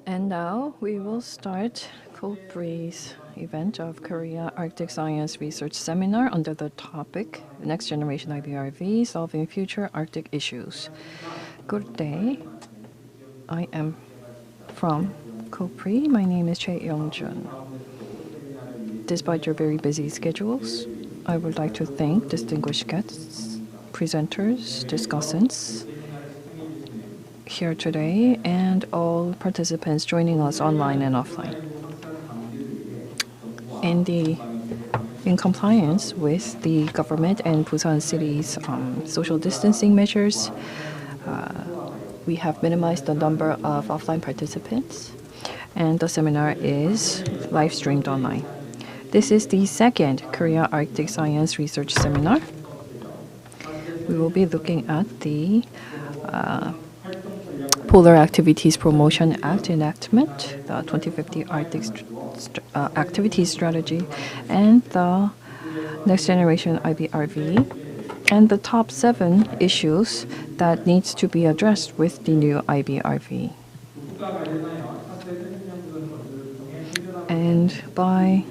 And now we will start COPRI's event of Korea Arctic Science Research Seminar under the topic Next Generation IBRV Solving Future Arctic Issues. Good day. I am from COPRI. My name is Choi Young-jun. Despite your very busy schedules, I would like to thank distinguished guests, presenters, discussants here today, and all participants joining us online and offline. In compliance with the government and Busan City's social distancing measures, we have minimized the number of offline participants, and the seminar is live streamed online. This is the second Korea Arctic Science Research Seminar. We will be looking at the Polar Activities Promotion Act enactment, the 2050 Arctic Activities Strategy, and the Next Generation IBRV, and the top 7 issues that needs to be addressed with the new IBRV. And by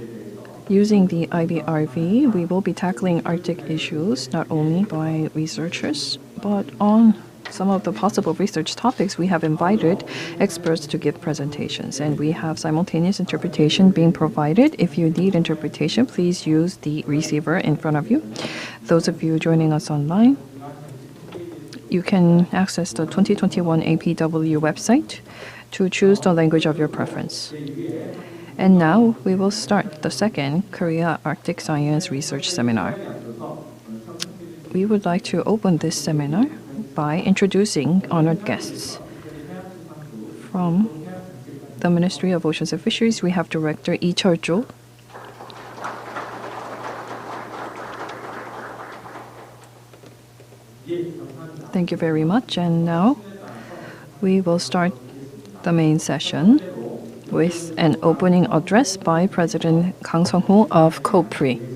using the IBRV, we will be tackling Arctic issues not only by researchers, but on some of the possible research topics, we have invited experts to give presentations, and we have simultaneous interpretation being provided. If you need interpretation, please use the receiver in front of you. Those of you joining us online, you can access the 2021 APW website to choose the language of your preference. And now we will start the second Korea Arctic Science Research Seminar. We would like to open this seminar by introducing honored guests. From the Ministry of Oceans and Fisheries, we have Director Lee Chul-jo. Thank you very much. And now we will start the main session with an opening address by President Kang Sung-ho of COPRI.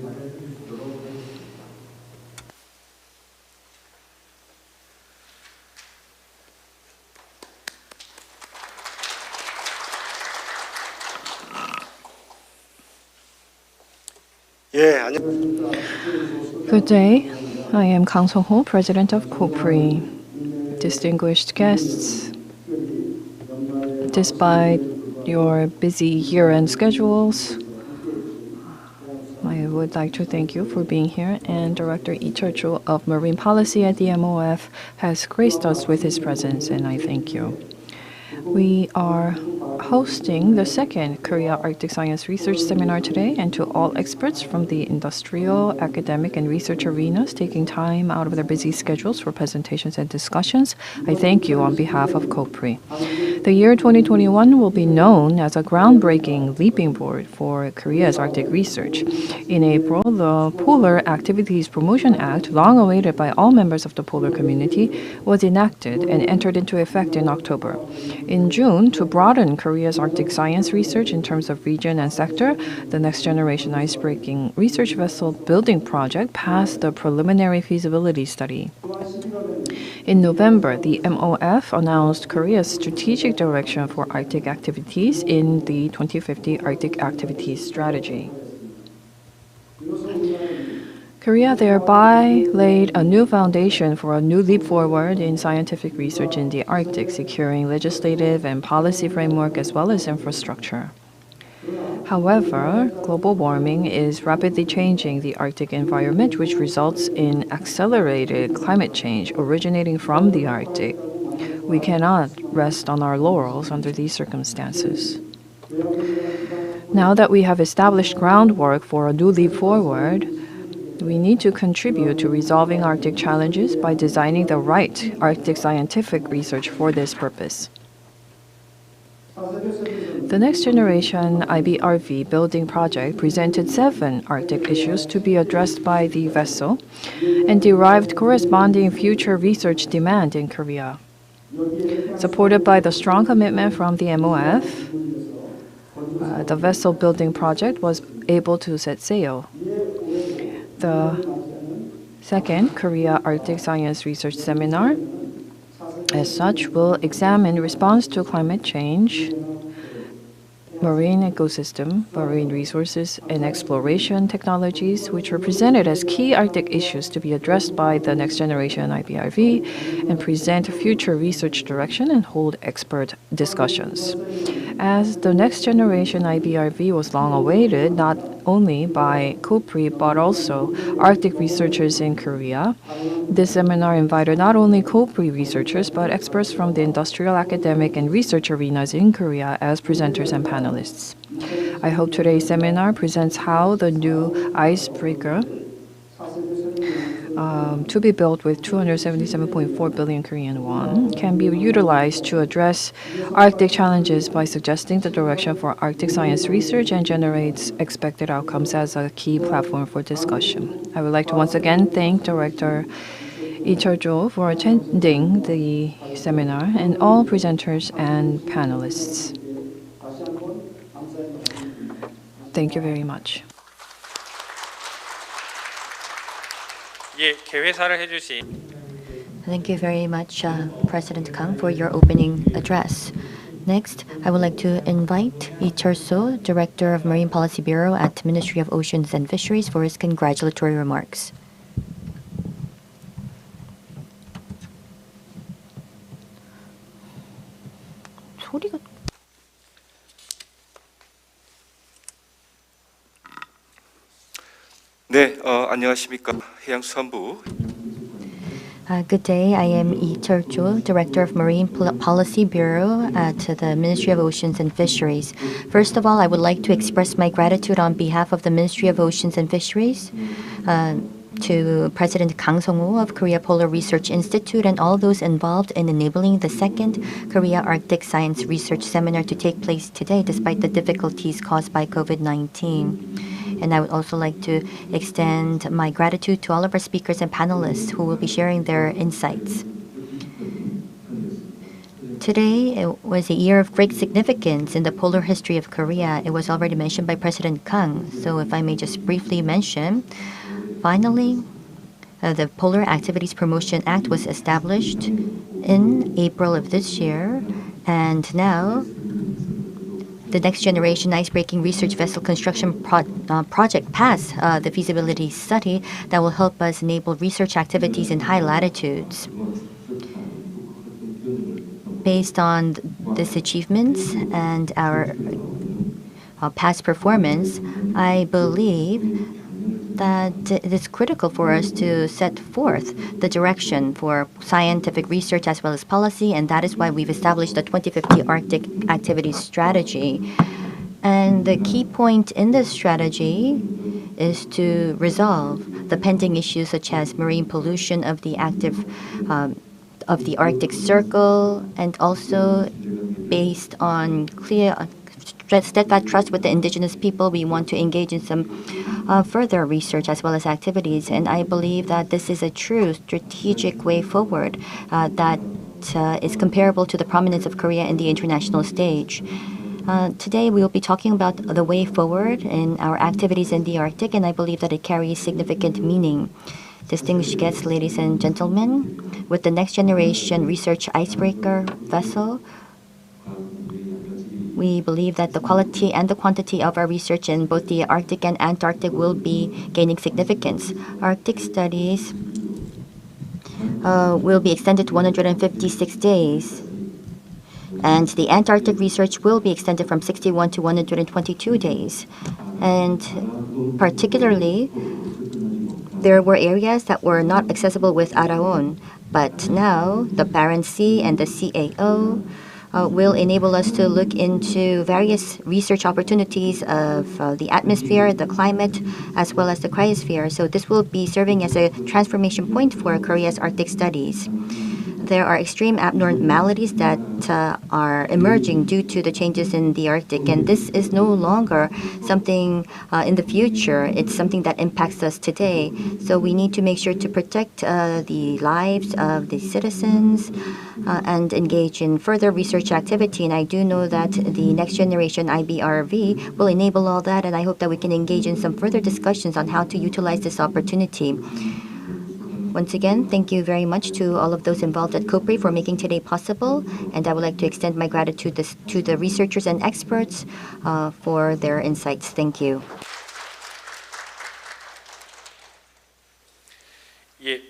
Good day. I am Kang Sung-ho, President of COPRI. Distinguished guests, despite your busy year-end schedules, I would like to thank you for being here, and Director Lee Chul-jo of Marine Policy at the MOF has graced us with his presence, and I thank you. We are hosting the second Korea Arctic Science Research Seminar today, and to all experts from the industrial, academic, and research arenas taking time out of their busy schedules for presentations and discussions, I thank you on behalf of COPRI. The year 2021 will be known as a groundbreaking leaping board for Korea's Arctic research. In April, the Polar Activities Promotion Act, long awaited by all members of the polar community, was enacted and entered into effect in October. In June, to broaden Korea's Arctic science research in terms of region and sector, the Next Generation Icebreaking Research Vessel Building Project passed the preliminary feasibility study. In November, the MOF announced Korea's strategic direction for Arctic activities in the 2050 Arctic Activities Strategy. Korea thereby laid a new foundation for a new leap forward in scientific research in the Arctic, securing legislative and policy framework as well as infrastructure. However, global warming is rapidly changing the Arctic environment, which results in accelerated climate change originating from the Arctic. We cannot rest on our laurels under these circumstances. Now that we have established groundwork for a new leap forward, we need to contribute to resolving Arctic challenges by designing the right Arctic scientific research for this purpose. The Next Generation IBRV building project presented 7 Arctic issues to be addressed by the vessel and derived corresponding future research demand in Korea. Supported by the strong commitment from the MOF, the vessel building project was able to set sail. The second Korea Arctic Science Research Seminar As such, we'll examine response to climate change, marine ecosystem, marine resources, and exploration technologies, which were presented as key Arctic issues to be addressed by the next generation IBRV, and present future research direction and hold expert discussions. As the next generation IBRV was long awaited, not only by COPRI but also Arctic researchers in Korea, this seminar invited not only COPRI researchers but experts from the industrial, academic, and research arenas in Korea as presenters and panelists. I hope today's seminar presents how the new icebreaker to be built with 277.4 billion Korean won can be utilized to address Arctic challenges by suggesting the direction for Arctic science research and generates expected outcomes as a key platform for discussion. I would like to once again thank Director Lee Chul-jo for attending the seminar and all presenters and panelists. Thank you very much. 예, 개회사를 해주신 Thank you very much, President Kang, for your opening address. Next, I would like to invite Lee Chul-so, Director of Marine Policy Bureau at Ministry of Oceans and Fisheries, for his congratulatory remarks. 소리가 네, 안녕하십니까. 해양수산부. Good day. I am Lee Chul-jo, Director of Marine Policy Bureau at the Ministry of Oceans and Fisheries. First of all, I would like to express my gratitude on behalf of the Ministry of Oceans and Fisheries to President Kang Song-woo of Korea Polar Research Institute and all those involved in enabling the second Korea Arctic Science Research Seminar to take place today despite the difficulties caused by COVID-19. And I would also like to extend my gratitude to all of our speakers and panelists who will be sharing their insights. Today it was a year of great significance in the polar history of Korea. It was already mentioned by President Kang. So if I may just briefly mention, finally, the Polar Activities Promotion Act was established in April of this year. And now, the Next Generation Icebreaking Research Vessel Construction Project passed the feasibility study that will help us enable research activities in high latitudes. Based on this achievements and our past performance, I believe that it is critical for us to set forth the direction for scientific research as well as policy, and that is why we've established the 2050 Arctic Activities Strategy. And the key point in this strategy is to resolve the pending issues such as marine pollution of the Arctic Circle, and also based on clear steadfast trust with the indigenous people, we want to engage in some further research as well as activities. And I believe that this is a true strategic way forward that is comparable to the prominence of Korea in the international stage. Today we will be talking about the way forward in our activities in the Arctic, and I believe that it carries significant meaning. Distinguished guests, ladies and gentlemen, with the next generation research icebreaker vessel, we believe that the quality and the quantity of our research in both the Arctic and Antarctic will be gaining significance. Arctic studies will be extended to 156 days. And the Antarctic research will be extended from 61 to 122 days. And particularly, there were areas that were not accessible with Araon. But now, the Barents Sea and the CAO will enable us to look into various research opportunities of the atmosphere, the climate, as well as the cryosphere. So this will be serving as a transformation point for Korea's Arctic studies. There are extreme abnormalities that are emerging due to the changes in the Arctic, and this is no longer something in the future. It's something that impacts us today. So we need to make sure to protect the lives of the citizens and engage in further research activity. And I do know that the next generation IBRV will enable all that, and I hope that we can engage in some further discussions on how to utilize this opportunity. Once again, thank you very much to all of those involved at COPRI for making today possible, and I would like to extend my gratitude to the researchers and experts for their insights. Thank you. 예,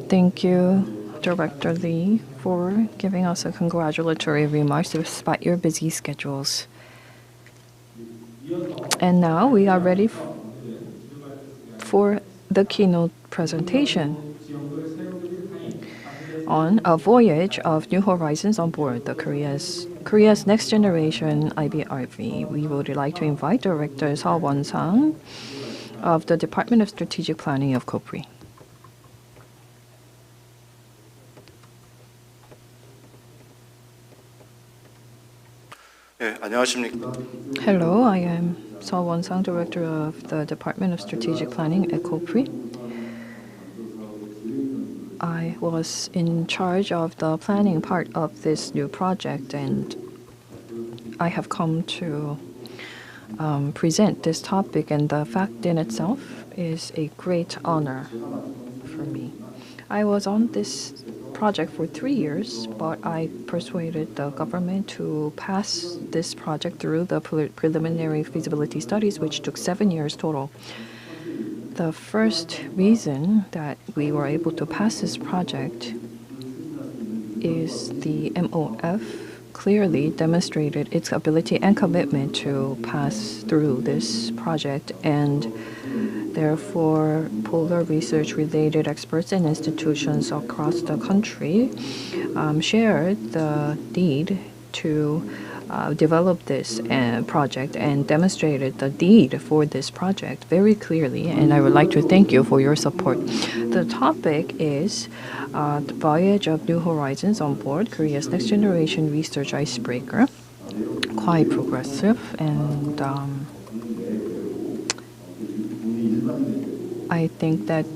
Thank you, Director Lee, for giving us a congratulatory remarks despite your busy schedules. And now we are ready for the keynote presentation on a voyage of new horizons on board the Korea's next generation IBRV. We would like to invite Director Seo Won-sang of the Department of Strategic Planning of COPRI. 네, 안녕하십니까. Hello, I am Seo Won-sang, Director of the Department of Strategic Planning at COPRI. I was in charge of the planning part of this new project, and I have come to present this topic, and the fact in itself is a great honor for me. I was on this project for 3 years, but I persuaded the government to pass this project through the preliminary feasibility studies, which took 7 years total. The first reason that we were able to pass this project is the MOF clearly demonstrated its ability and commitment to pass through this project, and therefore polar research related experts and institutions across the country shared the need to develop this project and demonstrated the need for this project very clearly, and I would like to thank you for your support. The topic is the voyage of new horizons on board Korea's next generation research icebreaker. Quite progressive, and I think that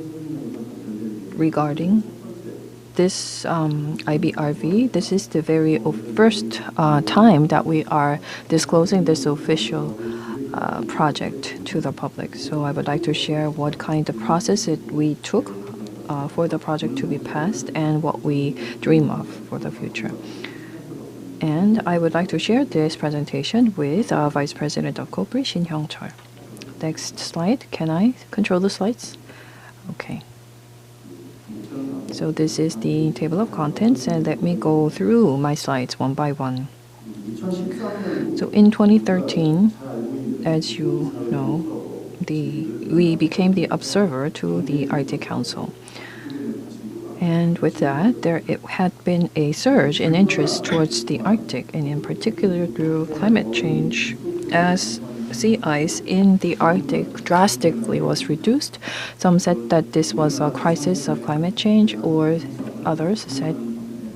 regarding this IBRV, this is the very first time that we are disclosing this official project to the public. So I would like to share what kind of process we took for the project to be passed and what we dream of for the future. And I would like to share this presentation with Vice President of COPRI, Shin Hyung-chul. Next slide. Can I control the slides? Okay. So this is the table of contents, and let me go through my slides one by one. So in 2013, as you know, we became the observer to the Arctic Council. And with that, there had been a surge in interest towards the Arctic, and in particular through climate change, as sea ice in the Arctic drastically was reduced. Some said that this was a crisis of climate change, or others said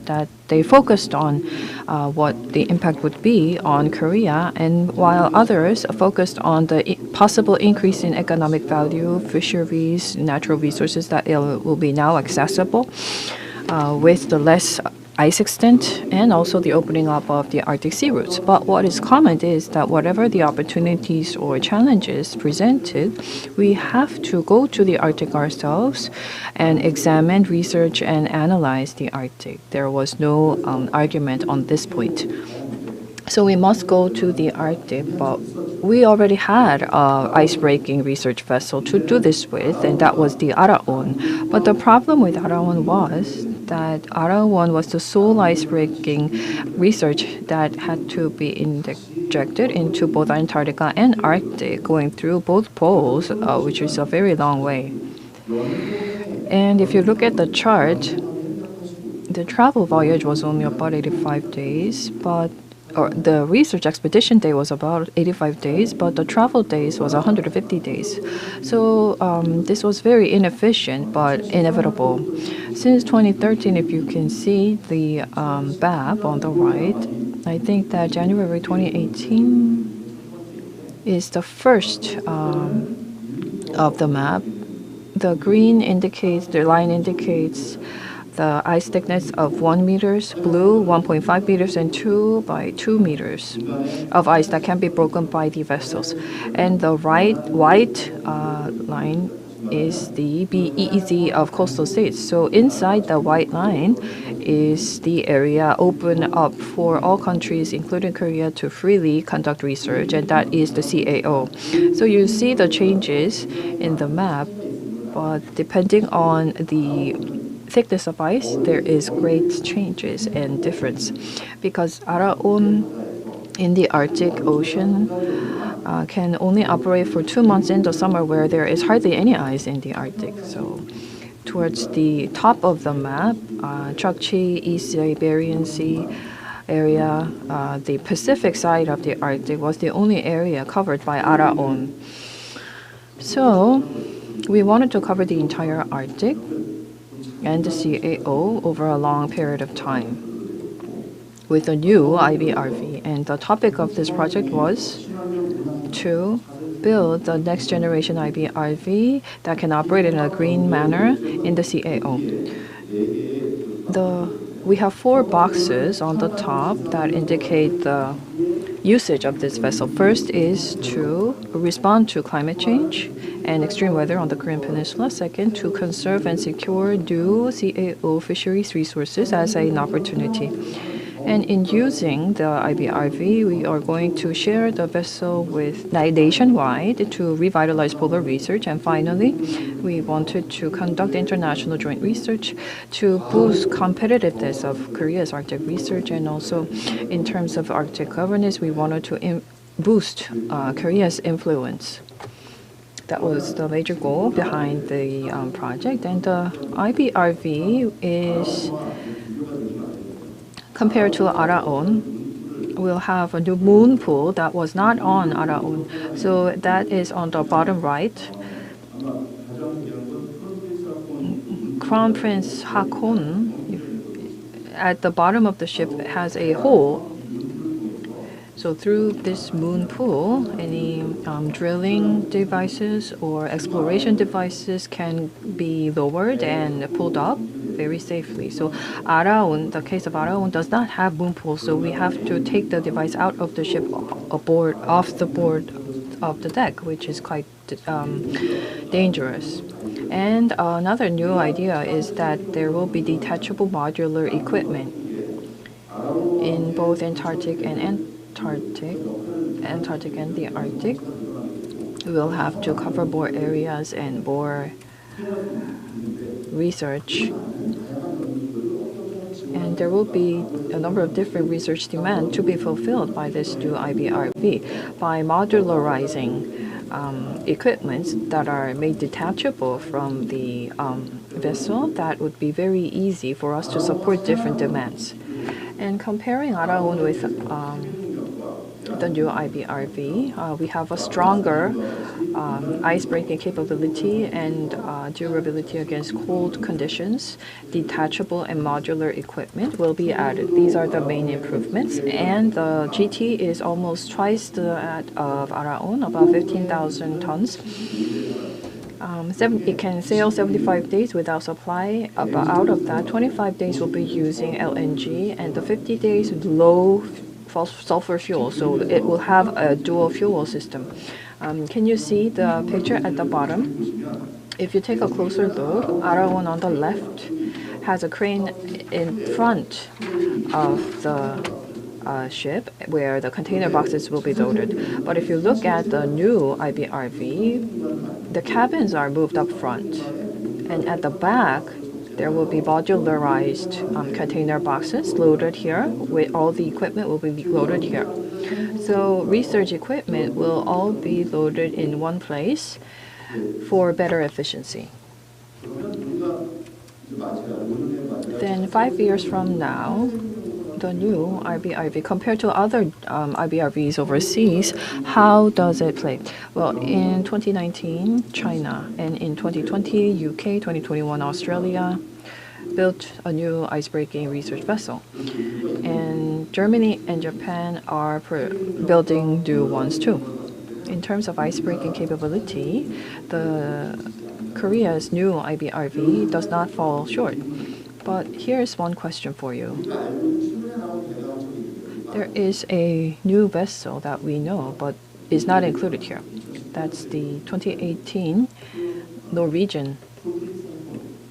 that they focused on what the impact would be on Korea, and while others focused on the possible increase in economic value, fisheries, natural resources that will be now accessible with the less ice extent and also the opening up of the Arctic sea routes. But what is common is that whatever the opportunities or challenges presented, we have to go to the Arctic ourselves and examine, research, and analyze the Arctic. There was no argument on this point. So we must go to the Arctic, but we already had an ice-breaking research vessel to do this with, and that was the Araon. But the problem with Araon was that Araon was the sole ice-breaking research that had to be injected into both Antarctica and Arctic, going through both poles, which is a very long way. And if you look at the chart, the travel voyage was only about 85 days, or the research expedition day was about 85 days, but the travel days was 150 days. So this was very inefficient, but inevitable. Since 2013, if you can see the map on the right, I think that January 2018 is the first of the map. The green indicates, the line indicates the ice thickness of 1 meters, blue 1.5 meters, and 2 by 2 meters of ice that can be broken by the vessels. And the white line is the BEEZ of coastal states. So inside the white line is the area open up for all countries, including Korea, to freely conduct research, and that is the CAO. So you see the changes in the map, but depending on the thickness of ice, there is great changes and difference. Because Araon in the Arctic Ocean can only operate for 2 months in the summer, where there is hardly any ice in the Arctic. So towards the top of the map, Chukchi, East Siberian Sea area, the Pacific side of the Arctic was the only area covered by Araon. So we wanted to cover the entire Arctic and the CAO over a long period of time with a new IBRV. And the topic of this project was to build the next generation IBRV that can operate in a green manner in the CAO. We have 4 boxes on the top that indicate the usage of this vessel. First is to respond to climate change and extreme weather on the Korean Peninsula. Second, to conserve and secure new CAO fisheries resources as an opportunity. And in using the IBRV, we are going to share the vessel with nationwide to revitalize polar research. And finally, we wanted to conduct international joint research to boost competitiveness of Korea's Arctic research. And also, in terms of Arctic governance, we wanted to boost Korea's influence. That was the major goal behind the project. And the IBRV is, compared to Araon, we'll have a new moon pool that was not on Araon. So that is on the bottom right. Crown Prince Hakon, at the bottom of the ship, has a hole. So through this moon pool, any drilling devices or exploration devices can be lowered and pulled up very safely. So Araon, the case of Araon, does not have moon pool, so we have to take the device out of the ship off the board of the deck, which is quite dangerous. And another new idea is that there will be detachable modular equipment in both Antarctic and the Arctic. We will have to cover more areas and more research. And there will be a number of different research demands to be fulfilled by this new IBRV by modularizing equipments that are made detachable from the vessel. That would be very easy for us to support different demands. And comparing Araon with the new IBRV, we have a stronger ice-breaking capability and durability against cold conditions. Detachable and modular equipment will be added. These are the main improvements. And the GT is almost twice that of Araon, about 15,000 tons. It can sail 75 days without supply. Out of that, 25 days will be using LNG, and the 50 days with low sulfur fuel. So it will have a dual fuel system. Can you see the picture at the bottom? If you take a closer look, Araon on the left has a crane in front of the ship where the container boxes will be loaded. But if you look at the new IBRV, the cabins are moved up front. And at the back, there will be modularized container boxes loaded here. With all the equipment will be loaded here. So research equipment will all be loaded in one place for better efficiency. Then 5 years from now, the new IBRV, compared to other IBRVs overseas, how does it play? Well, in 2019, China, and in 2020, UK, 2021, Australia built a new ice-breaking research vessel. And Germany and Japan are building new ones too. In terms of ice-breaking capability, Korea's new IBRV does not fall short. But here's one question for you. There is a new vessel that we know, but is not included here. That's the 2018 Norwegian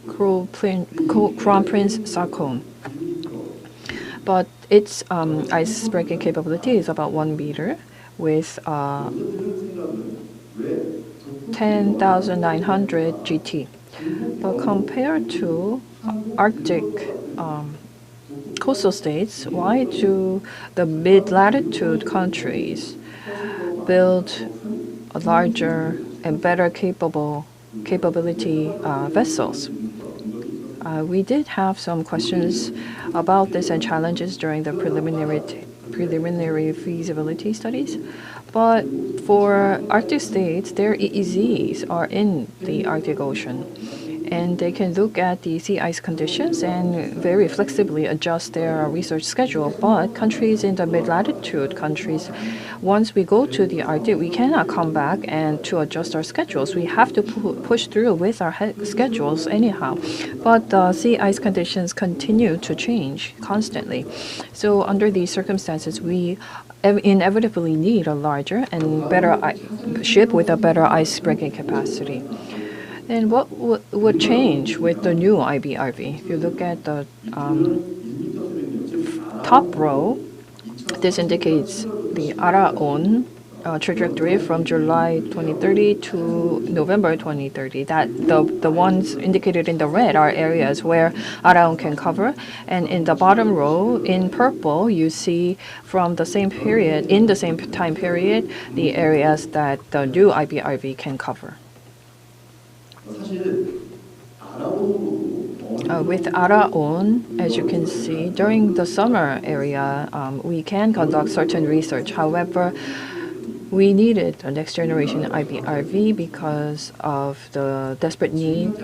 Crown Prince Sarkon. But its ice-breaking capability is about 1 meter with 10,900 GT. But compared to Arctic coastal states, why do the mid-latitude countries build a larger and better capability vessels? We did have some questions about this and challenges during the preliminary feasibility studies. But for Arctic states, their EEZs are in the Arctic Ocean. And they can look at the sea ice conditions and very flexibly adjust their research schedule. But countries in the mid-latitude countries, once we go to the Arctic, we cannot come back and to adjust our schedules. We have to push through with our schedules anyhow. But the sea ice conditions continue to change constantly. So under these circumstances, we inevitably need a larger and better ship with a better ice-breaking capacity. And what would change with the new IBRV? If you look at the top row, this indicates the Araon trajectory from July 2030 to November 2030. That the ones indicated in the red are areas where Araon can cover, and in the bottom row in purple you see from the same period, in the same time period, the areas that the new IBRV can cover. With Araon, as you can see, during the summer area, we can conduct certain research. However, we needed a next generation IBRV because of the desperate need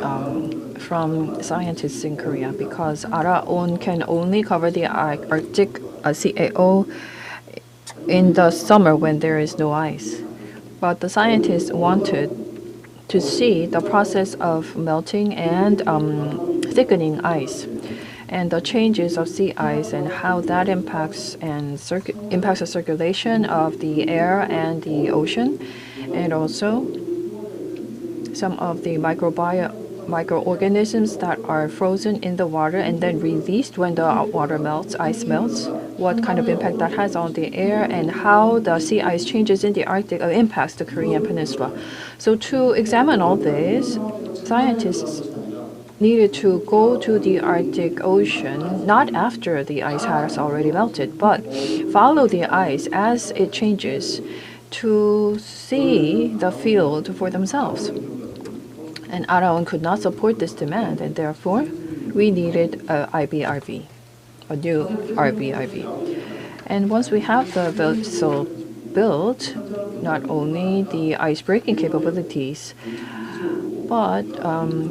from scientists in Korea, because Araon can only cover the Arctic CAO in the summer when there is no ice. But the scientists wanted to see the process of melting and thickening ice, and the changes of sea ice and how that impacts the circulation of the air and the ocean, and also some of the microorganisms that are frozen in the water and then released when the water melts, ice melts, what kind of impact that has on the air, and how the sea ice changes in the Arctic impacts the Korean peninsula. So to examine all this, scientists needed to go to the Arctic Ocean, not after the ice has already melted, but follow the ice as it changes to see the field for themselves. And Araon could not support this demand, and therefore we needed a IBRV, a new IBRV. And once we have the vessel built, not only the ice-breaking capabilities, but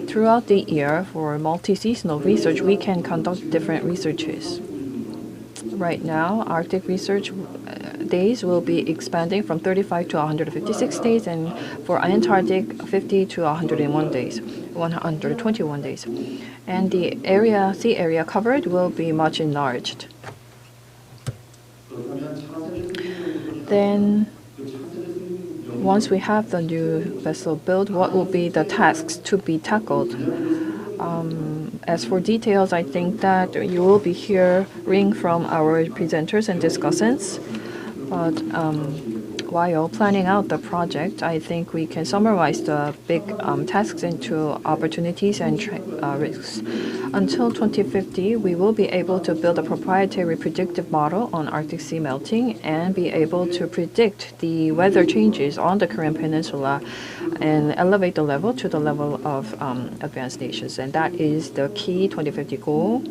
throughout the year for multi-seasonal research, we can conduct different researches. Right now, Arctic research days will be expanding from 35 to 156 days, and for Antarctic, 50 to 101 days, 121 days. And the sea area covered will be much enlarged. Then, once we have the new vessel built, what will be the tasks to be tackled? As for details, I think that you will be hearing from our presenters and discussants. But while planning out the project, I think we can summarize the big tasks into opportunities and risks. Until 2050, we will be able to build a proprietary predictive model on Arctic sea melting and be able to predict the weather changes on the Korean peninsula and elevate the level to the level of advanced nations. And that is the key 2050 goal.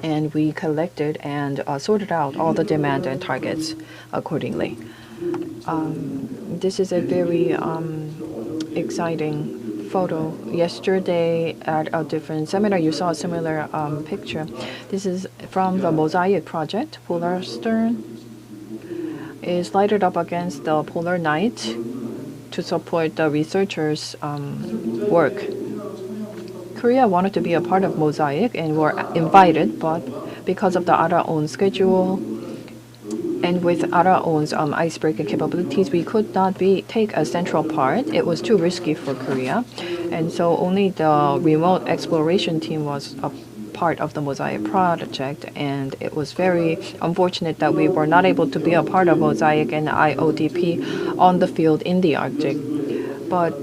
And we collected and sorted out all the demand and targets accordingly. This is a very exciting photo. Yesterday at a different seminar, you saw a similar picture. This is from the Mosaic project. Polar Stern is lighted up against the polar night to support the researchers' work. Korea wanted to be a part of Mosaic and were invited, but because of the Araon schedule, And with Araon's icebreaker capabilities, we could not take a central part. It was too risky for Korea. And so only the remote exploration team was a part of the Mosaic project. And it was very unfortunate that we were not able to be a part of Mosaic and IODP on the field in the Arctic. But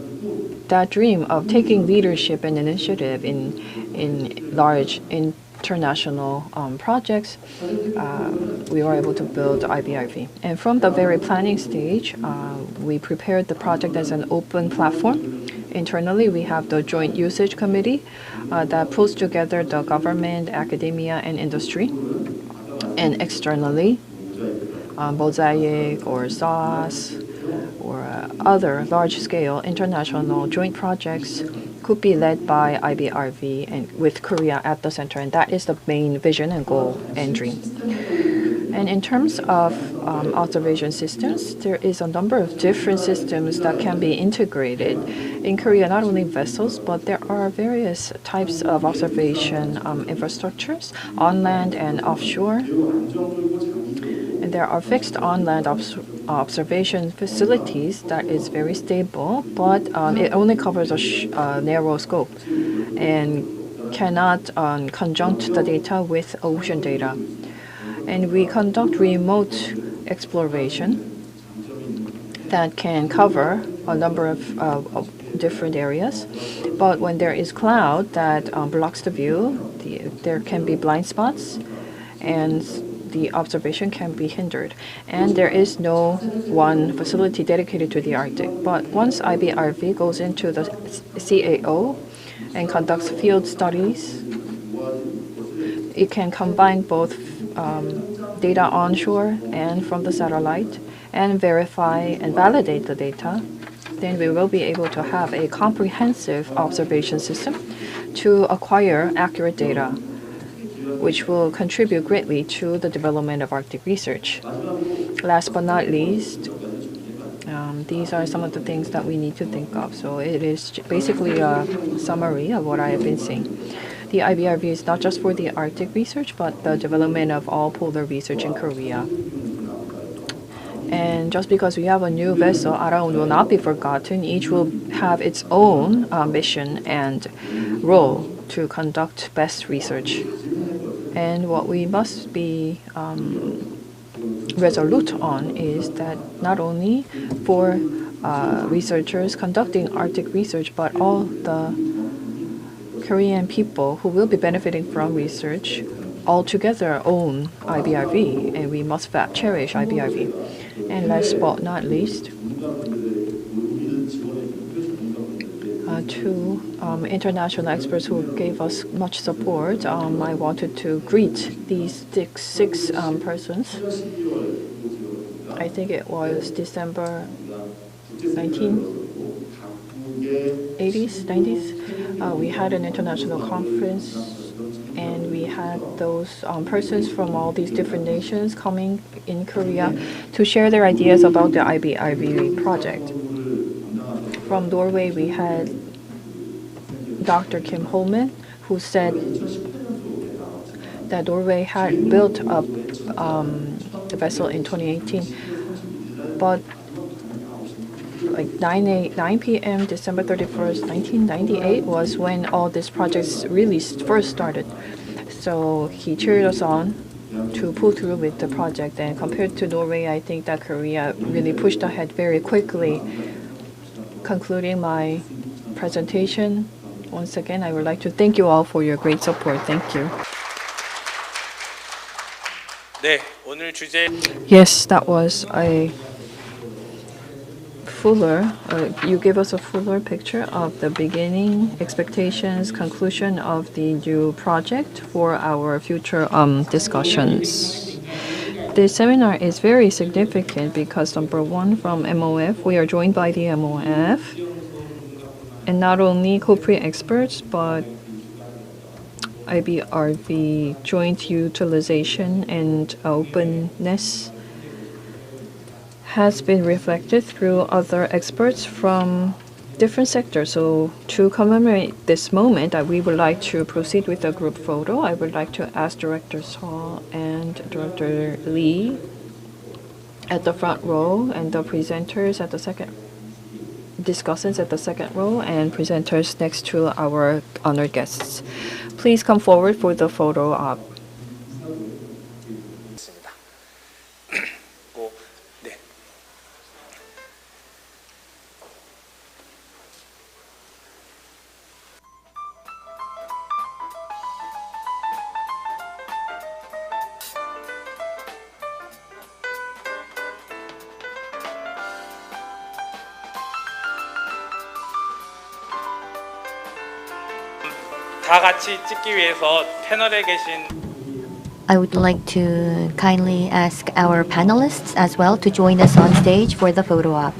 that dream of taking leadership and initiative in large international projects, we were able to build IBRV. And from the very planning stage, we prepared the project as an open platform. Internally, we have the Joint Usage Committee that pulls together the government, academia, and industry. And externally, Mosaic or SAS or other large-scale international joint projects could be led by IBRV and with Korea at the center, and that is the main vision and goal and dream. And in terms of observation systems, there is a number of different systems that can be integrated. In Korea, not only vessels, but there are various types of observation infrastructures, on land and offshore. And there are fixed on-land observation facilities that is very stable, but it only covers a narrow scope and cannot conjunct the data with ocean data. And we conduct remote exploration that can cover a number of different areas. But when there is cloud that blocks the view, there can be blind spots, and the observation can be hindered. And there is no one facility dedicated to the Arctic. But once IBRV goes into the CAO and conducts field studies, it can combine both data onshore and from the satellite and verify and validate the data. Then we will be able to have a comprehensive observation system to acquire accurate data, which will contribute greatly to the development of Arctic research. Last but not least, these are some of the things that we need to think of. So it is basically a summary of what I have been saying. The IBRV is not just for the Arctic research, but the development of all polar research in Korea. And just because we have a new vessel, Araon will not be forgotten. Each will have its own mission and role to conduct best research. And what we must be resolute on is that not only for researchers conducting Arctic research, but all the Korean people who will be benefiting from research altogether own IBRV, and we must cherish IBRV. And last but not least, to international experts who gave us much support, I wanted to greet these six persons. I think it was December 1980s, 90s. We had an international conference, and we had those persons from all these different nations coming in Korea to share their ideas about the IBRV project. From Norway, we had Dr. Kim Holman, who said that Norway had built up the vessel in 2018, but like 9 p.m. December 31st, 1998 was when all these projects really first started. So he cheered us on to pull through with the project. And compared to Norway, I think that Korea really pushed ahead very quickly. Concluding my presentation, once again, I would like to thank you all for your great support. Thank you. 네, 오늘 주제 Yes, that was a fuller, you gave us a fuller picture of the beginning, expectations, conclusion of the new project for our future discussions. This seminar is very significant because number one, from MOF, we are joined by the MOF, and not only COPRI experts, but IBRV joint utilization and openness has been reflected through other experts from different sectors. So to commemorate this moment, we would like to proceed with a group photo. I would like to ask Director Seo and Director Lee at the front row, and the presenters at the second, discussants at the second row, and presenters next to our honored guests. Please come forward for the photo op. 있습니다. 고, 네. 다 같이 찍기 위해서 패널에 계신 I would like to kindly ask our panelists as well to join us on stage for the photo op.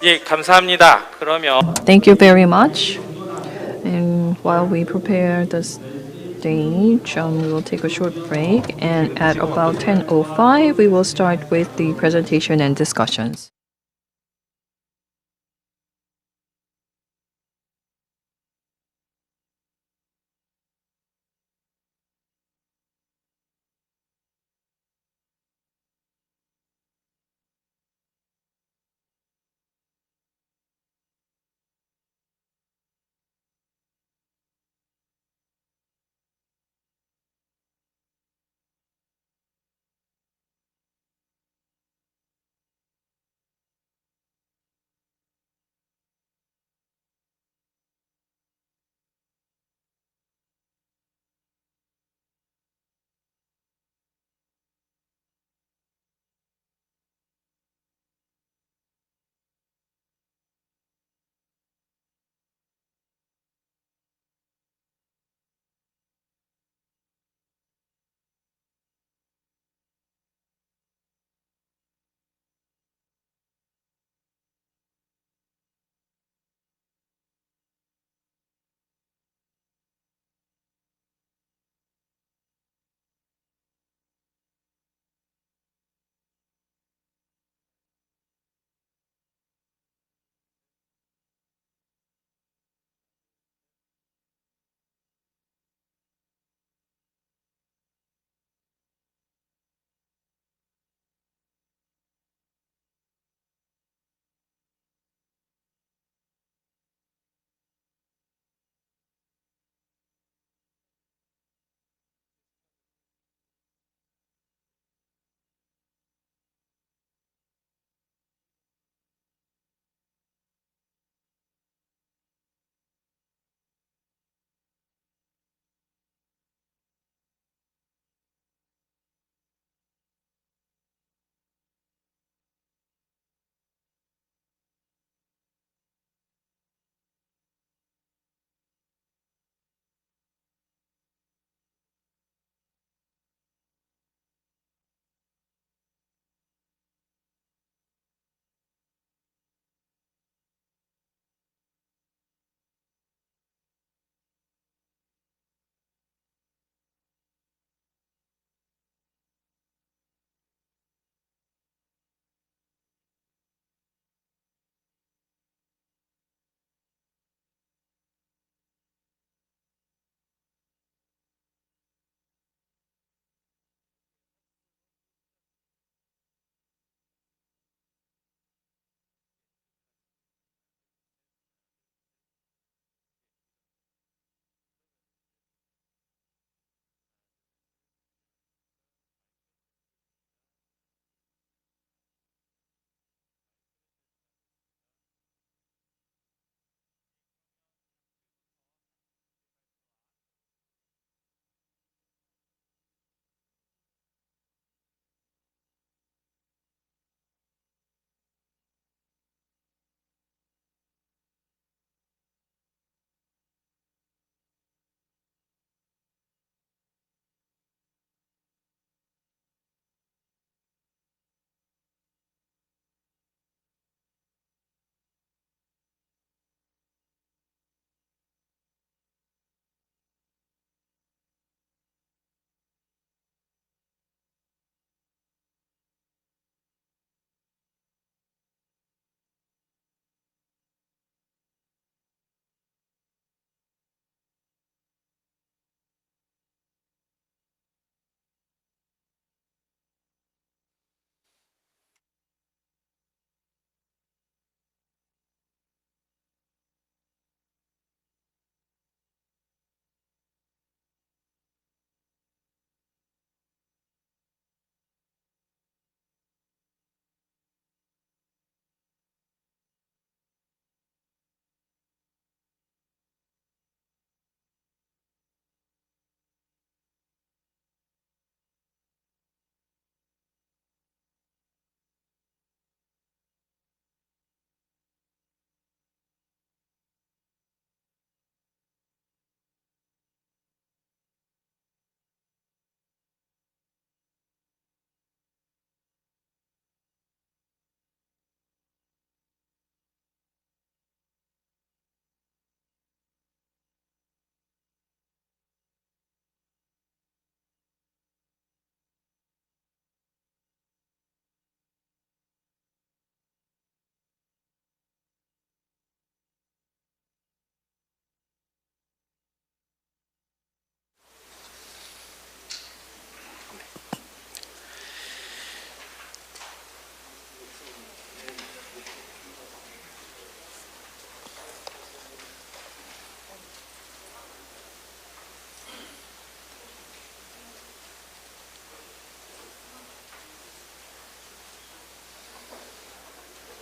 예, 감사합니다. 그러면 Thank you very much. And while we prepare the stage, we will take a short break. And at about 10:05, we will start with the presentation and discussions.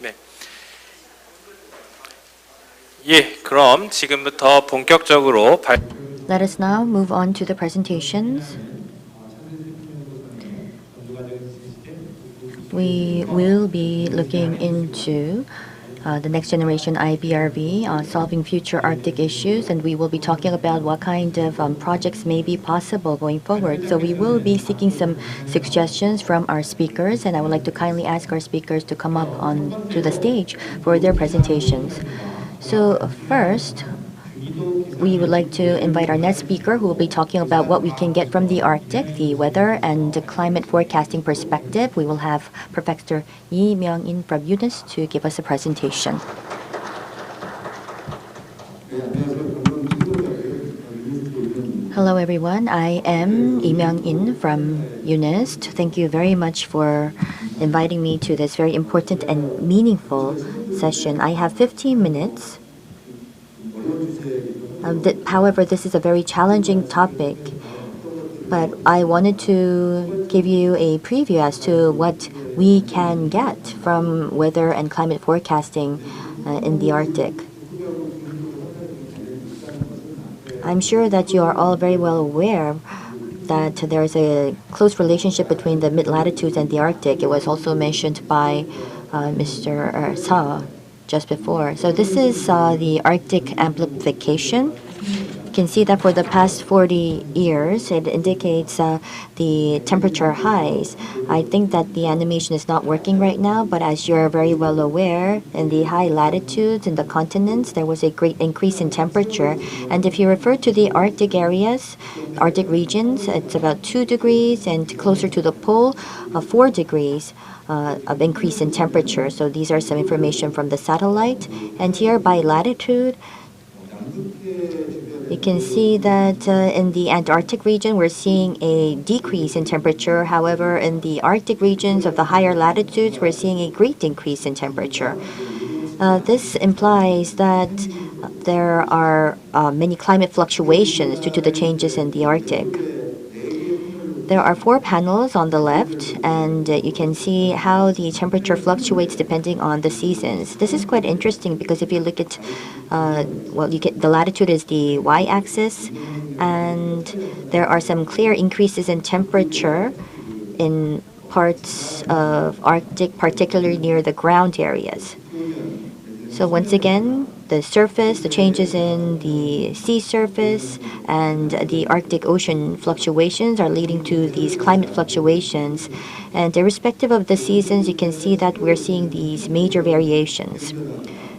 네. 예, 그럼 지금부터 본격적으로 Let us now move on to the presentations. We will be looking into the next generation IBRV, solving future Arctic issues, and we will be talking about what kind of projects may be possible going forward. So we will be seeking some suggestions from our speakers, and I would like to kindly ask our speakers to come up on to the stage for their presentations. So first, we would like to invite our next speaker who will be talking about what we can get from the Arctic, the weather and the climate forecasting perspective. We will have Professor Lee Myung-in from UNIS to give us a presentation. Hello everyone, I am Lee Myung-in from UNIS. Thank you very much for inviting me to this very important and meaningful session. I have 15 minutes. However, this is a very challenging topic, but I wanted to give you a preview as to what we can get from weather and climate forecasting in the Arctic. I'm sure that you are all very well aware that there is a close relationship between the mid-latitudes and the Arctic. It was also mentioned by Mr. Sa just before. So this is the Arctic amplification. You can see that for the past 40 years, it indicates the temperature highs. I think that the animation is not working right now, but as you're very well aware, in the high latitudes, in the continents, there was a great increase in temperature. And if you refer to the Arctic areas, Arctic regions, it's about 2 degrees, and closer to the pole, 4 degrees. Of increase in temperature. So these are some information from the satellite. And here by latitude, you can see that in the Antarctic region, we're seeing a decrease in temperature. However, in the Arctic regions of the higher latitudes, we're seeing a great increase in temperature. This implies that there are many climate fluctuations due to the changes in the Arctic. There are 4 panels on the left, and you can see how the temperature fluctuates depending on the seasons. This is quite interesting because if you look at, the latitude is the y-axis, and there are some clear increases in temperature in parts of Arctic, particularly near the ground areas. So once again, the surface, the changes in the sea surface, and the Arctic Ocean fluctuations are leading to these climate fluctuations. And irrespective of the seasons, you can see that we're seeing these major variations.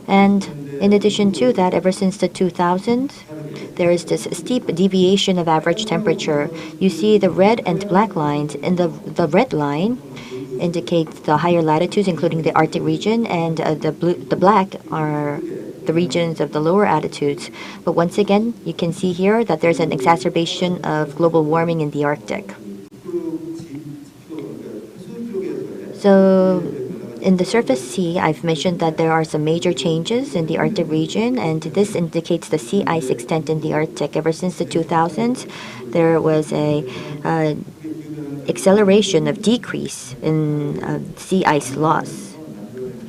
And in addition to that, ever since the 2000s, there is this steep deviation of average temperature. You see the red and black lines. In the red line indicates the higher latitudes, including the Arctic region, and the black are the regions of the lower altitudes. But once again, you can see here that there's an exacerbation of global warming in the Arctic. So in the surface sea, I've mentioned that there are some major changes in the Arctic region, and this indicates the sea ice extent in the Arctic. Ever since the 2000s, there was a acceleration of decrease in sea ice loss,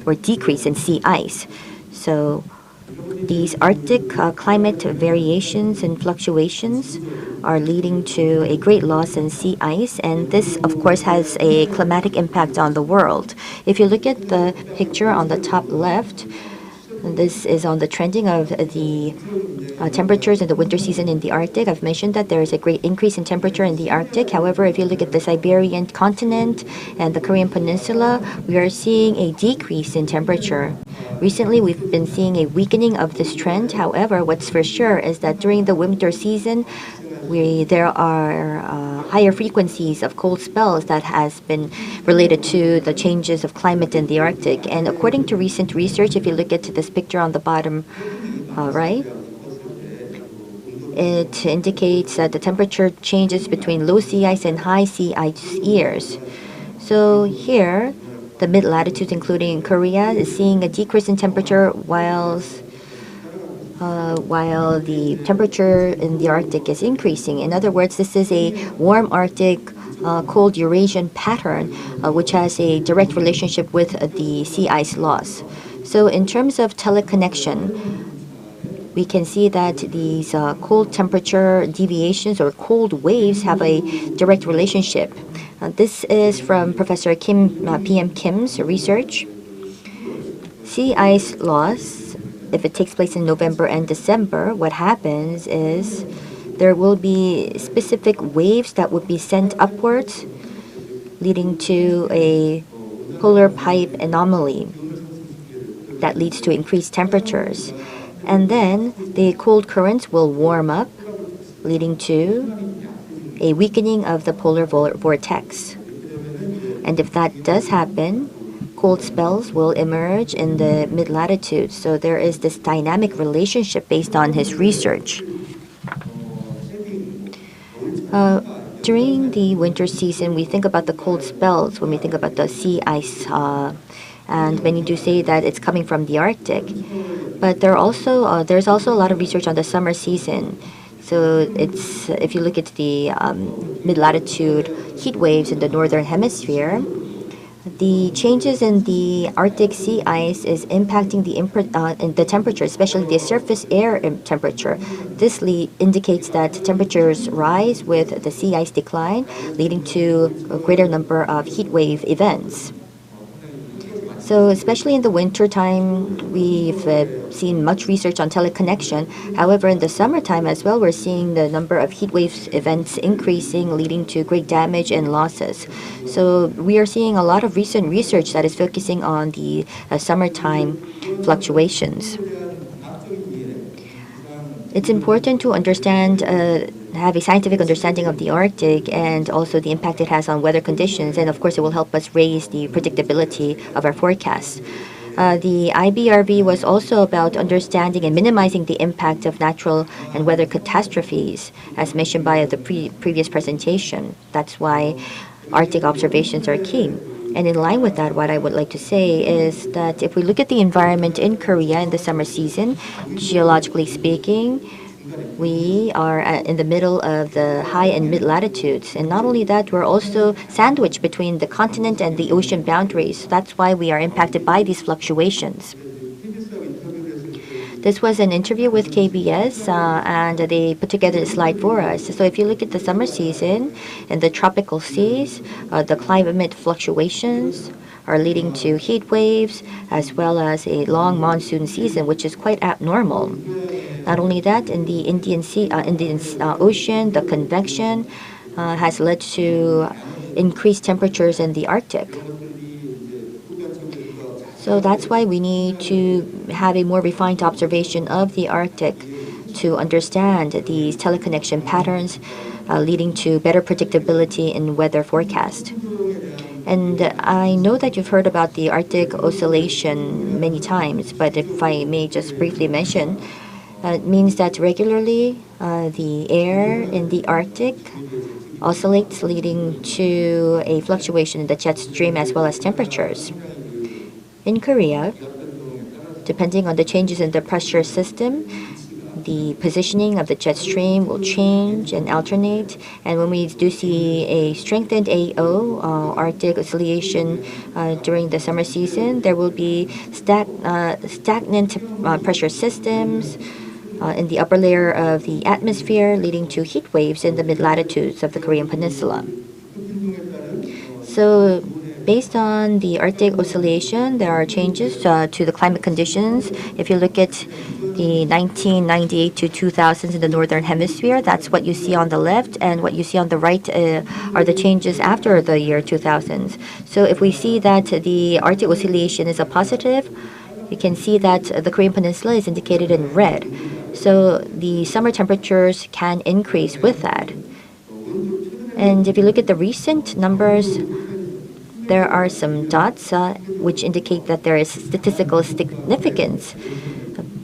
or decrease in sea ice. So these Arctic climate variations and fluctuations are leading to a great loss in sea ice, and this of course has a climatic impact on the world. If you look at the picture on the top left, this is on the trending of the temperatures in the winter season in the Arctic. I've mentioned that there is a great increase in temperature in the Arctic. However, if you look at the Siberian continent and the Korean peninsula, we are seeing a decrease in temperature. Recently, we've been seeing a weakening of this trend. However, what's for sure is that during the winter season, there are higher frequencies of cold spells that has been related to the changes of climate in the Arctic. And according to recent research, if you look at this picture on the bottom right, it indicates that the temperature changes between low sea ice and high sea ice years. So here, the mid-latitudes, including Korea, is seeing a decrease in temperature while the temperature in the Arctic is increasing. In other words, this is a warm Arctic cold Eurasian pattern, which has a direct relationship with the sea ice loss. So in terms of teleconnection, we can see that these cold temperature deviations or cold waves have a direct relationship. This is from Professor PM Kim's research. Sea ice loss, if it takes place in November and December, what happens is there will be specific waves that would be sent upwards, leading to a polar pipe anomaly that leads to increased temperatures. And then the cold currents will warm up, leading to a weakening of the polar vortex. And if that does happen, cold spells will emerge in the mid-latitudes. So there is this dynamic relationship based on his research. During the winter season, we think about the cold spells when we think about the sea ice, and many do say that it's coming from the Arctic. But there's also a lot of research on the summer season. So it's if you look at the mid-latitude heat waves in the northern hemisphere, the changes in the Arctic sea ice is impacting the temperature, especially the surface air temperature. This indicates that temperatures rise with the sea ice decline, leading to a greater number of heat wave events. So especially in the winter time, we've seen much research on teleconnection. However, in the summertime as well, we're seeing the number of heat wave events increasing, leading to great damage and losses. So we are seeing a lot of recent research that is focusing on the summertime fluctuations. It's important to understand, have a scientific understanding of the Arctic and also the impact it has on weather conditions. And of course, it will help us raise the predictability of our forecasts. The IBRV was also about understanding and minimizing the impact of natural and weather catastrophes, as mentioned by the previous presentation. That's why Arctic observations are key. And in line with that, what I would like to say is that if we look at the environment in Korea in the summer season, geologically speaking, we are in the middle of the high and mid latitudes. And not only that, we're also sandwiched between the continent and the ocean boundaries. That's why we are impacted by these fluctuations. This was an interview with KBS, and they put together a slide for us. So if you look at the summer season in the tropical seas, the climate fluctuations are leading to heat waves as well as a long monsoon season, which is quite abnormal. Not only that, in the Indian Ocean, the convection has led to increased temperatures in the Arctic. So that's why we need to have a more refined observation of the Arctic to understand these teleconnection patterns, leading to better predictability in weather forecast. And I know that you've heard about the Arctic oscillation many times, but if I may just briefly mention, it means that regularly the air in the Arctic oscillates, leading to a fluctuation in the jet stream as well as temperatures. In Korea, depending on the changes in the pressure system, the positioning of the jet stream will change and alternate. And when we do see a strengthened AO, Arctic oscillation, during the summer season, there will be stagnant pressure systems in the upper layer of the atmosphere, leading to heat waves in the mid-latitudes of the Korean Peninsula. So based on the Arctic oscillation, there are changes to the climate conditions. If you look at the 1998 to 2000s in the Northern Hemisphere, that's what you see on the left, and what you see on the right are the changes after the year 2000s. So if we see that the Arctic oscillation is a positive, you can see that the Korean Peninsula is indicated in red. So the summer temperatures can increase with that. And if you look at the recent numbers, there are some dots which indicate that there is statistical significance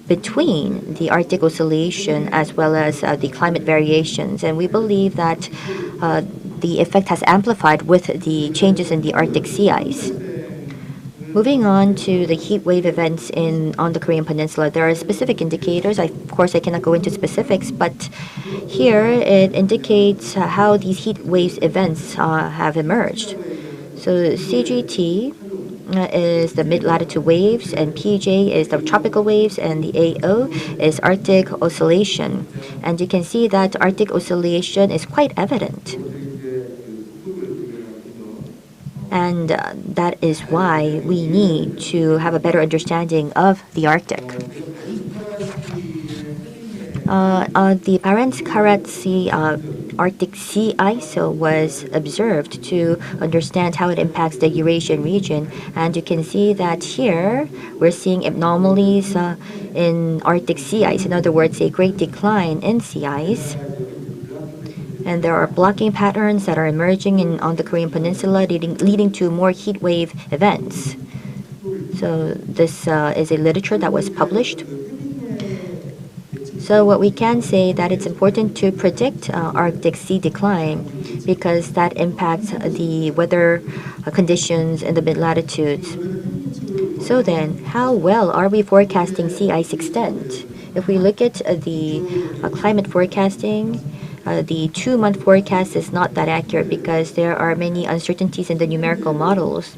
between the Arctic oscillation as well as the climate variations. And we believe that the effect has amplified with the changes in the Arctic sea ice. Moving on to the heat wave events on the Korean Peninsula, there are specific indicators. Of course, I cannot go into specifics, but here it indicates how these heat wave events have emerged. So CGT is the mid-latitude waves, and PJ is the tropical waves, and the AO is Arctic oscillation. And you can see that Arctic oscillation is quite evident. And that is why we need to have a better understanding of the Arctic. The Barents Karat Sea Arctic sea ice was observed to understand how it impacts the Eurasian region. And you can see that here we're seeing anomalies in Arctic sea ice. In other words, a great decline in sea ice. And there are blocking patterns that are emerging on the Korean Peninsula, leading to more heat wave events. So this is a literature that was published. So what we can say that it's important to predict Arctic sea decline because that impacts the weather conditions in the mid-latitudes. So then, how well are we forecasting sea ice extent? If we look at the climate forecasting, the 2-month forecast is not that accurate because there are many uncertainties in the numerical models.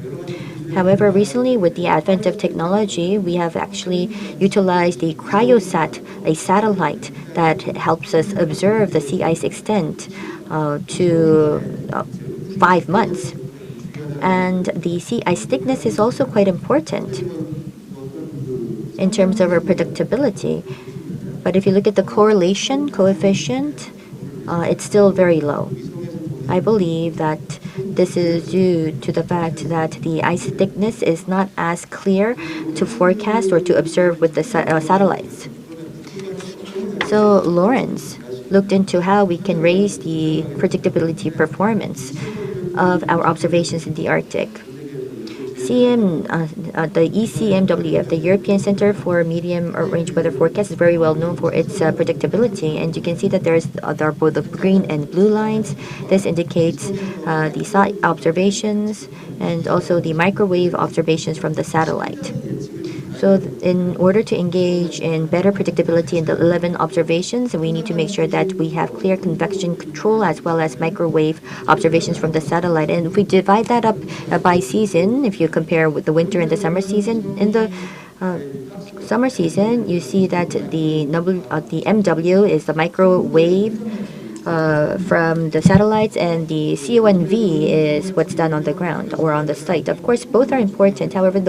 However, recently with the advent of technology, we have actually utilized the cryosat, a satellite that helps us observe the sea ice extent to 5 months. And the sea ice thickness is also quite important in terms of our predictability. But if you look at the correlation coefficient, it's still very low. I believe that this is due to the fact that the ice thickness is not as clear to forecast or to observe with the satellites. So Lawrence looked into how we can raise the predictability performance of our observations in the Arctic. The ECMWF, the European Center for Medium Range Weather Forecast, is very well known for its predictability. And you can see that there are both the green and blue lines. This indicates the site observations and also the microwave observations from the satellite. So in order to engage in better predictability in the 11 observations, we need to make sure that we have clear convection control as well as microwave observations from the satellite. And if we divide that up by season, if you compare with the winter and the summer season, in the summer season, you see that the MW is the microwave from the satellites, and the CONV is what's done on the ground or on the site. Of course, both are important. However, in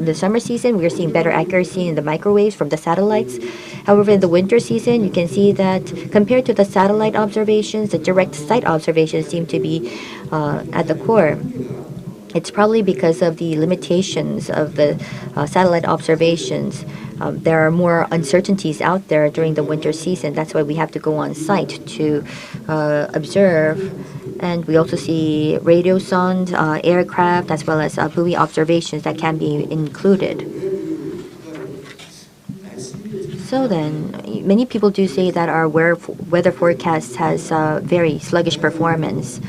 the summer season, we are seeing better accuracy in the microwaves from the satellites. However, in the winter season, you can see that compared to the satellite observations, the direct site observations seem to be at the core. It's probably because of the limitations of the satellite observations. There are more uncertainties out there during the winter season. That's why we have to go on site to observe. And we also see radio sound, aircraft, as well as buoy observations that can be included. So then, many people do say that our weather forecast has very sluggish performance,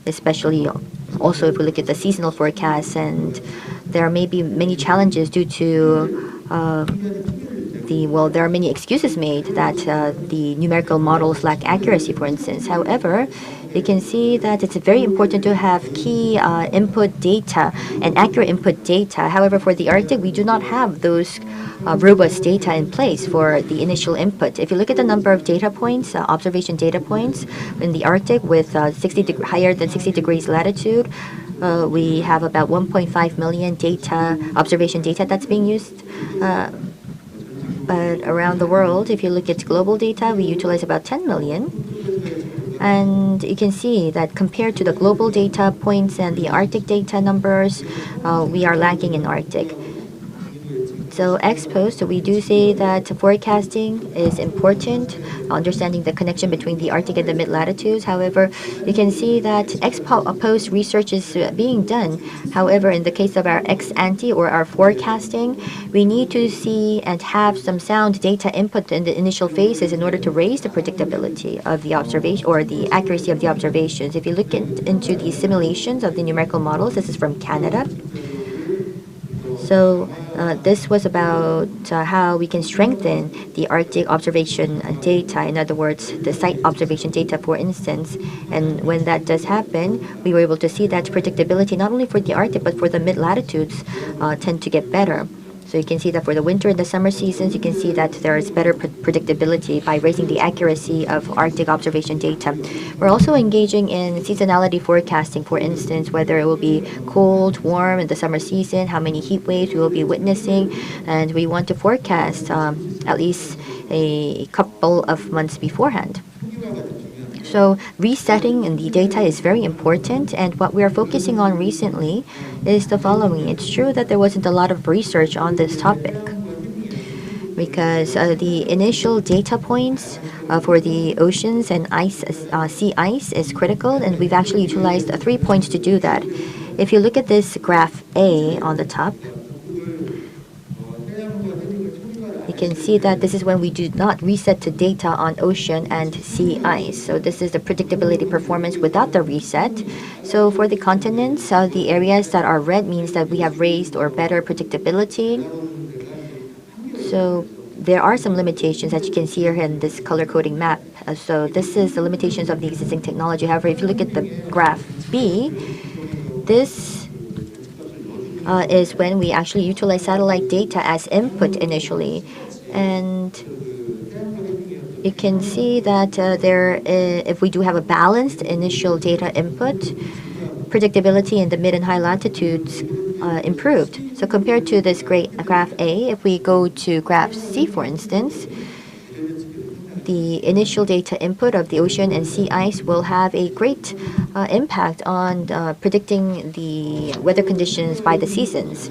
especially also if we look at the seasonal forecasts, and there may be many challenges due to there are many excuses made that the numerical models lack accuracy, for instance. However, you can see that it's very important to have key input data and accurate input data. However, for the Arctic, we do not have those robust data in place for the initial input. If you look at the number of data points, observation data points in the Arctic with higher than 60 degrees latitude, we have about 1.5 million observation data that's being used. But around the world, if you look at global data, we utilize about 10 million. And you can see that compared to the global data points and the Arctic data numbers, we are lacking in Arctic. So ex post, we do say that forecasting is important, understanding the connection between the Arctic and the mid-latitudes. However, you can see that ex post research is being done. However, in the case of our ex ante or our forecasting, we need to see and have some sound data input in the initial phases in order to raise the predictability of the observation or the accuracy of the observations. If you look into the simulations of the numerical models, this is from Canada. So this was about how we can strengthen the Arctic observation data, in other words, the site observation data, for instance. And when that does happen, we were able to see that predictability, not only for the Arctic, but for the mid-latitudes, tend to get better. So you can see that for the winter and the summer seasons, you can see that there is better predictability by raising the accuracy of Arctic observation data. We're also engaging in seasonality forecasting, for instance, whether it will be cold, warm in the summer season, how many heat waves we will be witnessing, and we want to forecast at least a couple of months beforehand. So resetting in the data is very important, and what we are focusing on recently is the following. It's true that there wasn't a lot of research on this topic because the initial data points for the oceans and sea ice is critical, and we've actually utilized 3 points to do that. If you look at this graph A on the top, you can see that this is when we do not reset the data on ocean and sea ice. So this is the predictability performance without the reset. So for the continents, the areas that are red means that we have raised or better predictability. So there are some limitations that you can see here in this color coding map. So this is the limitations of the existing technology. However, if you look at the graph B, this is when we actually utilize satellite data as input initially. And you can see that if we do have a balanced initial data input, predictability in the mid and high latitudes improved. So compared to this graph A, if we go to graph C, for instance, the initial data input of the ocean and sea ice will have a great impact on predicting the weather conditions by the seasons.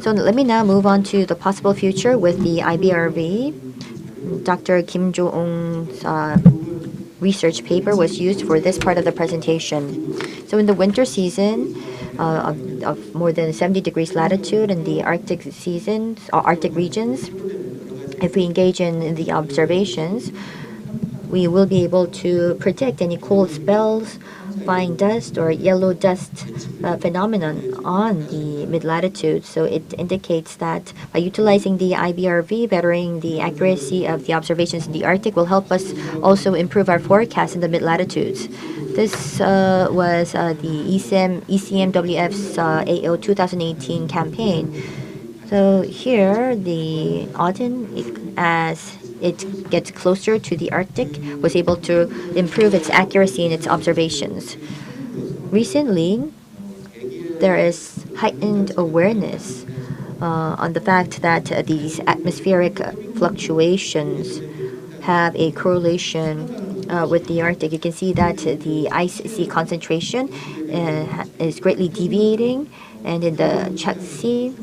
So let me now move on to the possible future with the IBRV. Dr. Kim Jo-ung's research paper was used for this part of the presentation. So in the winter season of more than 70 degrees latitude in the Arctic seasons or Arctic regions, if we engage in the observations, we will be able to predict any cold spells, fine dust, or yellow dust phenomenon on the mid-latitude. So it indicates that by utilizing the IBRV, bettering the accuracy of the observations in the Arctic will help us also improve our forecast in the mid-latitudes. This was the ECMWF's AO 2018 campaign. So here, the autumn, as it gets closer to the Arctic, was able to improve its accuracy in its observations. Recently, there is heightened awareness on the fact that these atmospheric fluctuations have a correlation with the Arctic. You can see that the ice sea concentration is greatly deviating, and in the Chuk Sea,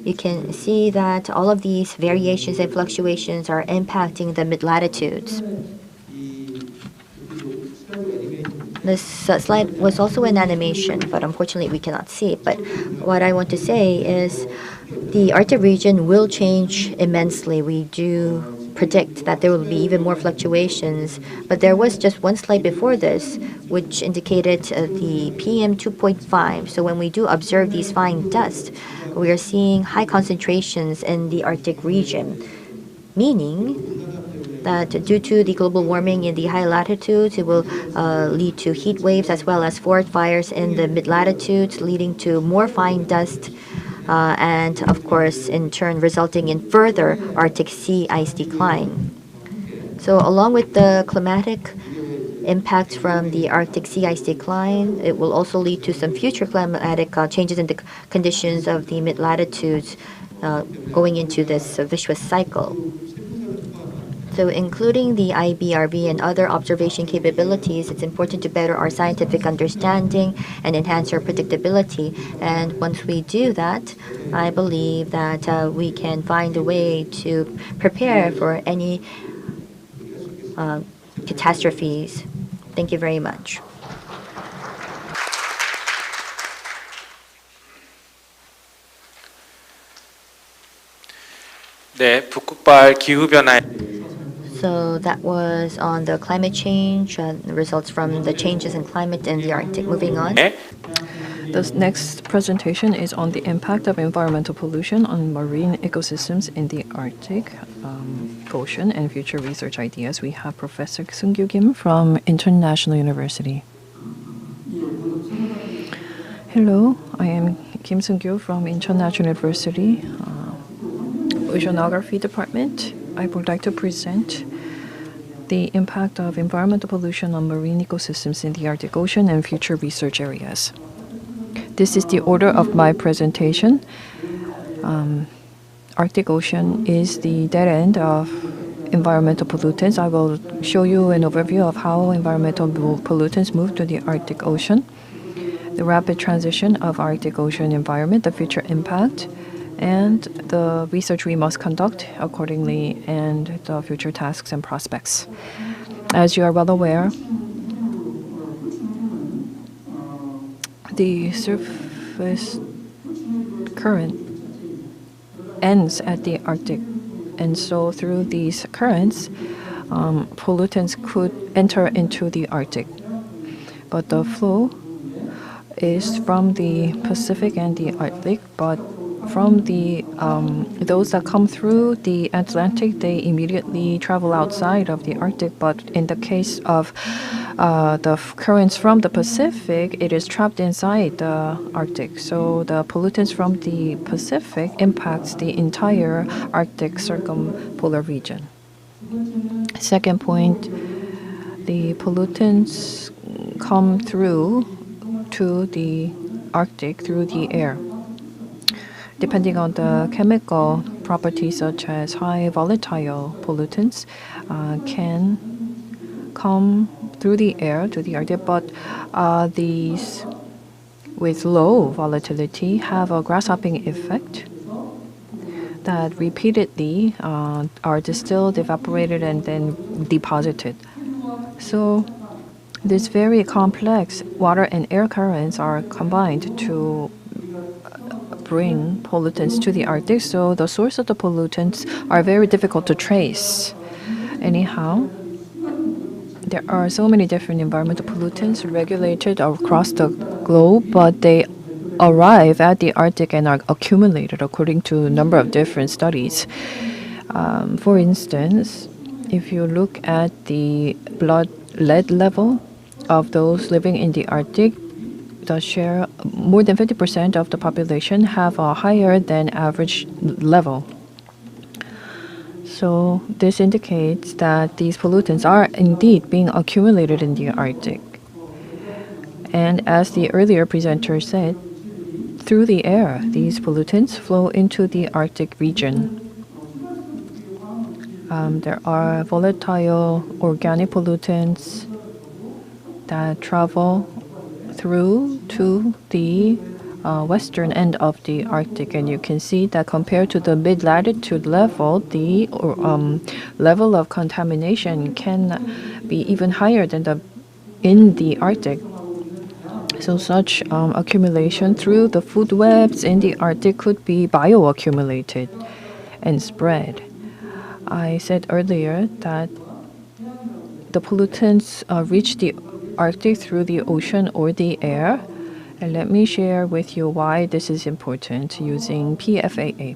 you can see that all of these variations and fluctuations are impacting the mid-latitudes. This slide was also an animation, but unfortunately we cannot see it. But what I want to say is the Arctic region will change immensely. We do predict that there will be even more fluctuations. But there was just one slide before this, which indicated the PM 2.5. So when we do observe these fine dust, we are seeing high concentrations in the Arctic region, meaning that due to the global warming in the high latitudes, it will lead to heat waves as well as forest fires in the mid-latitudes, leading to more fine dust and, of course, in turn resulting in further Arctic sea ice decline. So along with the climatic impacts from the Arctic sea ice decline, it will also lead to some future climatic changes in the conditions of the mid-latitudes going into this vicious cycle. So including the IBRV and other observation capabilities, it's important to better our scientific understanding and enhance our predictability. And once we do that, I believe that we can find a way to prepare for any catastrophes. Thank you very much. 네, 북극발 기후 변화 So that was on the climate change, the results from the changes in climate in the Arctic. Moving on. 네. This next presentation is on the impact of environmental pollution on marine ecosystems in the Arctic Ocean and future research ideas. We have Professor Seung-Kyu Kim from International University. Hello, I am Kim Seung-kyu from International University Oceanography Department. I would like to present the impact of environmental pollution on marine ecosystems in the Arctic Ocean and future research areas. This is the order of my presentation. Arctic Ocean is the dead end of environmental pollutants. I will show you an overview of how environmental pollutants move to the Arctic Ocean, the rapid transition of Arctic Ocean environment, the future impact, and the research we must conduct accordingly, and the future tasks and prospects. As you are well aware, the surface current ends at the Arctic, and so through these currents, pollutants could enter into the Arctic. But the flow is from the Pacific and the Arctic, but from the those that come through the Atlantic, they immediately travel outside of the Arctic. But in the case of the currents from the Pacific, it is trapped inside the Arctic. So the pollutants from the Pacific impacts the entire Arctic circumpolar region. Second point, the pollutants come through to the Arctic through the air. Depending on the chemical properties, such as high volatile pollutants, can come through the air to the Arctic, but these with low volatility have a grasshopping effect that repeatedly are distilled, evaporated, and then deposited. So this very complex water and air currents are combined to bring pollutants to the Arctic, so the source of the pollutants are very difficult to trace. Anyhow, there are so many different environmental pollutants regulated across the globe, but they arrive at the Arctic and are accumulated according to a number of different studies. For instance, if you look at the blood lead level of those living in the Arctic, the share, more than 50% of the population have a higher than average level. So this indicates that these pollutants are indeed being accumulated in the Arctic. And as the earlier presenter said, through the air, these pollutants flow into the Arctic region. There are volatile organic pollutants that travel through to the western end of the Arctic, and you can see that compared to the mid-latitude level, the level of contamination can be even higher than in the Arctic. So such accumulation through the food webs in the Arctic could be bioaccumulated and spread. I said earlier that the pollutants reach the Arctic through the ocean or the air. And let me share with you why this is important using PFAA.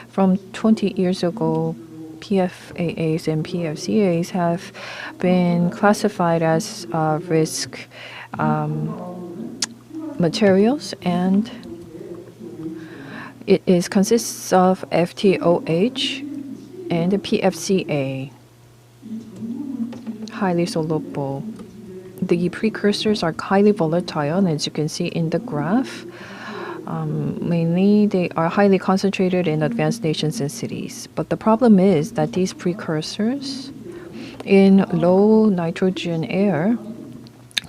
From 20 years ago, PFAAs and PFCAs have been classified as risk materials, and it consists of FTOH and the PFCA, highly soluble. The precursors are highly volatile, and as you can see in the graph, mainly they are highly concentrated in advanced nations and cities. But the problem is that these precursors in low nitrogen air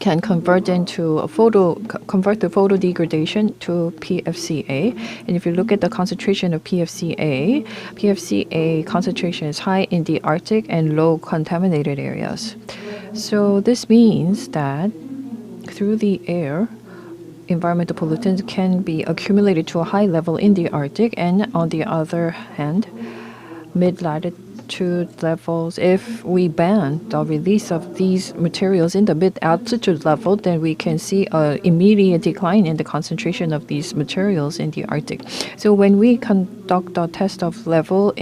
can convert the photo degradation to PFCA. And if you look at the concentration of PFCA concentration is high in the Arctic and low contaminated areas. So this means that through the air, environmental pollutants can be accumulated to a high level in the Arctic, and on the other hand, mid-latitude altitude levels, if we ban the release of these materials in the mid-altitude level, then we can see an immediate decline in the concentration of these materials in the Arctic. So when we conduct a test of level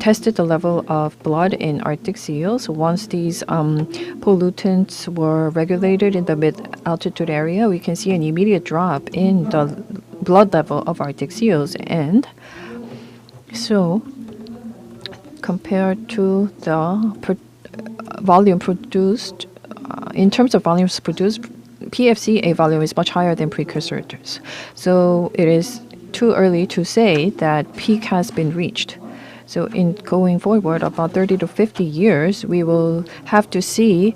tested the level of blood in Arctic seals, once these pollutants were regulated in the mid-altitude area, we can see an immediate drop in the blood level of Arctic seals. And so compared to the volume produced, in terms of volumes produced, PFCA volume is much higher than precursors. So it is too early to say that peak has been reached. So in going forward, about 30 to 50 years, we will have to see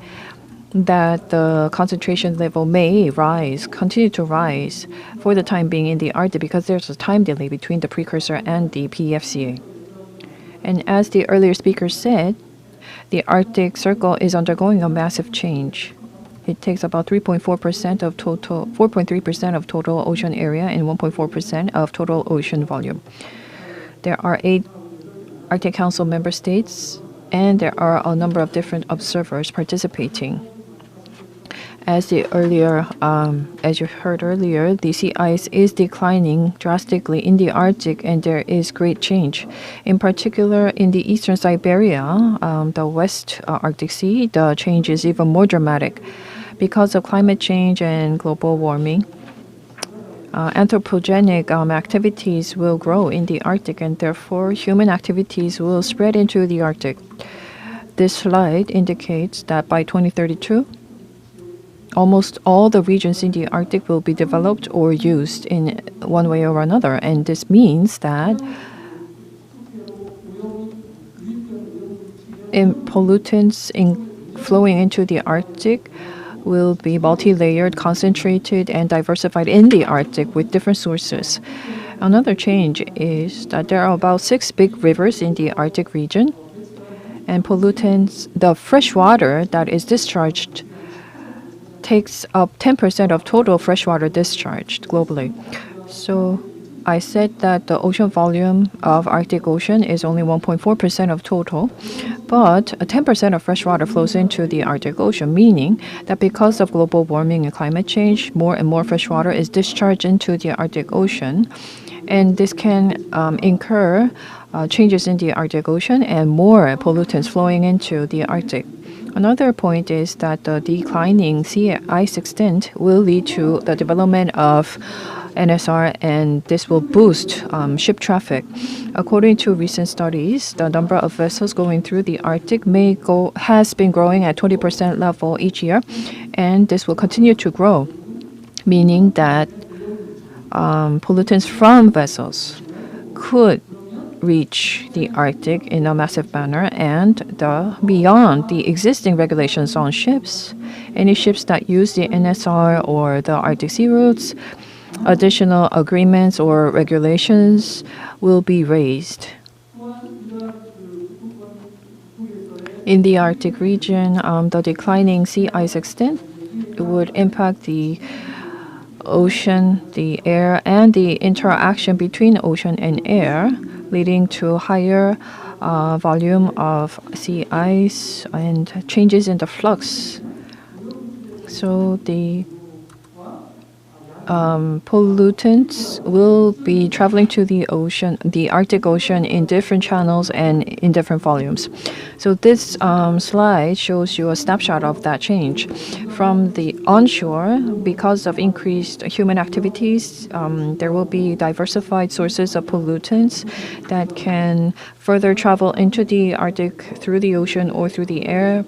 that the concentration level may continue to rise for the time being in the Arctic, because there's a time delay between the precursor and the PFCA. And as the earlier speaker said, the Arctic Circle is undergoing a massive change. It takes about 4.3% of total ocean area and 1.4% of total ocean volume. There are 8 Arctic Council member states, and there are a number of different observers participating. As you heard earlier, the sea ice is declining drastically in the Arctic, and there is great change. In particular, in the eastern Siberia, the West Arctic Sea, the change is even more dramatic. Because of climate change and global warming, anthropogenic activities will grow in the Arctic, and therefore human activities will spread into the Arctic. This slide indicates that by 2032, almost all the regions in the Arctic will be developed or used in one way or another. And this means that pollutants flowing into the Arctic will be multi-layered, concentrated, and diversified in the Arctic with different sources. Another change is that there are about 6 big rivers in the Arctic region, and pollutants, the fresh water that is discharged, takes up 10% of total freshwater discharged globally. So I said that the ocean volume of Arctic Ocean is only 1.4% of total, but 10% of freshwater flows into the Arctic Ocean, meaning that because of global warming and climate change, more and more freshwater is discharged into the Arctic Ocean, and this can incur changes in the Arctic Ocean and more pollutants flowing into the Arctic. Another point is that the declining sea ice extent will lead to the development of NSR, and this will boost ship traffic. According to recent studies, the number of vessels going through the Arctic has been growing at 20% level each year, and this will continue to grow, meaning that pollutants from vessels could reach the Arctic in a massive manner, and beyond the existing regulations on ships, any ships that use the NSR or the Arctic sea routes, additional agreements or regulations will be raised. In the Arctic region, the declining sea ice extent would impact the ocean, the air, and the interaction between ocean and air, leading to higher volume of sea ice and changes in the flux. So the pollutants will be traveling to the ocean, the Arctic Ocean, in different channels and in different volumes. So this slide shows you a snapshot of that change. From the onshore, because of increased human activities, there will be diversified sources of pollutants that can further travel into the Arctic through the ocean or through the air.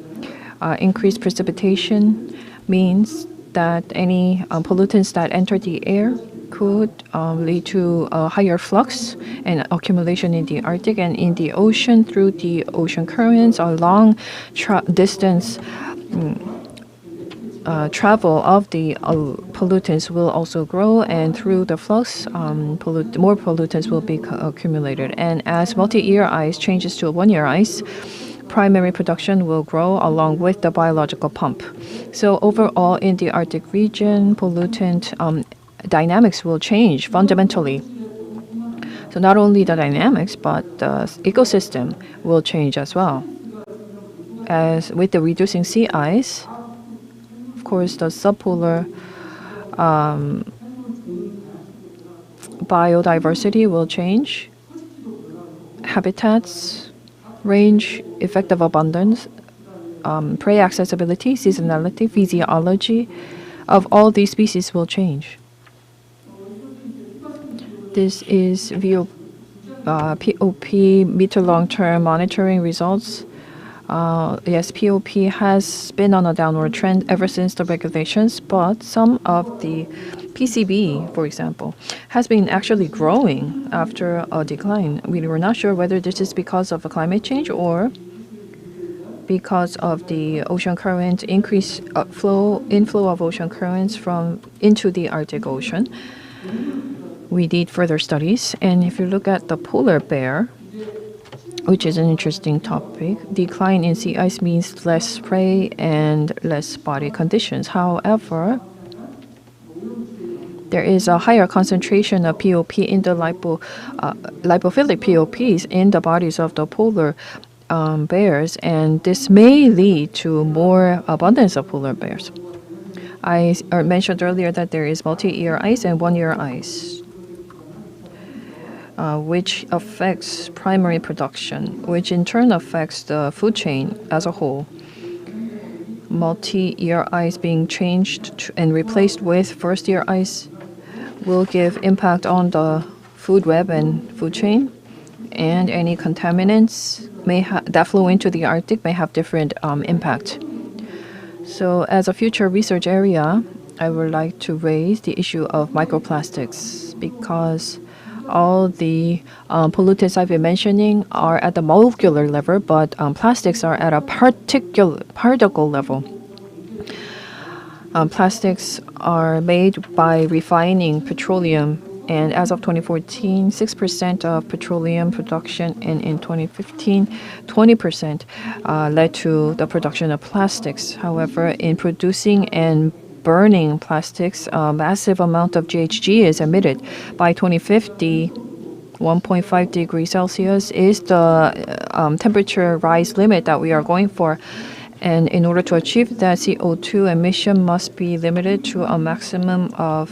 Increased precipitation means that any pollutants that enter the air could lead to a higher flux and accumulation in the Arctic, and in the ocean through the ocean currents. A long distance travel of the pollutants will also grow, and through the flux, more pollutants will be accumulated. And as multi-year ice changes to a one-year ice, primary production will grow along with the biological pump. So overall, in the Arctic region, pollutant dynamics will change fundamentally. So not only the dynamics, but the ecosystem will change as well. As with the reducing sea ice, of course, the subpolar biodiversity will change. Habitats, range, effective abundance, prey accessibility, seasonality, physiology of all these species will change. This is POP, mid to long-term monitoring results. Yes, POP has been on a downward trend ever since the regulations, but some of the PCB, for example, has been actually growing after a decline. We were not sure whether this is because of a climate change or because of the ocean current increase inflow of ocean currents into the Arctic Ocean. We need further studies. And if you look at the polar bear, which is an interesting topic, decline in sea ice means less prey and less body conditions. However, there is a higher concentration of POP in the lipophilic POPs in the bodies of the polar bears, and this may lead to more abundance of polar bears. I mentioned earlier that there is multi-year ice and one-year ice, which affects primary production, which in turn affects the food chain as a whole. Multi-year ice being changed and replaced with first-year ice will give impact on the food web and food chain, and any contaminants that flow into the Arctic may have different impact. So as a future research area, I would like to raise the issue of microplastics, because all the pollutants I've been mentioning are at the molecular level, but plastics are at a particle level. Plastics are made by refining petroleum, and as of 2014, 6% of petroleum production, and in 2015, 20% led to the production of plastics. However, in producing and burning plastics, a massive amount of GHG is emitted. By 2050, 1.5 degrees Celsius is the temperature rise limit that we are going for. And in order to achieve that, CO2 emission must be limited to a maximum of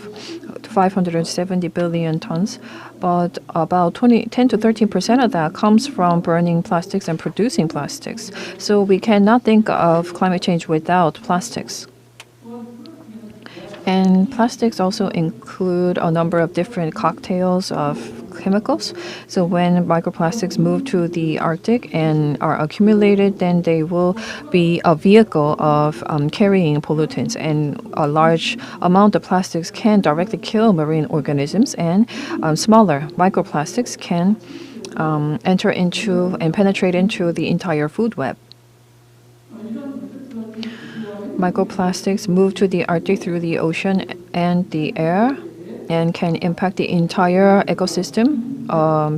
570 billion tons. But about 10 to 13% of that comes from burning plastics and producing plastics. So we cannot think of climate change without plastics. And plastics also include a number of different cocktails of chemicals. So when microplastics move to the Arctic and are accumulated, then they will be a vehicle of carrying pollutants. And a large amount of plastics can directly kill marine organisms, and smaller microplastics can enter into and penetrate into the entire food web. Microplastics move to the Arctic through the ocean and the air and can impact the entire ecosystem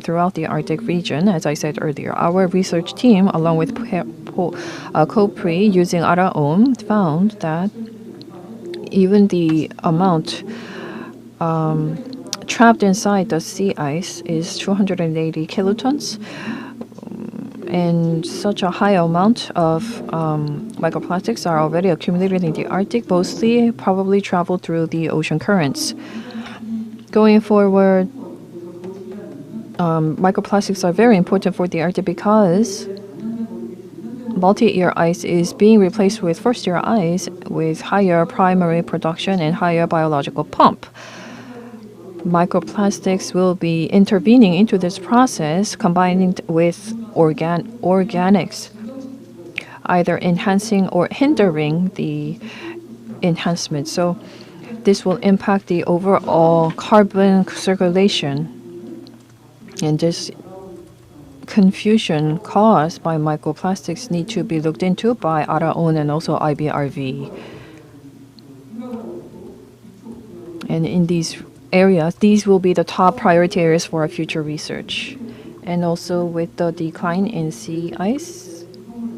throughout the Arctic region, as I said earlier. Our research team, along with COPRI using ARAOM, found that even the amount trapped inside the sea ice is 280 kilotons. And such a high amount of microplastics are already accumulated in the Arctic, mostly probably travel through the ocean currents. Going forward, microplastics are very important for the Arctic because multi-year ice is being replaced with first-year ice with higher primary production and higher biological pump. Microplastics will be intervening into this process, combining with organics, either enhancing or hindering the enhancement. So this will impact the overall carbon circulation. And this confusion caused by microplastics need to be looked into by ARAON and also IBRV. And in these areas, these will be the top priority areas for our future research. And also with the decline in sea ice,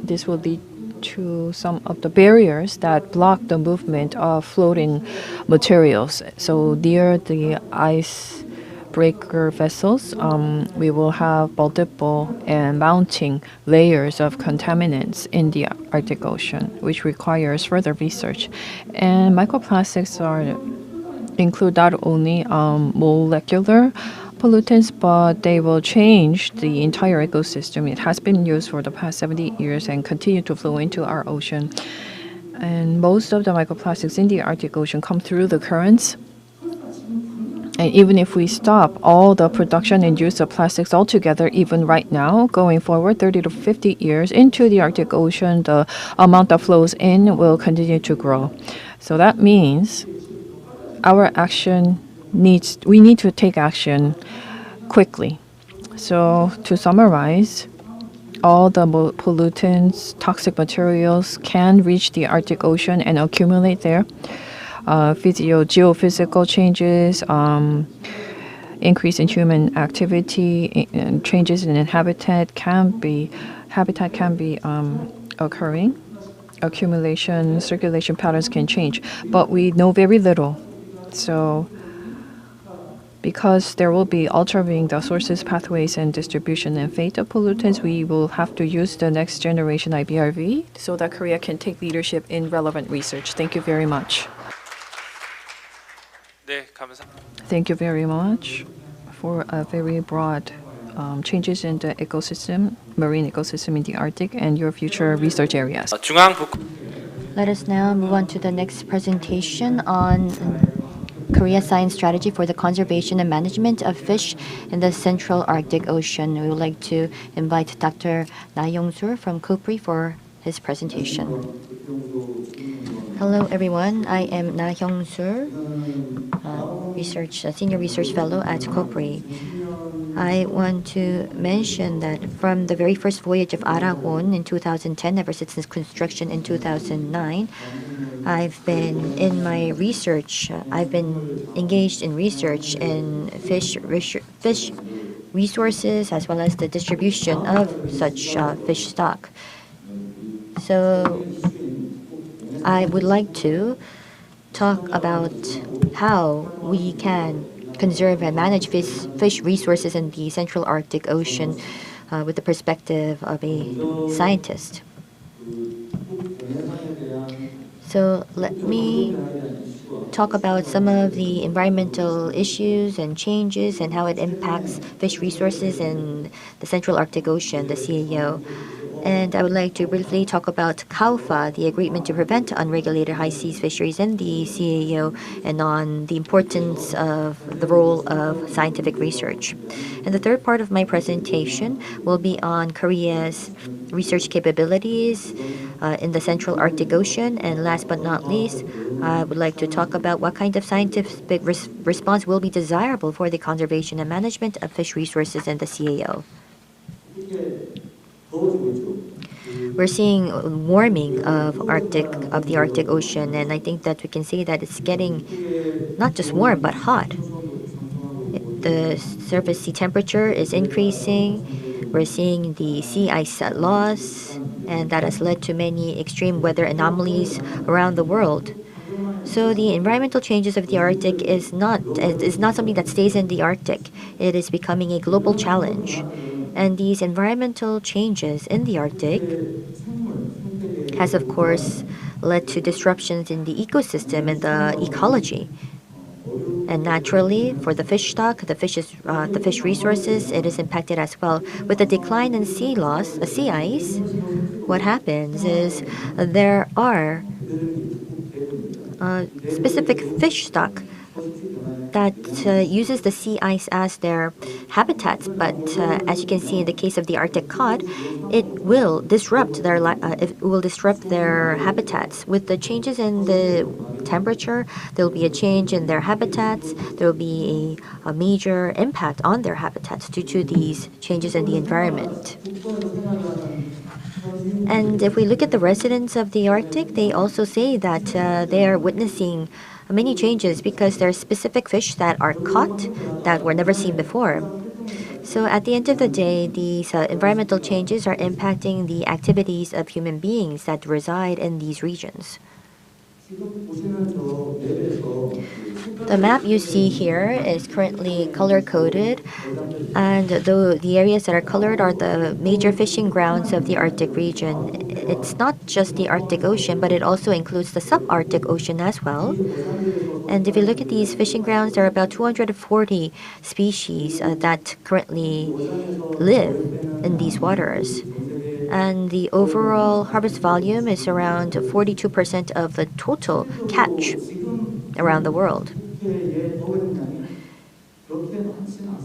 this will lead to some of the barriers that block the movement of floating materials. So near the ice breaker vessels, we will have multiple and mounting layers of contaminants in the Arctic Ocean, which requires further research. And microplastics include not only molecular pollutants, but they will change the entire ecosystem. It has been used for the past 70 years and continue to flow into our ocean. And most of the microplastics in the Arctic Ocean come through the currents. And even if we stop all the production and use of plastics altogether, even right now, going forward 30 to 50 years into the Arctic Ocean, the amount that flows in will continue to grow. So that means we need to take action quickly. So to summarize, all the pollutants, toxic materials can reach the Arctic Ocean and accumulate there. Geophysical changes, increase in human activity, and changes in habitat can be occurring. Accumulation, circulation patterns can change, but we know very little. So because there will be altering the sources, pathways, and distribution and fate of pollutants, we will have to use the next generation IBRV so that Korea can take leadership in relevant research. Thank you very much. 네, 감사. Thank you very much for a very broad changes in the ecosystem, marine ecosystem in the Arctic, and your future research areas. 중앙북 Let us now move on to the next presentation on Korea's science strategy for the conservation and management of fish in the Central Arctic Ocean. We would like to invite Dr. Na Young-sur from KOPRI for his presentation. Hello, everyone. I am Na Young-sur, Senior Research Fellow at KOPRI. I want to mention that from the very first voyage of Aragon in 2010, ever since its construction in 2009, I've been engaged in research in fish resources as well as the distribution of such fish stock. So I would like to talk about how we can conserve and manage fish resources in the Central Arctic Ocean with the perspective of a scientist. So let me talk about some of the environmental issues and changes and how it impacts fish resources in the Central Arctic Ocean, the CAO. And I would like to briefly talk about CAUFA, the Agreement to Prevent Unregulated High Seas Fisheries in the CAO, and on the importance of the role of scientific research. And the third part of my presentation will be on Korea's research capabilities in the Central Arctic Ocean. And last but not least, I would like to talk about what kind of scientific response will be desirable for the conservation and management of fish resources in the CAO. We're seeing warming of the Arctic Ocean, and I think that we can say that it's getting not just warm but hot. The surface sea temperature is increasing. We're seeing the sea ice loss, and that has led to many extreme weather anomalies around the world. So the environmental changes of the Arctic is not something that stays in the Arctic. It is becoming a global challenge. And these environmental changes in the Arctic has, of course, led to disruptions in the ecosystem and the ecology. And naturally, for the fish stock, the fish resources, it is impacted as well. With the decline in sea ice, what happens is there are specific fish stock that uses the sea ice as their habitats, but as you can see in the case of the Arctic cod, it will disrupt their habitats. With the changes in the temperature, there will be a change in their habitats. There will be a major impact on their habitats due to these changes in the environment. And if we look at the residents of the Arctic, they also say that they are witnessing many changes because there are specific fish that are caught that were never seen before. So at the end of the day, these environmental changes are impacting the activities of human beings that reside in these regions. The map you see here is currently color-coded, and the areas that are colored are the major fishing grounds of the Arctic region. It's not just the Arctic Ocean, but it also includes the subarctic ocean as well. And if you look at these fishing grounds, there are about 240 species that currently live in these waters. And the overall harvest volume is around 42% of the total catch around the world.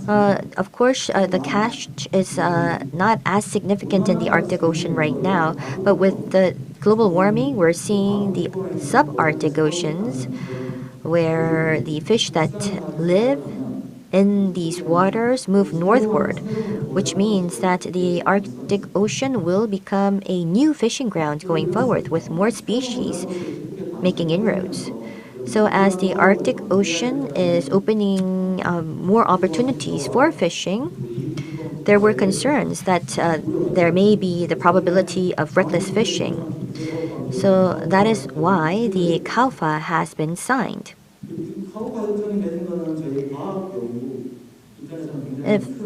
Of course, the catch is not as significant in the Arctic Ocean right now, but with the global warming, we're seeing the subarctic oceans where the fish that live in these waters move northward, which means that the Arctic Ocean will become a new fishing ground going forward with more species making inroads. So, as the Arctic Ocean is opening more opportunities for fishing, there were concerns that there may be the probability of reckless fishing. So, that is why the CALFA has been signed.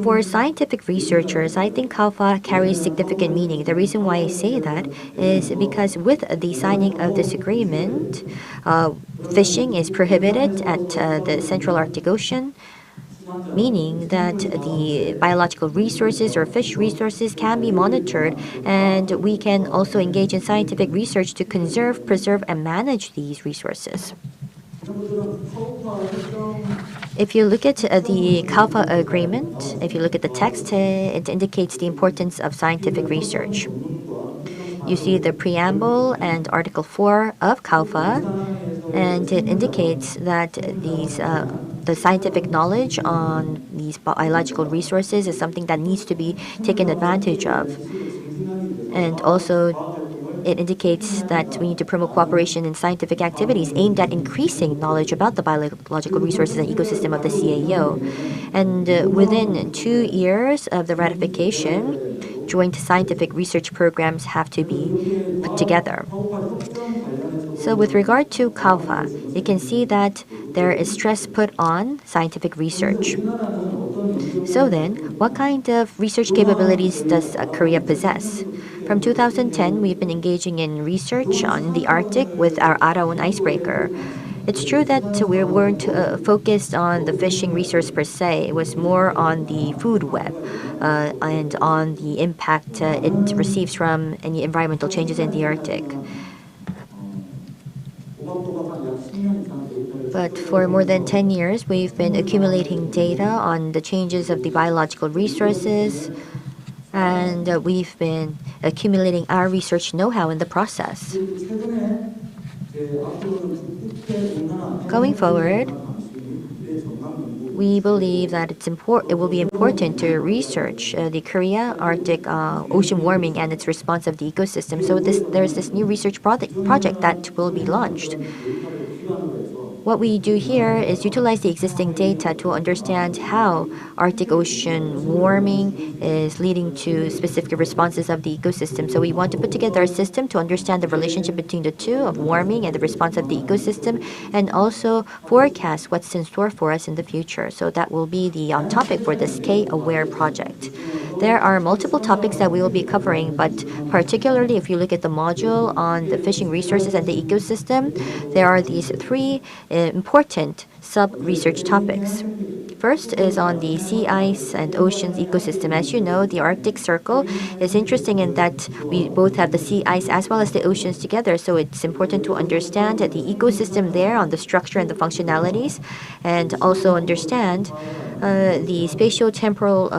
For scientific researchers, I think CALFA carries significant meaning. The reason why I say that is because with the signing of this agreement, fishing is prohibited at the Central Arctic Ocean, meaning that the biological resources or fish resources can be monitored, and we can also engage in scientific research to conserve, preserve, and manage these resources. If you look at the CALFA agreement, if you look at the text, it indicates the importance of scientific research. You see the preamble and Article 4 of CALFA, and it indicates that the scientific knowledge on these biological resources is something that needs to be taken advantage of. And also, it indicates that we need to promote cooperation in scientific activities aimed at increasing knowledge about the biological resources and ecosystem of the CAO. And within 2 years of the ratification, joint scientific research programs have to be put together. So with regard to CALFA, you can see that there is stress put on scientific research. So then, what kind of research capabilities does Korea possess? From 2010, we've been engaging in research on the Arctic with our Araon icebreaker. It's true that we weren't focused on the fishing resource per se. It was more on the food web and on the impact it receives from any environmental changes in the Arctic. But for more than 10 years, we've been accumulating data on the changes of the biological resources, and we've been accumulating our research know-how in the process. Going forward, we believe that it will be important to research the Korea Arctic ocean warming and its response of the ecosystem. So there's this new research project that will be launched. What we do here is utilize the existing data to understand how Arctic Ocean warming is leading to specific responses of the ecosystem. So we want to put together a system to understand the relationship between the two of warming and the response of the ecosystem, and also forecast what's in store for us in the future. So that will be the topic for this K-Aware project. There are multiple topics that we will be covering, but particularly if you look at the module on the fishing resources and the ecosystem, there are these 3 important sub-research topics. First is on the sea ice and oceans ecosystem. As you know, the Arctic Circle is interesting in that we both have the sea ice as well as the oceans together, so it's important to understand the ecosystem there on the structure and the functionalities, and also understand the spatio-temporal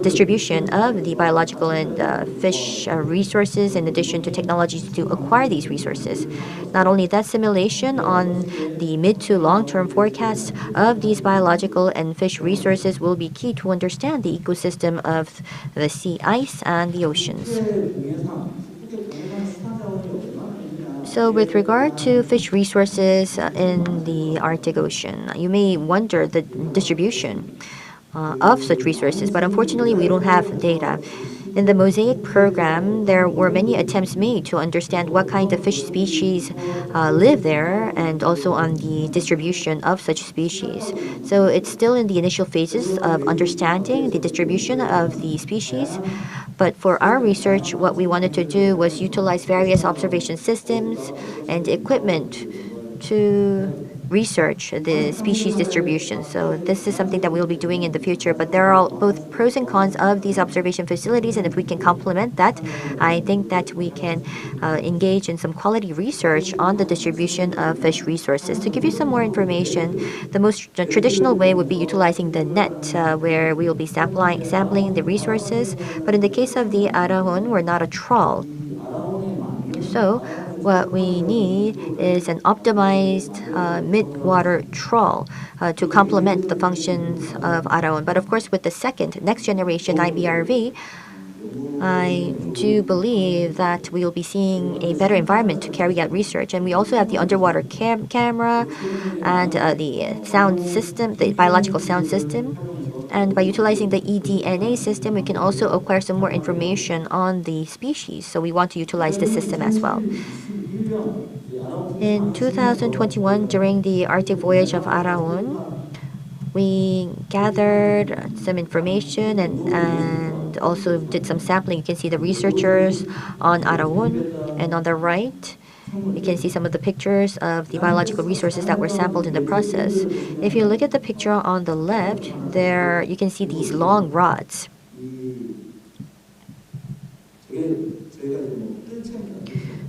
distribution of the biological and fish resources, in addition to technologies to acquire these resources. Not only that, simulation on the mid to long-term forecasts of these biological and fish resources will be key to understand the ecosystem of the sea ice and the oceans. So with regard to fish resources in the Arctic Ocean, you may wonder the distribution of such resources, but unfortunately we don't have data. In the Mosaic program, there were many attempts made to understand what kind of fish species live there and also on the distribution of such species. So it's still in the initial phases of understanding the distribution of the species. But for our research, what we wanted to do was utilize various observation systems and equipment to research the species distribution. So this is something that we'll be doing in the future, but there are both pros and cons of these observation facilities, and if we can complement that, I think that we can engage in some quality research on the distribution of fish resources. To give you some more information, the most traditional way would be utilizing the net, where we will be sampling the resources, but in the case of the Arahon, we're not a trawl. So what we need is an optimized mid-water trawl to complement the functions of Araon. But of course, with the next generation IBRV, I do believe that we will be seeing a better environment to carry out research. And we also have the underwater camera and the sound system, the biological sound system. And by utilizing the eDNA system, we can also acquire some more information on the species. So we want to utilize this system as well. In 2021, during the Arctic voyage of Araon, we gathered some information and also did some sampling. You can see the researchers on Araon, and on the right, you can see some of the pictures of the biological resources that were sampled in the process. If you look at the picture on the left, there you can see these long rods.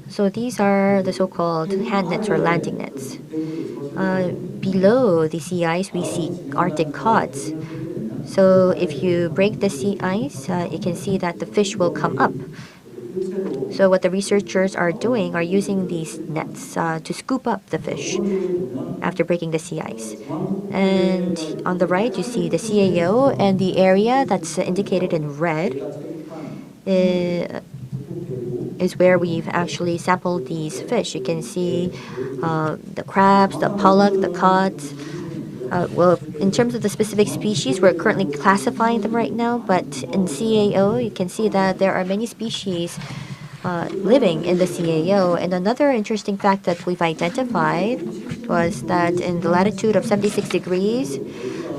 So these are the so-called hand nets or landing nets. Below the sea ice, we see Arctic cods. So if you break the sea ice, you can see that the fish will come up. So what the researchers are doing are using these nets to scoop up the fish after breaking the sea ice. And on the right, you see the CAO, and the area that's indicated in red is where we've actually sampled these fish. You can see the crabs, the pollock, the cods. Well, in terms of the specific species, we're currently classifying them right now, but in CAO, you can see that there are many species living in the CAO. And another interesting fact that we've identified was that in the latitude of 76 degrees,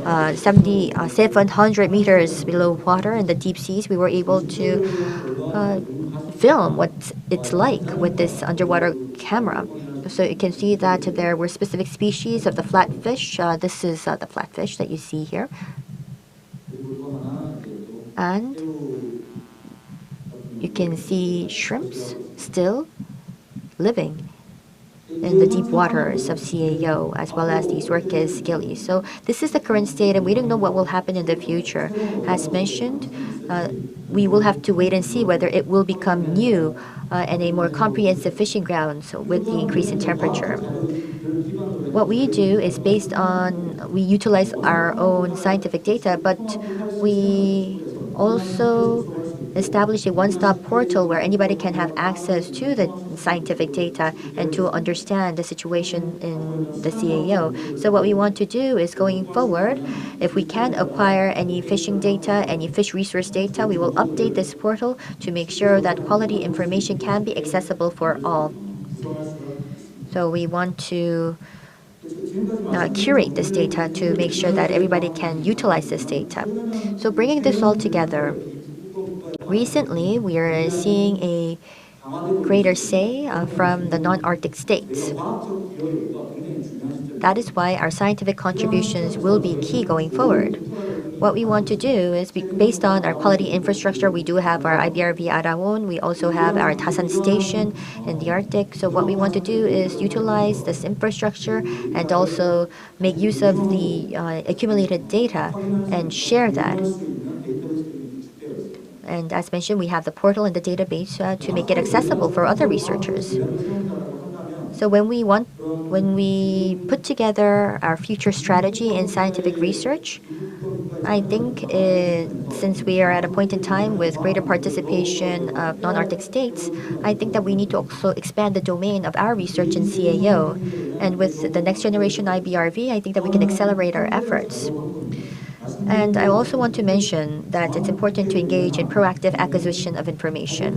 700 meters below water in the deep seas, we were able to film what it's like with this underwater camera. So you can see that there were specific species of the flatfish. This is the flatfish that you see here. And you can see shrimps still living in the deep waters of CAO, as well as these orcas gillies. So this is the current state, and we don't know what will happen in the future. As mentioned, we will have to wait and see whether it will become new and a more comprehensive fishing ground with the increase in temperature. What we do is we utilize our own scientific data, but we also establish a one-stop portal where anybody can have access to the scientific data and to understand the situation in the CAO. So what we want to do is, going forward, if we can acquire any fishing data, any fish resource data, we will update this portal to make sure that quality information can be accessible for all. So we want to curate this data to make sure that everybody can utilize this data. So bringing this all together, recently we are seeing a greater say from the non-Arctic states. That is why our scientific contributions will be key going forward. What we want to do is, based on our quality infrastructure, we do have our IBRV Araon, we also have our Tasan station in the Arctic. So what we want to do is utilize this infrastructure and also make use of the accumulated data and share that. And as mentioned, we have the portal and the database to make it accessible for other researchers. So when we put together our future strategy in scientific research, I think since we are at a point in time with greater participation of non-Arctic states, I think that we need to also expand the domain of our research in CAO. And with the next generation IBRV, I think that we can accelerate our efforts. And I also want to mention that it's important to engage in proactive acquisition of information.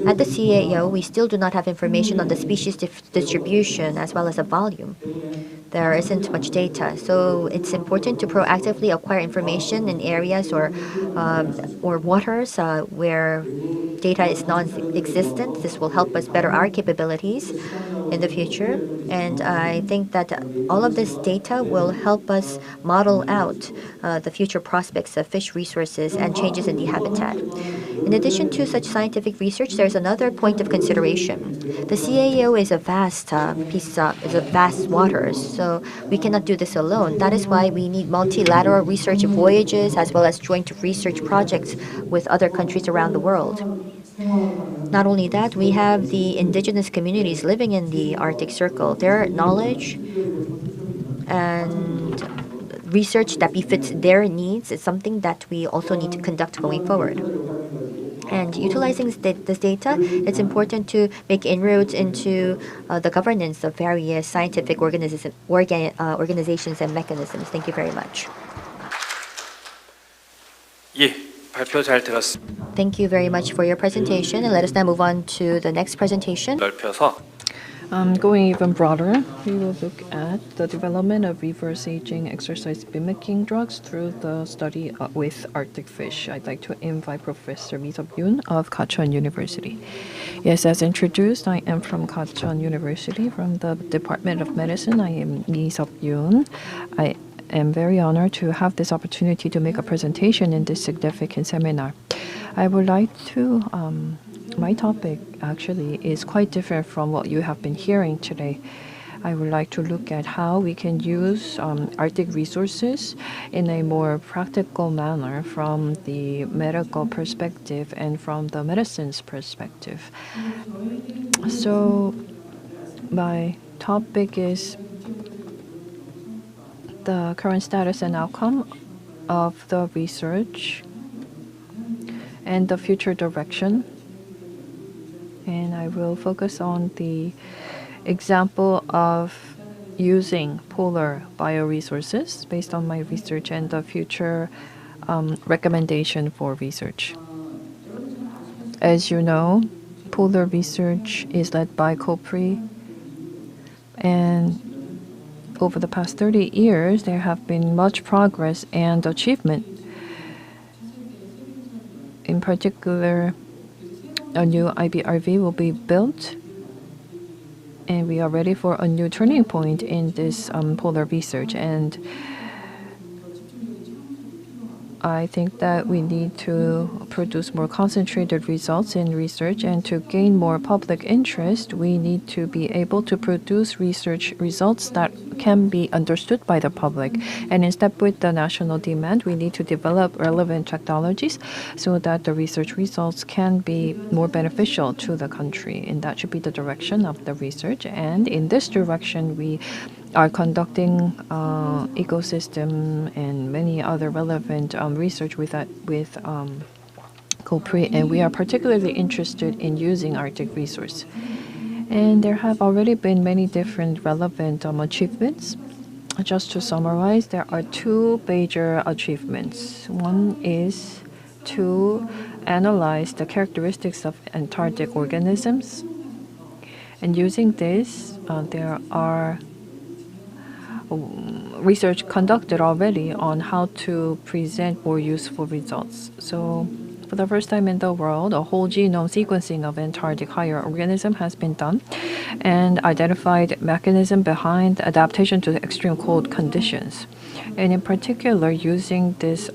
At the CAO, we still do not have information on the species distribution as well as the volume. There isn't much data, so it's important to proactively acquire information in areas or waters where data is non-existent. This will help us better our capabilities in the future. And I think that all of this data will help us model out the future prospects of fish resources and changes in the habitat. In addition to such scientific research, there's another point of consideration. The CAO is a vast waters, so we cannot do this alone. That is why we need multilateral research voyages as well as joint research projects with other countries around the world. Not only that, we have the indigenous communities living in the Arctic Circle. Their knowledge and research that befits their needs is something that we also need to conduct going forward. And utilizing this data, it's important to make inroads into the governance of various scientific organizations and mechanisms. Thank you very much. 예, 발표 잘 들었습니다. Thank you very much for your presentation, and let us now move on to the next presentation. 넓혀서 Going even broader, we will look at the development of reverse aging exercise mimicking drugs through the study with Arctic fish. I'd like to invite Professor Mi Seop-yoon of Gachon University. Yes, as introduced, I am from Gachon University, from the Department of Medicine. I am Mi Seop-yoon. I am very honored to have this opportunity to make a presentation in this significant seminar. I would like to my topic actually is quite different from what you have been hearing today. I would like to look at how we can use Arctic resources in a more practical manner from the medical perspective and from the medicine's perspective. So my topic is the current status and outcome of the research and the future direction. And I will focus on the example of using polar bioresources based on my research and the future recommendation for research. As you know, polar research is led by COPRI, and over the past 30 years, there have been much progress and achievement. In particular, a new IBRV will be built, and we are ready for a new turning point in this polar research. And I think that we need to produce more concentrated results in research, and to gain more public interest, we need to be able to produce research results that can be understood by the public. And in step with the national demand, we need to develop relevant technologies so that the research results can be more beneficial to the country. And that should be the direction of the research. And in this direction, we are conducting ecosystem and many other relevant research with COPRI, and we are particularly interested in using Arctic resource. And there have already been many different relevant achievements. Just to summarize, there are two major achievements. One is to analyze the characteristics of Antarctic organisms, and using this, there are research conducted already on how to present more useful results. So for the first time in the world, a whole genome sequencing of Antarctic higher organism has been done and identified mechanism behind adaptation to extreme cold conditions. And in particular, using this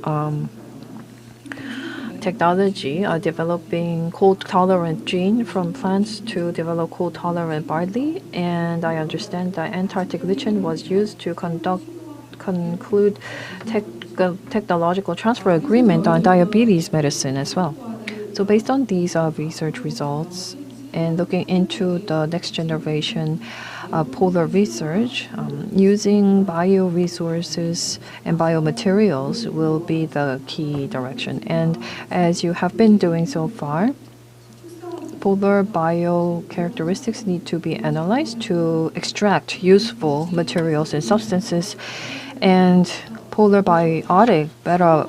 technology, developing cold-tolerant gene from plants to develop cold-tolerant barley. And I understand that Antarctic lichen was used to conclude technological transfer agreement on diabetes medicine as well. So based on these research results and looking into the next generation polar research, using bioresources and biomaterials will be the key direction. And as you have been doing so far, polar biocharacteristics need to be analyzed to extract useful materials and substances. And polar biotic beta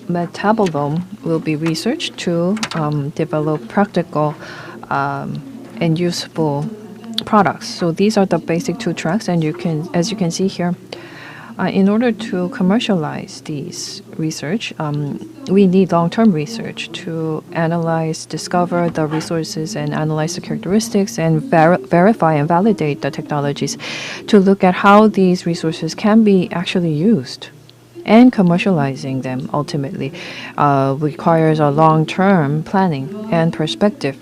metabolome will be researched to develop practical and useful products. So these are the basic two tracks, and as you can see here, in order to commercialize these research, we need long-term research to analyze, discover the resources and analyze the characteristics and verify and validate the technologies to look at how these resources can be actually used. And commercializing them ultimately requires a long-term planning and perspective.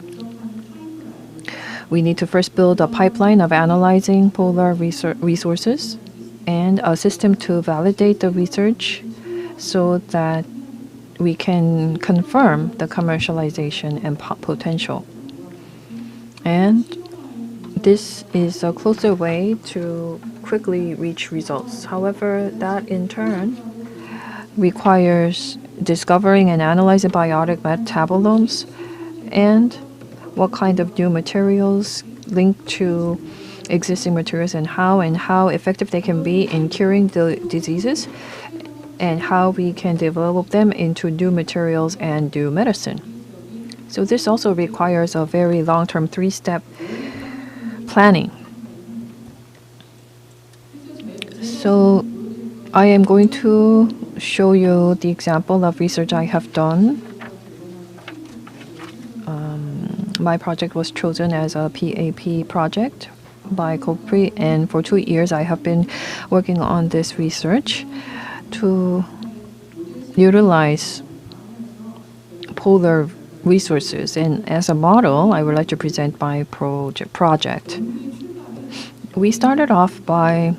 We need to first build a pipeline of analyzing polar resources and a system to validate the research so that we can confirm the commercialization and potential. And this is a closer way to quickly reach results. However, that in turn requires discovering and analyzing biotic metabolomes and what kind of new materials linked to existing materials and how effective they can be in curing the diseases, and how we can develop them into new materials and new medicine. So this also requires a very long-term three-step planning. So I am going to show you the example of research I have done. My project was chosen as a PAP project by COPRI, and for 2 years I have been working on this research to utilize polar resources. And as a model, I would like to present my project. We started off by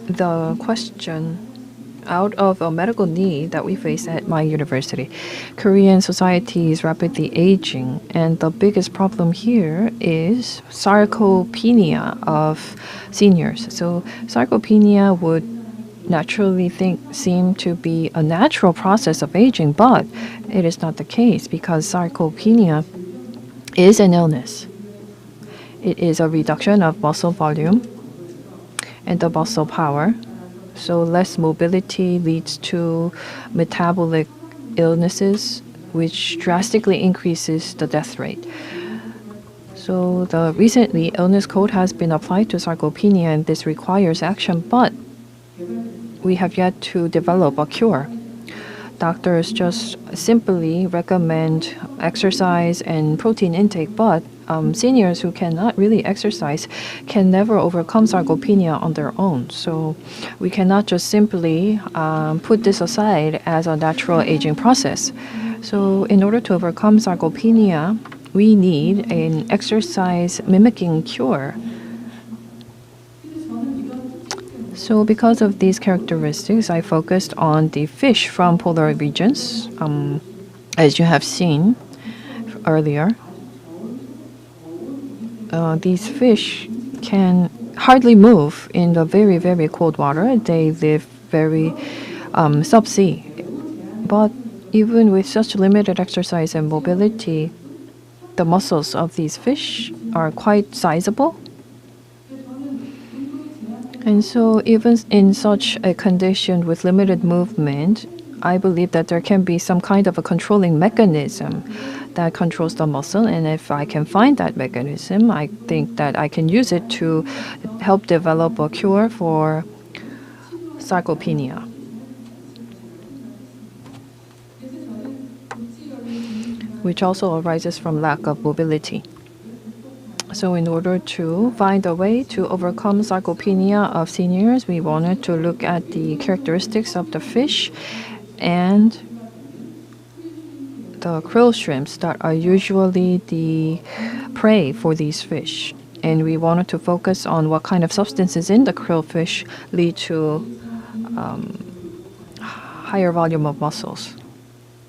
the question out of a medical need that we face at my university. Korean society is rapidly aging, and the biggest problem here is sarcopenia of seniors. So sarcopenia would naturally seem to be a natural process of aging, but it is not the case because sarcopenia is an illness. It is a reduction of muscle volume and the muscle power. So less mobility leads to metabolic illnesses, which drastically increases the death rate. So the recently illness code has been applied to sarcopenia, and this requires action, but we have yet to develop a cure. Doctors just simply recommend exercise and protein intake, but seniors who cannot really exercise can never overcome sarcopenia on their own. So we cannot just simply put this aside as a natural aging process. So in order to overcome sarcopenia, we need an exercise mimicking cure. So because of these characteristics, I focused on the fish from polar regions, as you have seen earlier. These fish can hardly move in the very, very cold water. They live very subsea. But even with such limited exercise and mobility, the muscles of these fish are quite sizable. And so even in such a condition with limited movement, I believe that there can be some kind of a controlling mechanism that controls the muscle. And if I can find that mechanism, I think that I can use it to help develop a cure for sarcopenia. Which also arises from lack of mobility. So in order to find a way to overcome sarcopenia of seniors, we wanted to look at the characteristics of the fish and the krill shrimps that are usually the prey for these fish. And we wanted to focus on what kind of substances in the krill fish lead to higher volume of muscles.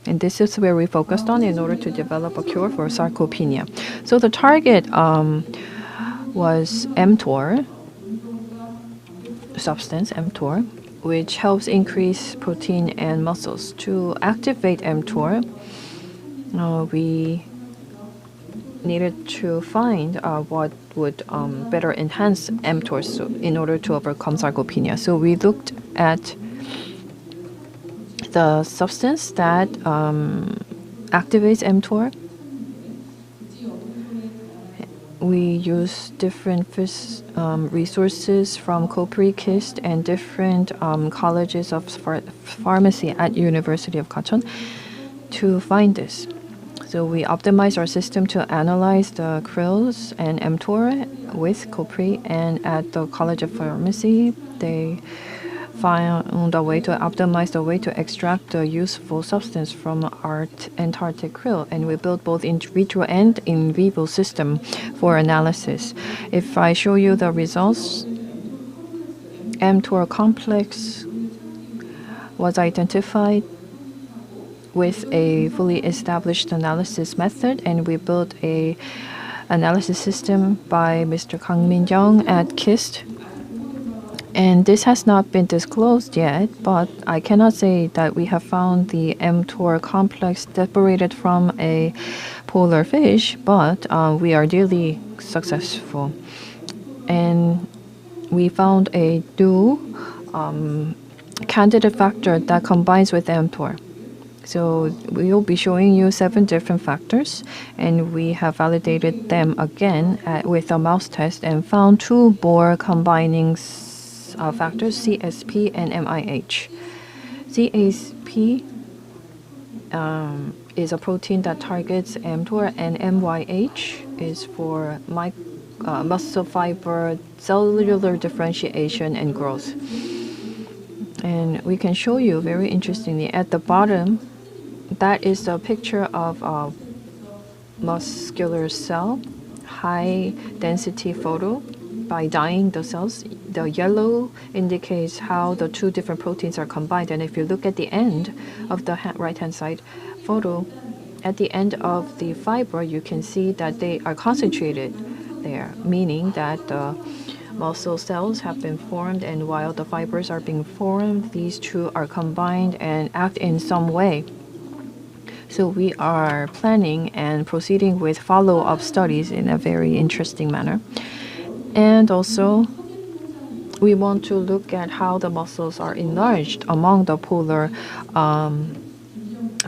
And this is where we focused on in order to develop a cure for sarcopenia. So the target was mTOR, substance mTOR, which helps increase protein and muscles. To activate mTOR, we needed to find what would better enhance mTOR in order to overcome sarcopenia. So we looked at the substance that activates mTOR. We use different resources from Kopri, KIST, and different colleges of pharmacy at University of Gachon to find this. So we optimize our system to analyze the krills and mTOR with Kopri, and at the College of Pharmacy, they found a way to optimize the way to extract the useful substance from our Antarctic krill, and we built both in vitro and in vivo system for analysis. If I show you the results, mTOR complex was identified with a fully established analysis method, and we built a analysis system by Mr. Kang Min-young at KIST. And this has not been disclosed yet, but I cannot say that we have found the mTOR complex separated from a polar fish, but we are really successful. And we found a new candidate factor that combines with mTOR. So we will be showing you 7 different factors, and we have validated them again with a mouse test and found 2 more combining factors, CSP and MIH. CSP is a protein that targets mTOR, and MYH is for muscle fiber cellular differentiation and growth. And we can show you very interestingly at the bottom, that is a picture of a muscular cell, high density photo by dyeing the cells. The yellow indicates how the 2 different proteins are combined. And if you look at the end of the right-hand side photo, at the end of the fiber, you can see that they are concentrated there, meaning that the muscle cells have been formed, and while the fibers are being formed, these 2 are combined and act in some way. So we are planning and proceeding with follow-up studies in a very interesting manner. And also, we want to look at how the muscles are enlarged among the polar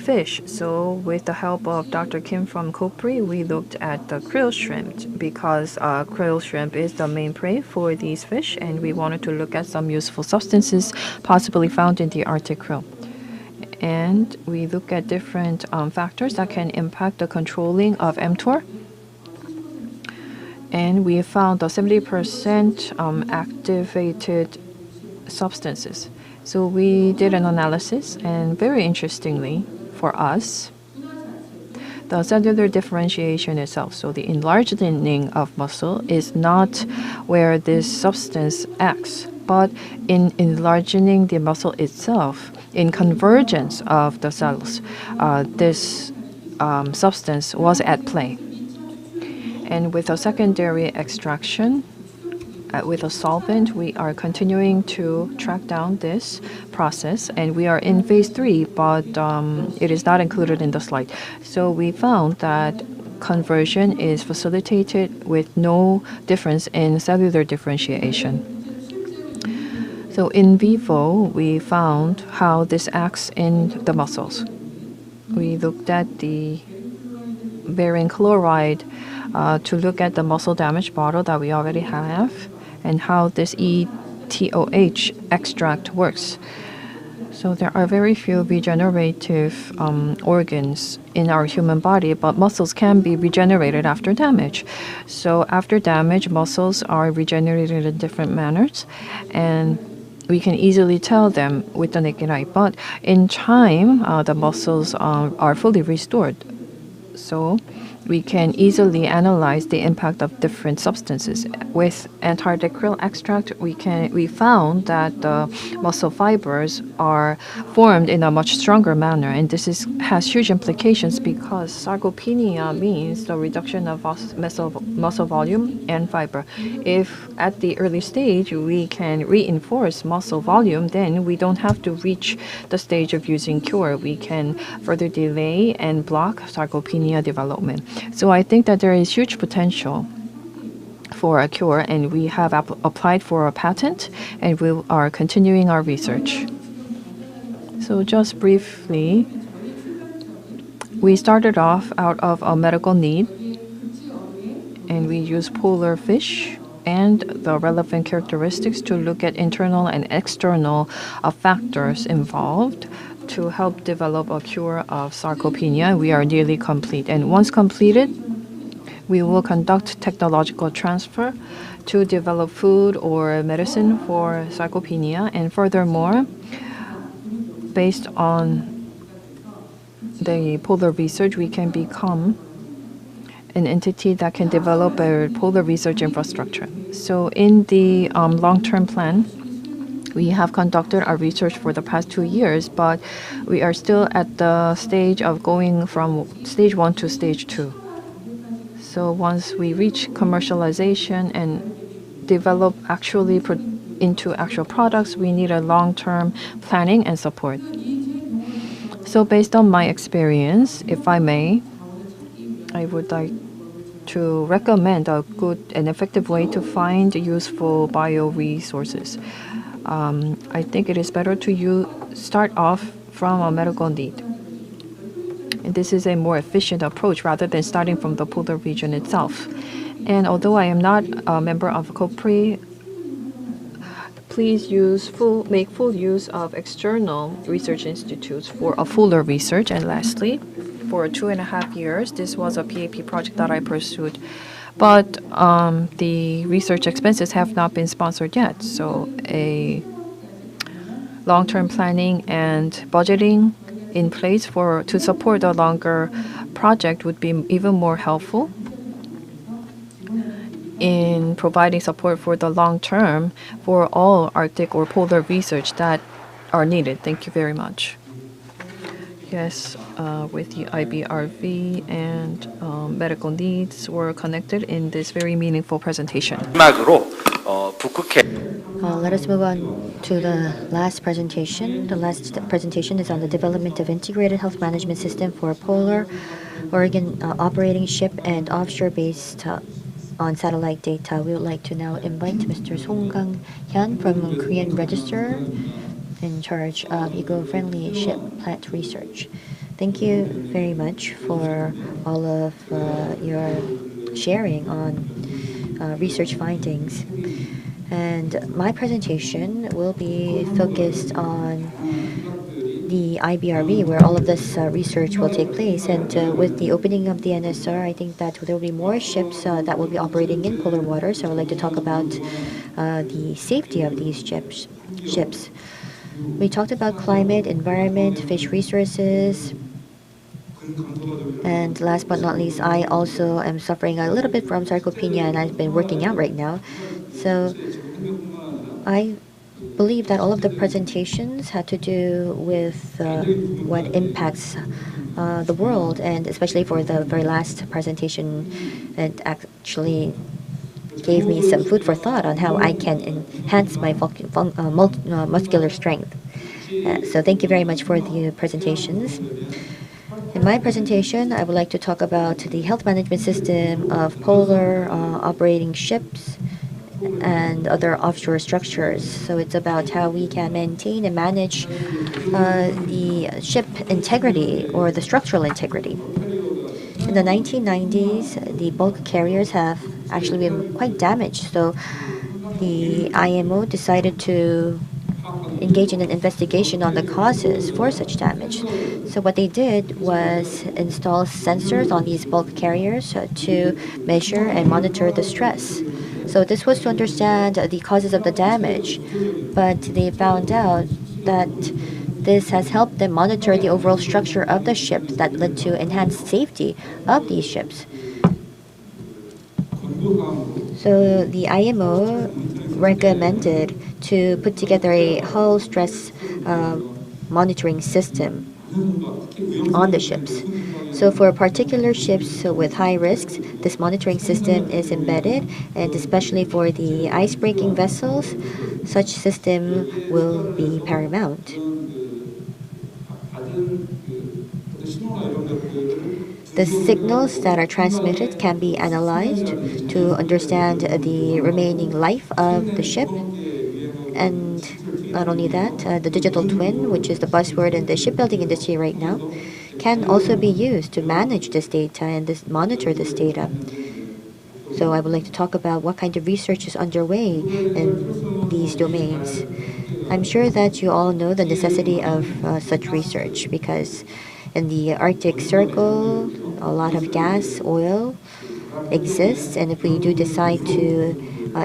fish. So with the help of Dr. Kim from Kopri, we looked at the krill shrimp, because krill shrimp is the main prey for these fish, and we wanted to look at some useful substances possibly found in the Arctic krill. And we look at different factors that can impact the controlling of mTOR. And we found the 70% activated substances. So we did an analysis, and very interestingly for us, the cellular differentiation itself, so the enlarging of muscle, is not where this substance acts, but in enlarging the muscle itself, in convergence of the cells, this substance was at play. And with a secondary extraction, with a solvent, we are continuing to track down this process, and we are in phase 3, but it is not included in the slide. So we found that conversion is facilitated with no difference in cellular differentiation. So in vivo, we found how this acts in the muscles. We looked at the barium chloride to look at the muscle damage model that we already have, and how this ETOH extract works. So there are very few regenerative organs in our human body, but muscles can be regenerated after damage. So after damage, muscles are regenerated in different manners, and we can easily tell them with the naked eye. But in time, the muscles are fully restored. So we can easily analyze the impact of different substances. With Antarctic krill extract, we found that the muscle fibers are formed in a much stronger manner, and this has huge implications, because sarcopenia means the reduction of muscle volume and fiber. If at the early stage we can reinforce muscle volume, then we don't have to reach the stage of using cure. We can further delay and block sarcopenia development. So I think that there is huge potential for a cure, and we have applied for a patent, and we are continuing our research. So just briefly, we started off out of a medical need, and we use polar fish and the relevant characteristics to look at internal and external factors involved to help develop a cure of sarcopenia. We are nearly complete, and once completed, we will conduct technological transfer to develop food or medicine for sarcopenia. And furthermore, based on the polar research, we can become an entity that can develop a polar research infrastructure. So in the long-term plan, we have conducted our research for the past 2 years, but we are still at the stage of going from stage 1 to stage 2. So once we reach commercialization and develop into actual products, we need a long-term planning and support. So based on my experience, if I may, I would like to recommend a good and effective way to find useful bioresources. I think it is better to start off from a medical need. And this is a more efficient approach rather than starting from the polar region itself. And although I am not a member of COPRI, please make full use of external research institutes for a fuller research. And lastly, for 2.5 years, this was a PAP project that I pursued. But the research expenses have not been sponsored yet. So a long-term planning and budgeting in place to support a longer project would be even more helpful in providing support for the long term for all Arctic or polar research that are needed. Thank you very much. Yes, with the IBRV and medical needs were connected in this very meaningful presentation. 마지막으로 북극해 Let us move on to the last presentation. The last presentation is on the development of integrated health management system for polar Oregon operating ship and offshore based on satellite data. We would like to now invite Mr. Song Kang-hyun from Korean Register in charge of eco-friendly ship plant research. Thank you very much for all of your sharing on research findings. And my presentation will be focused on the IBRV, where all of this research will take place. And with the opening of the NSR, I think that there will be more ships that will be operating in polar waters. So I would like to talk about the safety of these ships. We talked about climate, environment, fish resources. And last but not least, I also am suffering a little bit from sarcopenia, and I've been working out right now. So I believe that all of the presentations had to do with what impacts the world, and especially for the very last presentation, it actually gave me some food for thought on how I can enhance my muscular strength. So thank you very much for the presentations. In my presentation, I would like to talk about the health management system of polar operating ships and other offshore structures. So it's about how we can maintain and manage the ship integrity or the structural integrity. In the 1990s, the bulk carriers have actually been quite damaged. So the IMO decided to engage in an investigation on the causes for such damage. So what they did was install sensors on these bulk carriers to measure and monitor the stress. So this was to understand the causes of the damage, but they found out that this has helped them monitor the overall structure of the ship that led to enhanced safety of these ships. So the IMO recommended to put together a hull stress monitoring system on the ships. So for particular ships with high risks, this monitoring system is embedded, and especially for the ice-breaking vessels, such system will be paramount. The signals that are transmitted can be analyzed to understand the remaining life of the ship. And not only that, the digital twin, which is the buzzword in the shipbuilding industry right now, can also be used to manage this data and monitor this data. So I would like to talk about what kind of research is underway in these domains. I'm sure that you all know the necessity of such research because in the Arctic Circle, a lot of gas, oil exists, and if we do decide to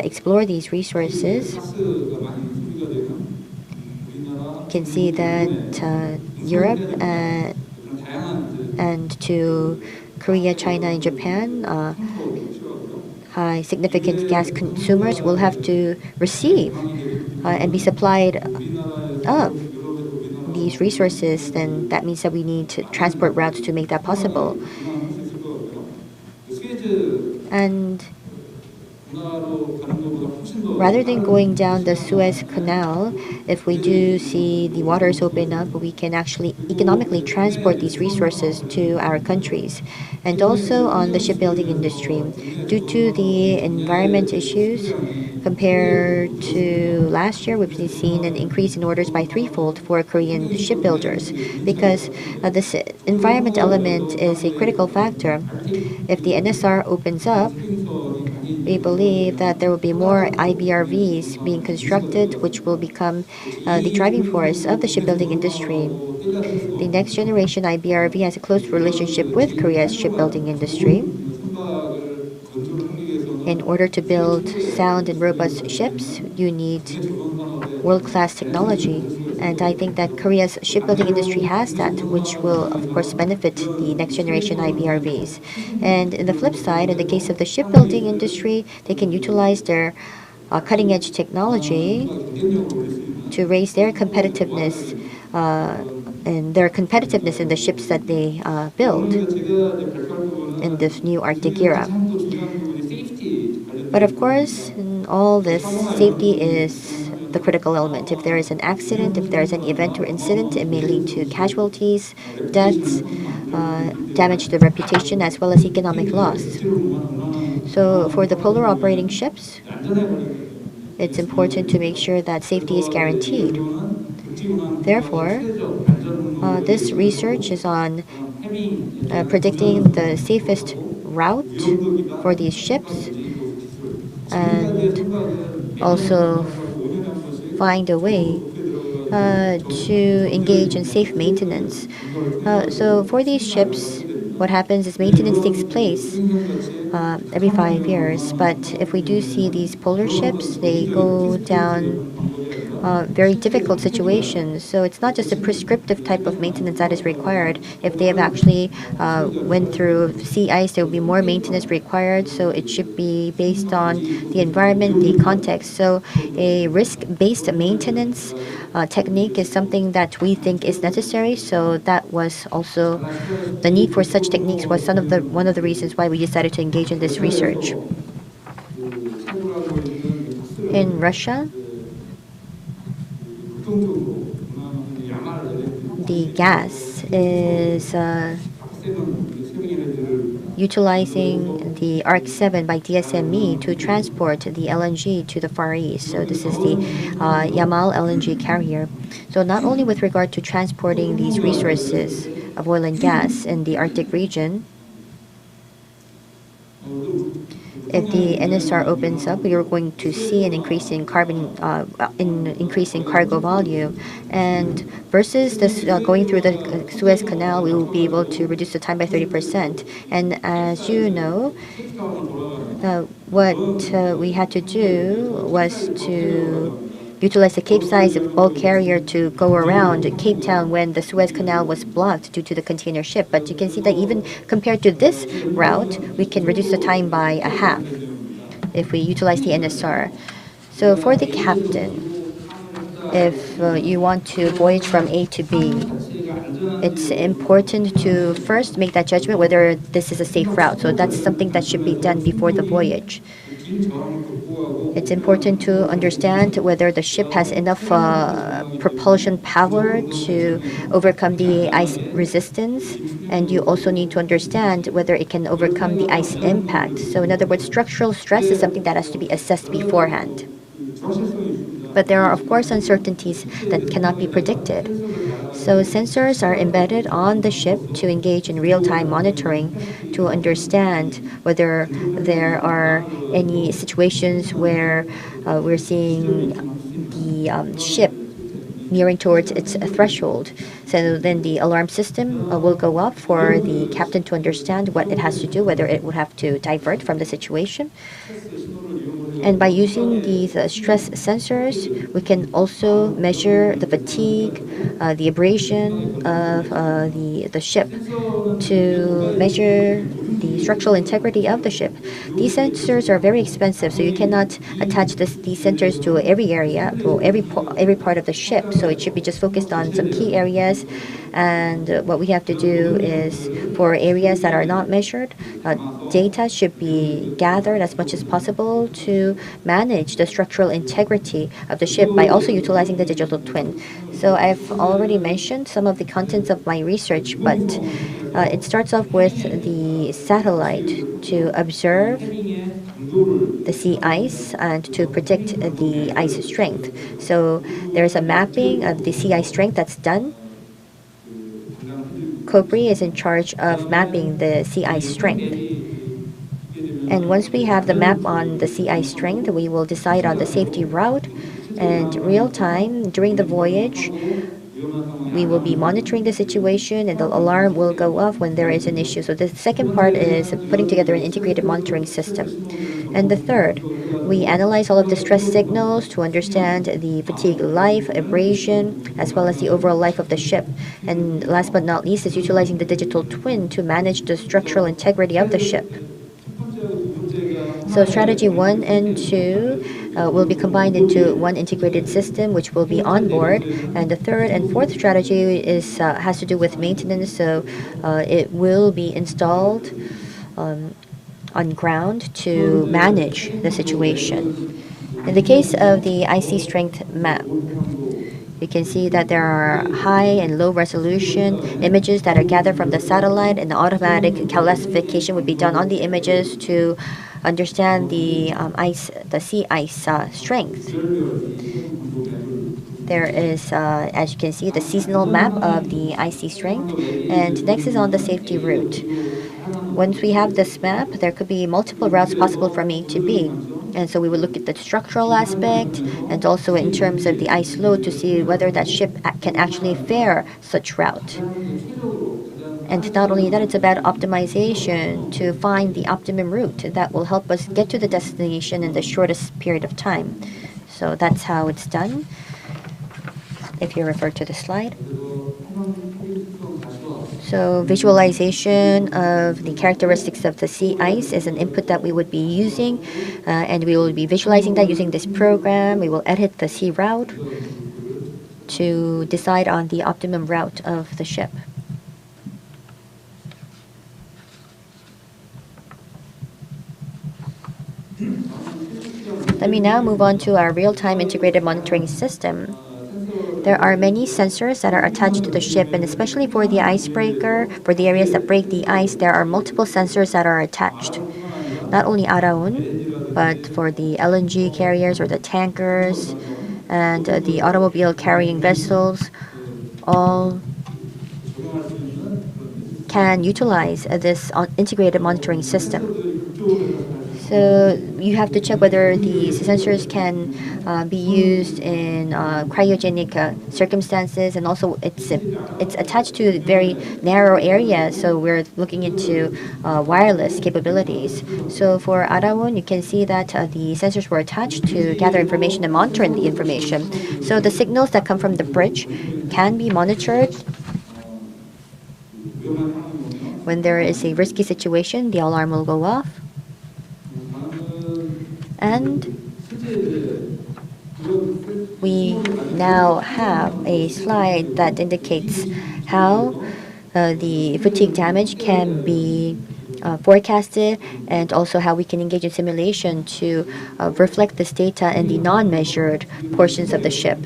explore these resources, you can see that Europe and to Korea, China, and Japan, high significant gas consumers will have to receive and be supplied of these resources. Then that means that we need transport routes to make that possible. And rather than going down the Suez Canal, if we do see the waters open up, we can actually economically transport these resources to our countries. And also on the shipbuilding industry, due to the environment issues, compared to last year, we've seen an increase in orders by threefold for Korean shipbuilders because this environment element is a critical factor. If the NSR opens up, we believe that there will be more IBRVs being constructed, which will become the driving force of the shipbuilding industry. The next generation IBRV has a close relationship with Korea's shipbuilding industry. In order to build sound and robust ships, you need world-class technology. And I think that Korea's shipbuilding industry has that, which will, of course, benefit the next generation IBRVs. And in the flip side, in the case of the shipbuilding industry, they can utilize their cutting-edge technology to raise their competitiveness in the ships that they build in this new Arctic era. But of course, in all this, safety is the critical element. If there is an accident, if there is an event or incident, it may lead to casualties, deaths, damage to the reputation, as well as economic loss. So for the polar operating ships, it's important to make sure that safety is guaranteed. Therefore, this research is on predicting the safest route for these ships and also find a way to engage in safe maintenance. So for these ships, what happens is maintenance takes place every 5 years. But if we do see these polar ships, they go down very difficult situations. So it's not just a prescriptive type of maintenance that is required. If they have actually went through sea ice, there will be more maintenance required. So it should be based on the environment, the context. So a risk-based maintenance technique is something that we think is necessary. So that was also the need for such techniques was one of the reasons why we decided to engage in this research. In Russia, the gas is utilizing the ARC-7 by DSME to transport the LNG to the Far East. So this is the Yamal LNG carrier. So not only with regard to transporting these resources of oil and gas in the Arctic region, if the NSR opens up, we are going to see an increase in increase in cargo volume, and versus this going through the Suez Canal, we will be able to reduce the time by 30%. And as you know, what we had to do was to utilize the Cape-size bulk carrier to go around Cape Town when the Suez Canal was blocked due to the container ship. But you can see that even compared to this route, we can reduce the time by a half if we utilize the NSR. So for the captain, if you want to voyage from A to B, it's important to first make that judgment whether this is a safe route. So that's something that should be done before the voyage. It's important to understand whether the ship has enough propulsion power to overcome the ice resistance, and you also need to understand whether it can overcome the ice impact. So in other words, structural stress is something that has to be assessed beforehand. But there are, of course, uncertainties that cannot be predicted. So sensors are embedded on the ship to engage in real-time monitoring to understand whether there are any situations where we're seeing the ship nearing towards its threshold. So then the alarm system will go up for the captain to understand what it has to do, whether it would have to divert from the situation. And by using these stress sensors, we can also measure the fatigue, the abrasion of the ship to measure the structural integrity of the ship. These sensors are very expensive, so you cannot attach these sensors to every area or every part of the ship. So it should be just focused on some key areas. And what we have to do is, for areas that are not measured, data should be gathered as much as possible to manage the structural integrity of the ship by also utilizing the digital twin. So I've already mentioned some of the contents of my research, but it starts off with the satellite to observe the sea ice and to predict the ice strength. So there's a mapping of the sea ice strength that's done. COPRI is in charge of mapping the sea ice strength. And once we have the map on the sea ice strength, we will decide on the safety route. And real time during the voyage, we will be monitoring the situation and the alarm will go off when there is an issue. So the second part is putting together an integrated monitoring system. And the third, we analyze all of the stress signals to understand the fatigue life, abrasion, as well as the overall life of the ship. And last but not least is utilizing the digital twin to manage the structural integrity of the ship. So strategy 1 and 2 will be combined into one integrated system, which will be on board. And the third and fourth strategy has to do with maintenance. So it will be installed on ground to manage the situation. In the case of the IC strength map, you can see that there are high and low resolution images that are gathered from the satellite, and the automatic classification would be done on the images to understand the sea ice strength. There is, as you can see, the seasonal map of the icy strength, and next is on the safety route. Once we have this map, there could be multiple routes possible from A to B. And so we will look at the structural aspect and also in terms of the ice load to see whether that ship can actually fare such route. And not only that, it's about optimization to find the optimum route that will help us get to the destination in the shortest period of time. So that's how it's done, if you refer to the slide. So visualization of the characteristics of the sea ice is an input that we would be using, and we will be visualizing that using this program. We will edit the sea route to decide on the optimum route of the ship. Let me now move on to our real-time integrated monitoring system. There are many sensors that are attached to the ship, and especially for the icebreaker, for the areas that break the ice, there are multiple sensors that are attached. Not only Araun, but for the LNG carriers or the tankers and the automobile carrying vessels, all can utilize this integrated monitoring system. So you have to check whether these sensors can be used in cryogenic circumstances, and also it's attached to very narrow areas. So we're looking into wireless capabilities. So for Araun, you can see that the sensors were attached to gather information and monitor the information. So the signals that come from the bridge can be monitored. When there is a risky situation, the alarm will go off. And we now have a slide that indicates how the fatigue damage can be forecast it, and also how we can engage in simulation to reflect this data in the non-measured portions of the ship.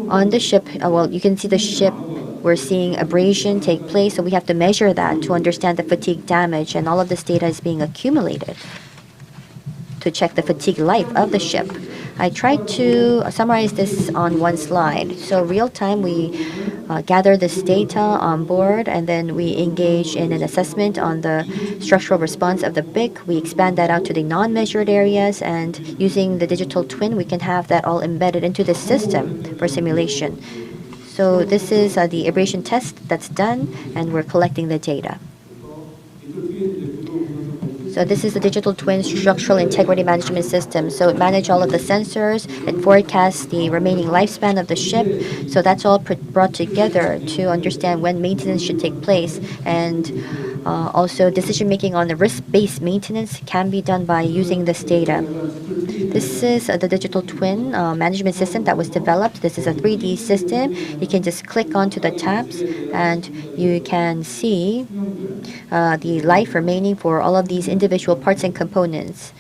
On the ship, well, you can see the ship. We're seeing abrasion take place, so we have to measure that to understand the fatigue damage, and all of this data is being accumulated to check the fatigue life of the ship. I tried to summarize this on one slide. So real time, we gather this data on board, and then we engage in an assessment on the structural response of the BIC. We expand that out to the non-measured areas, and using the digital twin, we can have that all embedded into the system for simulation. So this is the abrasion test that's done, and we're collecting the data. So this is the digital twin structural integrity management system. So it manages all of the sensors, it forecasts the remaining lifespan of the ship. So that's all brought together to understand when maintenance should take place. And also decision making on the risk-based maintenance can be done by using this data. This is the digital twin management system that was developed. This is a 3D system. You can just click onto the tabs and you can see the life remaining for all of these individual parts and components.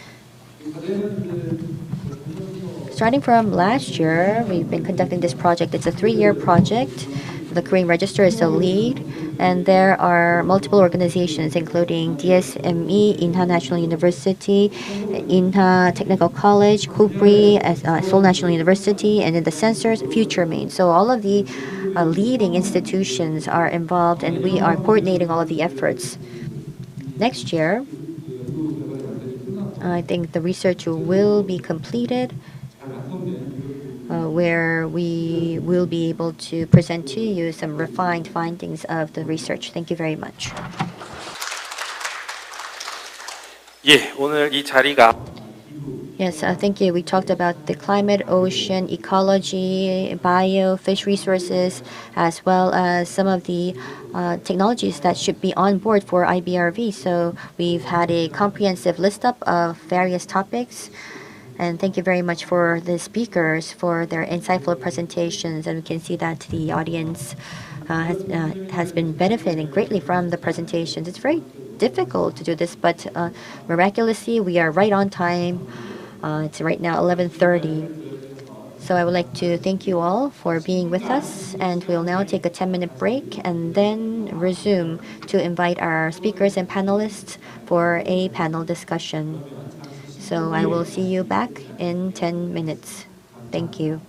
Starting from last year, we've been conducting this project. It's a 3-year project. The Korean Register is the lead, and there are multiple organizations, including DSME, Inha National University, Inha Technical College, Kukri, Seoul National University, and in the sensors, FutureMain. So all of the leading institutions are involved, and we are coordinating all of the efforts. Next year, I think the research will be completed, where we will be able to present to you some refined findings of the research. Thank you very much. 예, 오늘 이 자리가 Yes, thank you. We talked about the climate, ocean, ecology, bio, fish resources, as well as some of the technologies that should be on board for IBRV. So we've had a comprehensive list up of various topics. And thank you very much for the speakers for their insightful presentations. And we can see that the audience has been benefiting greatly from the presentations. It's very difficult to do this, but miraculously, we are right on time. It's right now 11:30. So I would like to thank you all for being with us, and we'll now take a 10-minute break and then resume to invite our speakers and panelists for a panel discussion. So I will see you back in 10 minutes. Thank you.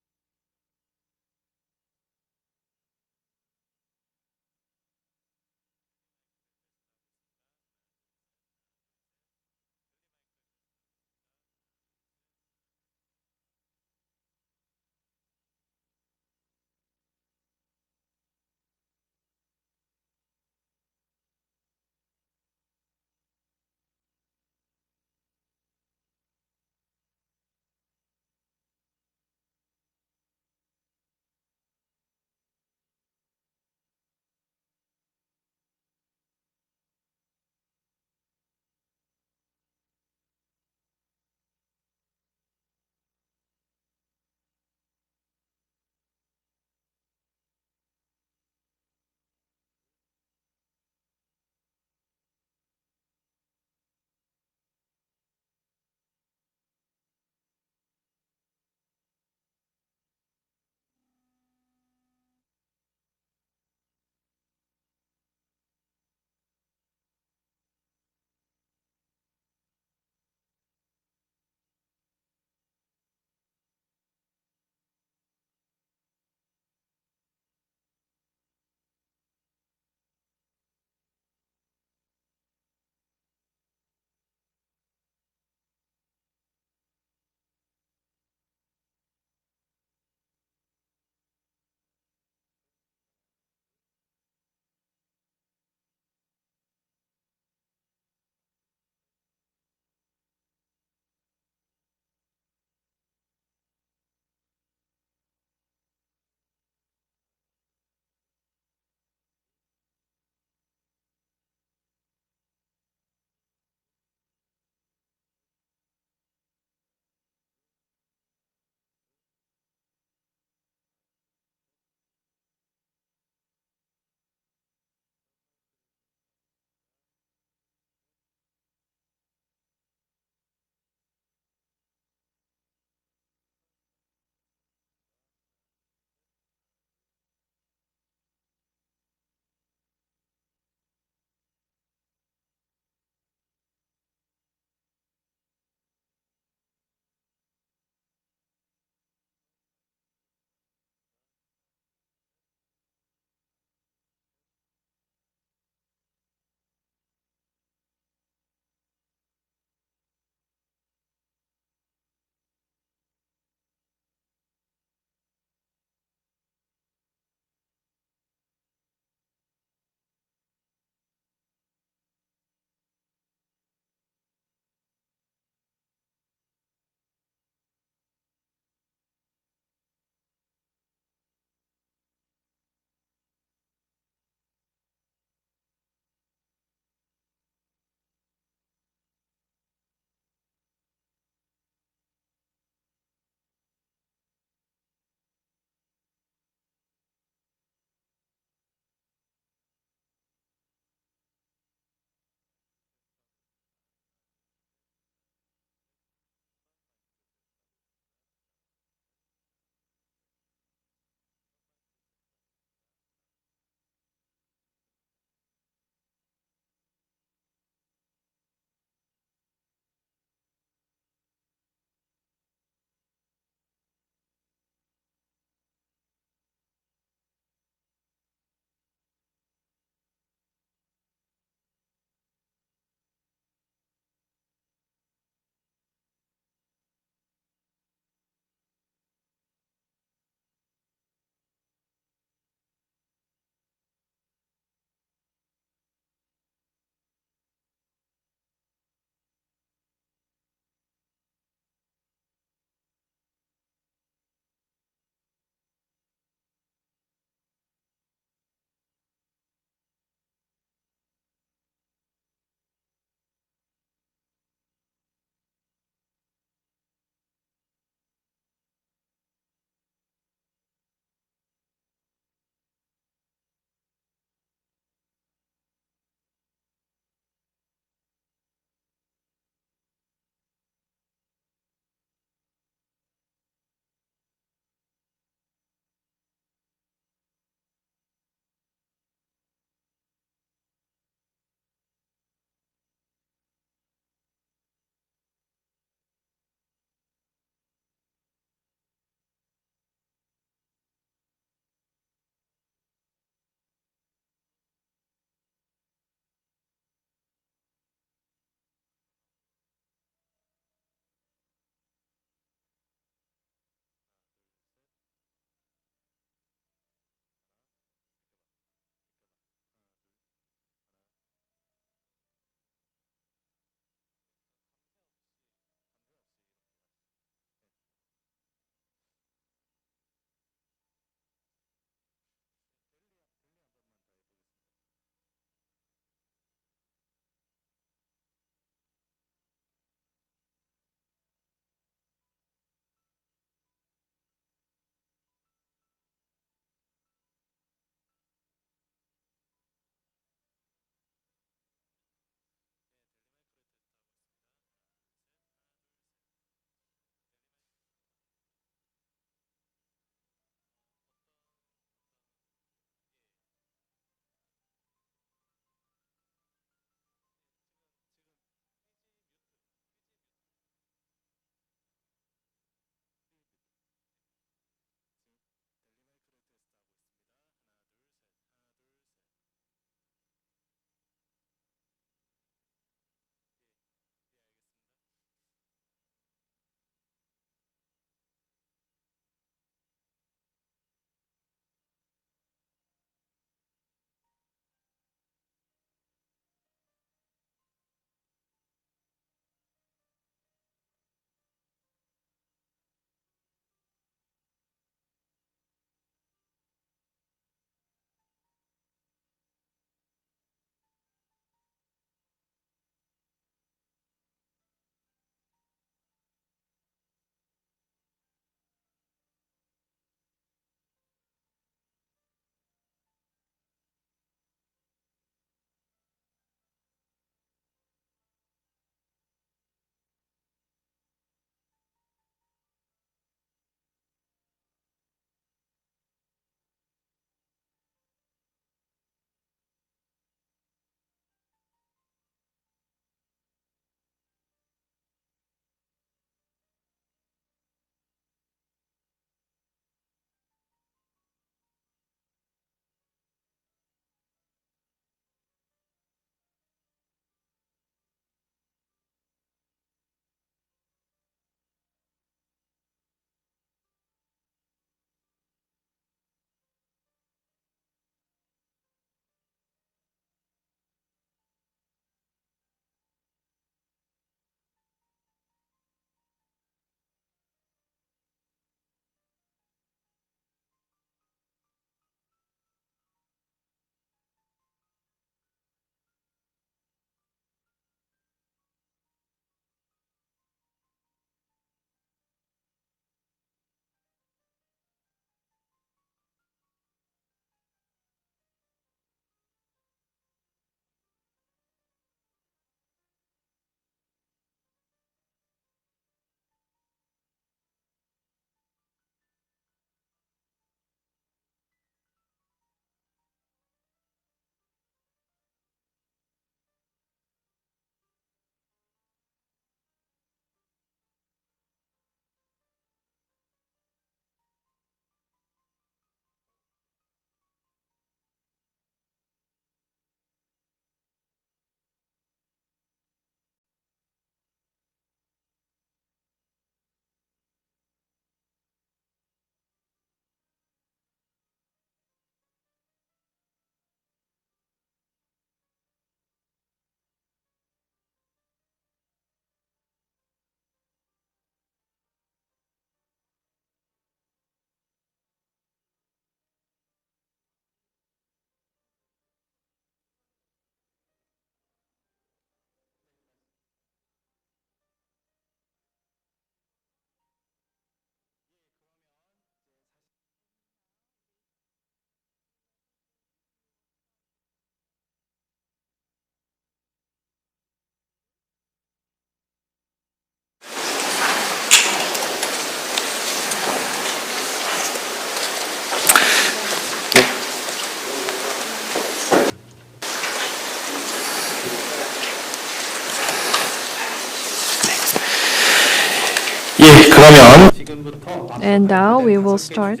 예, 그러면 And now we will start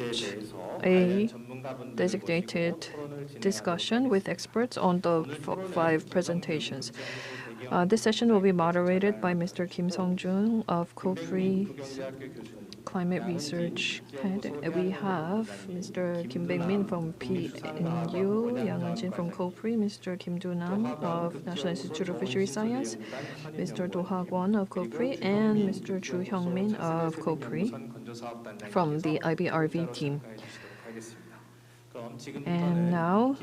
a designated discussion with experts on the five presentations. This session will be moderated by Mr. Kim Sung-jun of COPRI Climate Research Head. We have Mr. Kim Beng-min from PNU, Yang Eun-jin from COPRI, Mr. Kim Do-nam of National Institute of Fisheries Science, Mr. Do Ha-kwon of COPRI, and Mr. Chu Hyung-min of COPRI from the IBRV team. And now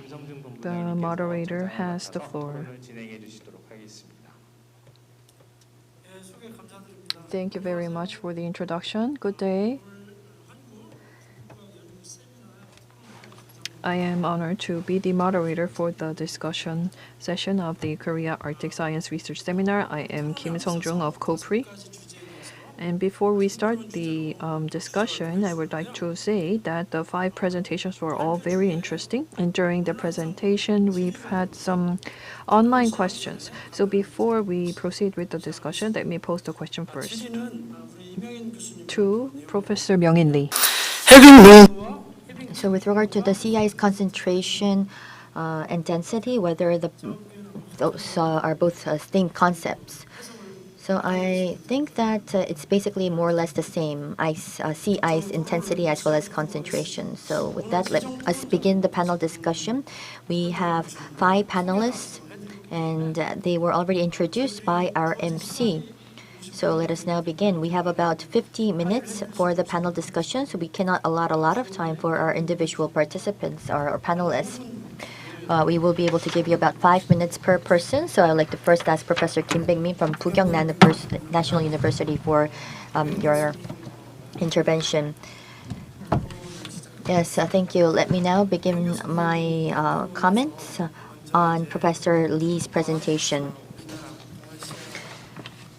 the moderator has the floor. Thank you very much for the introduction. Good day. I am honored to be the moderator for the discussion session of the Korea Arctic Science Research Seminar. I am Kim Sung-jung of COPRI. And before we start the discussion, I would like to say that the five presentations were all very interesting. And during the presentation, we've had some online questions. So before we proceed with the discussion, let me pose the question first. To Professor Myung-in Lee. So with regard to the sea ice concentration and density, whether those are both same concepts. So I think that it's basically more or less the same sea ice intensity as well as concentration. So with that, let us begin the panel discussion. We have 5 panelists, and they were already introduced by our MC. So let us now begin. We have about 50 minutes for the panel discussion, so we cannot allot a lot of time for our individual participants or panelists. We will be able to give you about 5 minutes per person. So I'd like to first ask Professor Kim Beng-min from Bugyeong National University for your intervention. Yes, thank you. Let me now begin my comments on Professor Lee's presentation.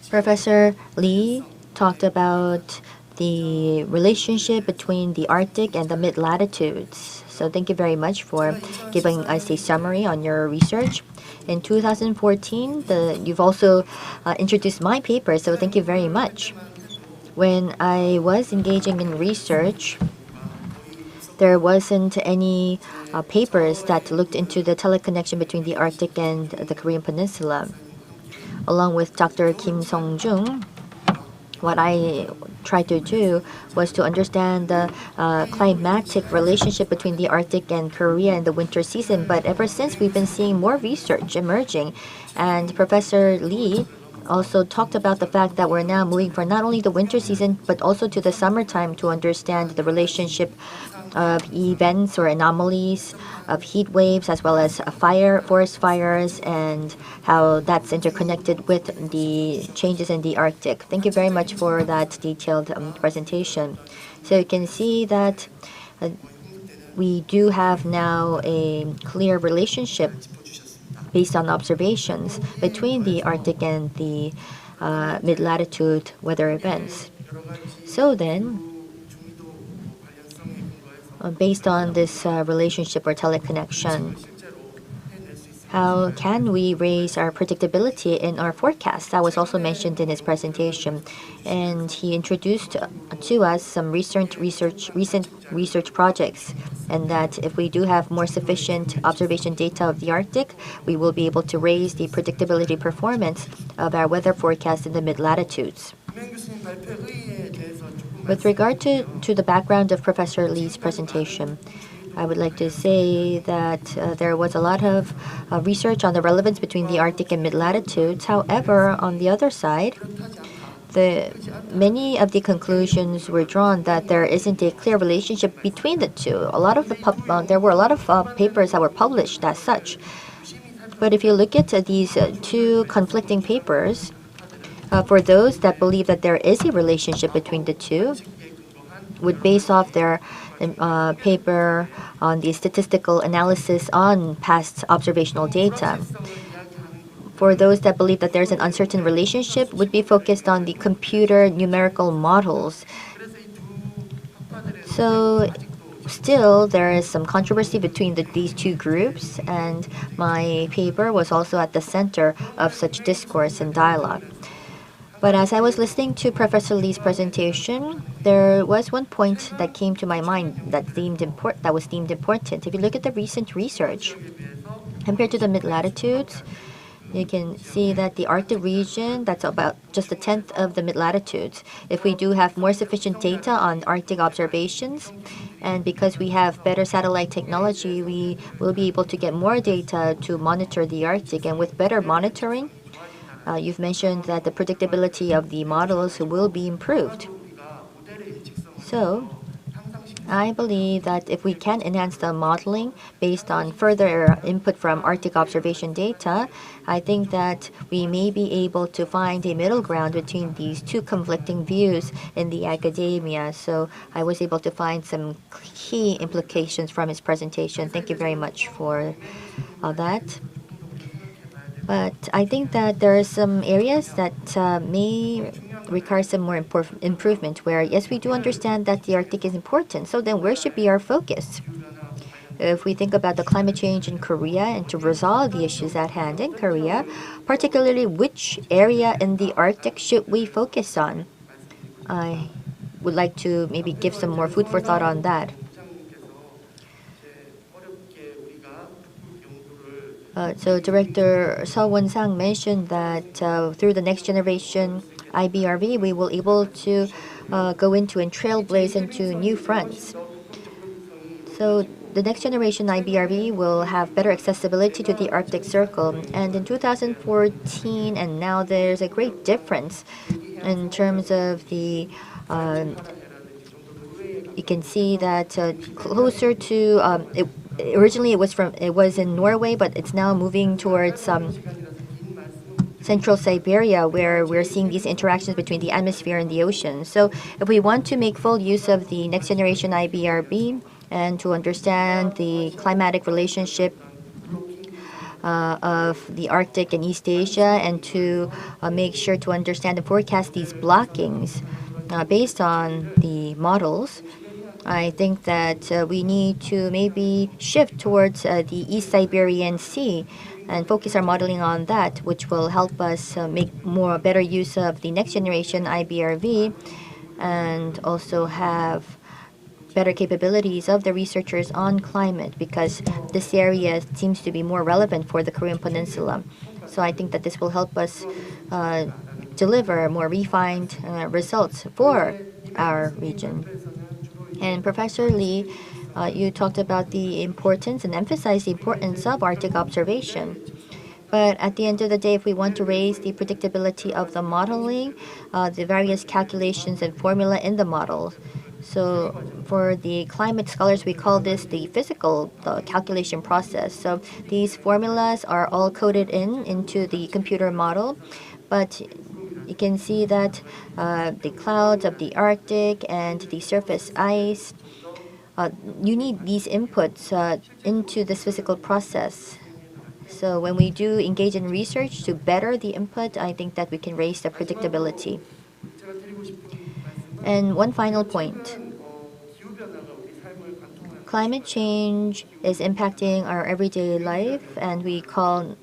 Professor Lee talked about the relationship between the Arctic and the mid-latitudes. So thank you very much for giving us a summary on your research. In 2014, you've also introduced my paper, so thank you very much. When I was engaging in research, there wasn't any papers that looked into the teleconnection between the Arctic and the Korean Peninsula. Along with Dr. Kim Sung-jung, what I tried to do was to understand the climatic relationship between the Arctic and Korea in the winter season. But ever since, we've been seeing more research emerging. And Professor Lee also talked about the fact that we're now moving from not only the winter season, but also to the summertime to understand the relationship of events or anomalies of heat waves, as well as forest fires, and how that's interconnected with the changes in the Arctic. Thank you very much for that detailed presentation. So you can see that we do have now a clear relationship based on observations between the Arctic and the mid-latitude weather events. So then, based on this relationship or teleconnection, how can we raise our predictability in our forecast? That was also mentioned in his presentation. And he introduced to us some recent research projects, and that if we do have more sufficient observation data of the Arctic, we will be able to raise the predictability performance of our weather forecast in the mid-latitudes. With regard to the background of Professor Lee's presentation, I would like to say that there was a lot of research on the relevance between the Arctic and mid-latitudes. However, on the other side, many of the conclusions were drawn that there isn't a clear relationship between the two. There were a lot of papers that were published as such. But if you look at these two conflicting papers, for those that believe that there is a relationship between the two, would base off their paper on the statistical analysis on past observational data. For those that believe that there's an uncertain relationship, would be focused on the computer numerical models. So still, there is some controversy between these two groups, and my paper was also at the center of such discourse and dialogue. But as I was listening to Professor Lee's presentation, there was one point that came to my mind that was deemed important. If you look at the recent research, compared to the mid-latitudes, you can see that the Arctic region, that's about just a tenth of the mid-latitudes. If we do have more sufficient data on Arctic observations, and because we have better satellite technology, we will be able to get more data to monitor the Arctic. And with better monitoring, you've mentioned that the predictability of the models will be improved. So I believe that if we can enhance the modeling based on further input from Arctic observation data, I think that we may be able to find a middle ground between these two conflicting views in the academia. So I was able to find some key implications from his presentation. Thank you very much for that. But I think that there are some areas that may require some more improvement where, yes, we do understand that the Arctic is important. So then where should be our focus? If we think about the climate change in Korea and to resolve the issues at hand in Korea, particularly which area in the Arctic should we focus on? I would like to maybe give some more food for thought on that. So Director Seo Won-sang mentioned that through the next generation IBRV, we will able to go into and trailblaze into new fronts. So the next generation IBRV will have better accessibility to the Arctic Circle. And in 2014 and now there's a great difference in terms of the you can see that closer to originally it was in Norway, but it's now moving towards central Siberia, where we're seeing these interactions between the atmosphere and the ocean. So if we want to make full use of the next generation IBRB and to understand the climatic relationship of the Arctic and East Asia, and to make sure to understand and forecast these blockings based on the models, I think that we need to maybe shift towards the East Siberian Sea and focus our modeling on that, which will help us make better use of the next generation IBRV and also have better capabilities of the researchers on climate, because this area seems to be more relevant for the Korean Peninsula. So I think that this will help us deliver more refined results for our region. And Professor Lee, you talked about the importance and emphasized the importance of Arctic observation. But at the end of the day, if we want to raise the predictability of the modeling, the various calculations and formula in the model. So for the climate scholars, we call this the calculation process. So these formulas are all coded into the computer model, but you can see that the clouds of the Arctic and the surface ice, you need these inputs into this physical process. So when we do engage in research to better the input, I think that we can raise the predictability. And one final point. Climate change is impacting our everyday life, and we call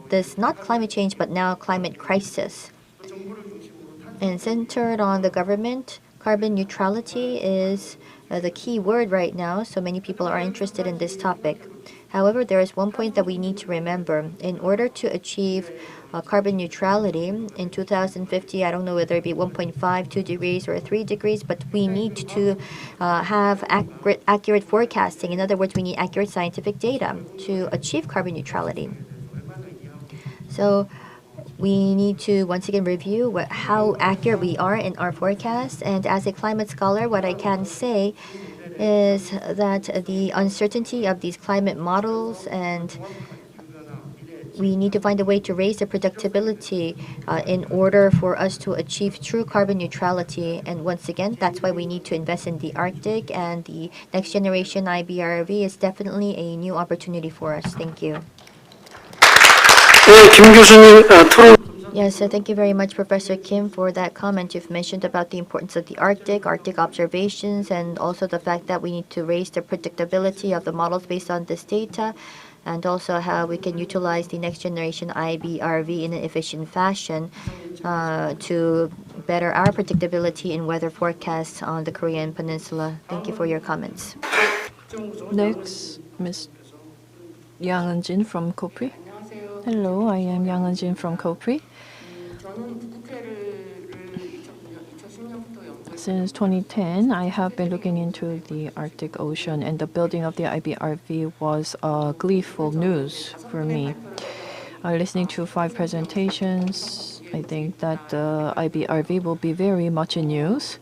this not climate change, but now climate crisis. And centered on the government, carbon neutrality is the key word right now, so many people are interested in this topic. However, there is one point that we need to remember. In order to achieve carbon neutrality in 2050, I don't know whether it be 1.5, 2 degrees, or 3 degrees, but we need to have accurate forecasting. In other words, we need accurate scientific data to achieve carbon neutrality. So we need to once again review how accurate we are in our forecast. And as a climate scholar, what I can say is that the uncertainty of these climate models, and we need to find a way to raise the predictability in order for us to achieve true carbon neutrality. And once again, that's why we need to invest in the Arctic, and the next generation IBRV is definitely a new opportunity for us. Thank you. Yes, so thank you very much, Professor Kim, for that comment. You've mentioned about the importance of the Arctic observations, and also the fact that we need to raise the predictability of the models based on this data. and also how we can utilize the next generation IBRV in an efficient fashion to better our predictability in weather forecasts on the Korean Peninsula. Thank you for your comments. Next, Ms. Yang Eun-jin from Kopri. Hello, I am Yang Eun-jin from Kopri. Since 2010, I have been looking into the Arctic Ocean, and the building of the IBRV was gleeful news for me. Listening to 5 presentations, I think that the IBRV will be very much in use.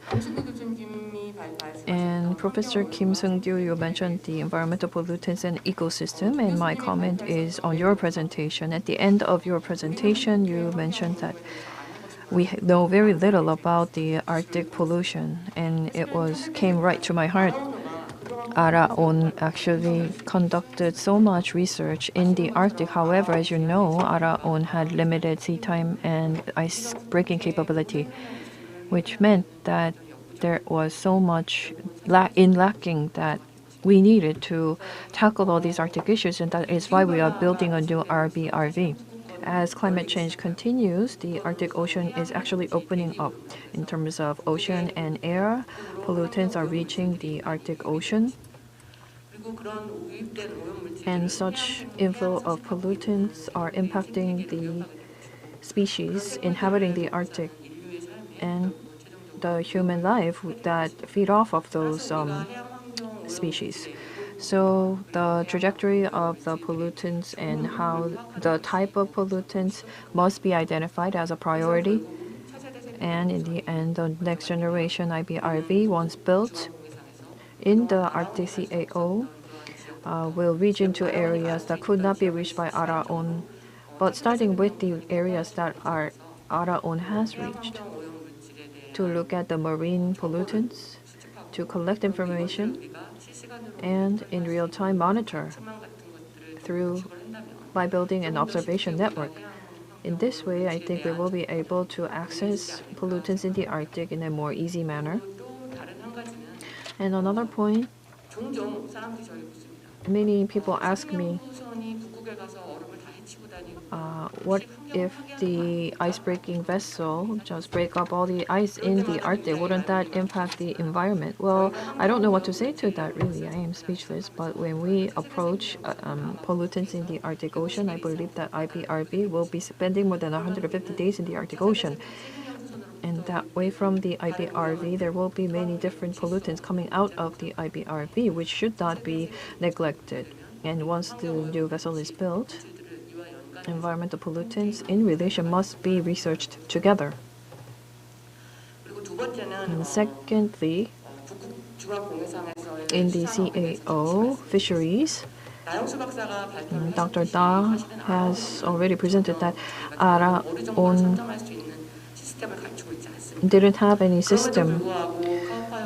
And Professor Kim Seung-gyu, you mentioned the environmental pollutants and ecosystem, and my comment is on your presentation. At the end of your presentation, you mentioned that we know very little about the Arctic pollution, and it came right to my heart. Araon actually conducted so much research in the Arctic. However, as you know, Araon had limited sea time and ice breaking capability, which meant that there was so much lacking that we needed to tackle all these Arctic issues, and that is why we are building a new RBRV. As climate change continues, the Arctic Ocean is actually opening up. In terms of ocean and air, pollutants are reaching the Arctic Ocean. And such inflow of pollutants are impacting the species inhabiting the Arctic and the human life that feed off of those species. So the trajectory of the pollutants and how the type of pollutants must be identified as a priority. And in the end, the next generation IBRV, once built in the Arctic CAO, will reach into areas that could not be reached by Araon, but starting with the areas that Araon has reached, to look at the marine pollutants, to collect information, and in real time monitor by building an observation network. In this way, I think we will be able to access pollutants in the Arctic in a more easy manner. And another point, many people ask me, what if the ice-breaking vessel just break up all the ice in the Arctic? Wouldn't that impact the environment? Well, I don't know what to say to that, really. I am speechless. But when we approach pollutants in the Arctic Ocean, I believe that IBRV will be spending more than 150 days in the Arctic Ocean. And that way, from the IBRV, there will be many different pollutants coming out of the IBRV, which should not be neglected. And once the new vessel is built, environmental pollutants in relation must be researched together. And secondly, in the CAO fisheries, Dr. Da has already presented that Araon didn't have any system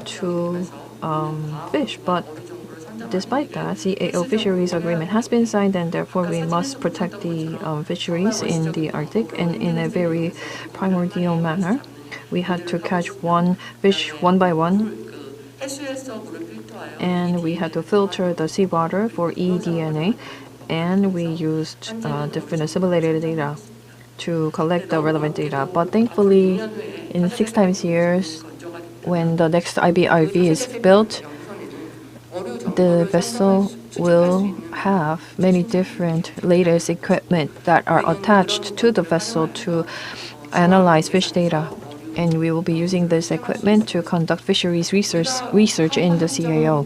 to fish, but despite that, CAO fisheries agreement has been signed, and therefore we must protect the fisheries in the Arctic, and in a very primordial manner. We had to catch one fish one by one, and we had to filter the seawater for eDNA, and we used different assimilated data to collect the relevant data. But thankfully, in 6 times years, when the next IBRV is built, the vessel will have many different latest equipment that are attached to the vessel to analyze fish data. And we will be using this equipment to conduct fisheries research in the CAO.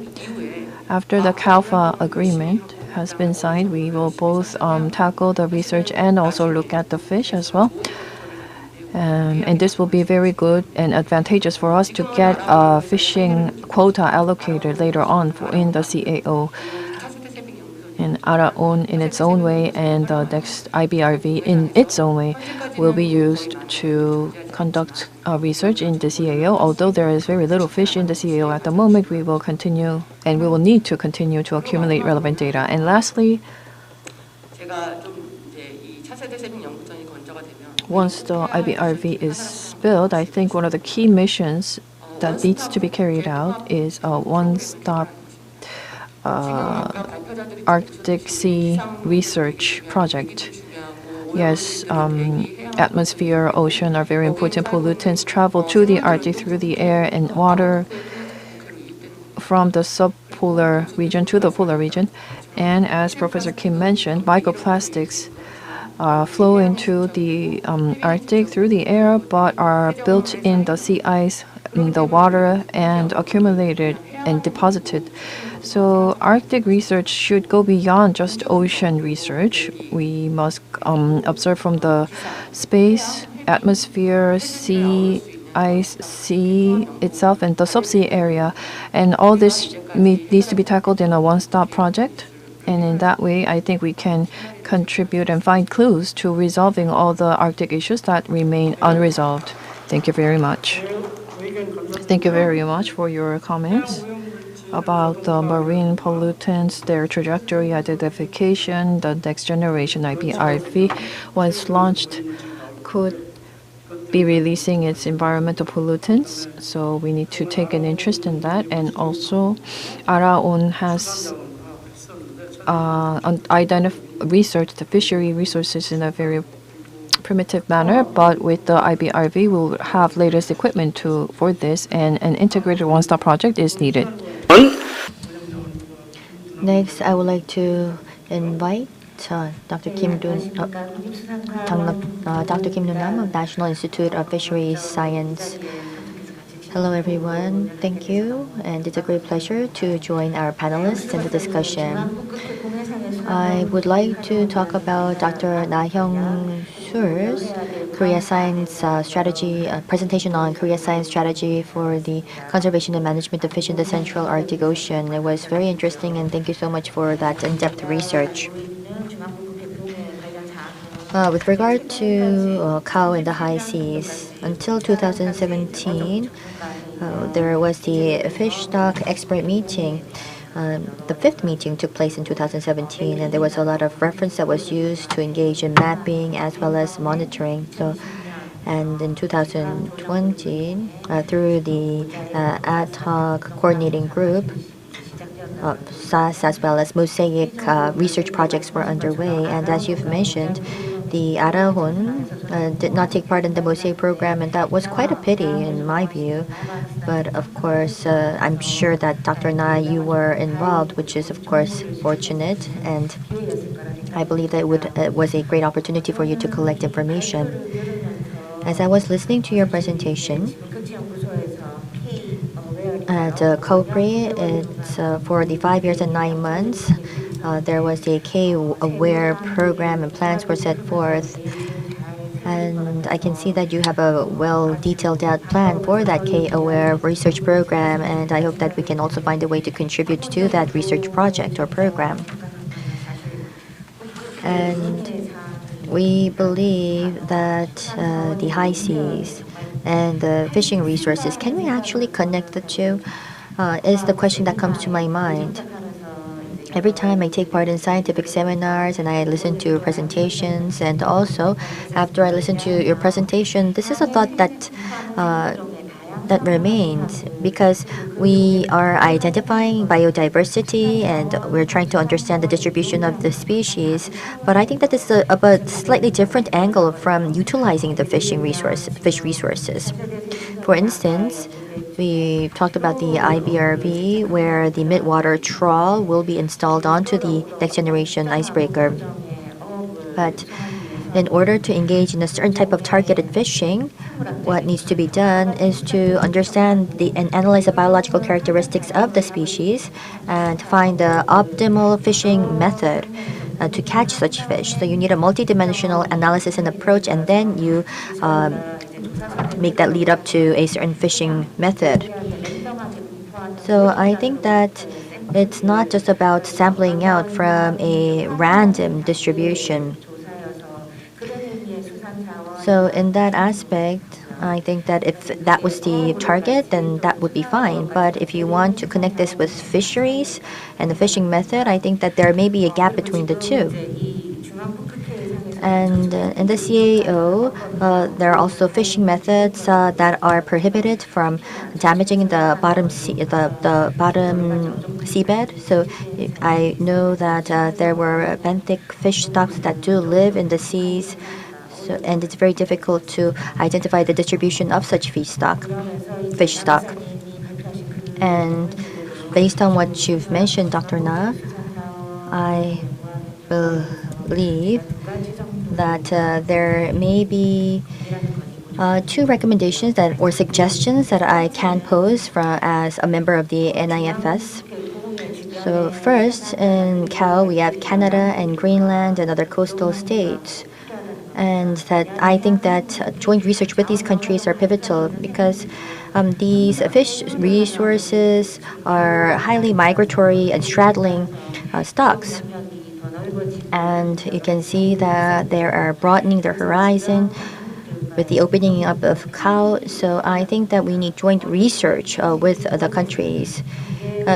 After the CALFA agreement has been signed, we will both tackle the research and also look at the fish as well. And this will be very good and advantageous for us to get a fishing quota allocated later on in the CAO. And Araon in its own way and the next IBRV in its own way will be used to conduct research in the CAO. Although there is very little fish in the CAO at the moment, we will continue and we will need to continue to accumulate relevant data. And lastly, once the IBRV is built, I think one of the key missions that needs to be carried out is a one-stop Arctic Sea Research Project. Yes, atmosphere, ocean are very important pollutants travel to the Arctic through the air and water from the subpolar region to the polar region. And as Professor Kim mentioned, microplastics flow into the Arctic through the air but are built in the sea ice, in the water, and accumulated and deposited. So Arctic research should go beyond just ocean research. We must observe from the space, atmosphere, sea, ice, sea itself, and the subsea area. And all this needs to be tackled in a one-stop project. And in that way, I think we can contribute and find clues to resolving all the Arctic issues that remain unresolved. Thank you very much. Thank you very much for your comments about the marine pollutants, their trajectory identification, the next generation IBRV, once launched, could be releasing its environmental pollutants. So we need to take an interest in that. And also, Araon has researched the fishery resources in a very primitive manner, but with the IBRV, we'll have latest equipment for this, and an integrated one-stop project is needed. Next, I would like to invite Dr. Kim Doo-nam of National Institute of Fisheries Science. Hello, everyone. Thank you, and it's a great pleasure to join our panelists in the discussion. I would like to talk about Dr. Na Hyung-sur's Korea Science strategy presentation on Korea Science strategy for the conservation and management of fish in the Central Arctic Ocean. It was very interesting, and thank you so much for that in-depth research. With regard to cow in the high seas, until 2017, there was the fish stock expert meeting. The fifth meeting took place in 2017, and there was a lot of reference that was used to engage in mapping as well as monitoring. And in 2020, through the ad hoc coordinating group, SAS as well as Mosaic research projects were underway. And as you've mentioned, the Arahon did not take part in the Mosaic program, and that was quite a pity in my view. But of course, I'm sure that Dr. Na, you were involved, which is of course fortunate, and I believe that it was a great opportunity for you to collect information. As I was listening to your presentation, at COPRI, it's for the 5 years and 9 months. There was a K-Aware program and plans were set forth. And I can see that you have a well detailed out plan for that K-Aware research program, and I hope that we can also find a way to contribute to that research project or program. And we believe that the high seas and the fishing resources, can we actually connect the two? Is the question that comes to my mind. Every time I take part in scientific seminars and I listen to presentations, and also after I listen to your presentation, this is a thought that that remains, because we are identifying biodiversity and we're trying to understand the distribution of the species. But I think that this is a slightly different angle from utilizing the fish resources. For instance, we talked about the IBRV, where the midwater trawl will be installed onto the next generation icebreaker. But in order to engage in a certain type of targeted fishing, what needs to be done is to understand and analyze the biological characteristics of the species and find the optimal fishing method to catch such fish. So you need a multidimensional analysis and approach, and then you make that lead up to a certain fishing method. So I think that it's not just about sampling out from a random distribution. So in that aspect, I think that if that was the target, then that would be fine. But if you want to connect this with fisheries and the fishing method, I think that there may be a gap between the two. And in the CAO, there are also fishing methods that are prohibited from damaging the the bottom seabed. So I know that there were benthic fish stocks that do live in the seas. So, and it's very difficult to identify the distribution of such fish stock. And based on what you've mentioned, Dr. Na, I believe that there may be two recommendations that or suggestions that I can pose as a member of the NIFS. So first, in CAO, we have Canada and Greenland and other coastal states. And that I think that joint research with these countries are pivotal because these fish resources are highly migratory and straddling stocks. And you can see that they are broadening their horizon with the opening up of CAO. So I think that we need joint research with the countries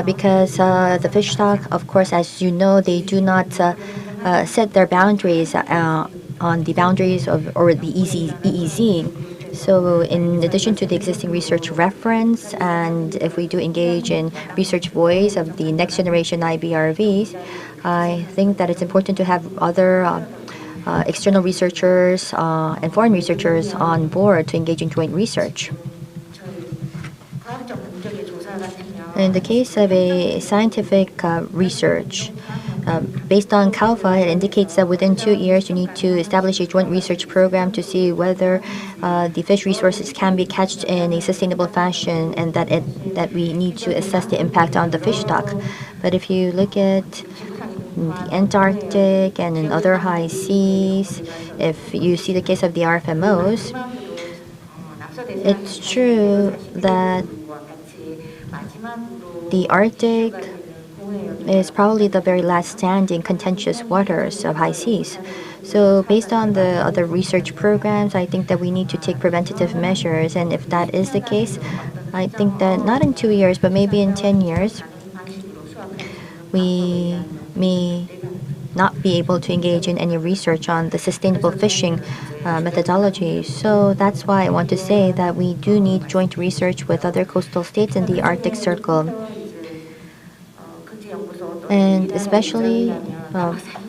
because the fish stock, of course, as you know, they do not set their boundaries on the boundaries of or the EEZ. So in addition to the existing research reference, and if we do engage in research voice of the next generation IBRVs, I think that it's important to have other external researchers and foreign researchers on board to engage in joint research. In the case of a scientific research, based on CALFA, it indicates that within 2 years you need to establish a joint research program to see whether the fish resources can be catched in a sustainable fashion, and that we need to assess the impact on the fish stock. But if you look at the Antarctic and in other high seas, if you see the case of the RFMOs, it's true that the Arctic is probably the very last standing contentious waters of high seas. So based on the other research programs, I think that we need to take preventative measures. And if that is the case, I think that not in 2 years, but maybe in 10 years, we may not be able to engage in any research on the sustainable fishing methodology. So that's why I want to say that we do need joint research with other coastal states in the Arctic Circle. And especially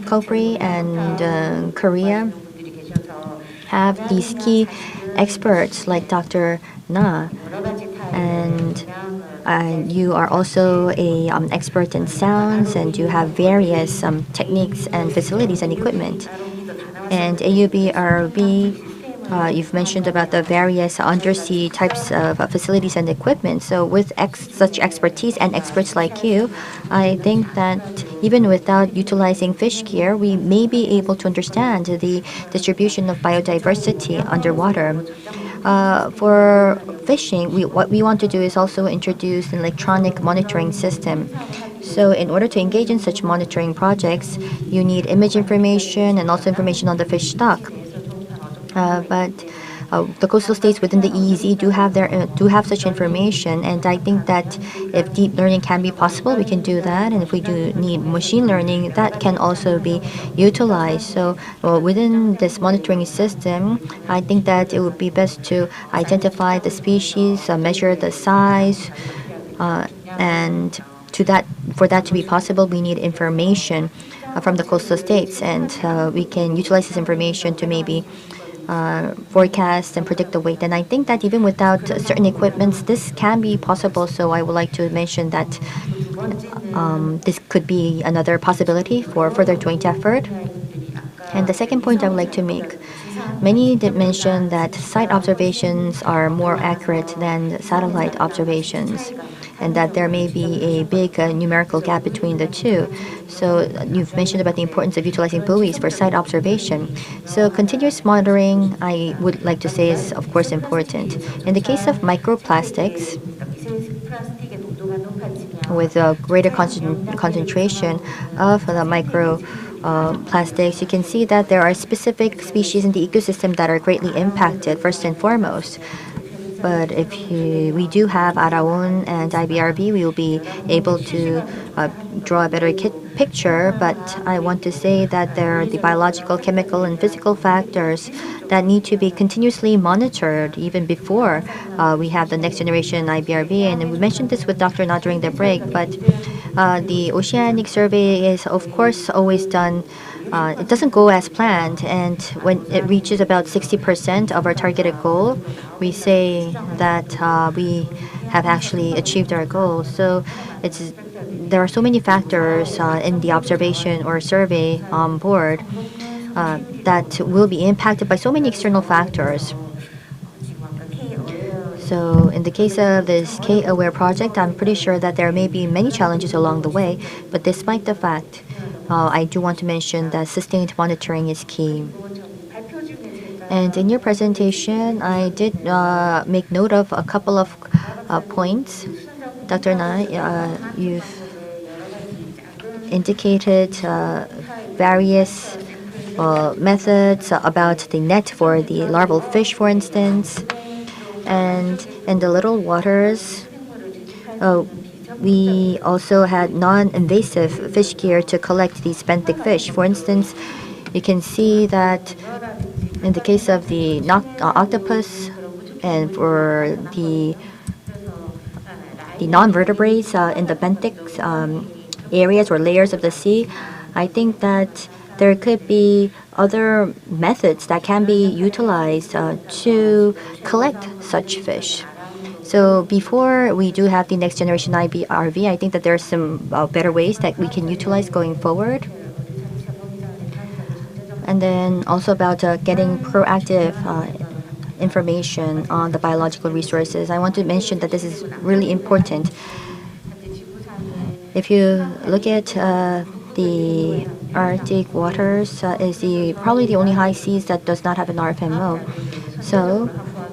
COPRI and Korea have these key experts like Dr. Na, and you are also a expert in sounds, and you have various techniques and facilities and equipment. And AUBRB, you've mentioned about the various undersea types of facilities and equipment. So with such expertise and experts like you, I think that even without utilizing fish gear, we may be able to understand the distribution of biodiversity underwater. For fishing, what we want to do is also introduce an electronic monitoring system. So in order to engage in such monitoring projects, you need image information and also information on the fish stock. But the coastal states within the EEZ do have such information, and I think that if deep learning can be possible, we can do that, and if we do need machine learning, that can also be utilized. So within this monitoring system, I think that it would be best to identify the species, measure the size, and for that to be possible, we need information from the coastal states, and we can utilize this information to maybe forecast and predict the weight. And I think that even without certain equipments, this can be possible. So I would like to mention that this could be another possibility for further joint effort. And the second point I would like to make, many did mention that site observations are more accurate than satellite observations, and that there may be a big numerical gap between the two. So you've mentioned about the importance of utilizing buoys for site observation. So continuous monitoring, I would like to say, is of course important. In the case of microplastics, with a greater concentration of the microplastics, you can see that there are specific species in the ecosystem that are greatly impacted, first and foremost. But if we do have Araon and IBRB, we will be able to draw a better picture. But I want to say that there are the biological, chemical, and physical factors that need to be continuously monitored even before we have the next generation IBRB. And we mentioned this with Dr. Na during the break, but the oceanic survey is, of course, always done. It doesn't go as planned, and when it reaches about 60% of our targeted goal, we say that we have actually achieved our goal. So there are so many factors in the observation or survey on board that will be impacted by so many external factors. So in the case of this K-Aware project, I'm pretty sure that there may be many challenges along the way, but despite the fact, I do want to mention that sustained monitoring is key. And in your presentation, I did make note of a couple of points. Dr. Na, you've indicated various methods about the net for the larval fish, for instance. And in the little waters, we also had non-invasive fish gear to collect these benthic fish. For instance, you can see that in the case of the octopus and for the non-vertebrates in the benthic areas or layers of the sea, I think that there could be other methods that can be utilized to collect such fish. So before we do have the next generation IBRV, I think that there are some better ways that we can utilize going forward. And then also about getting proactive information on the biological resources. I want to mention that this is really important. If you look at the Arctic waters, is probably the only high seas that does not have an RFMO. So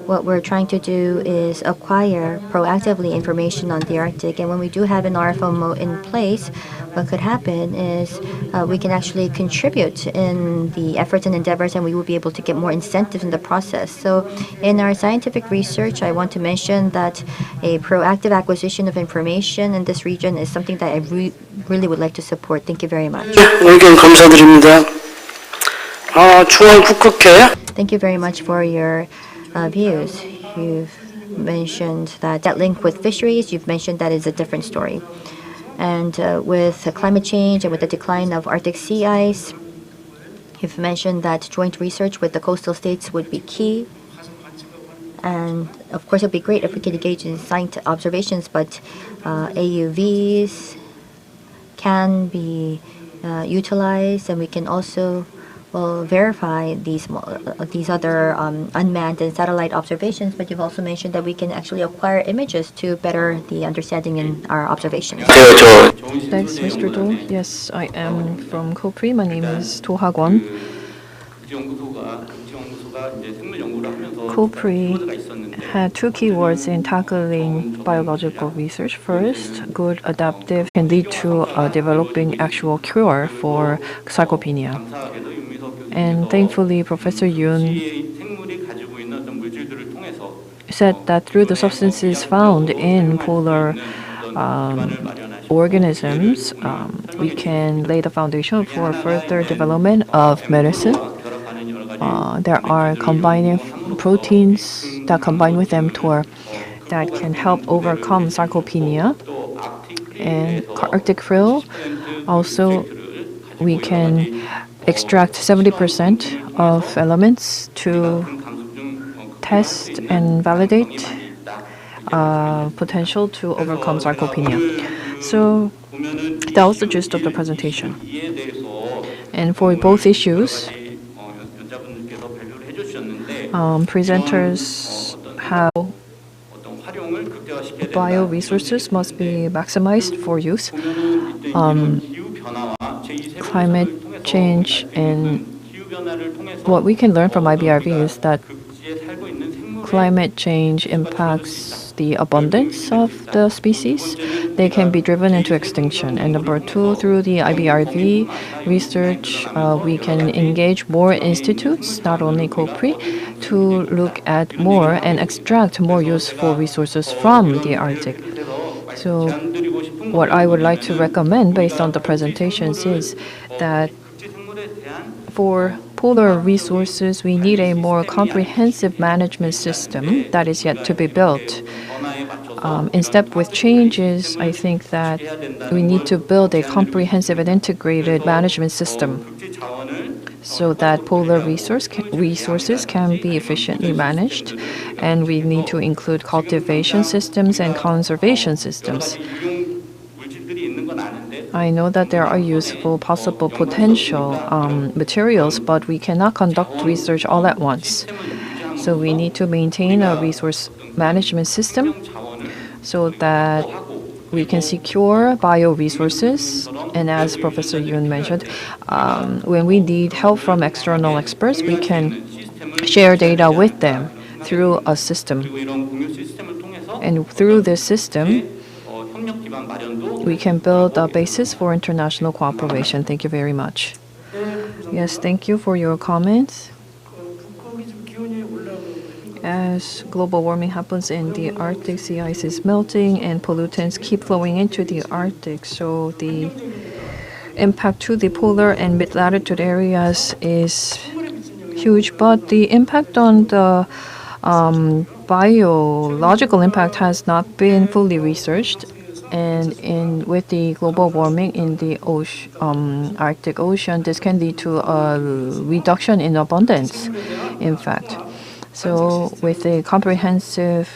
what we're trying to do is acquire proactively information on the Arctic. And when we do have an RFMO in place, what could happen is we can actually contribute in the efforts and endeavors, and we will be able to get more incentives in the process. So in our scientific research, I want to mention that a proactive acquisition of information in this region is something that I really would like to support. Thank you very much. 의견 감사드립니다. 중앙국학회. Thank you very much for your views. You've mentioned that link with fisheries, you've mentioned that is a different story. And with climate change and with the decline of Arctic sea ice, you've mentioned that joint research with the coastal states would be key. And of course, it would be great if we could engage in scientific observations, but AUVs can be utilized, and we can also verify these other unmanned and satellite observations. But you've also mentioned that we can actually acquire images to better the understanding in our observations. Thanks, Mr. Do. Yes, I am from COPRI. My name is Do Ha-kwon. COPRI had two keywords in tackling biological research. First, good adaptive can lead to developing actual cure for sarcopenia. And thankfully, Professor Yoon said that through the substances found in polar organisms, we can lay the foundation for further development of medicine. There are combining proteins that combine with mTOR that can help overcome sarcopenia. And Arctic krill, also we can extract 70% of elements to test and validate potential to overcome sarcopenia. So that was the gist of the presentation. And for both issues, presenters have bioresources must be maximized for use. Climate change, and what we can learn from IBRV is that climate change impacts the abundance of the species. they can be driven into extinction. And number two, through the IBRV research, we can engage more institutes, not only COPRI, to look at more and extract more useful resources from the Arctic. So what I would like to recommend based on the presentations is that for polar resources, we need a more comprehensive management system that is yet to be built. In step with changes, I think that we need to build a comprehensive and integrated management system so that polar resources can be efficiently managed, and we need to include cultivation systems and conservation systems. I know that there are useful possible potential materials, but we cannot conduct research all at once. So we need to maintain a resource management system so that we can secure bioresources. And as Professor Yoon mentioned, when we need help from external experts, we can share data with them through a system. And through this system, we can build a basis for international cooperation. Thank you very much. Yes, thank you for your comments. As global warming happens in the Arctic, sea ice is melting and pollutants keep flowing into the Arctic. So the impact to the polar and mid-latitude areas is huge, but the impact on the biological impact has not been fully researched. And with the global warming in the Arctic Ocean, this can lead to a reduction in abundance, in fact. So with a comprehensive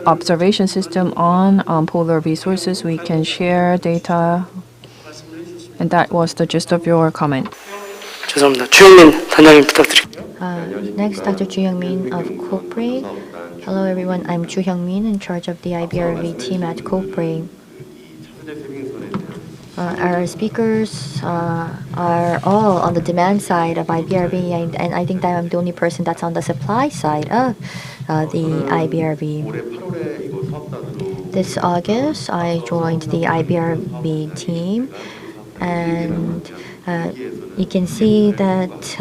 observation system on polar resources, we can share data. And that was the gist of your comment. 죄송합니다. 주영민 단장님 부탁드립니다. Next, Dr. Chu Hyung-min of COPRI. Hello, everyone. I'm Chu Hyung-min, in charge of the IBRV team at COPRI. Our speakers are all on the demand side of IBRV, and I think that I'm the only person that's on the supply side of the IBRV. This August, I joined the IBRV team, and you can see that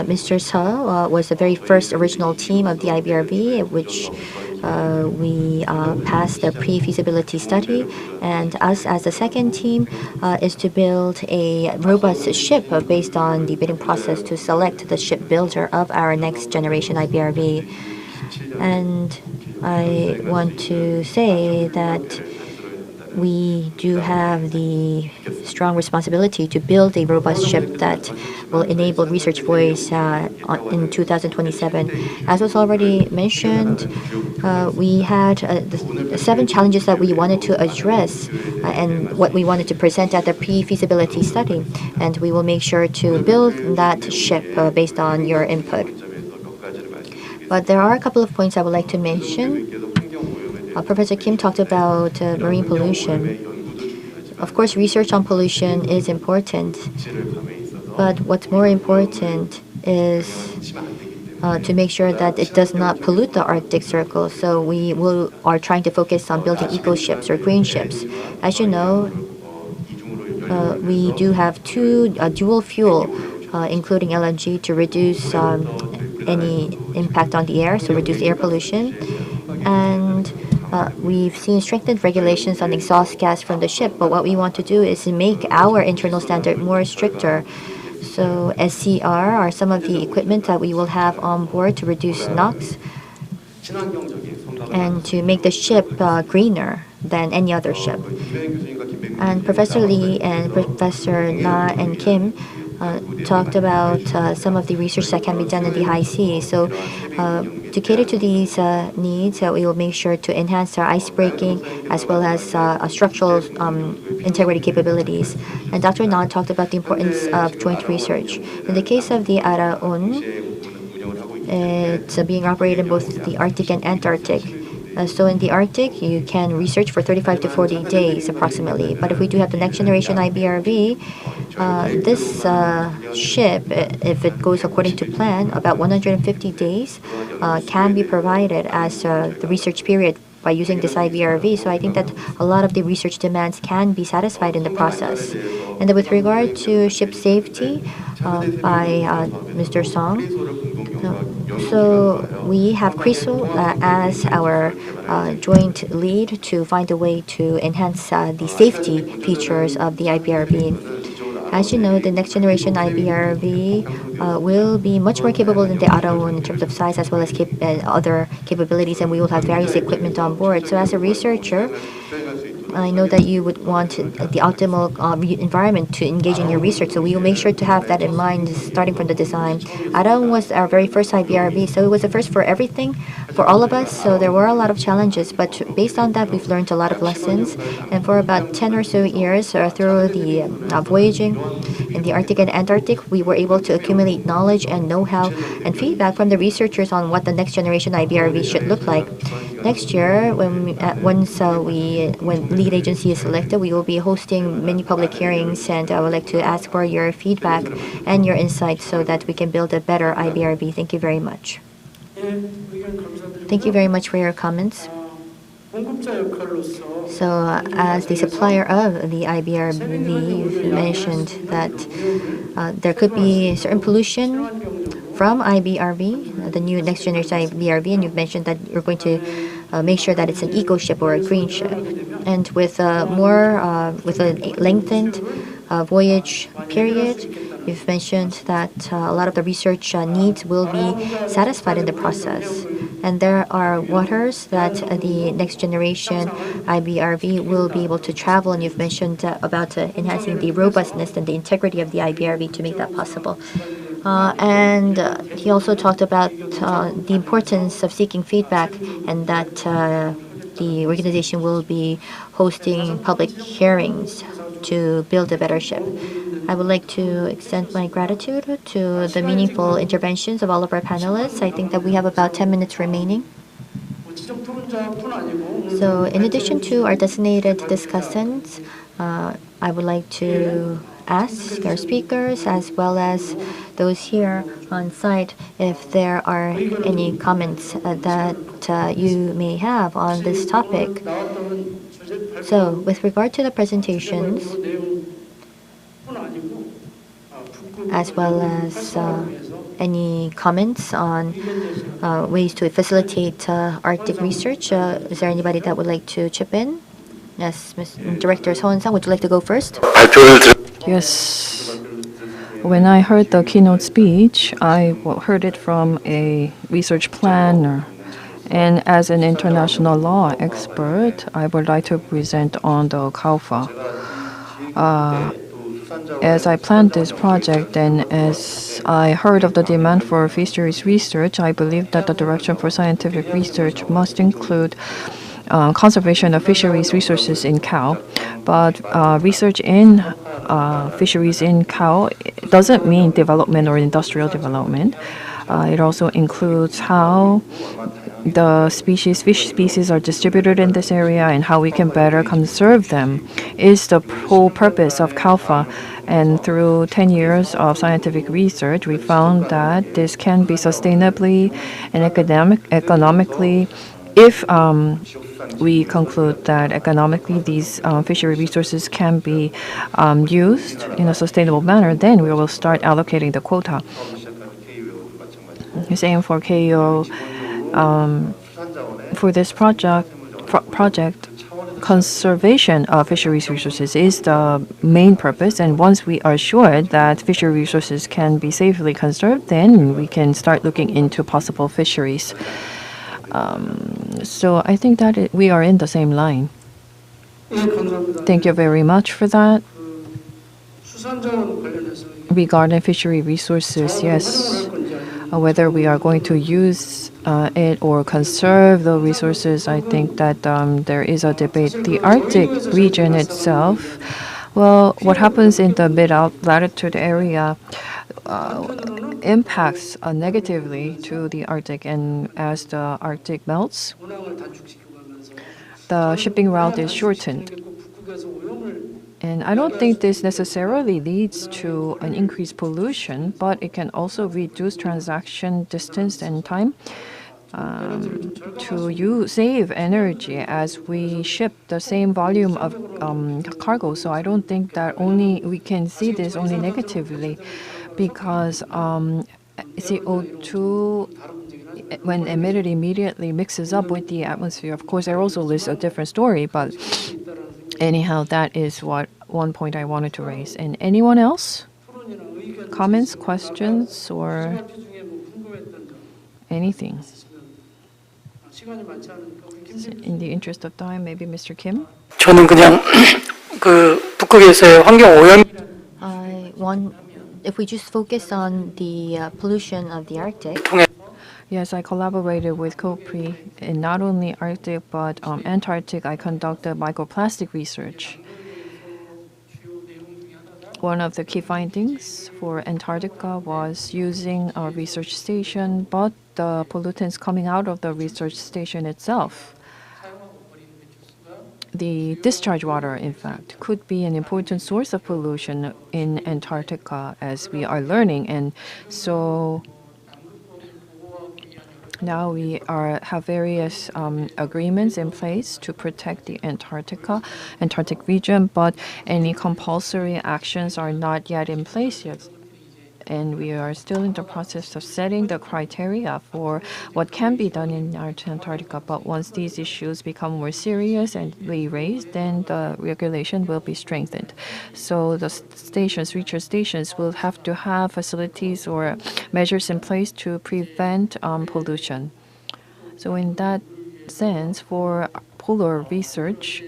Mr. Seo was the very first original team of the IBRV, which we passed the pre-feasibility study, and us as the second team is to build a robust ship based on the bidding process to select the ship builder of our next generation IBRV. And I want to say that we do have the strong responsibility to build a robust ship that will enable research voice in 2027. As was already mentioned, we had the 7 challenges that we wanted to address and what we wanted to present at the pre-feasibility study. And we will make sure to build that ship based on your input. But there are a couple of points I would like to mention. Professor Kim talked about marine pollution. Of course, research on pollution is important, but what's more important is to make sure that it does not pollute the Arctic Circle. So we are trying to focus on building eco-ships or green ships. As you know, we do have 2 dual fuel, including LNG, to reduce any impact on the air, so reduce air pollution. And we've seen strengthened regulations on exhaust gas from the ship, but what we want to do is make our internal standard more stricter. So SCR are some of the equipment that we will have on board to reduce NOx and to make the ship greener than any other ship. And Professor Lee and Professor Na and Kim talked about some of the research that can be done in the high seas. So to cater to these needs, we will make sure to enhance our ice breaking as well as structural integrity capabilities. And Dr. Na talked about the importance of joint research. In the case of the Araon, it's being operated in both the Arctic and Antarctic. So in the Arctic, you can research for 35 to 40 days approximately. But if we do have the next generation IBRV, this ship, if it goes according to plan, about 150 days can be provided as the research period by using this IBRV. So I think that a lot of the research demands can be satisfied in the process. And then with regard to ship safety by Mr. Song, so we have CRISO as our joint lead to find a way to enhance the safety features of the IBRV. As you know, the next generation IBRV will be much more capable than the other one in terms of size as well as other capabilities, and we will have various equipment on board. So as a researcher, I know that you would want the optimal environment to engage in your research, so we will make sure to have that in mind starting from the design. Adam was our very first IBRV, so it was the first for everything, for all of us, so there were a lot of challenges, but based on that, we've learned a lot of lessons, and for about 10 or so years through the voyaging in the Arctic and Antarctic, we were able to accumulate knowledge and know-how and feedback from the researchers on what the next generation IBRV should look like. Next year, when lead agency is selected, we will be hosting many public hearings, and I would like to ask for your feedback and your insights so that we can build a better IBRV. Thank you very much. Thank you very much for your comments. So, as the supplier of the IBRV, you've mentioned that there could be certain pollution from IBRV, the new next generation IBRV, and you've mentioned that you're going to make sure that it's an eco ship or a green ship. And with with a lengthened voyage period, you've mentioned that a lot of the research needs will be satisfied in the process. And there are waters that the next generation IBRV will be able to travel, and you've mentioned about enhancing the robustness and the integrity of the IBRV to make that possible. And he also talked about the importance of seeking feedback, and that the organization will be hosting public hearings to build a better ship. I would like to extend my gratitude to the meaningful interventions of all of our panelists. I think that we have about 10 minutes remaining. So in addition to our designated discussants, I would like to ask our speakers as well as those here on site if there are any comments that you may have on this topic. So with regard to the presentations, as well as any comments on ways to facilitate Arctic research, is there anybody that would like to chip in? Yes, Director Sohn-sang, would you like to go first? Yes. When I heard the keynote speech, I heard it from a research planner. And as an international law expert, I would like to present on the CAUFA. As I planned this project and as I heard of the demand for fisheries research, I believe that the direction for scientific research must include conservation of fisheries resources in cow. But research in fisheries in cow doesn't mean development or industrial development. It also includes how the fish species are distributed in this area and how we can better conserve them is the whole purpose of CAUFA. And through 10 years of scientific research, we found that this can be sustainably and economically if we conclude that economically these fishery resources can be used in a sustainable manner, then we will start allocating the quota. Same for KO. For this project, conservation of fisheries resources is the main purpose. And once we are sure that fishery resources can be safely conserved, then we can start looking into possible fisheries. So I think that we are in the same line. Thank you very much for that. Regarding fishery resources, yes, whether we are going to use it or conserve the resources, I think that there is a debate. The Arctic region itself, well, what happens in the mid-latitude area impacts negatively to the Arctic, and as the Arctic melts, the shipping route is shortened. And I don't think this necessarily leads to an increased pollution, but it can also reduce transaction distance and time. to save energy as we ship the same volume of cargo. So I don't think that only we can see this only negatively, because CO2, when emitted immediately, mixes up with the atmosphere. Of course, aerosol is a different story, but anyhow, that is one point I wanted to raise. And anyone else? Comments, questions, or anything? In the interest of time, maybe Mr. Kim? 저는 그냥 그 북극에서의 환경 오염 If we just focus on the pollution of the Arctic, Yes, I collaborated with COPRI in not only Arctic but Antarctic. I conducted microplastic research. One of the key findings for Antarctica was using our research station, but the pollutants coming out of the research station itself. The discharge water, in fact, could be an important source of pollution in Antarctica, as we are learning. And so now we have various agreements in place to protect the Antarctic region, but any compulsory actions are not yet in place yet. And we are still in the process of setting the criteria for what can be done in Antarctica. But once these issues become more serious and raised, then the regulation will be strengthened. So the research stations will have to have facilities or measures in place to prevent pollution. So in that sense, for polar research,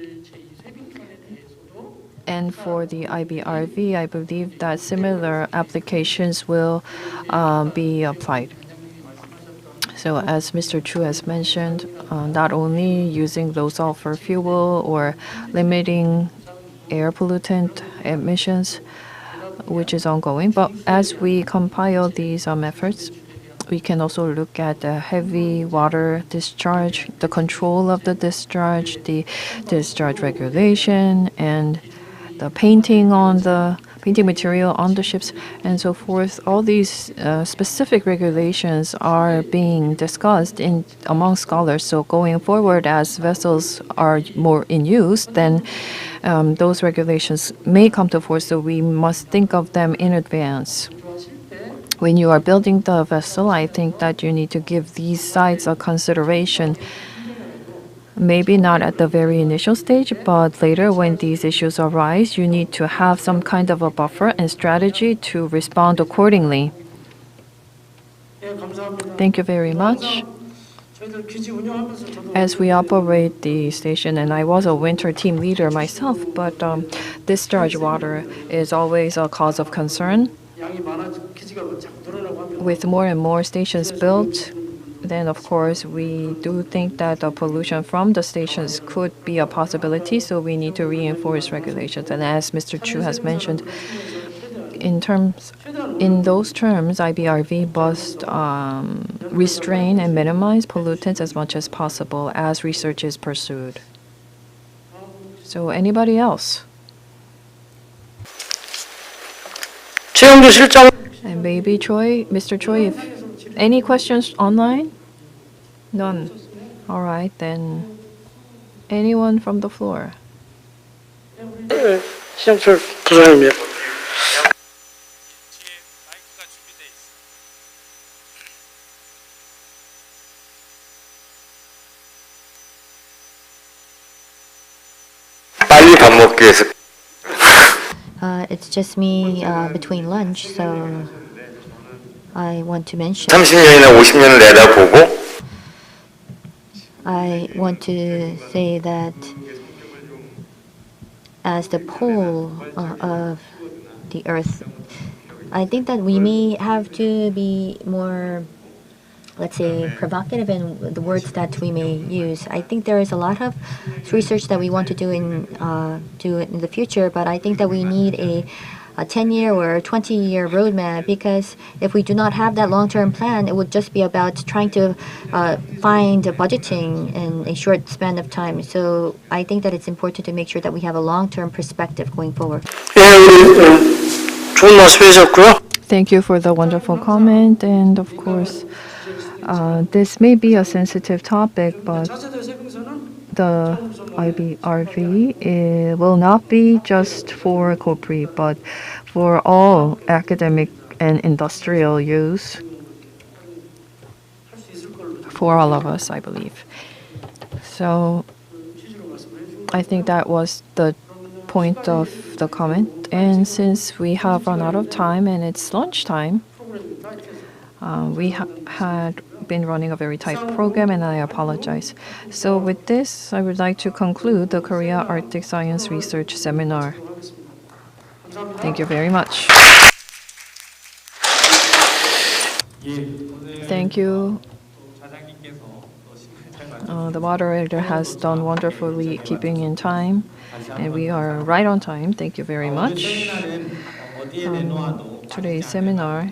and for the IBRV, I believe that similar applications will be applied. So as Mr. Chu has mentioned, not only using low sulfur fuel or limiting air pollutant emissions, which is ongoing, but as we compile these efforts, we can also look at the heavy water discharge, the control of the discharge regulation, and the painting material on the ships, and so forth. All these specific regulations are being discussed among scholars. So going forward, as vessels are more in use, then those regulations may come to force. So we must think of them in advance. When you are building the vessel, I think that you need to give these sides a consideration. Maybe not at the very initial stage, but later when these issues arise, you need to have some kind of a buffer and strategy to respond accordingly. Thank you very much. As we operate the station, and I was a winter team leader myself, but discharge water is always a cause of concern. With more and more stations built, then of course we do think that the pollution from the stations could be a possibility, so we need to reinforce regulations. And as Mr. Chu has mentioned, in those terms, IBRV must restrain and minimize pollutants as much as possible as research is pursued. So anybody else? 최영도 실장 And maybe Mr. Choi, if any questions online? None. All right, then anyone from the floor? 시장철 부사장입니다. 빨리 밥 먹기 위해서 it's just me between lunch, so I want to mention. 30년이나 50년을 내다보고 I want to say that as the pole of the Earth, I think that we may have to be more, let's say, provocative in the words that we may use. I think there is a lot of research that we want to do in the future, but I think that we need a 10-year or 20-year roadmap, because if we do not have that long-term plan, it would just be about trying to find budgeting in a short span of time. So I think that it's important to make sure that we have a long-term perspective going forward. 예, 우리 좋은 말씀 해주셨고요. Thank you for the wonderful comment, and of course, This may be a sensitive topic, but 차세대 세빙서는 the IBRV will not be just for corporate, but for all academic and industrial use 할 수 있을 걸로 for all of us, I believe. So 취지로 말씀해 주신 I think that was the point of the comment. And since we have run out of time and it's lunchtime, 프로그램이 타이트해서 we had been running a very tight program, and I apologize. So with this, I would like to conclude the Korea Arctic Science Research Seminar. 감사합니다. Thank you very much. Thank you. The moderator has done wonderfully keeping in time, and we are right on time. Thank you very much. Today's seminar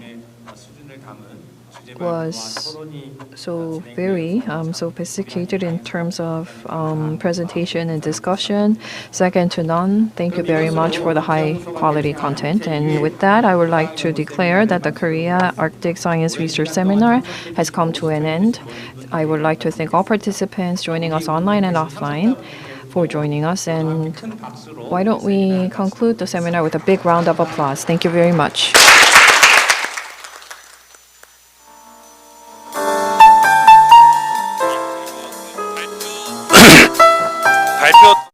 was so very sophisticated in terms of presentation and discussion, second to none. Thank you very much for the high quality content. And with that, I would like to declare that the Korea Arctic Science Research Seminar has come to an end. I would like to thank all participants joining us online and offline for joining us. And why don't we conclude the seminar with a big round of applause. Thank you very much. 발표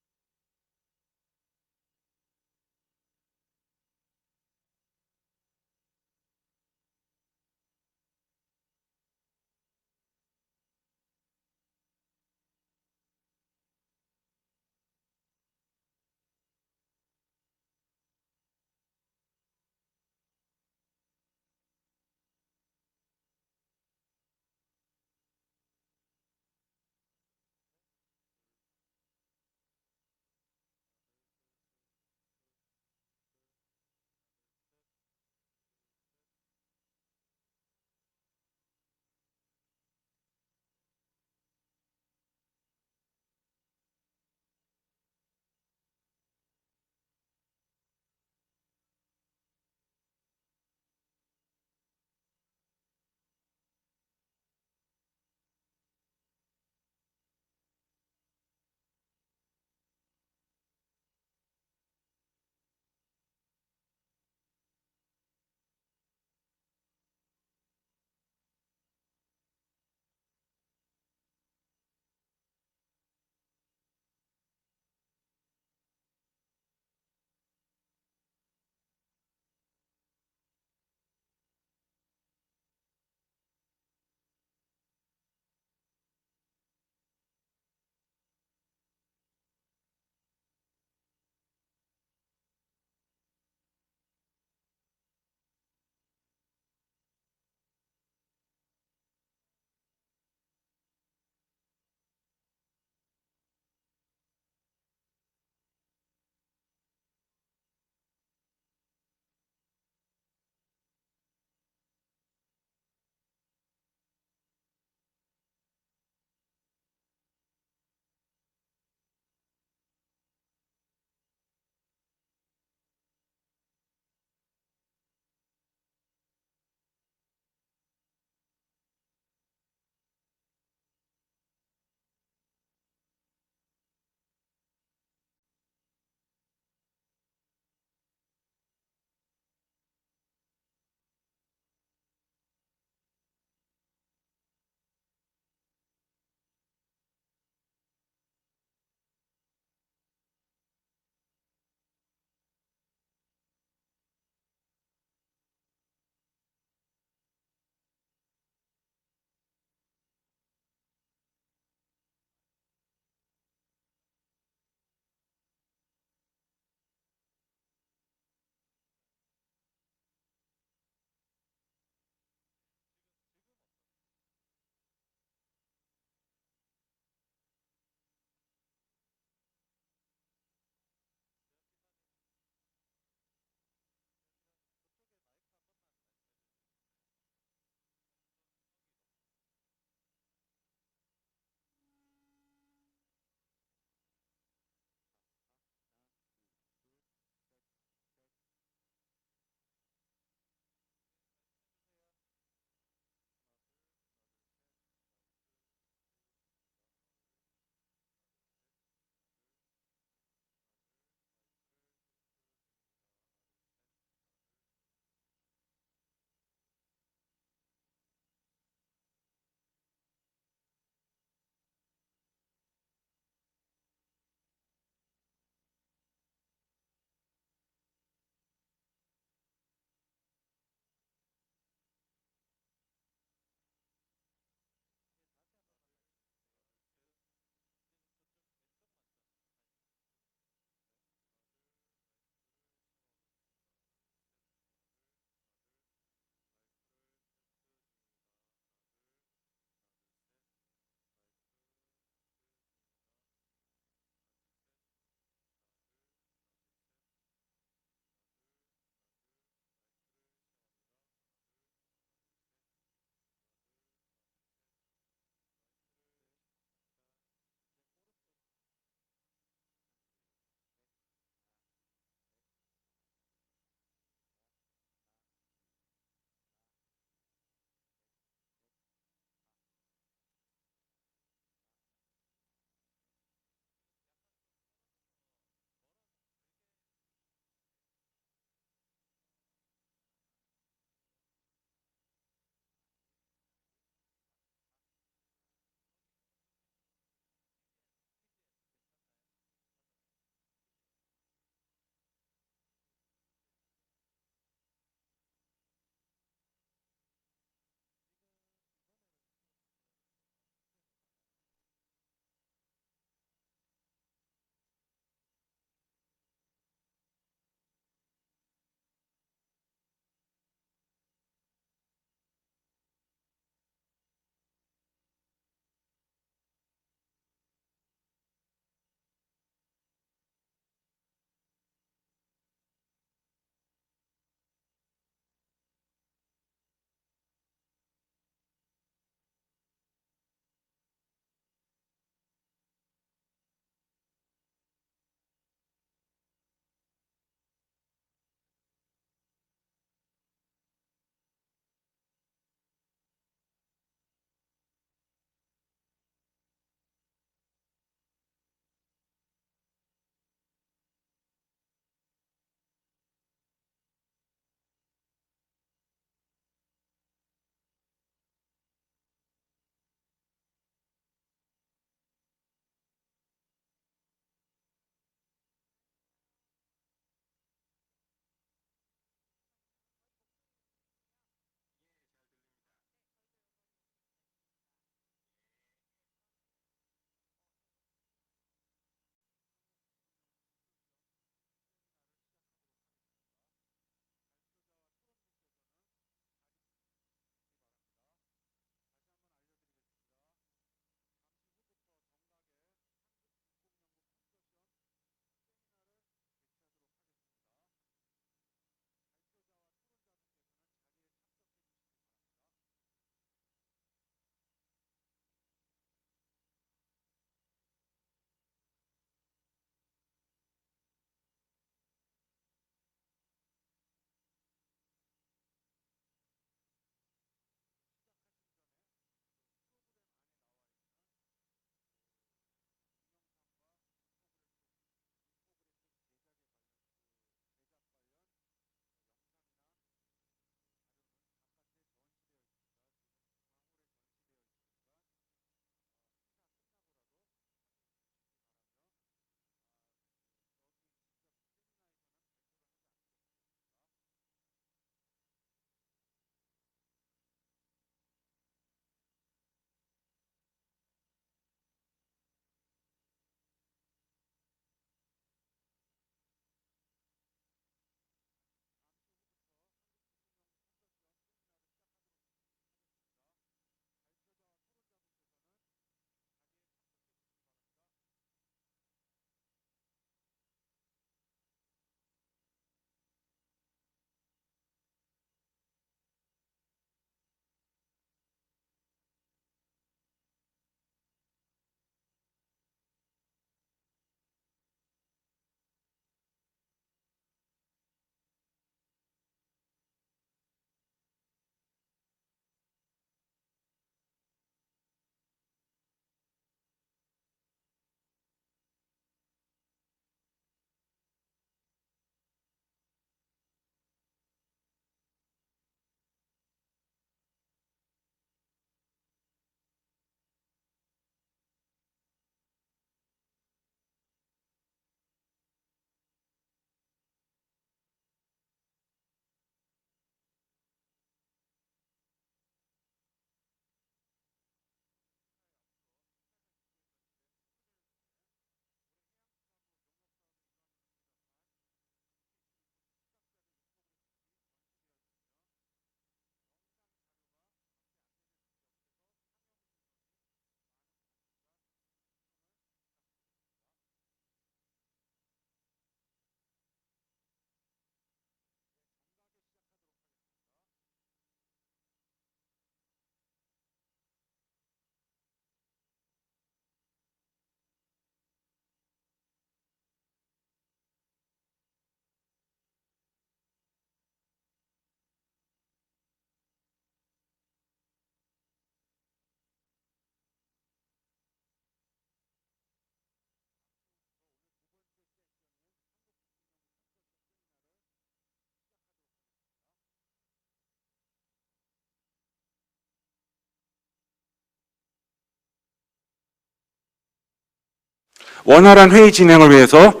원활한 회의 진행을 위해서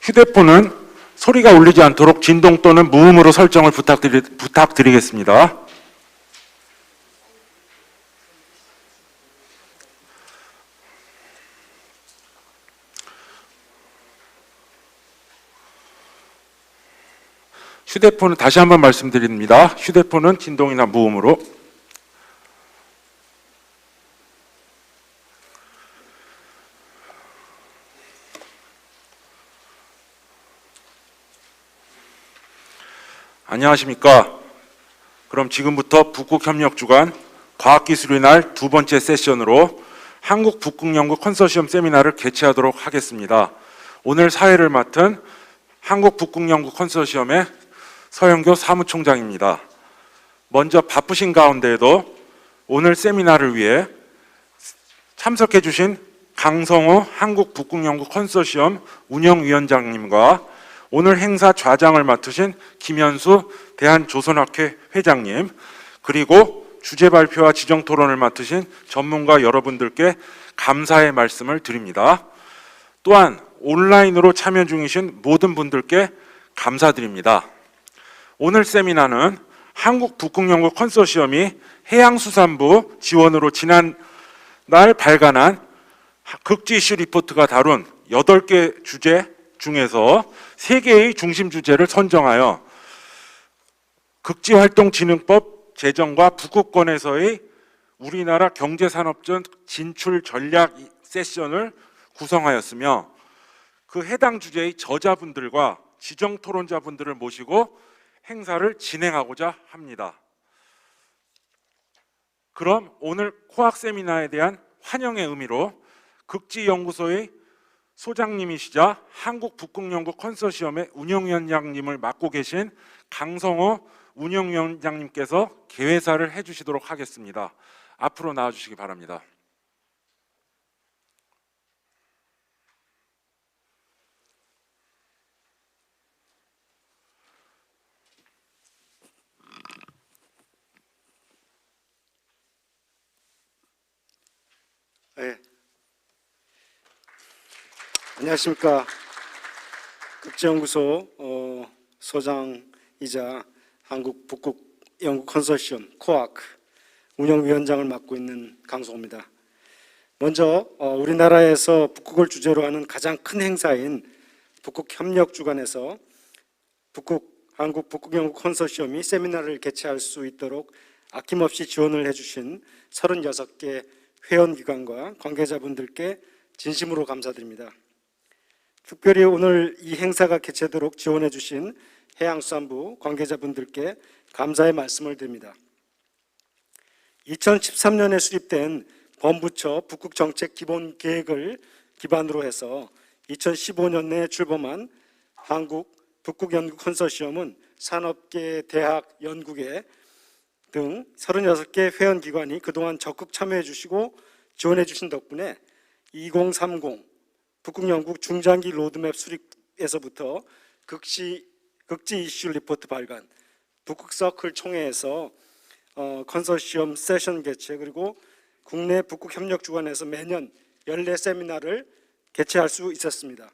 휴대폰은 소리가 울리지 않도록 진동 또는 무음으로 설정을 부탁드리겠습니다. 휴대폰은 다시 한번 말씀드립니다. 휴대폰은 진동이나 무음으로. 안녕하십니까. 그럼 지금부터 북극협력주간 과학기술의 날 두 번째 세션으로 한국 북극연구 컨소시엄 세미나를 개최하도록 하겠습니다. 오늘 사회를 맡은 한국 북극연구 컨소시엄의 서영교 사무총장입니다. 먼저 바쁘신 가운데에도 오늘 세미나를 위해 참석해 주신 강성호 한국 북극연구 컨소시엄 운영위원장님과 오늘 행사 좌장을 맡으신 김현수 대한조선학회 회장님, 그리고 주제 발표와 지정 토론을 맡으신 전문가 여러분들께 감사의 말씀을 드립니다. 또한 온라인으로 참여 중이신 모든 분들께 감사드립니다. 오늘 세미나는 한국 북극연구 컨소시엄이 해양수산부 지원으로 지난날 발간한 극지 이슈 리포트가 다룬 8개 주제 중에서 3개의 중심 주제를 선정하여 극지활동진흥법 제정과 북극권에서의 우리나라 경제산업전 진출 전략 세션을 구성하였으며 그 해당 주제의 저자분들과 지정 토론자분들을 모시고 행사를 진행하고자 합니다. 그럼 오늘 코학 세미나에 대한 환영의 의미로 극지연구소의 소장님이시자 한국 북극연구 컨소시엄의 운영위원장님을 맡고 계신 강성호 운영위원장님께서 개회사를 해주시도록 하겠습니다. 앞으로 나와주시기 바랍니다. 네. 안녕하십니까. 극지연구소 소장이자 한국 북극연구 컨소시엄 코아크 운영위원장을 맡고 있는 강성호입니다. 먼저 우리나라에서 북극을 주제로 하는 가장 큰 행사인 북극협력주간에서 한국 북극연구 컨소시엄이 세미나를 개최할 수 있도록 아낌없이 지원을 해주신 36개 회원기관과 관계자분들께 진심으로 감사드립니다. 특별히 오늘 이 행사가 개최되도록 지원해 주신 해양수산부 관계자분들께 감사의 말씀을 드립니다. 2013년에 수립된 범부처 북극정책 기본계획을 기반으로 해서 2015년에 출범한 한국 북극연구 컨소시엄은 산업계, 대학, 연구계 등 36개 회원기관이 그동안 적극 참여해 주시고 지원해 주신 덕분에 2030 북극연구 중장기 로드맵 수립에서부터 극지 이슈 리포트 발간, 북극서클 총회에서 컨소시엄 세션 개최, 그리고 국내 북극협력주간에서 매년 연례 세미나를 개최할 수 있었습니다.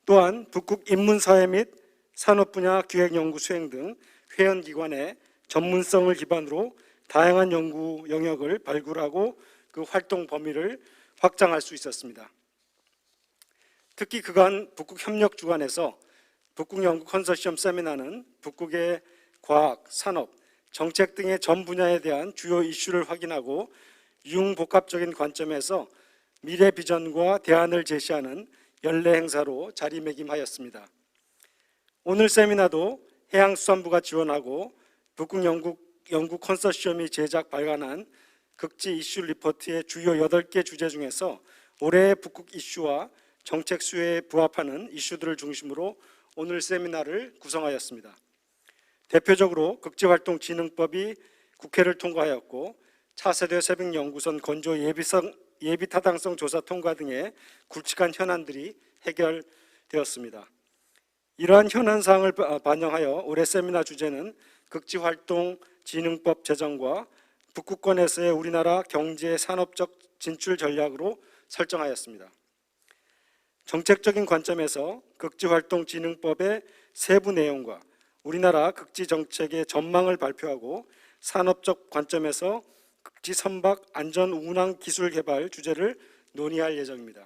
또한 북극 인문사회 및 산업분야 기획연구 수행 등 회원기관의 전문성을 기반으로 다양한 연구 영역을 발굴하고 그 활동 범위를 확장할 수 있었습니다. 특히 그간 북극협력주간에서 북극연구 컨소시엄 세미나는 북극의 과학, 산업, 정책 등의 전 분야에 대한 주요 이슈를 확인하고 융복합적인 관점에서 미래 비전과 대안을 제시하는 연례 행사로 자리매김하였습니다. 오늘 세미나도 해양수산부가 지원하고 북극연구 컨소시엄이 제작 발간한 극지 이슈 리포트의 주요 8개 주제 중에서 올해의 북극 이슈와 정책 수요에 부합하는 이슈들을 중심으로 오늘 세미나를 구성하였습니다. 대표적으로 극지활동진흥법이 국회를 통과하였고 차세대 새벽연구선 건조 예비타당성 조사 통과 등의 굵직한 현안들이 해결되었습니다. 이러한 현안사항을 반영하여 올해 세미나 주제는 극지활동진흥법 제정과 북극권에서의 우리나라 경제 산업적 진출 전략으로 설정하였습니다. 정책적인 관점에서 극지활동진흥법의 세부 내용과 우리나라 극지정책의 전망을 발표하고 산업적 관점에서 극지선박 안전운항 기술 개발 주제를 논의할 예정입니다.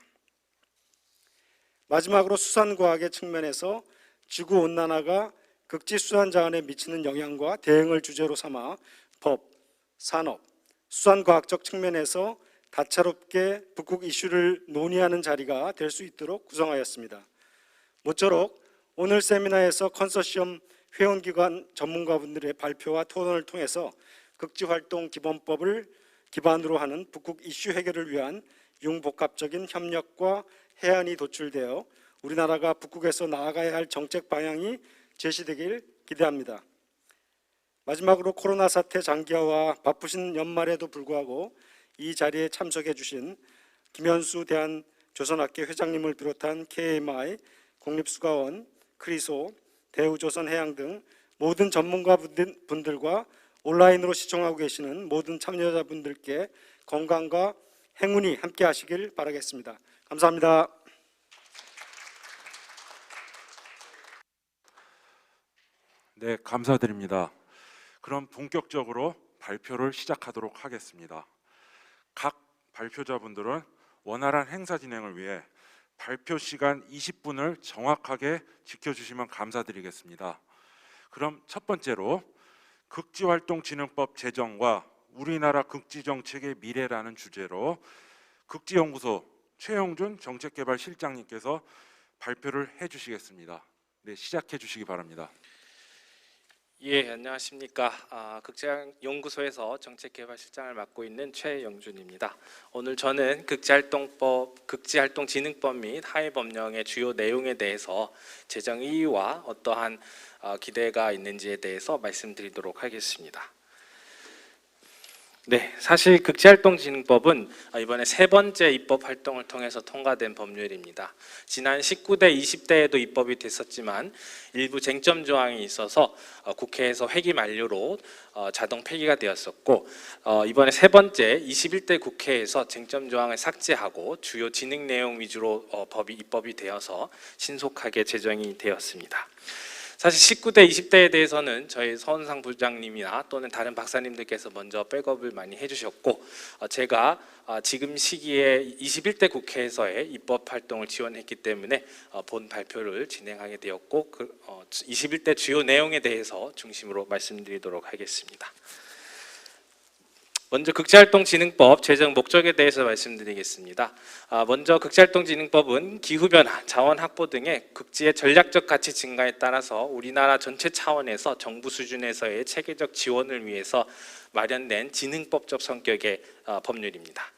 마지막으로 수산과학의 측면에서 지구온난화가 극지수산자원에 미치는 영향과 대응을 주제로 삼아 법, 산업, 수산과학적 측면에서 다채롭게 북극 이슈를 논의하는 자리가 될 수 있도록 구성하였습니다. 모쪼록 오늘 세미나에서 컨소시엄 회원기관 전문가분들의 발표와 토론을 통해서 극지활동 기본법을 기반으로 하는 북극 이슈 해결을 위한 융복합적인 협력과 해안이 도출되어 우리나라가 북극에서 나아가야 할 정책 방향이 제시되길 기대합니다. 마지막으로 코로나 사태 장기화와 바쁘신 연말에도 불구하고 이 자리에 참석해 주신 김현수 대한조선학회 회장님을 비롯한 KMI, 국립수가원, 크리소, 대우조선해양 등 모든 전문가분들과 온라인으로 시청하고 계시는 모든 참여자분들께 건강과 행운이 함께 하시길 바라겠습니다. 감사합니다. 네, 감사드립니다. 그럼 본격적으로 발표를 시작하도록 하겠습니다. 각 발표자분들은 원활한 행사 진행을 위해 발표 시간 20분을 정확하게 지켜주시면 감사드리겠습니다. 그럼 첫 번째로 극지활동진흥법 제정과 우리나라 극지정책의 미래라는 주제로 극지연구소 최영준 정책개발실장님께서 발표를 해주시겠습니다. 네, 시작해 주시기 바랍니다. 예, 안녕하십니까. 극지연구소에서 정책개발실장을 맡고 있는 최영준입니다. 오늘 저는 극지활동진흥법 및 하위법령의 주요 내용에 대해서 제정 이유와 어떠한 기대가 있는지에 대해서 말씀드리도록 하겠습니다. 네, 사실 극지활동진흥법은 이번에 세 번째 입법 활동을 통해서 통과된 법률입니다. 지난 19대, 20대에도 입법이 됐었지만 일부 쟁점 조항이 있어서 국회에서 회기 만료로 자동 폐기가 되었었고, 이번에 세 번째 21대 국회에서 쟁점 조항을 삭제하고 주요 진행 내용 위주로 법이 입법이 되어서 신속하게 제정이 되었습니다. 사실 19대, 20대에 대해서는 저희 서은상 부장님이나 또는 다른 박사님들께서 먼저 백업을 많이 해주셨고, 제가 지금 시기에 21대 국회에서의 입법 활동을 지원했기 때문에 본 발표를 진행하게 되었고, 21대 주요 내용에 대해서 중심으로 말씀드리도록 하겠습니다. 먼저 극지활동진흥법 제정 목적에 대해서 말씀드리겠습니다. 먼저 극지활동진흥법은 기후변화, 자원 확보 등의 극지의 전략적 가치 증가에 따라서 우리나라 전체 차원에서 정부 수준에서의 체계적 지원을 위해서 마련된 진흥법적 성격의 법률입니다.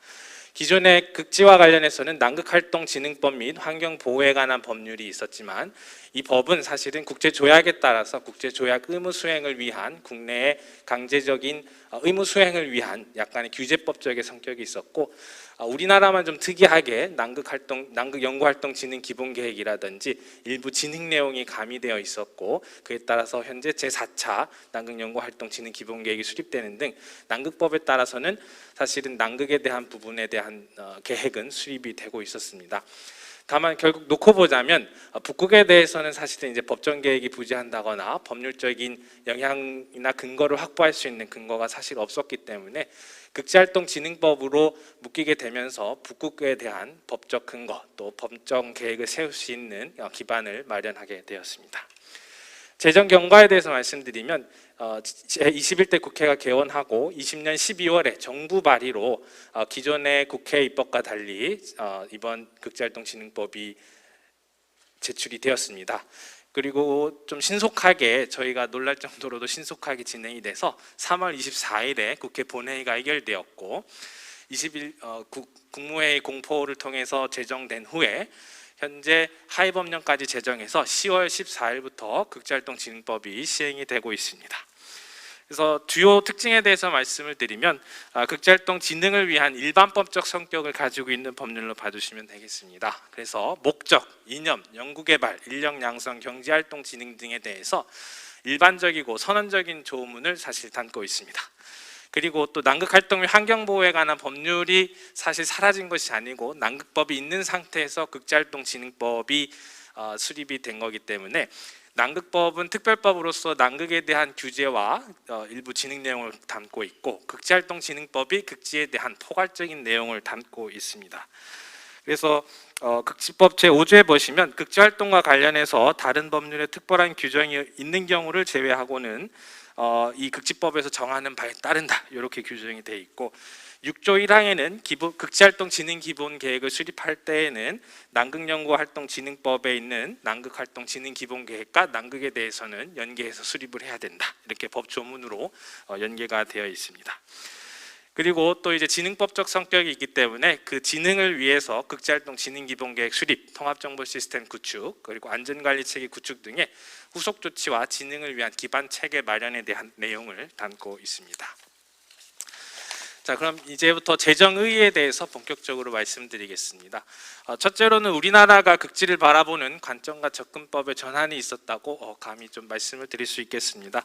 기존의 극지와 관련해서는 남극활동진흥법 및 환경보호에 관한 법률이 있었지만 이 법은 사실은 국제조약에 따라서 국제조약 의무 수행을 위한 국내의 강제적인 의무 수행을 위한 약간의 규제법적인 성격이 있었고, 우리나라만 좀 특이하게 남극연구활동진흥 기본계획이라든지 일부 진흥 내용이 가미되어 있었고, 그에 따라서 현재 제4차 남극연구활동진흥 기본계획이 수립되는 등 남극법에 따라서는 사실은 남극에 대한 부분에 대한 계획은 수립이 되고 있었습니다. 다만 결국 놓고 보자면 북극에 대해서는 사실은 이제 법정 계획이 부재한다거나 법률적인 영향이나 근거를 확보할 수 있는 근거가 사실 없었기 때문에 극지활동진흥법으로 묶이게 되면서 북극에 대한 법적 근거 또 법정 계획을 세울 수 있는 기반을 마련하게 되었습니다. 재정 경과에 대해서 말씀드리면 제21대 국회가 개원하고 20년 12월에 정부 발의로 기존의 국회 입법과 달리 이번 극지활동진흥법이 제출이 되었습니다. 그리고 좀 신속하게 저희가 놀랄 정도로도 신속하게 진행이 돼서 3월 24일에 국회 본회의가 의결되었고 20일 국무회의 공포를 통해서 제정된 후에 현재 하위법령까지 제정해서 10월 14일부터 극지활동진흥법이 시행이 되고 있습니다. 그래서 주요 특징에 대해서 말씀을 드리면 극지활동진흥을 위한 일반법적 성격을 가지고 있는 법률로 봐주시면 되겠습니다. 그래서 목적, 이념, 연구개발, 인력 양성, 경제활동 진행 등에 대해서 일반적이고 선언적인 조문을 사실 담고 있습니다. 그리고 또 남극활동 및 환경보호에 관한 법률이 사실 사라진 것이 아니고 남극법이 있는 상태에서 국제활동진흥법이 수립이 된 거기 때문에 남극법은 특별법으로서 남극에 대한 규제와 일부 진흥 내용을 담고 있고 국제활동진흥법이 극지에 대한 포괄적인 내용을 담고 있습니다. 그래서 극지법 제5조에 보시면 극지활동과 관련해서 다른 법률에 특별한 규정이 있는 경우를 제외하고는 이 극지법에서 정하는 바에 따른다 이렇게 규정이 되어 있고 6조 1항에는 극지활동 진흥 기본 계획을 수립할 때에는 남극연구활동진흥법에 있는 남극활동 진흥 기본 계획과 남극에 대해서는 연계해서 수립을 해야 된다 이렇게 법 조문으로 연계가 되어 있습니다. 그리고 또 이제 진흥법적 성격이 있기 때문에 그 진흥을 위해서 극지활동 진흥기본계획 수립, 통합정보 시스템 구축, 그리고 안전관리 체계 구축 등의 후속 조치와 진흥을 위한 기반 체계 마련에 대한 내용을 담고 있습니다. 자, 그럼 이제부터 재정의의에 대해서 본격적으로 말씀드리겠습니다. 첫째로는 우리나라가 극지를 바라보는 관점과 접근법에 전환이 있었다고 감히 좀 말씀을 드릴 수 있겠습니다.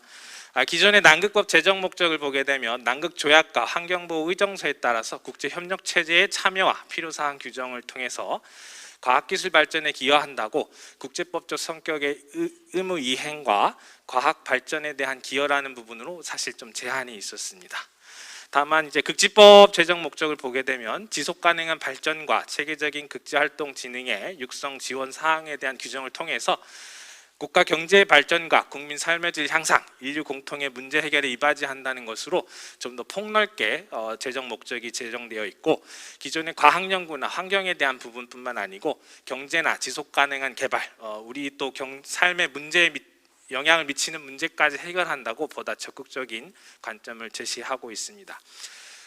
기존의 남극법 재정 목적을 보게 되면 남극 조약과 환경보호 의정서에 따라서 국제협력 체제의 참여와 필요사항 규정을 통해서 과학기술 발전에 기여한다고 국제법적 성격의 의무 이행과 과학 발전에 대한 기여라는 부분으로 사실 좀 제한이 있었습니다. 다만 이제 극지법 재정 목적을 보게 되면 지속 가능한 발전과 체계적인 극지 활동 진흥의 육성 지원 사항에 대한 규정을 통해서 국가 경제 발전과 국민 삶의 질 향상, 인류 공통의 문제 해결에 이바지한다는 것으로 좀 더 폭넓게 재정 목적이 제정되어 있고 기존의 과학 연구나 환경에 대한 부분뿐만 아니고 경제나 지속 가능한 개발, 우리 또 삶의 문제에 영향을 미치는 문제까지 해결한다고 보다 적극적인 관점을 제시하고 있습니다.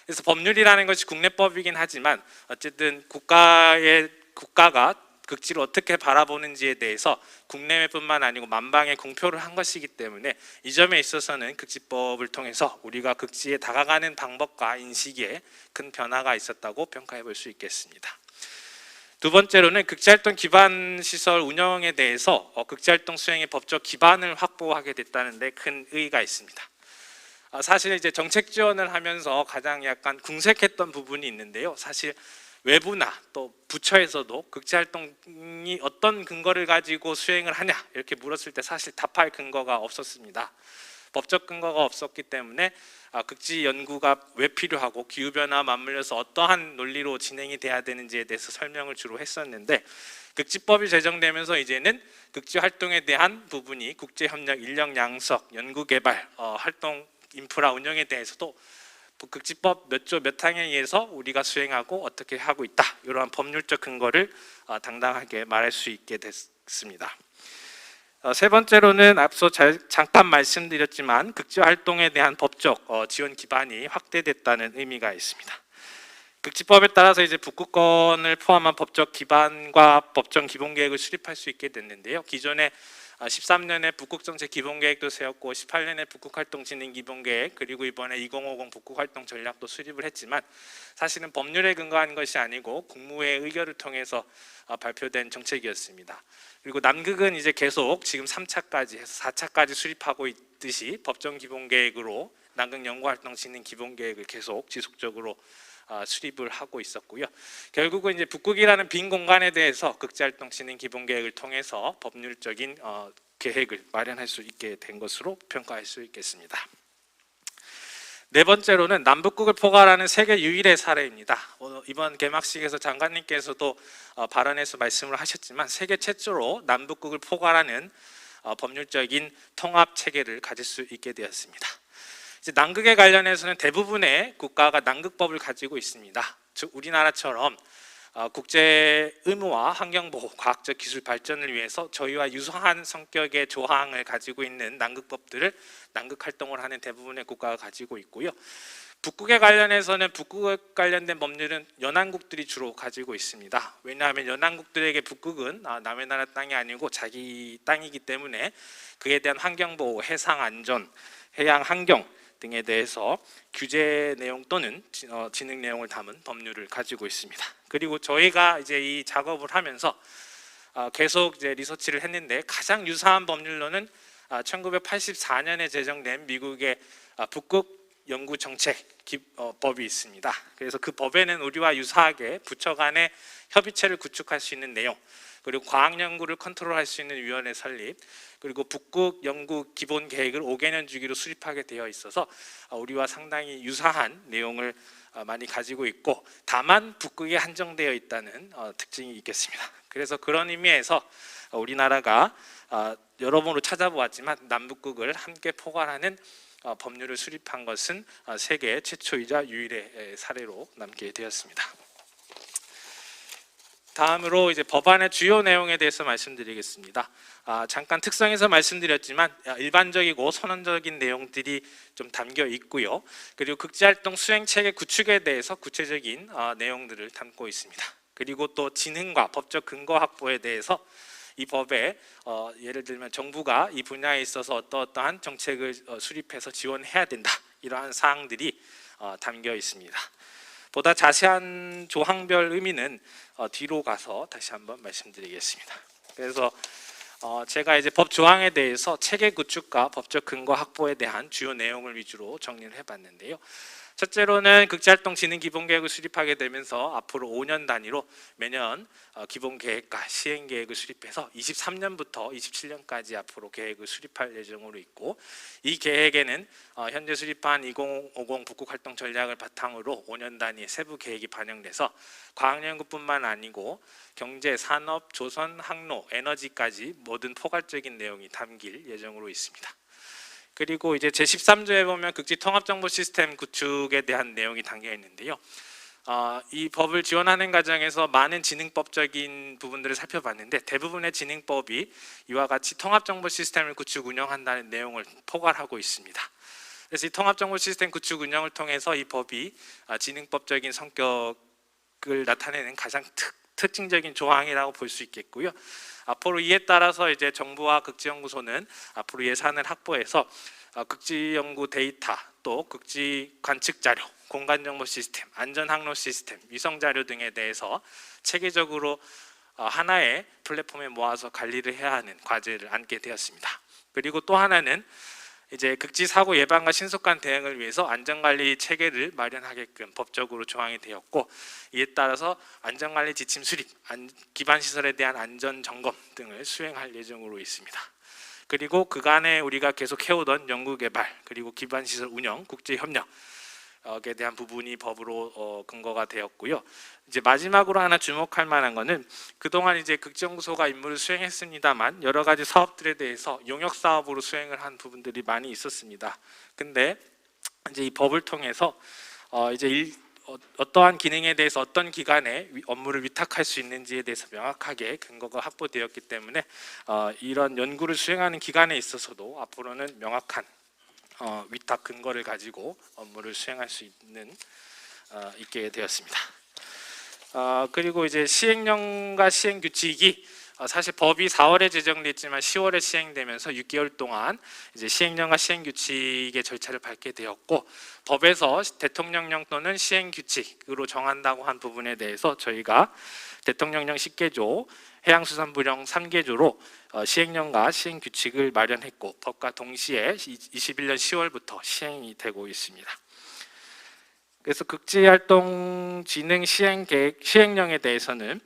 그래서 법률이라는 것이 국내법이긴 하지만 어쨌든 국가가 극지를 어떻게 바라보는지에 대해서 국내외뿐만 아니고 만방에 공표를 한 것이기 때문에 이 점에 있어서는 극지법을 통해서 우리가 극지에 다가가는 방법과 인식에 큰 변화가 있었다고 평가해 볼 수 있겠습니다. 두 번째로는 극지활동 기반 시설 운영에 대해서 극지활동 수행의 법적 기반을 확보하게 됐다는 데 큰 의의가 있습니다. 사실 이제 정책 지원을 하면서 가장 약간 궁색했던 부분이 있는데요. 사실 외부나 또 부처에서도 극지활동이 어떤 근거를 가지고 수행을 하냐 이렇게 물었을 때 사실 답할 근거가 없었습니다. 법적 근거가 없었기 때문에 극지 연구가 왜 필요하고 기후변화와 맞물려서 어떠한 논리로 진행이 돼야 되는지에 대해서 설명을 주로 했었는데 극지법이 제정되면서 이제는 극지 활동에 대한 부분이 국제협력, 인력 양석, 연구개발, 활동 인프라 운영에 대해서도 극지법 몇 조 몇 항에 의해서 우리가 수행하고 어떻게 하고 있다 이러한 법률적 근거를 당당하게 말할 수 있게 됐습니다. 세 번째로는 앞서 잠깐 말씀드렸지만 극지 활동에 대한 법적 지원 기반이 확대됐다는 의미가 있습니다. 극지법에 따라서 이제 북극권을 포함한 법적 기반과 법정 기본계획을 수립할 수 있게 됐는데요. 기존에 13년에 북극정책 기본계획도 세웠고 18년에 북극활동진흥기본계획 그리고 이번에 2050 북극활동 전략도 수립을 했지만 사실은 법률에 근거한 것이 아니고 국무회의 의결을 통해서 발표된 정책이었습니다. 그리고 남극은 이제 계속 지금 3차까지 해서 4차까지 수립하고 있듯이 법정 기본계획으로 남극 연구활동 진행 기본계획을 계속 지속적으로 수립을 하고 있었고요. 결국은 이제 북극이라는 빈 공간에 대해서 극지활동 진행 기본계획을 통해서 법률적인 계획을 마련할 수 있게 된 것으로 평가할 수 있겠습니다. 네 번째로는 남북극을 포괄하는 세계 유일의 사례입니다. 이번 개막식에서 장관님께서도 발언에서 말씀을 하셨지만 세계 최초로 남북극을 포괄하는 법률적인 통합 체계를 가질 수 있게 되었습니다. 이제 남극에 관련해서는 대부분의 국가가 남극법을 가지고 있습니다. 즉 우리나라처럼 국제 의무와 환경보호, 과학적 기술 발전을 위해서 저희와 유사한 성격의 조항을 가지고 있는 남극법들을 남극 활동을 하는 대부분의 국가가 가지고 있고요. 북극에 관련해서는 북극에 관련된 법률은 연안국들이 주로 가지고 있습니다. 왜냐하면 연안국들에게 북극은 남의 나라 땅이 아니고 자기 땅이기 때문에 그에 대한 환경보호, 해상 안전, 해양 환경 등에 대해서 규제 내용 또는 진흥 내용을 담은 법률을 가지고 있습니다. 그리고 저희가 이제 이 작업을 하면서 계속 이제 리서치를 했는데 가장 유사한 법률로는 1984년에 제정된 미국의 북극 연구 정책 법이 있습니다. 그래서 그 법에는 우리와 유사하게 부처 간의 협의체를 구축할 수 있는 내용, 그리고 과학 연구를 컨트롤할 수 있는 위원회 설립, 그리고 북극 연구 기본 계획을 5개년 주기로 수립하게 되어 있어서 우리와 상당히 유사한 내용을 많이 가지고 있고, 다만 북극에 한정되어 있다는 특징이 있겠습니다. 그래서 그런 의미에서 우리나라가 여러모로 찾아보았지만 남북극을 함께 포괄하는 법률을 수립한 것은 세계 최초이자 유일의 사례로 남게 되었습니다. 다음으로 이제 법안의 주요 내용에 대해서 말씀드리겠습니다. 잠깐 특성에서 말씀드렸지만 일반적이고 선언적인 내용들이 좀 담겨 있고요. 그리고 극지활동 수행체계 구축에 대해서 구체적인 내용들을 담고 있습니다. 그리고 또 진흥과 법적 근거 확보에 대해서 이 법에 예를 들면 정부가 이 분야에 있어서 어떠한 정책을 수립해서 지원해야 된다, 이러한 사항들이 담겨 있습니다. 보다 자세한 조항별 의미는 뒤로 가서 다시 한번 말씀드리겠습니다. 그래서 제가 이제 법 조항에 대해서 체계 구축과 법적 근거 확보에 대한 주요 내용을 위주로 정리를 해봤는데요. 첫째로는 극지활동 진흥 기본계획을 수립하게 되면서 앞으로 5년 단위로 매년 기본계획과 시행계획을 수립해서 23년부터 27년까지 앞으로 계획을 수립할 예정으로 있고, 이 계획에는 현재 수립한 2050 북극활동 전략을 바탕으로 5년 단위의 세부 계획이 반영돼서 과학연구뿐만 아니고 경제, 산업, 조선, 항로, 에너지까지 모든 포괄적인 내용이 담길 예정으로 있습니다. 그리고 이제 제13조에 보면 극지 통합정보 시스템 구축에 대한 내용이 담겨 있는데요. 이 법을 지원하는 과정에서 많은 지능법적인 부분들을 살펴봤는데 대부분의 지능법이 이와 같이 통합정보 시스템을 구축 운영한다는 내용을 포괄하고 있습니다. 그래서 이 통합정보 시스템 구축 운영을 통해서 이 법이 지능법적인 성격을 나타내는 가장 특징적인 조항이라고 볼 수 있겠고요. 앞으로 이에 따라서 이제 정부와 극지연구소는 앞으로 예산을 확보해서 극지연구 데이터, 또 극지 관측 자료, 공간정보 시스템, 안전항로 시스템, 위성 자료 등에 대해서 체계적으로 하나의 플랫폼에 모아서 관리를 해야 하는 과제를 안게 되었습니다. 그리고 또 하나는 이제 극지 사고 예방과 신속한 대응을 위해서 안전관리 체계를 마련하게끔 법적으로 조항이 되었고, 이에 따라서 안전관리 지침 수립, 기반 시설에 대한 안전 점검 등을 수행할 예정으로 있습니다. 그리고 그간에 우리가 계속 해오던 연구개발, 그리고 기반 시설 운영, 국제 협력에 대한 부분이 법으로 근거가 되었고요. 이제 마지막으로 하나 주목할 만한 것은 그동안 이제 극지연구소가 임무를 수행했습니다만 여러 가지 사업들에 대해서 용역 사업으로 수행을 한 부분들이 많이 있었습니다. 근데 이제 이 법을 통해서 이제 어떠한 기능에 대해서 어떤 기관에 업무를 위탁할 수 있는지에 대해서 명확하게 근거가 확보되었기 때문에 이런 연구를 수행하는 기관에 있어서도 앞으로는 명확한 위탁 근거를 가지고 업무를 수행할 수 있게 되었습니다. 그리고 이제 시행령과 시행규칙이 사실 법이 4월에 제정됐지만 10월에 시행되면서 6개월 동안 이제 시행령과 시행규칙의 절차를 밟게 되었고, 법에서 대통령령 또는 시행규칙으로 정한다고 한 부분에 대해서 저희가 대통령령 10개조, 해양수산부령 3개조로 시행령과 시행규칙을 마련했고 법과 동시에 21년 10월부터 시행이 되고 있습니다. 그래서 극지활동 진흥 시행령에 대해서는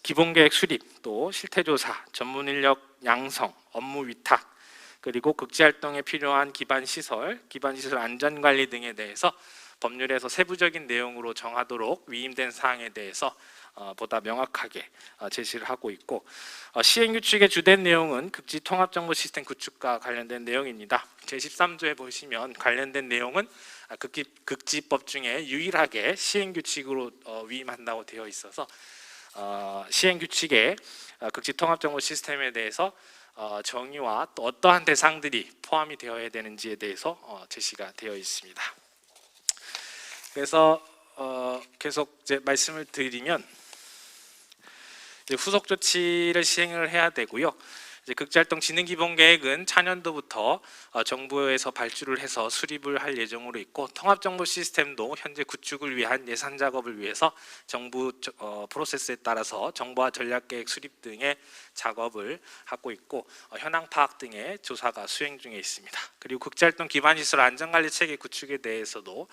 기본계획 수립, 또 실태조사, 전문인력 양성, 업무 위탁, 그리고 극지활동에 필요한 기반시설 안전관리 등에 대해서 법률에서 세부적인 내용으로 정하도록 위임된 사항에 대해서 보다 명확하게 제시를 하고 있고, 시행규칙의 주된 내용은 극지 통합정보 시스템 구축과 관련된 내용입니다. 제13조에 보시면 관련된 내용은 극지법 중에 유일하게 시행규칙으로 위임한다고 되어 있어서 시행규칙에 극지 통합정보 시스템에 대해서 정의와 또 어떠한 대상들이 포함이 되어야 되는지에 대해서 제시가 되어 있습니다. 그래서 계속 이제 말씀을 드리면 이제 후속 조치를 시행을 해야 되고요. 이제 극지활동 진흥기본계획은 차년도부터 정부에서 발주를 해서 수립을 할 예정으로 있고, 통합정보 시스템도 현재 구축을 위한 예산 작업을 위해서 정부 프로세스에 따라서 정보화 전략계획 수립 등의 작업을 하고 있고 현황 파악 등의 조사가 수행 중에 있습니다. 그리고 국제활동 기반시설 안전관리 체계 구축에 대해서도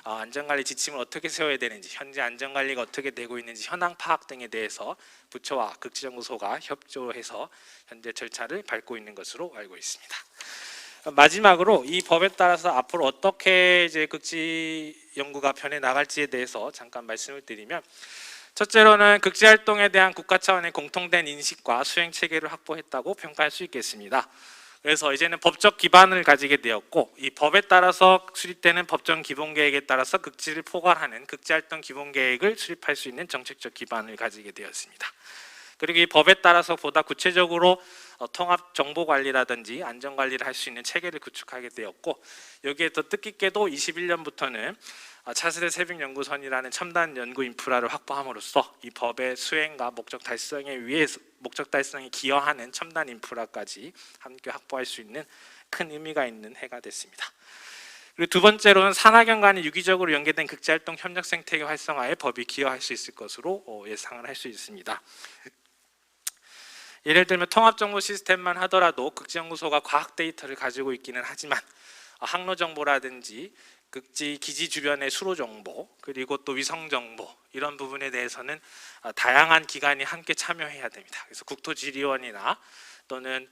안전관리 지침을 어떻게 세워야 되는지, 현재 안전관리가 어떻게 되고 있는지 현황 파악 등에 대해서 부처와 극지연구소가 협조해서 현재 절차를 밟고 있는 것으로 알고 있습니다. 마지막으로 이 법에 따라서 앞으로 어떻게 이제 극지 연구가 변해 나갈지에 대해서 잠깐 말씀을 드리면, 첫째로는 극지 활동에 대한 국가 차원의 공통된 인식과 수행 체계를 확보했다고 평가할 수 있겠습니다. 그래서 이제는 법적 기반을 가지게 되었고, 이 법에 따라서 수립되는 법정 기본 계획에 따라서 극지를 포괄하는 극지 활동 기본 계획을 수립할 수 있는 정책적 기반을 가지게 되었습니다. 그리고 이 법에 따라서 보다 구체적으로 통합 정보 관리라든지 안전 관리를 할 수 있는 체계를 구축하게 되었고, 여기에 더 뜻깊게도 21년부터는 차세대 새벽 연구선이라는 첨단 연구 인프라를 확보함으로써 이 법의 수행과 목적 달성에 기여하는 첨단 인프라까지 함께 확보할 수 있는 큰 의미가 있는 해가 됐습니다. 그리고 두 번째로는 산학연 간의 유기적으로 연계된 극지활동 협력 생태계 활성화에 법이 기여할 수 있을 것으로 예상을 할 수 있습니다. 예를 들면 통합정보 시스템만 하더라도 극지연구소가 과학 데이터를 가지고 있기는 하지만 항로정보라든지 극지 기지 주변의 수로정보, 그리고 또 위성정보, 이런 부분에 대해서는 다양한 기관이 함께 참여해야 됩니다. 그래서 국토지리원이나 또는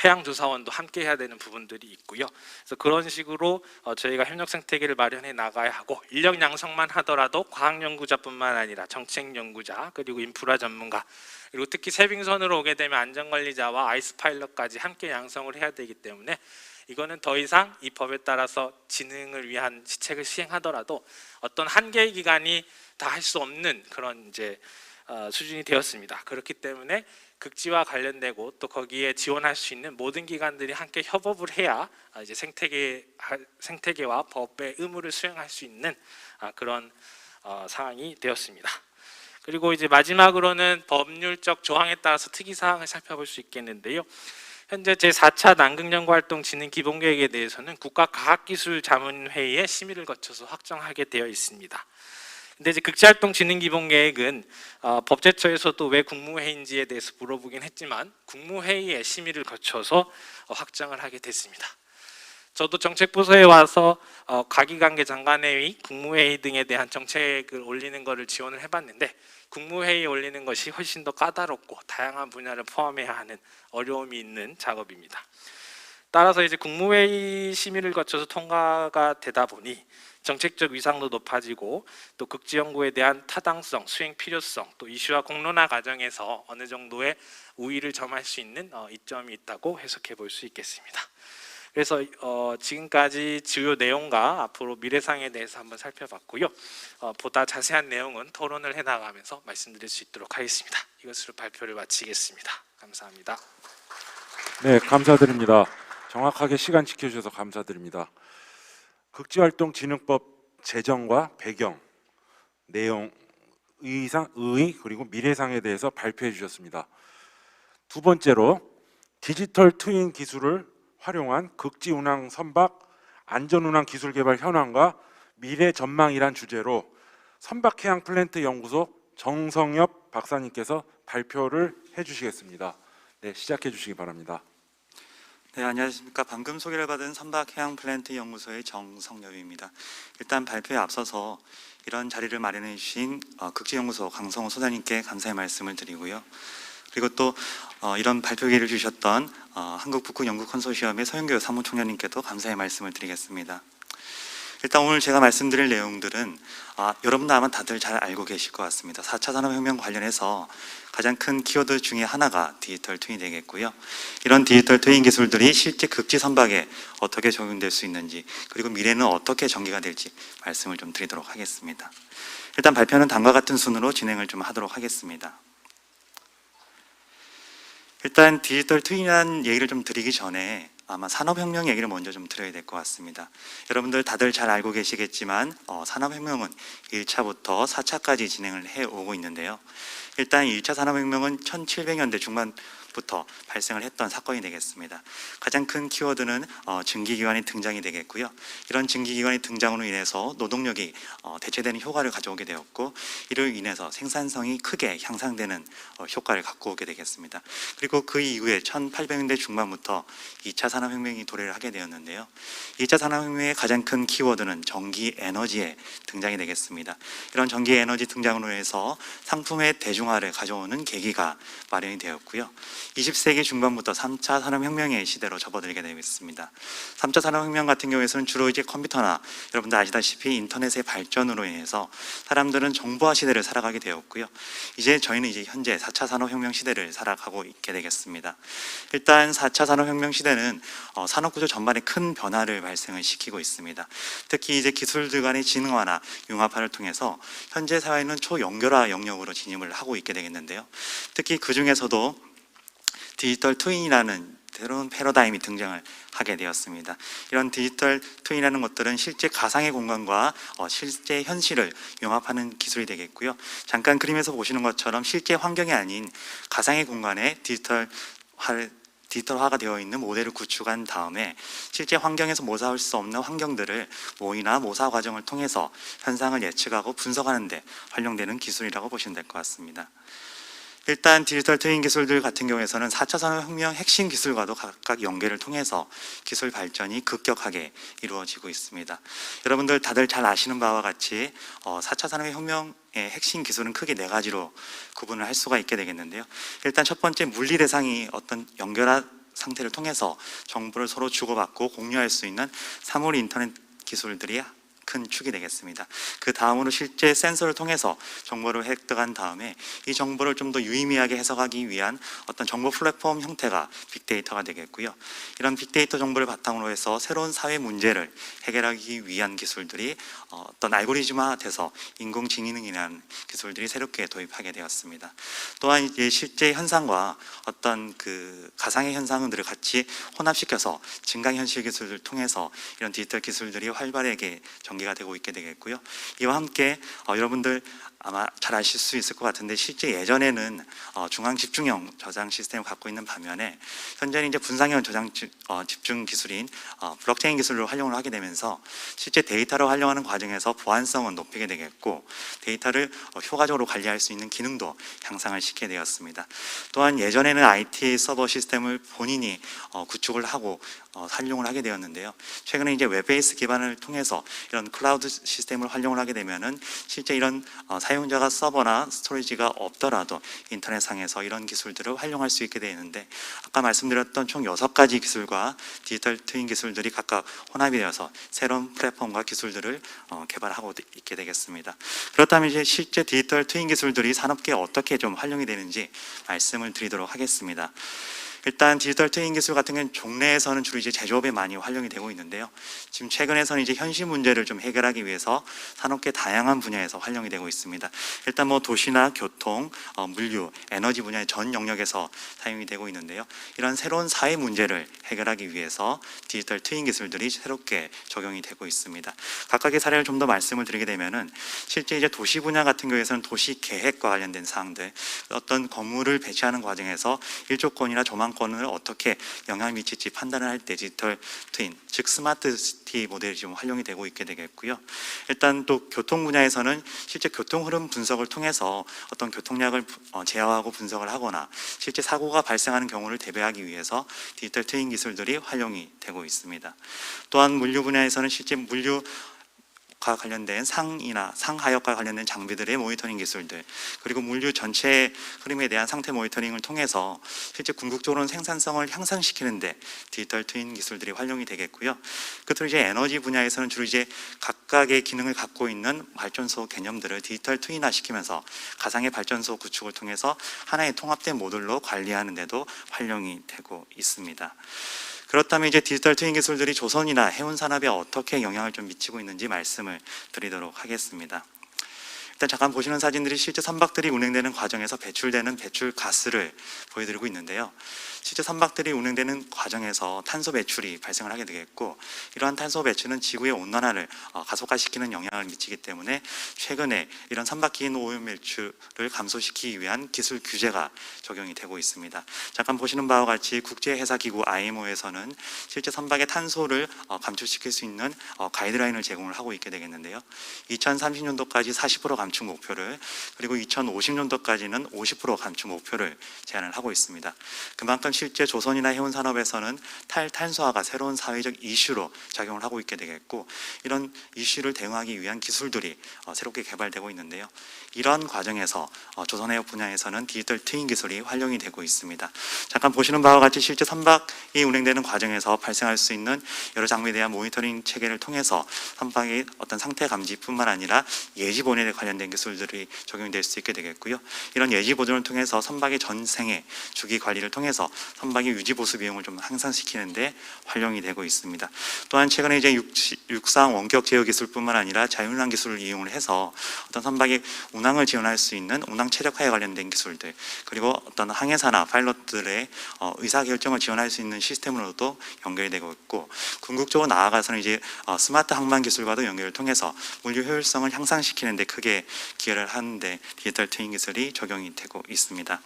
해양조사원도 함께 해야 되는 부분들이 있고요. 그래서 그런 식으로 저희가 협력 생태계를 마련해 나가야 하고, 인력 양성만 하더라도 과학연구자뿐만 아니라 정책연구자, 그리고 인프라 전문가, 그리고 특히 세빙선으로 오게 되면 안전관리자와 아이스 파일럿까지 함께 양성을 해야 되기 때문에, 이거는 더 이상 이 법에 따라서 진흥을 위한 시책을 시행하더라도 어떤 한 개의 기관이 다 할 수 없는 그런 이제 수준이 되었습니다. 그렇기 때문에 극지와 관련되고 또 거기에 지원할 수 있는 모든 기관들이 함께 협업을 해야 이제 생태계와 법의 의무를 수행할 수 있는 그런 사항이 되었습니다. 그리고 이제 마지막으로는 법률적 조항에 따라서 특이 사항을 살펴볼 수 있겠는데요. 현재 제4차 난극연구활동 진행 기본계획에 대해서는 국가과학기술자문회의의 심의를 거쳐서 확정하게 되어 있습니다. 근데 이제 극지활동 진행 기본계획은 법제처에서도 왜 국무회의인지에 대해서 물어보긴 했지만 국무회의의 심의를 거쳐서 확정을 하게 됐습니다. 저도 정책부서에 와서 과기관계 장관회의, 국무회의 등에 대한 정책을 올리는 것을 지원을 해봤는데, 국무회의에 올리는 것이 훨씬 더 까다롭고 다양한 분야를 포함해야 하는 어려움이 있는 작업입니다. 따라서 이제 국무회의 심의를 거쳐서 통과가 되다 보니 정책적 위상도 높아지고, 또 극지연구에 대한 타당성, 수행 필요성, 또 이슈와 공론화 과정에서 어느 정도의 우위를 점할 수 있는 이점이 있다고 해석해 볼 수 있겠습니다. 그래서 지금까지 주요 내용과 앞으로 미래상에 대해서 한번 살펴봤고요. 보다 자세한 내용은 토론을 해나가면서 말씀드릴 수 있도록 하겠습니다. 이것으로 발표를 마치겠습니다. 감사합니다. 네, 감사드립니다. 정확하게 시간 지켜주셔서 감사드립니다. 극지활동진흥법 제정과 배경, 내용, 의의 그리고 미래상에 대해서 발표해 주셨습니다. 두 번째로 디지털 트윈 기술을 활용한 극지 운항 선박 안전 운항 기술 개발 현황과 미래 전망이란 주제로 선박해양 플랜트 연구소 정성엽 박사님께서 발표를 해주시겠습니다. 네, 시작해 주시기 바랍니다. 네, 안녕하십니까. 방금 소개를 받은 선박해양 플랜트 연구소의 정성엽입니다. 일단 발표에 앞서서 이런 자리를 마련해 주신 극지연구소 강성호 소장님께 감사의 말씀을 드리고요. 그리고 또 이런 발표 기회를 주셨던 한국북극연구컨소시엄의 서윤교 사무총장님께도 감사의 말씀을 드리겠습니다. 일단 오늘 제가 말씀드릴 내용들은 여러분도 아마 다들 잘 알고 계실 것 같습니다. 4차 산업혁명 관련해서 가장 큰 키워드 중에 하나가 디지털 트윈이 되겠고요. 이런 디지털 트윈 기술들이 실제 극지 선박에 어떻게 적용될 수 있는지, 그리고 미래는 어떻게 전개가 될지 말씀을 좀 드리도록 하겠습니다. 일단 발표는 다음과 같은 순으로 진행을 좀 하도록 하겠습니다. 일단 디지털 트윈이라는 얘기를 좀 드리기 전에 아마 산업혁명 얘기를 먼저 좀 드려야 될 것 같습니다. 여러분들 다들 잘 알고 계시겠지만 산업혁명은 1차부터 4차까지 진행을 해오고 있는데요. 일단 1차 산업혁명은 1700년대 중반 부터 발생을 했던 사건이 되겠습니다. 가장 큰 키워드는 증기기관의 등장이 되겠고요. 이런 증기기관의 등장으로 인해서 노동력이 대체되는 효과를 가져오게 되었고, 이로 인해서 생산성이 크게 향상되는 효과를 갖고 오게 되겠습니다. 그리고 그 이후에 1800년대 중반부터 2차 산업혁명이 도래를 하게 되었는데요. 2차 산업혁명의 가장 큰 키워드는 전기 에너지의 등장이 되겠습니다. 이런 전기 에너지 등장으로 해서 상품의 대중화를 가져오는 계기가 마련이 되었고요. 20세기 중반부터 3차 산업혁명의 시대로 접어들게 되겠습니다. 3차 산업혁명 같은 경우에는 주로 이제 컴퓨터나 여러분들 아시다시피 인터넷의 발전으로 인해서 사람들은 정보화 시대를 살아가게 되었고요. 이제 저희는 이제 현재 4차 산업혁명 시대를 살아가고 있게 되겠습니다. 일단 4차 산업혁명 시대는 산업구조 전반에 큰 변화를 발생을 시키고 있습니다. 특히 이제 기술들 간의 지능화나 융합화를 통해서 현재 사회는 초연결화 영역으로 진입을 하고 있게 되겠는데요. 특히 그 중에서도 디지털 트윈이라는 새로운 패러다임이 등장을 하게 되었습니다. 이런 디지털 트윈이라는 것들은 실제 가상의 공간과 실제 현실을 융합하는 기술이 되겠고요. 잠깐 그림에서 보시는 것처럼 실제 환경이 아닌 가상의 공간에 디지털화가 되어 있는 모델을 구축한 다음에 실제 환경에서 모사할 수 없는 환경들을 모의나 모사 과정을 통해서 현상을 예측하고 분석하는 데 활용되는 기술이라고 보시면 될 것 같습니다. 일단 디지털 트윈 기술들 같은 경우에서는 4차 산업혁명 핵심 기술과도 각각 연계를 통해서 기술 발전이 급격하게 이루어지고 있습니다. 여러분들 다들 잘 아시는 바와 같이 4차 산업혁명의 핵심 기술은 크게 4가지로 구분을 할 수가 있게 되겠는데요. 일단 첫 번째, 물리 대상이 어떤 연결한 상태를 통해서 정보를 서로 주고받고 공유할 수 있는 사물 인터넷 기술들이 큰 축이 되겠습니다. 그 다음으로 실제 센서를 통해서 정보를 획득한 다음에 이 정보를 좀 더 유의미하게 해석하기 위한 어떤 정보 플랫폼 형태가 빅데이터가 되겠고요. 이런 빅데이터 정보를 바탕으로 해서 새로운 사회 문제를 해결하기 위한 기술들이 어떤 알고리즘화돼서 인공지능이라는 기술들이 새롭게 도입하게 되었습니다. 또한 이제 실제 현상과 어떤 그 가상의 현상들을 같이 혼합시켜서 증강현실 기술을 통해서 이런 디지털 기술들이 활발하게 전개가 되고 있게 되겠고요. 이와 함께 여러분들 아마 잘 아실 수 있을 것 같은데, 실제 예전에는 중앙 집중형 저장 시스템을 갖고 있는 반면에 현재는 이제 분산형 저장 집중 기술인 블록체인 기술을 활용을 하게 되면서 실제 데이터를 활용하는 과정에서 보안성은 높이게 되겠고, 데이터를 효과적으로 관리할 수 있는 기능도 향상을 시키게 되었습니다. 또한 예전에는 IT 서버 시스템을 본인이 구축을 하고 활용을 하게 되었는데요. 최근에 이제 웹 베이스 기반을 통해서 이런 클라우드 시스템을 활용을 하게 되면은 실제 이런 사용자가 서버나 스토리지가 없더라도 인터넷상에서 이런 기술들을 활용할 수 있게 되는데, 아까 말씀드렸던 총 6가지 기술과 디지털 트윈 기술들이 각각 혼합이 되어서 새로운 플랫폼과 기술들을 개발하고 있게 되겠습니다. 그렇다면 이제 실제 디지털 트윈 기술들이 산업계에 어떻게 좀 활용이 되는지 말씀을 드리도록 하겠습니다. 일단 디지털 트윈 기술 같은 경우는 종래에서는 주로 이제 제조업에 많이 활용이 되고 있는데요. 지금 최근에서는 이제 현실 문제를 좀 해결하기 위해서 산업계 다양한 분야에서 활용이 되고 있습니다. 일단 뭐 도시나 교통, 물류, 에너지 분야의 전 영역에서 사용이 되고 있는데요. 이런 새로운 사회 문제를 해결하기 위해서 디지털 트윈 기술들이 새롭게 적용이 되고 있습니다. 각각의 사례를 좀 더 말씀을 드리게 되면은, 실제 이제 도시 분야 같은 경우에서는 도시 계획과 관련된 사항들, 어떤 건물을 배치하는 과정에서 일조권이나 조망권을 어떻게 영향을 미칠지 판단을 할 때 디지털 트윈, 즉 스마트 시티 모델이 지금 활용이 되고 있게 되겠고요. 일단 또 교통 분야에서는 실제 교통 흐름 분석을 통해서 어떤 교통량을 제어하고 분석을 하거나 실제 사고가 발생하는 경우를 대비하기 위해서 디지털 트윈 기술들이 활용이 되고 있습니다. 또한 물류 분야에서는 실제 물류 과 관련된 상이나 상하역과 관련된 장비들의 모니터링 기술들, 그리고 물류 전체 흐름에 대한 상태 모니터링을 통해서 실제 궁극적으로는 생산성을 향상시키는데 디지털 트윈 기술들이 활용이 되겠고요. 끝으로 이제 에너지 분야에서는 주로 이제 각각의 기능을 갖고 있는 발전소 개념들을 디지털 트윈화 시키면서 가상의 발전소 구축을 통해서 하나의 통합된 모듈로 관리하는 데도 활용이 되고 있습니다. 그렇다면 이제 디지털 트윈 기술들이 조선이나 해운 산업에 어떻게 영향을 좀 미치고 있는지 말씀을 드리도록 하겠습니다. 일단 일단 잠깐 보시는 사진들이 실제 선박들이 운행되는 과정에서 배출되는 배출 가스를 보여드리고 있는데요. 실제 선박들이 운행되는 과정에서 탄소 배출이 발생을 하게 되겠고, 이러한 탄소 배출은 지구의 온난화를 가속화시키는 영향을 미치기 때문에 최근에 이런 선박기인 오염 배출을 감소시키기 위한 기술 규제가 적용이 되고 있습니다. 잠깐 보시는 바와 같이 국제해사기구 IMO에서는 실제 선박의 탄소를 감축시킬 수 있는 가이드라인을 제공을 하고 있게 되겠는데요. 2030년도까지 40% 감축 목표를, 그리고 2050년도까지는 50% 감축 목표를 제안을 하고 있습니다. 그만큼 실제 조선이나 해운 산업에서는 탈탄소화가 새로운 사회적 이슈로 작용을 하고 있게 되겠고, 이런 이슈를 대응하기 위한 기술들이 새롭게 개발되고 있는데요. 이러한 과정에서 조선해역 분야에서는 디지털 트윈 기술이 활용이 되고 있습니다. 잠깐 보시는 바와 같이 실제 선박이 운행되는 과정에서 발생할 수 있는 여러 장비에 대한 모니터링 체계를 통해서 선박의 어떤 상태 감지뿐만 아니라 예지 보존에 관련된 기술들이 적용이 될 수 있게 되겠고요. 이런 예지 보존을 통해서 선박의 전생애 주기 관리를 통해서 선박의 유지 보수 비용을 좀 향상시키는데 활용이 되고 있습니다. 또한 최근에 이제 육상 원격 제어 기술뿐만 아니라 자율운항 기술을 이용을 해서 어떤 선박의 운항을 지원할 수 있는 운항 최적화에 관련된 기술들, 그리고 어떤 항해사나 파일럿들의 의사결정을 지원할 수 있는 시스템으로도 연결이 되고 있고, 궁극적으로 나아가서는 이제 스마트 항만 기술과도 연결을 통해서 물류 효율성을 향상시키는 데 크게 기여를 하는데 디지털 트윈 기술이 적용이 되고 있습니다.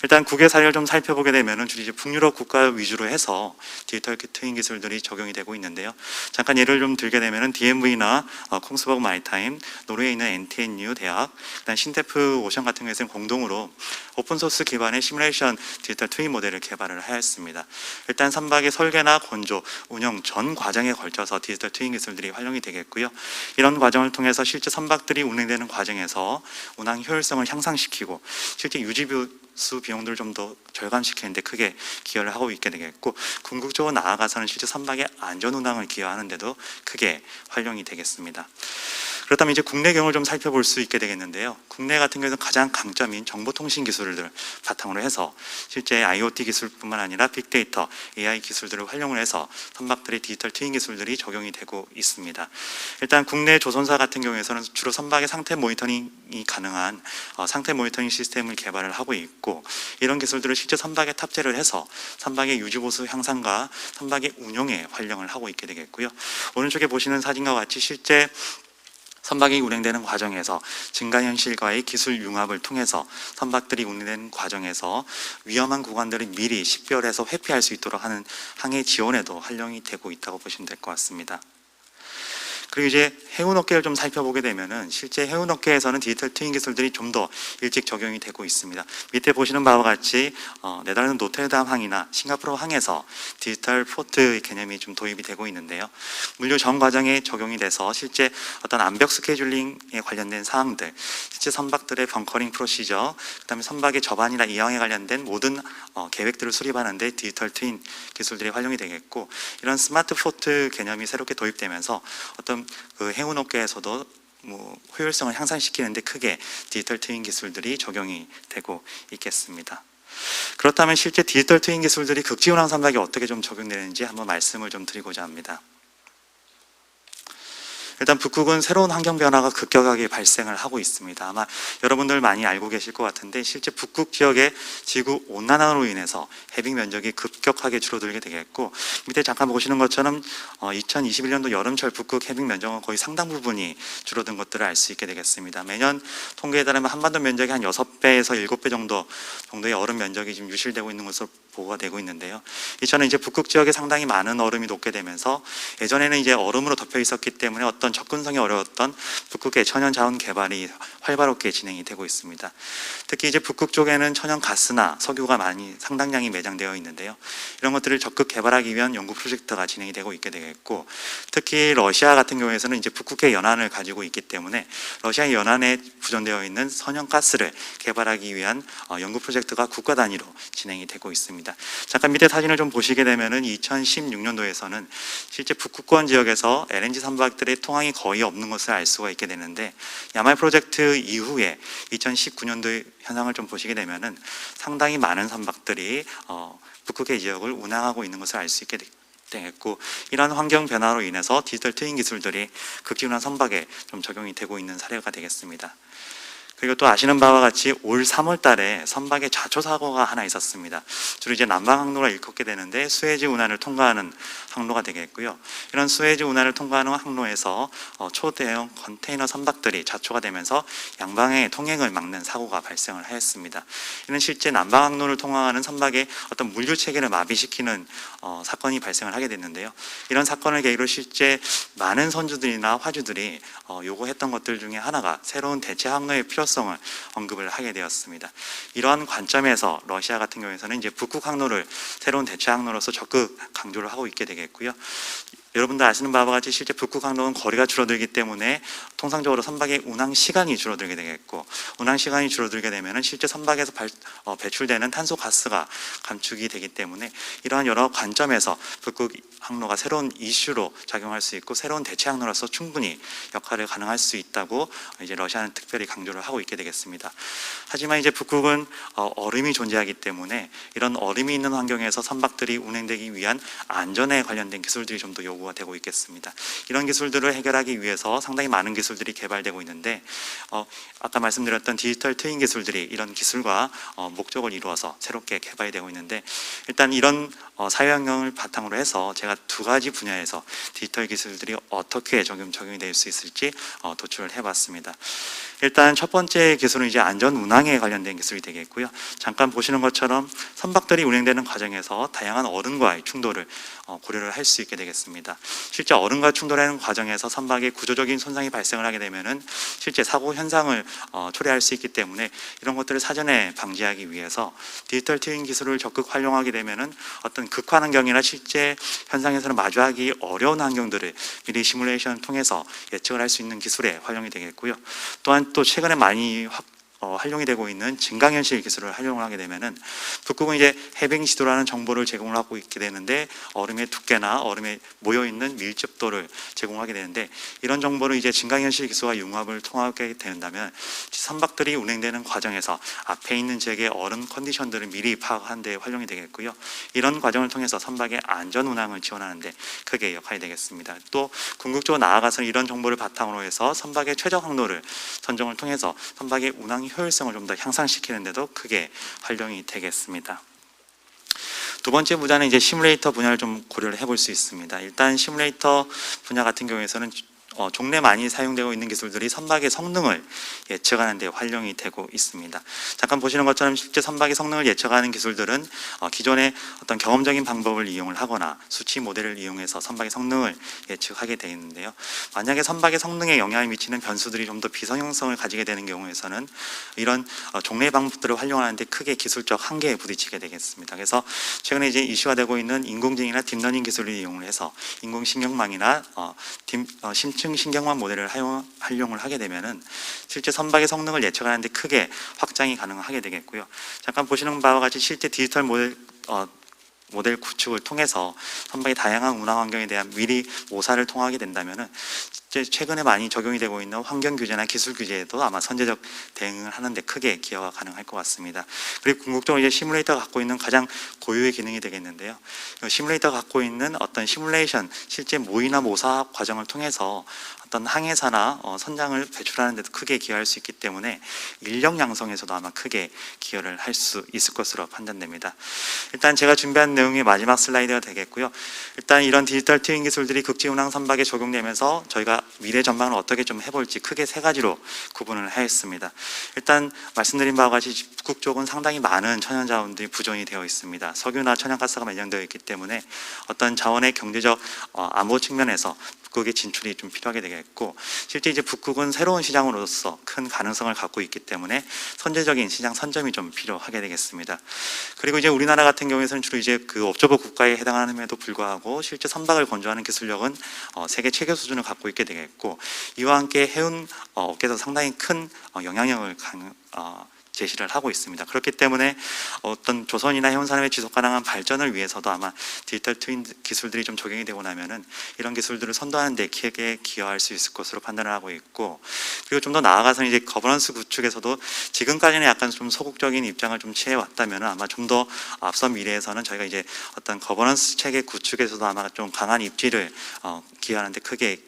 일단 국외 사례를 좀 살펴보게 되면은 주로 이제 북유럽 국가 위주로 해서 디지털 트윈 기술들이 적용이 되고 있는데요. 잠깐 예를 좀 들게 되면은 DMV나 콩스버그 마리타임, 노르웨이에 있는 NTNU 대학, 그다음 신테프 오션 같은 경우에는 공동으로 오픈 소스 기반의 시뮬레이션 디지털 트윈 모델을 개발을 하였습니다. 일단 선박의 설계나 건조, 운영 전 과정에 걸쳐서 디지털 트윈 기술들이 활용이 되겠고요. 이런 과정을 통해서 실제 선박들이 운행되는 과정에서 운항 효율성을 향상시키고 실제 유지수 비용들을 좀 더 절감시키는 데 크게 기여를 하고 있게 되겠고, 궁극적으로 나아가서는 실제 선박의 안전 운항을 기여하는 데도 크게 활용이 되겠습니다. 그렇다면 이제 국내 경우를 좀 살펴볼 수 있게 되겠는데요. 국내 같은 경우는 가장 강점인 정보통신 기술을 바탕으로 해서 실제 IoT 기술뿐만 아니라 빅데이터, AI 기술들을 활용을 해서 선박들의 디지털 트윈 기술들이 적용이 되고 있습니다. 일단 국내 조선사 같은 경우에서는 주로 선박의 상태 모니터링이 가능한 상태 모니터링 시스템을 개발을 하고 있고, 이런 기술들을 실제 선박에 탑재를 해서 선박의 유지보수 향상과 선박의 운용에 활용을 하고 있게 되겠고요. 오른쪽에 보시는 사진과 같이 실제 선박이 운행되는 과정에서 증가현실과의 기술 융합을 통해서 선박들이 운행되는 과정에서 위험한 구간들을 미리 식별해서 회피할 수 있도록 하는 항해 지원에도 활용이 되고 있다고 보시면 될 것 같습니다. 그리고 이제 해운업계를 좀 살펴보게 되면은 실제 해운업계에서는 디지털 트윈 기술들이 좀 더 일찍 적용이 되고 있습니다. 밑에 보시는 바와 같이 네덜란드 노테르담 항이나 싱가포르 항에서 디지털 포트 개념이 좀 도입이 되고 있는데요. 물류 전 과정에 적용이 돼서 실제 어떤 암벽 스케줄링에 관련된 사항들, 실제 선박들의 벙커링 프로시저, 그다음에 선박의 접안이나 이항에 관련된 모든 계획들을 수립하는데 디지털 트윈 기술들이 활용이 되겠고, 이런 스마트 포트 개념이 새롭게 도입되면서 어떤 그 해운업계에서도 효율성을 향상시키는데 크게 디지털 트윈 기술들이 적용이 되고 있겠습니다. 그렇다면 실제 디지털 트윈 기술들이 극지운항 선박에 어떻게 좀 적용되는지 한번 말씀을 좀 드리고자 합니다. 일단 북극은 새로운 환경 변화가 급격하게 발생을 하고 있습니다. 아마 여러분들 많이 알고 계실 것 같은데 실제 북극 지역의 지구 온난화로 인해서 해빙 면적이 급격하게 줄어들게 되겠고, 밑에 잠깐 보시는 것처럼 2021년도 여름철 북극 해빙 면적은 거의 상당 부분이 줄어든 것들을 알 수 있게 되겠습니다. 매년 통계에 따르면 한반도 면적이 한 6배에서 7배 정도의 얼음 면적이 지금 유실되고 있는 것으로 보고가 되고 있는데요. 이처럼 이제 북극 지역에 상당히 많은 얼음이 녹게 되면서 예전에는 이제 얼음으로 덮여 있었기 때문에 어떤 접근성이 어려웠던 북극의 천연 자원 개발이 활발하게 진행이 되고 있습니다. 특히 이제 북극 쪽에는 천연 가스나 석유가 상당량이 매장되어 있는데요. 이런 것들을 적극 개발하기 위한 연구 프로젝트가 진행이 되고 있게 되겠고, 특히 러시아 같은 경우에서는 이제 북극의 연안을 가지고 있기 때문에 러시아 연안에 부존되어 있는 선연가스를 개발하기 위한 연구 프로젝트가 국가 단위로 진행이 되고 있습니다. 잠깐 밑에 사진을 좀 보시게 되면은 2016년도에서는 실제 북극권 지역에서 LNG 선박들의 통항이 거의 없는 것을 알 수가 있게 되는데, 야말 프로젝트 이후에 2019년도의 현상을 좀 보시게 되면은 상당히 많은 선박들이 북극의 지역을 운항하고 있는 것을 알 수 있게 되겠고, 이러한 환경 변화로 인해서 디지털 트윈 기술들이 극지운항 선박에 좀 적용이 되고 있는 사례가 되겠습니다. 그리고 또 아시는 바와 같이 올 3월 달에 선박에 좌초 사고가 하나 있었습니다. 주로 이제 남방 항로가 일컫게 되는데 수에즈 운하를 통과하는 항로가 되겠고요. 이런 수에즈 운하를 통과하는 항로에서 초대형 컨테이너 선박들이 좌초가 되면서 양방의 통행을 막는 사고가 발생을 하였습니다. 이는 실제 남방 항로를 통과하는 선박의 어떤 물류 체계를 마비시키는 사건이 발생을 하게 됐는데요. 이런 사건을 계기로 실제 많은 선주들이나 화주들이 요구했던 것들 중에 하나가 새로운 대체 항로의 필요성을 언급을 하게 되었습니다. 이러한 관점에서 러시아 같은 경우에는 이제 북극 항로를 새로운 대체 항로로서 적극 강조를 하고 있게 되겠고요. 여러분들 아시는 바와 같이 실제 북극 항로는 거리가 줄어들기 때문에 통상적으로 선박의 운항 시간이 줄어들게 되겠고, 운항 시간이 줄어들게 되면 실제 선박에서 배출되는 탄소 가스가 감축이 되기 때문에 이러한 여러 관점에서 북극 항로가 새로운 이슈로 작용할 수 있고 새로운 대체 항로로서 충분히 역할을 가능할 수 있다고 이제 러시아는 특별히 강조를 하고 있게 되겠습니다. 하지만 이제 북극은 얼음이 존재하기 때문에 이런 얼음이 있는 환경에서 선박들이 운행되기 위한 안전에 관련된 기술들이 좀 더 요구가 되고 있겠습니다. 이런 기술들을 해결하기 위해서 상당히 많은 기술들이 개발되고 있는데 아까 말씀드렸던 디지털 트윈 기술들이 이런 기술과 목적을 이루어서 새롭게 개발이 되고 있는데, 일단 이런 사회 환경을 바탕으로 해서 제가 두 가지 분야에서 디지털 기술들이 어떻게 적용이 될 수 있을지 도출을 해봤습니다. 일단 첫 번째 기술은 이제 안전 운항에 관련된 기술이 되겠고요. 잠깐 보시는 것처럼 선박들이 운행되는 과정에서 다양한 얼음과의 충돌을 고려를 할 수 있게 되겠습니다. 실제 얼음과 충돌하는 과정에서 선박에 구조적인 손상이 발생을 하게 되면은 실제 사고 현상을 초래할 수 있기 때문에 이런 것들을 사전에 방지하기 위해서 디지털 트윈 기술을 적극 활용하게 되면은 어떤 극한 환경이나 실제 현상에서는 마주하기 어려운 환경들을 미리 시뮬레이션을 통해서 예측을 할 수 있는 기술에 활용이 되겠고요. 또한 또 최근에 많이 활용이 되고 있는 증강현실 기술을 활용을 하게 되면은 북극은 이제 해빙 지도라는 정보를 제공을 하고 있게 되는데 얼음의 두께나 얼음에 모여 있는 밀집도를 제공하게 되는데, 이런 정보를 이제 증강현실 기술과 융합을 통하게 된다면 선박들이 운행되는 과정에서 앞에 있는 지역의 얼음 컨디션들을 미리 파악하는 데 활용이 되겠고요. 이런 과정을 통해서 선박의 안전 운항을 지원하는 데 크게 역할이 되겠습니다. 또 궁극적으로 나아가서 이런 정보를 바탕으로 해서 선박의 최적 항로를 선정을 통해서 선박의 운항 효율성을 좀 더 향상시키는 데도 크게 활용이 되겠습니다. 두 번째 분야는 이제 시뮬레이터 분야를 좀 고려를 해볼 수 있습니다. 일단 시뮬레이터 분야 같은 경우에는 종래 많이 사용되고 있는 기술들이 선박의 성능을 예측하는 데 활용이 되고 있습니다. 잠깐 보시는 것처럼 실제 선박의 성능을 예측하는 기술들은 기존의 어떤 경험적인 방법을 이용을 하거나 수치 모델을 이용해서 선박의 성능을 예측하게 되어 있는데요. 만약에 선박의 성능에 영향을 미치는 변수들이 좀 더 비성형성을 가지게 되는 경우에서는 이런 종래 방법들을 활용하는 데 크게 기술적 한계에 부딪히게 되겠습니다. 그래서 최근에 이제 이슈화되고 있는 인공지능이나 딥러닝 기술을 이용을 해서 인공신경망이나 심층 신경망 모델을 활용을 하게 되면은 실제 선박의 성능을 예측하는 데 크게 확장이 가능하게 되겠고요. 잠깐 보시는 바와 같이 실제 디지털 모델 구축을 통해서 선박의 다양한 운항 환경에 대한 미리 모사를 통하게 된다면은 최근에 많이 적용이 되고 있는 환경 규제나 기술 규제에도 아마 선제적 대응을 하는 데 크게 기여가 가능할 것 같습니다. 그리고 궁극적으로 이제 시뮬레이터가 갖고 있는 가장 고유의 기능이 되겠는데요. 시뮬레이터가 갖고 있는 어떤 시뮬레이션, 실제 모의나 모사 과정을 통해서 어떤 항해사나 선장을 배출하는 데도 크게 기여할 수 있기 때문에 인력 양성에서도 아마 크게 기여를 할 수 있을 것으로 판단됩니다. 일단 제가 준비한 내용이 마지막 슬라이드가 되겠고요. 일단 이런 디지털 트윈 기술들이 극지운항 선박에 적용되면서 저희가 미래 전망을 어떻게 좀 해볼지 크게 세 가지로 구분을 하였습니다. 일단 말씀드린 바와 같이 북극 쪽은 상당히 많은 천연 자원들이 부존이 되어 있습니다. 석유나 천연가스가 매장되어 있기 때문에 어떤 자원의 경제적 안보 측면에서 북극의 진출이 좀 필요하게 되겠고, 실제 이제 북극은 새로운 시장으로서 큰 가능성을 갖고 있기 때문에 선제적인 시장 선점이 좀 필요하게 되겠습니다. 그리고 이제 우리나라 같은 경우에는 주로 이제 그 업저버 국가에 해당함에도 불구하고 실제 선박을 건조하는 기술력은 세계 최고 수준을 갖고 있게 되겠고, 이와 함께 해운 업계에서 상당히 큰 영향력을 제시를 하고 있습니다. 그렇기 때문에 어떤 조선이나 해운산업의 지속 가능한 발전을 위해서도 아마 디지털 트윈 기술들이 좀 적용이 되고 나면은 이런 기술들을 선도하는 데 크게 기여할 수 있을 것으로 판단을 하고 있고, 그리고 좀 더 나아가서 이제 거버넌스 구축에서도 지금까지는 약간 좀 소극적인 입장을 좀 취해 왔다면은 아마 좀 더 앞선 미래에서는 저희가 이제 어떤 거버넌스 체계 구축에서도 아마 좀 강한 입지를 기여하는 데 크게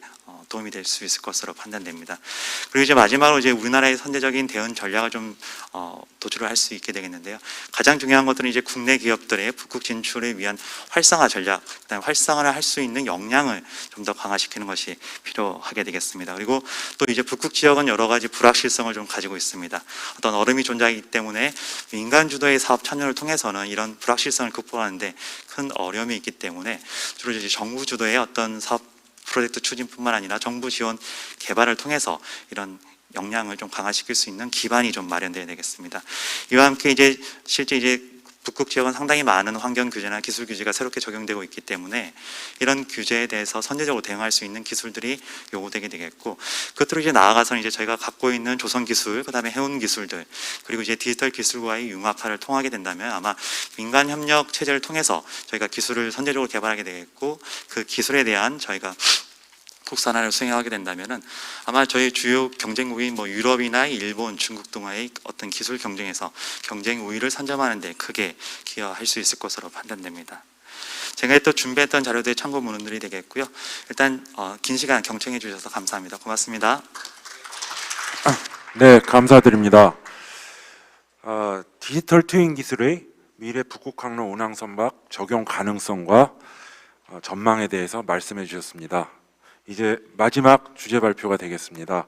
도움이 될 수 있을 것으로 판단됩니다. 그리고 이제 마지막으로 이제 우리나라의 선제적인 대응 전략을 좀 도출을 할 수 있게 되겠는데요. 가장 중요한 것들은 이제 국내 기업들의 북극 진출을 위한 활성화 전략, 그다음에 활성화를 할 수 있는 역량을 좀 더 강화시키는 것이 필요하게 되겠습니다. 그리고 또 이제 북극 지역은 여러 가지 불확실성을 좀 가지고 있습니다. 어떤 얼음이 존재하기 때문에 민간 주도의 사업 참여를 통해서는 이런 불확실성을 극복하는데 큰 어려움이 있기 때문에 주로 이제 정부 주도의 어떤 사업 프로젝트 추진뿐만 아니라 정부 지원 개발을 통해서 이런 역량을 좀 강화시킬 수 있는 기반이 좀 마련돼야 되겠습니다. 이와 함께 이제 실제 이제 북극 지역은 상당히 많은 환경 규제나 기술 규제가 새롭게 적용되고 있기 때문에 이런 규제에 대해서 선제적으로 대응할 수 있는 기술들이 요구되게 되겠고, 끝으로 이제 나아가서는 이제 저희가 갖고 있는 조선 기술, 그다음에 해운 기술들, 그리고 이제 디지털 기술과의 융합화를 통하게 된다면 아마 민간 협력 체제를 통해서 저희가 기술을 선제적으로 개발하게 되겠고, 그 기술에 대한 저희가 국산화를 수행하게 된다면은 아마 저희 주요 경쟁국인 뭐 유럽이나 일본, 중국 등과의 어떤 기술 경쟁에서 경쟁 우위를 선점하는 데 크게 기여할 수 있을 것으로 판단됩니다. 제가 또 준비했던 자료들의 참고 문헌들이 되겠고요. 일단 긴 시간 경청해 주셔서 감사합니다. 고맙습니다. 네, 감사드립니다. 디지털 트윈 기술의 미래 북극 항로 운항 선박 적용 가능성과 전망에 대해서 말씀해 주셨습니다. 이제 마지막 주제 발표가 되겠습니다.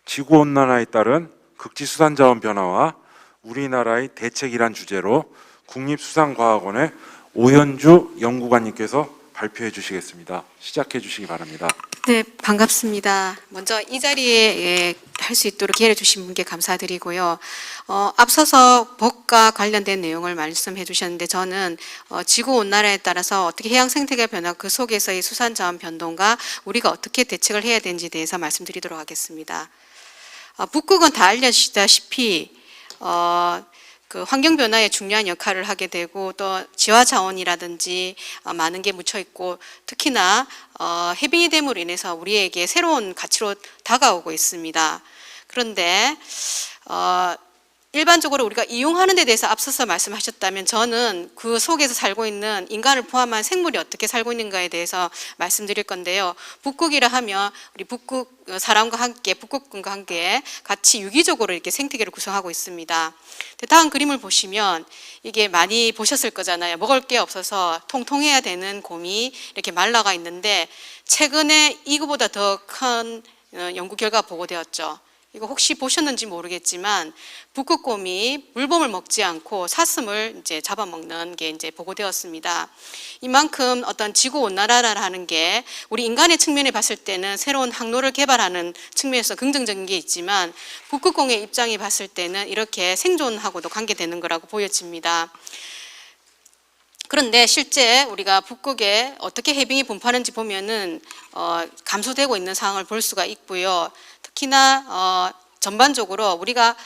지구온난화에 따른 극지수산자원 변화와 우리나라의 대책이란 주제로 국립수산과학원의 오현주 연구관님께서 발표해 주시겠습니다. 시작해 주시기 바랍니다. 네, 반갑습니다. 먼저 이 자리에 할 수 있도록 기회를 주신 분께 감사드리고요. 앞서서 법과 관련된 내용을 말씀해 주셨는데 저는 지구온난화에 따라서 어떻게 해양 생태계 변화, 그 속에서의 수산자원 변동과 우리가 어떻게 대책을 해야 되는지에 대해서 말씀드리도록 하겠습니다. 북극은 다 알려주시다시피 그 환경 변화에 중요한 역할을 하게 되고 또 지화 자원이라든지 많은 게 묻혀 있고 특히나 해빙이 됨으로 인해서 우리에게 새로운 가치로 다가오고 있습니다. 그런데 일반적으로 우리가 이용하는 데 대해서 앞서서 말씀하셨다면 저는 그 속에서 살고 있는 인간을 포함한 생물이 어떻게 살고 있는가에 대해서 말씀드릴 건데요. 북극이라 하면 우리 북극 사람과 함께 북극군과 함께 같이 유기적으로 이렇게 생태계를 구성하고 있습니다. 다음 그림을 보시면 이게 많이 보셨을 거잖아요. 먹을 게 없어서 통통해야 되는 곰이 이렇게 말라가 있는데 최근에 이거보다 더 큰 연구 결과가 보고되었죠. 이거 혹시 보셨는지 모르겠지만 북극곰이 물범을 먹지 않고 사슴을 이제 잡아먹는 게 이제 보고되었습니다. 이만큼 어떤 지구 온난화라는 게 우리 인간의 측면에 봤을 때는 새로운 항로를 개발하는 측면에서 긍정적인 게 있지만 북극곰의 입장에 봤을 때는 이렇게 생존하고도 관계되는 거라고 보여집니다. 그런데 실제 우리가 북극에 어떻게 해빙이 분포하는지 보면은 감소되고 있는 상황을 볼 수가 있고요. 특히나 전반적으로 우리가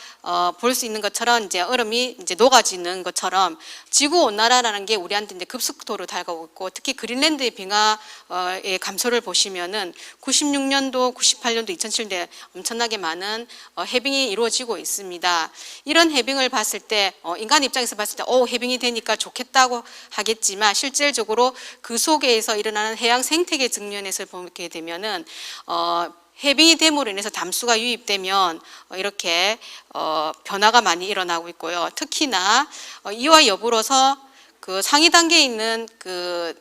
볼 수 있는 것처럼 이제 얼음이 이제 녹아지는 것처럼 지구 온난화라는 게 우리한테 이제 급속도로 다가오고 있고 특히 그린랜드의 빙하의 감소를 보시면은 96년도, 98년도, 2007년대 엄청나게 많은 해빙이 이루어지고 있습니다. 이런 해빙을 봤을 때 인간 입장에서 봤을 때 해빙이 되니까 좋겠다고 하겠지만 실질적으로 그 속에서 일어나는 해양 생태계 측면에서 보게 되면은 해빙이 됨으로 인해서 담수가 유입되면 이렇게 변화가 많이 일어나고 있고요. 특히나 이와 여부로서 그 상위 단계에 있는 그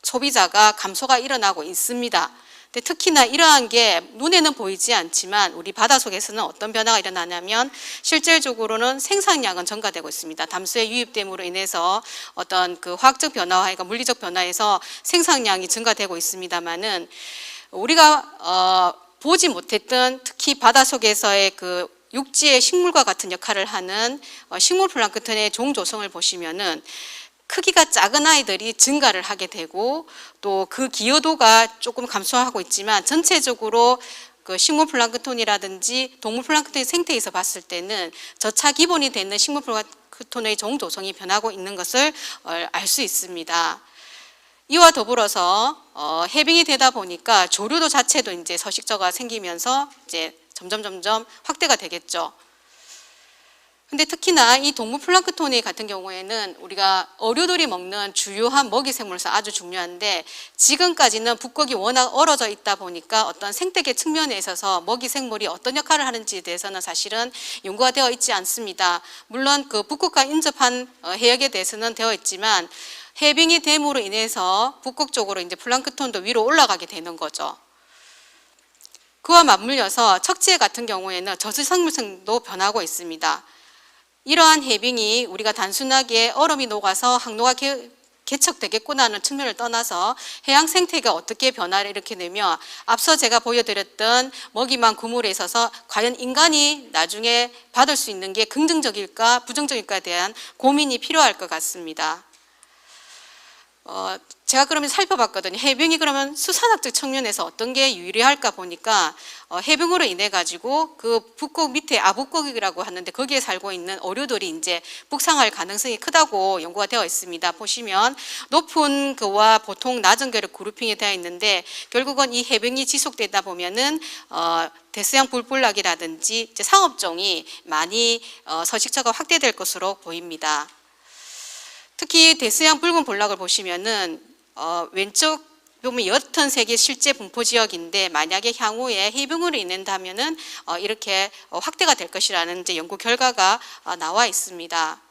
소비자가 감소가 일어나고 있습니다. 근데 특히나 이러한 게 눈에는 보이지 않지만 우리 바다 속에서는 어떤 변화가 일어나냐면 실질적으로는 생산량은 증가되고 있습니다. 담수의 유입됨으로 인해서 어떤 그 화학적 변화와 물리적 변화에서 생산량이 증가되고 있습니다만은 우리가 보지 못했던 특히 바닷속에서의 그 육지의 식물과 같은 역할을 하는 식물 플랑크톤의 종 조성을 보시면은 크기가 작은 아이들이 증가를 하게 되고 또 그 기여도가 조금 감소하고 있지만 전체적으로 그 식물 플랑크톤이라든지 동물 플랑크톤의 생태에서 봤을 때는 저차 기본이 되는 식물 플랑크톤의 종도성이 변하고 있는 것을 알 수 있습니다. 이와 더불어서 해빙이 되다 보니까 조류도 자체도 이제 서식처가 생기면서 이제 점점 확대가 되겠죠. 근데 특히나 이 동물 플랑크톤이 같은 경우에는 우리가 어류들이 먹는 주요한 먹이 생물로서 아주 중요한데, 지금까지는 북극이 워낙 얼어져 있다 보니까 어떤 생태계 측면에 있어서 먹이 생물이 어떤 역할을 하는지에 대해서는 사실은 연구가 되어 있지 않습니다. 물론 그 북극과 인접한 해역에 대해서는 되어 있지만 해빙이 됨으로 인해서 북극 쪽으로 이제 플랑크톤도 위로 올라가게 되는 거죠. 그와 맞물려서 척지해 같은 경우에는 저수생물층도 변하고 있습니다. 이러한 해빙이 우리가 단순하게 얼음이 녹아서 항로가 개척되겠구나는 측면을 떠나서 해양 생태계가 어떻게 변화를 일으키냐면, 앞서 제가 보여드렸던 먹이만 구물에 있어서 과연 인간이 나중에 받을 수 있는 게 긍정적일까 부정적일까에 대한 고민이 필요할 것 같습니다. 제가 그러면 살펴봤거든요. 해빙이 그러면 수산학적 측면에서 어떤 게 유리할까 보니까 해빙으로 인해 가지고 그 북극 밑에 아북극이라고 하는데 거기에 살고 있는 어류들이 이제 북상할 가능성이 크다고 연구가 되어 있습니다. 보시면 높은 그와 보통 낮은 결의 그룹핑이 되어 있는데, 결국은 이 해빙이 지속되다 보면은 대서양 불볼락이라든지 이제 상업종이 많이 서식처가 확대될 것으로 보입니다. 특히 대서양 붉은 볼락을 보시면은 왼쪽 보면 옅은 색이 실제 분포 지역인데, 만약에 향후에 해빙으로 인한다면은 이렇게 확대가 될 것이라는 이제 연구 결과가 나와 있습니다.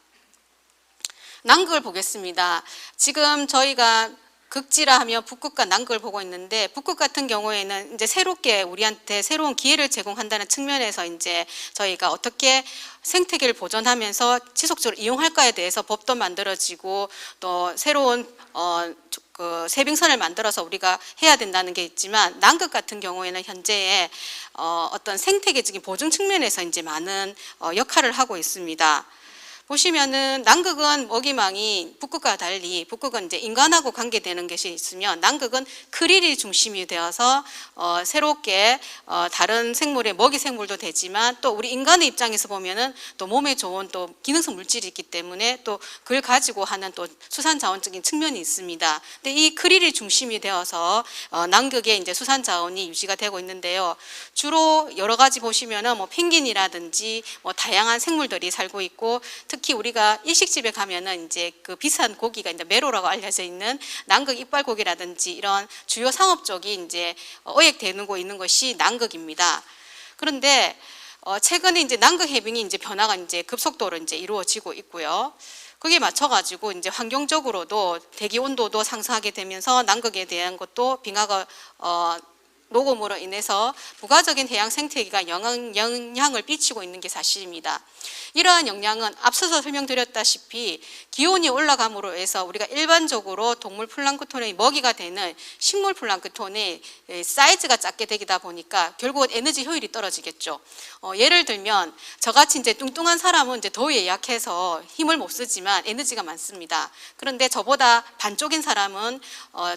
남극을 보겠습니다. 지금 저희가 극지라 하면 북극과 남극을 보고 있는데, 북극 같은 경우에는 이제 새롭게 우리한테 새로운 기회를 제공한다는 측면에서 이제 저희가 어떻게 생태계를 보존하면서 지속적으로 이용할까에 대해서 법도 만들어지고 또 새로운 그 세빙선을 만들어서 우리가 해야 된다는 게 있지만, 남극 같은 경우에는 현재의 어떤 생태계적인 보증 측면에서 이제 많은 역할을 하고 있습니다. 보시면은 남극은 먹이망이 북극과 달리, 북극은 이제 인간하고 관계되는 것이 있으면 남극은 크릴이 중심이 되어서 새롭게 다른 생물의 먹이 생물도 되지만, 또 우리 인간의 입장에서 보면은 또 몸에 좋은 또 기능성 물질이 있기 때문에 또 그걸 가지고 하는 또 수산 자원적인 측면이 있습니다. 근데 이 크릴이 중심이 되어서 남극의 이제 수산 자원이 유지가 되고 있는데요. 주로 여러 가지 보시면은 뭐 펭귄이라든지 뭐 다양한 생물들이 살고 있고, 특히 우리가 일식집에 가면은 이제 그 비싼 고기가 이제 메로라고 알려져 있는 남극 이빨고기라든지 이런 주요 상업 쪽이 이제 어획되고 있는 것이 남극입니다. 그런데 최근에 이제 남극 해빙이 이제 변화가 이제 급속도로 이제 이루어지고 있고요. 거기에 맞춰가지고 이제 환경적으로도 대기 온도도 상승하게 되면서 남극에 대한 것도 빙하가 녹음으로 인해서 부가적인 해양 생태계가 영향을 끼치고 있는 게 사실입니다. 이러한 영향은 앞서서 설명드렸다시피 기온이 올라감으로 해서 우리가 일반적으로 동물 플랑크톤의 먹이가 되는 식물 플랑크톤의 사이즈가 작게 되다 보니까 결국은 에너지 효율이 떨어지겠죠. 예를 들면 저같이 이제 뚱뚱한 사람은 이제 더위에 약해서 힘을 못 쓰지만 에너지가 많습니다. 그런데 저보다 반쪽인 사람은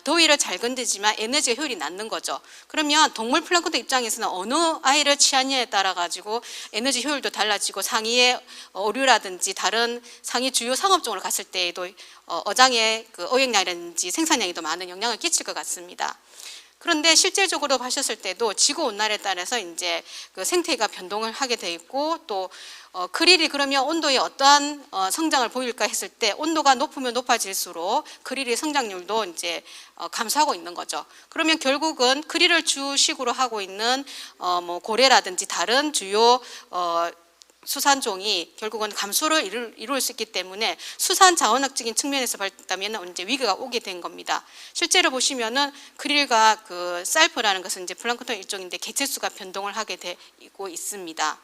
더위를 잘 견디지만 에너지 효율이 낮는 거죠. 그러면 동물 플랑크톤 입장에서는 어느 아이를 취하느냐에 따라 가지고 에너지 효율도 달라지고 상위의 어류라든지 다른 상위 주요 상업종으로 갔을 때에도 어장의 그 어획량이라든지 생산량에도 많은 영향을 끼칠 것 같습니다. 그런데 실질적으로 보셨을 때도 지구 온난화에 따라서 이제 그 생태계가 변동을 하게 돼 있고, 또 크릴이 그러면 온도에 어떠한 성장을 보일까 했을 때 온도가 높으면 높아질수록 크릴의 성장률도 이제 감소하고 있는 거죠. 그러면 결국은 크릴을 주식으로 하고 있는 뭐 고래라든지 다른 주요 수산종이 결국은 감소를 이룰 수 있기 때문에 수산 자원학적인 측면에서 봤다면 이제 위기가 오게 된 겁니다. 실제로 보시면은 크릴과 그 살프라는 것은 이제 플랑크톤 일종인데 개체수가 변동을 하게 되고 있습니다.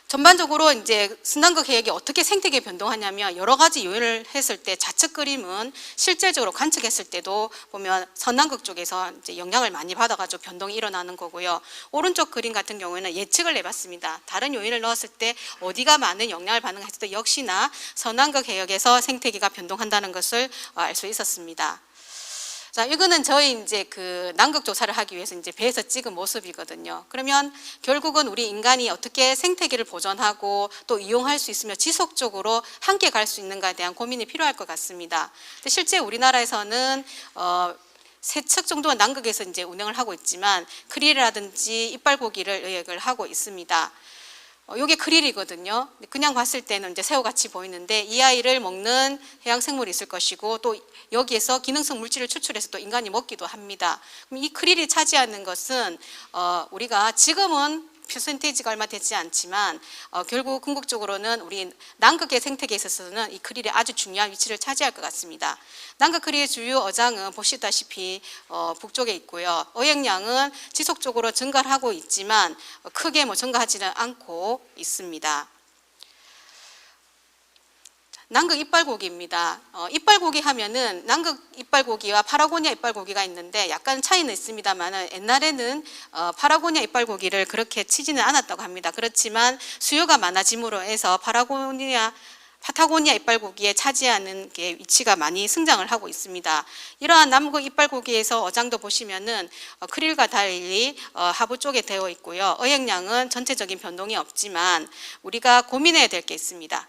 전반적으로 이제 순남극 해역이 어떻게 생태계 변동하냐면, 여러 가지 요인을 했을 때 좌측 그림은 실질적으로 관측했을 때도 보면 서남극 쪽에서 이제 영향을 많이 받아가지고 변동이 일어나는 거고요. 오른쪽 그림 같은 경우에는 예측을 해봤습니다. 다른 요인을 넣었을 때 어디가 많은 영향을 받는가 했을 때 역시나 서남극 해역에서 생태계가 변동한다는 것을 알 수 있었습니다. 자, 이거는 저희 이제 그 남극 조사를 하기 위해서 이제 배에서 찍은 모습이거든요. 그러면 결국은 우리 인간이 어떻게 생태계를 보존하고 또 이용할 수 있으며 지속적으로 함께 갈 수 있는가에 대한 고민이 필요할 것 같습니다. 근데 실제 우리나라에서는 3척 정도는 남극에서 이제 운영을 하고 있지만 크릴이라든지 이빨고기를 의획을 하고 있습니다. 요게 크릴이거든요. 그냥 봤을 때는 이제 새우같이 보이는데 이 아이를 먹는 해양 생물이 있을 것이고 또 여기에서 기능성 물질을 추출해서 또 인간이 먹기도 합니다. 그럼 이 크릴이 차지하는 것은 우리가 지금은 퍼센테이지가 얼마 되지 않지만 결국 궁극적으로는 우리 남극의 생태계에 있어서는 이 크릴이 아주 중요한 위치를 차지할 것 같습니다. 남극 크릴의 주요 어장은 보시다시피 북쪽에 있고요. 어획량은 지속적으로 증가를 하고 있지만 크게 증가하지는 않고 있습니다. 남극 이빨고기입니다. 이빨고기 하면은 남극 이빨고기와 파라고니아 이빨고기가 있는데 약간 차이는 있습니다만 옛날에는 파라고니아 이빨고기를 그렇게 치지는 않았다고 합니다. 그렇지만 수요가 많아짐으로 해서 파타고니아 이빨고기에 차지하는 게 위치가 많이 성장을 하고 있습니다. 이러한 남극 이빨고기에서 어장도 보시면은 크릴과 달리 하부 쪽에 되어 있고요. 어획량은 전체적인 변동이 없지만 우리가 고민해야 될 게 있습니다.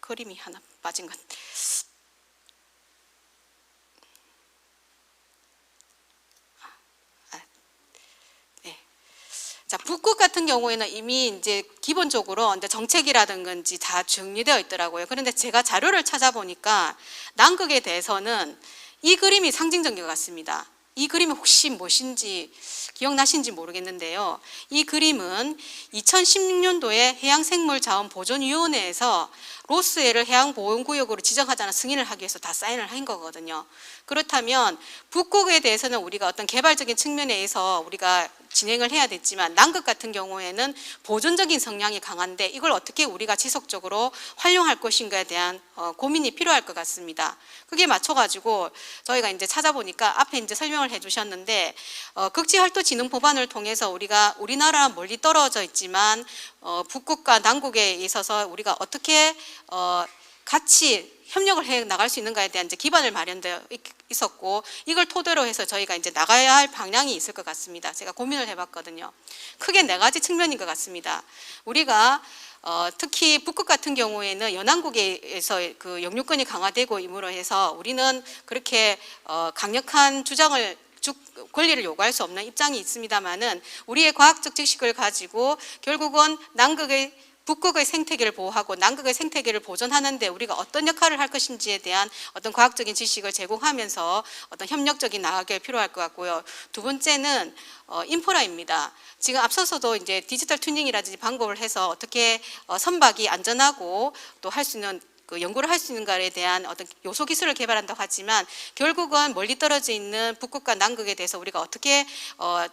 그림이 하나 빠진 것 같아요. 네. 자, 북극 같은 경우에는 이미 이제 기본적으로 이제 정책이라든지 다 정리되어 있더라고요. 그런데 제가 자료를 찾아보니까 남극에 대해서는 이 그림이 상징적인 것 같습니다. 이 그림이 혹시 무엇인지 기억나신지 모르겠는데요. 이 그림은 2016년도에 해양생물자원보존위원회에서 로스해를 해양보존구역으로 지정하자는 승인을 하기 위해서 다 사인을 한 거거든요. 그렇다면 북극에 대해서는 우리가 어떤 개발적인 측면에서 우리가 진행을 해야 됐지만 남극 같은 경우에는 보존적인 성향이 강한데 이걸 어떻게 우리가 지속적으로 활용할 것인가에 대한 고민이 필요할 것 같습니다. 그게 맞춰가지고 저희가 이제 찾아보니까 앞에 이제 설명을 해주셨는데 극지활도진흥 법안을 통해서 우리나라 멀리 떨어져 있지만 북극과 남극에 있어서 우리가 어떻게 같이 협력을 해 나갈 수 있는가에 대한 이제 기반을 마련되어 있었고 이걸 토대로 해서 저희가 이제 나가야 할 방향이 있을 것 같습니다. 제가 고민을 해봤거든요. 크게 4가지 측면인 것 같습니다. 우리가 특히 북극 같은 경우에는 연안국에서 그 영유권이 강화되고 임으로 해서 우리는 그렇게 강력한 권리를 요구할 수 없는 입장이 있습니다만은 우리의 과학적 지식을 가지고 결국은 북극의 생태계를 보호하고 남극의 생태계를 보존하는 데 우리가 어떤 역할을 할 것인지에 대한 어떤 과학적인 지식을 제공하면서 어떤 협력적인 나가기가 필요할 것 같고요. 두 번째는 인프라입니다. 지금 앞서서도 이제 디지털 튜닝이라든지 방법을 해서 어떻게 선박이 안전하고 또 할 수 있는 그 연구를 할 수 있는가에 대한 어떤 요소 기술을 개발한다고 하지만 결국은 멀리 떨어져 있는 북극과 남극에 대해서 우리가 어떻게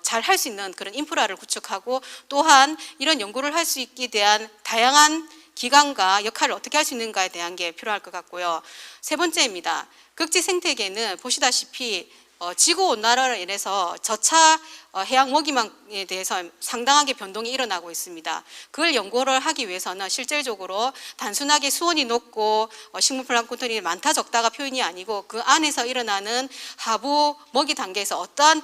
잘 할 수 있는 그런 인프라를 구축하고 또한 이런 연구를 할 수 있게 대한 다양한 기관과 역할을 어떻게 할 수 있는가에 대한 게 필요할 것 같고요. 세 번째입니다. 극지 생태계는 보시다시피 지구온난화로 인해서 저차 해양 먹이망에 대해서 상당하게 변동이 일어나고 있습니다. 그걸 연구를 하기 위해서는 실질적으로 단순하게 수온이 높고 식물 플랑크톤이 많다 적다가 표현이 아니고 그 안에서 일어나는 하부 먹이 단계에서 어떠한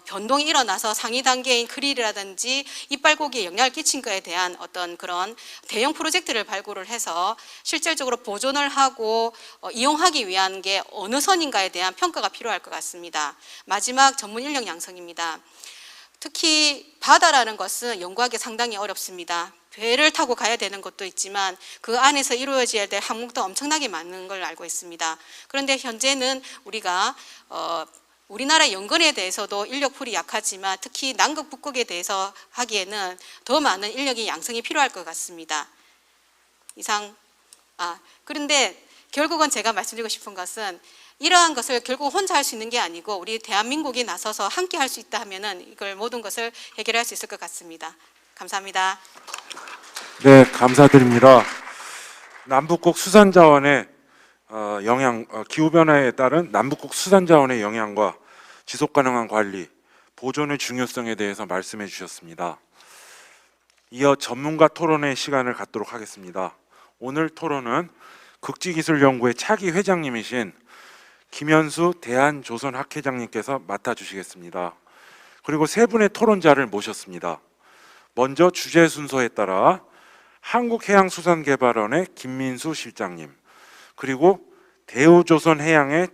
변동이 일어나서 상위 단계인 크릴이라든지 이빨고기에 영향을 끼친 것에 대한 어떤 그런 대형 프로젝트를 발굴을 해서 실질적으로 보존을 하고 이용하기 위한 게 어느 선인가에 대한 평가가 필요할 것 같습니다. 마지막 전문 인력 양성입니다. 특히 바다라는 것은 연구하기 상당히 어렵습니다. 배를 타고 가야 되는 것도 있지만 그 안에서 이루어져야 될 항목도 엄청나게 많은 걸 알고 있습니다. 그런데 현재는 우리가 우리나라 연근에 대해서도 인력풀이 약하지만 특히 남극 북극에 대해서 하기에는 더 많은 인력의 양성이 필요할 것 같습니다. 그런데 결국은 제가 말씀드리고 싶은 것은 이러한 것을 결국 혼자 할 수 있는 게 아니고 우리 대한민국이 나서서 함께 할 수 있다 하면은 이걸 모든 것을 해결할 수 있을 것 같습니다. 감사합니다. 네, 감사드립니다. 남북국 수산자원의 기후변화에 따른 남북국 수산자원의 영향과 지속가능한 관리, 보존의 중요성에 대해서 말씀해 주셨습니다. 이어 전문가 토론의 시간을 갖도록 하겠습니다. 오늘 토론은 극지기술연구회 차기 회장님이신 김현수 대한조선학회장님께서 맡아주시겠습니다. 그리고 세 분의 토론자를 모셨습니다. 먼저 주제 순서에 따라 한국해양수산개발원의 김민수 실장님, 그리고 대우조선해양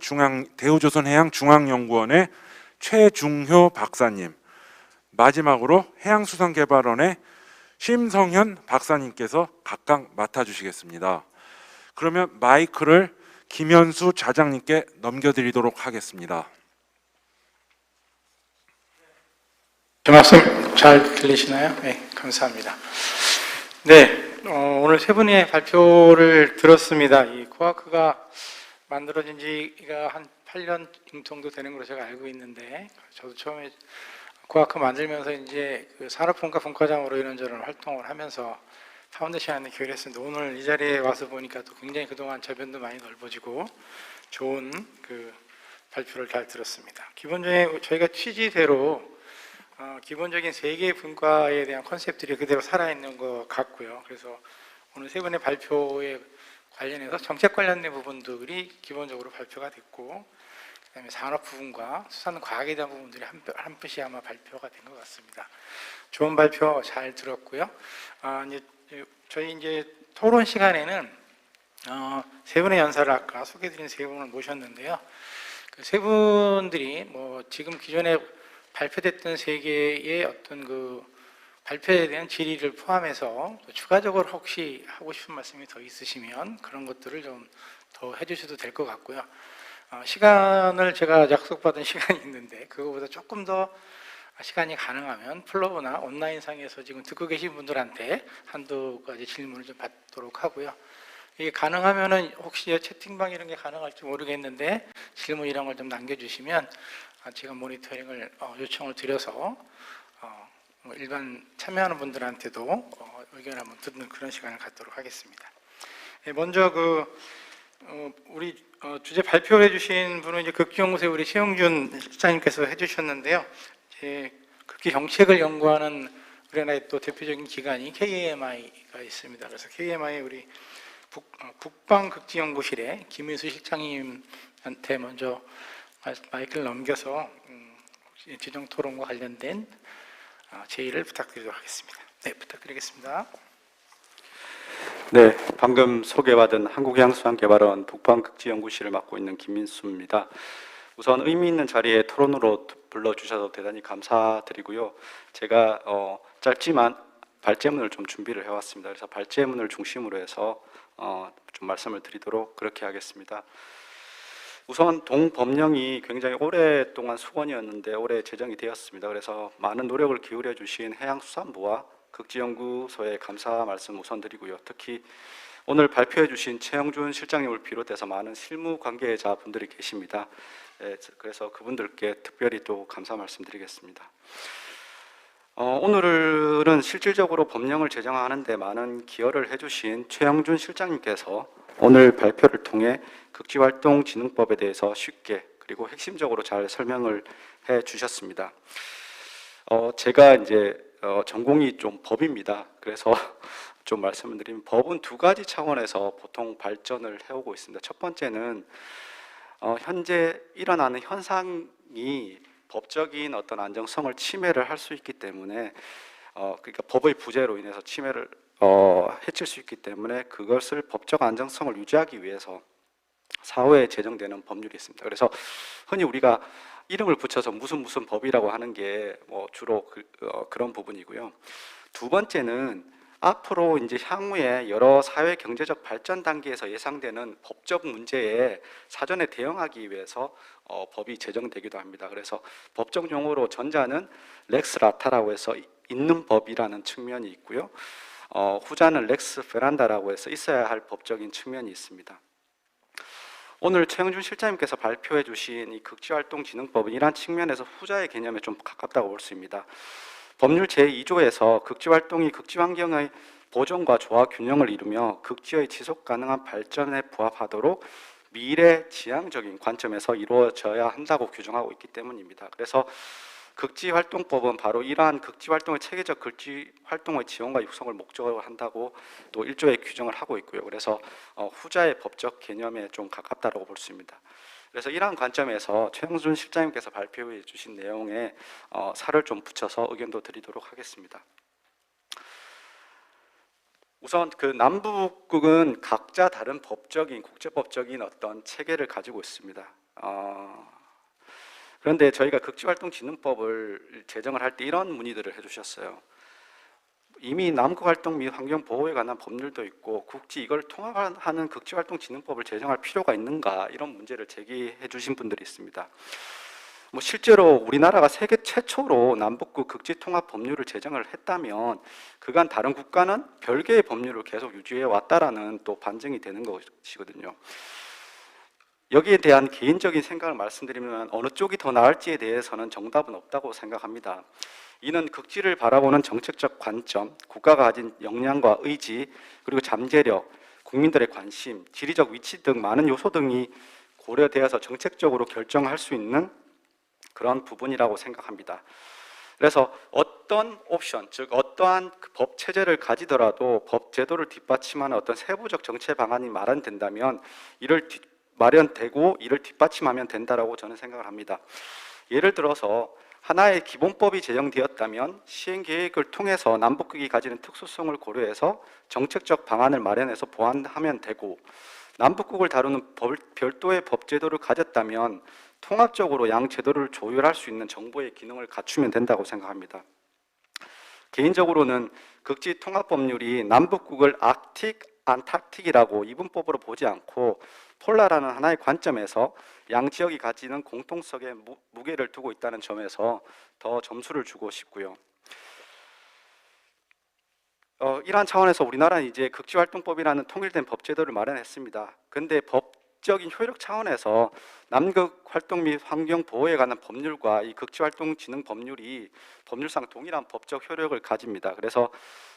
중앙연구원의 최중효 박사님, 마지막으로 해양수산개발원의 심성현 박사님께서 각각 맡아주시겠습니다. 그러면 마이크를 김현수 좌장님께 넘겨드리도록 하겠습니다. 제 말씀 잘 들리시나요? 네, 감사합니다. 네, 오늘 세 분의 발표를 들었습니다. 이 코아크가 만들어진 지가 한 8년 정도 되는 걸로 제가 알고 있는데, 저도 처음에 코아크 만들면서 이제 그 산업분과 분과장으로 이런저런 활동을 하면서 파운데이션 안에 기여했었는데, 오늘 이 자리에 와서 보니까 또 굉장히 그동안 저변도 많이 넓어지고 좋은 그 발표를 잘 들었습니다. 기본적인 저희가 취지대로 기본적인 세계 분과에 대한 컨셉들이 그대로 살아있는 것 같고요. 그래서 오늘 세 분의 발표에 관련해서 정책 관련된 부분들이 기본적으로 발표가 됐고, 그다음에 산업 부분과 수산 과학에 대한 부분들이 한 분씩 아마 발표가 된 것 같습니다. 좋은 발표 잘 들었고요. 저희 이제 토론 시간에는 세 분의 연사를 아까 소개해드린 세 분을 모셨는데요. 그 세 분들이 뭐 지금 기존에 발표됐던 세 개의 어떤 그 발표에 대한 질의를 포함해서 추가적으로 혹시 하고 싶은 말씀이 더 있으시면 그런 것들을 좀 더 해주셔도 될 것 같고요. 시간을 제가 약속받은 시간이 있는데 그거보다 조금 더 시간이 가능하면 플로우나 온라인상에서 지금 듣고 계신 분들한테 한두 가지 질문을 좀 받도록 하고요. 이게 가능하면은 혹시 채팅방 이런 게 가능할지 모르겠는데 질문 이런 걸 좀 남겨주시면 제가 모니터링을 요청을 드려서 일반 참여하는 분들한테도 의견을 한번 듣는 그런 시간을 갖도록 하겠습니다. 먼저 우리 주제 발표를 해주신 분은 이제 극지연구소의 우리 최영준 실장님께서 해주셨는데요. 극지 정책을 연구하는 우리나라의 또 대표적인 기관이 KAMI가 있습니다. 그래서 KAMI 우리 북방극지연구실의 김민수 실장님한테 먼저 마이크를 넘겨서 지정 토론과 관련된 제의를 부탁드리도록 하겠습니다. 네, 부탁드리겠습니다. 네, 방금 소개받은 한국해양수산개발원 북방극지연구실을 맡고 있는 김민수입니다. 우선 의미 있는 자리에 토론으로 불러주셔서 대단히 감사드리고요. 제가 짧지만 발제문을 좀 준비를 해왔습니다. 그래서 발제문을 중심으로 해서 좀 말씀을 드리도록 그렇게 하겠습니다. 우선 동법령이 굉장히 오랫동안 수건이었는데 올해 제정이 되었습니다. 그래서 많은 노력을 기울여 주신 해양수산부와 극지연구소에 감사 말씀 우선 드리고요. 특히 오늘 발표해 주신 최영준 실장님을 비롯해서 많은 실무 관계자 분들이 계십니다. 그래서 그분들께 특별히 또 감사 말씀드리겠습니다. 오늘은 실질적으로 법령을 제정하는데 많은 기여를 해주신 최영준 실장님께서 오늘 발표를 통해 극지활동진흥법에 대해서 쉽게 그리고 핵심적으로 잘 설명을 해 주셨습니다. 제가 이제 전공이 좀 법입니다. 그래서 좀 말씀을 드리면 법은 두 가지 차원에서 보통 발전을 해오고 있습니다. 첫 번째는 현재 일어나는 현상이 법적인 어떤 안정성을 침해를 할 수 있기 때문에 그러니까 법의 부재로 인해서 침해를 해칠 수 있기 때문에 그것을 법적 안정성을 유지하기 위해서 사후에 제정되는 법률이 있습니다. 그래서 흔히 우리가 이름을 붙여서 무슨 법이라고 하는 게 뭐 주로 그런 부분이고요. 두 번째는 앞으로 이제 향후에 여러 사회 경제적 발전 단계에서 예상되는 법적 문제에 사전에 대응하기 위해서 법이 제정되기도 합니다. 그래서 법적 용어로 전자는 렉스 라타라고 해서 있는 법이라는 측면이 있고요. 후자는 렉스 베란다라고 해서 있어야 할 법적인 측면이 있습니다. 오늘 최영준 실장님께서 발표해 주신 이 극지활동진흥법은 이러한 측면에서 후자의 개념에 좀 가깝다고 볼 수 있습니다. 법률 제2조에서 극지활동이 극지환경의 보존과 조화 균형을 이루며 극지의 지속 가능한 발전에 부합하도록 미래지향적인 관점에서 이루어져야 한다고 규정하고 있기 때문입니다. 그래서 극지활동법은 바로 이러한 극지활동의 체계적 극지활동의 지원과 육성을 목적으로 한다고 또 1조에 규정을 하고 있고요. 그래서 후자의 법적 개념에 좀 가깝다고 볼 수 있습니다. 그래서 이러한 관점에서 최영준 실장님께서 발표해 주신 내용에 살을 좀 붙여서 의견도 드리도록 하겠습니다. 우선 그 남북국은 각자 다른 법적인 국제법적인 어떤 체계를 가지고 있습니다. 그런데 저희가 극지활동진흥법을 제정을 할 때 이런 문의들을 해주셨어요. 이미 남극활동 및 환경보호에 관한 법률도 있고 굳이 이걸 통합하는 극지활동진흥법을 제정할 필요가 있는가, 이런 문제를 제기해 주신 분들이 있습니다. 실제로 우리나라가 세계 최초로 남북국 극지통합 법률을 제정을 했다면 그간 다른 국가는 별개의 법률을 계속 유지해 왔다라는 또 반증이 되는 것이거든요. 여기에 대한 개인적인 생각을 말씀드리면 어느 쪽이 더 나을지에 대해서는 정답은 없다고 생각합니다. 이는 극지를 바라보는 정책적 관점, 국가가 가진 역량과 의지, 그리고 잠재력, 국민들의 관심, 지리적 위치 등 많은 요소 등이 고려되어서 정책적으로 결정할 수 있는 그런 부분이라고 생각합니다. 그래서 어떤 옵션, 즉 어떠한 법 체제를 가지더라도 법 제도를 뒷받침하는 어떤 세부적 정책 방안이 마련된다면 이를 뒷받침하면 된다라고 저는 생각을 합니다. 예를 들어서 하나의 기본법이 제정되었다면 시행 계획을 통해서 남북국이 가지는 특수성을 고려해서 정책적 방안을 마련해서 보완하면 되고, 남북국을 다루는 별도의 법 제도를 가졌다면 통합적으로 양 제도를 조율할 수 있는 정보의 기능을 갖추면 된다고 생각합니다. 개인적으로는 극지 통합 법률이 남북국을 아틱, 안타틱이라고 이분법으로 보지 않고 폴라라는 하나의 관점에서 양 지역이 가지는 공통성에 무게를 두고 있다는 점에서 더 점수를 주고 싶고요. 이러한 차원에서 우리나라는 이제 극지활동법이라는 통일된 법제도를 마련했습니다. 그런데 법적인 효력 차원에서 남극 활동 및 환경 보호에 관한 법률과 이 극지활동진흥 법률이 법률상 동일한 법적 효력을 가집니다. 그래서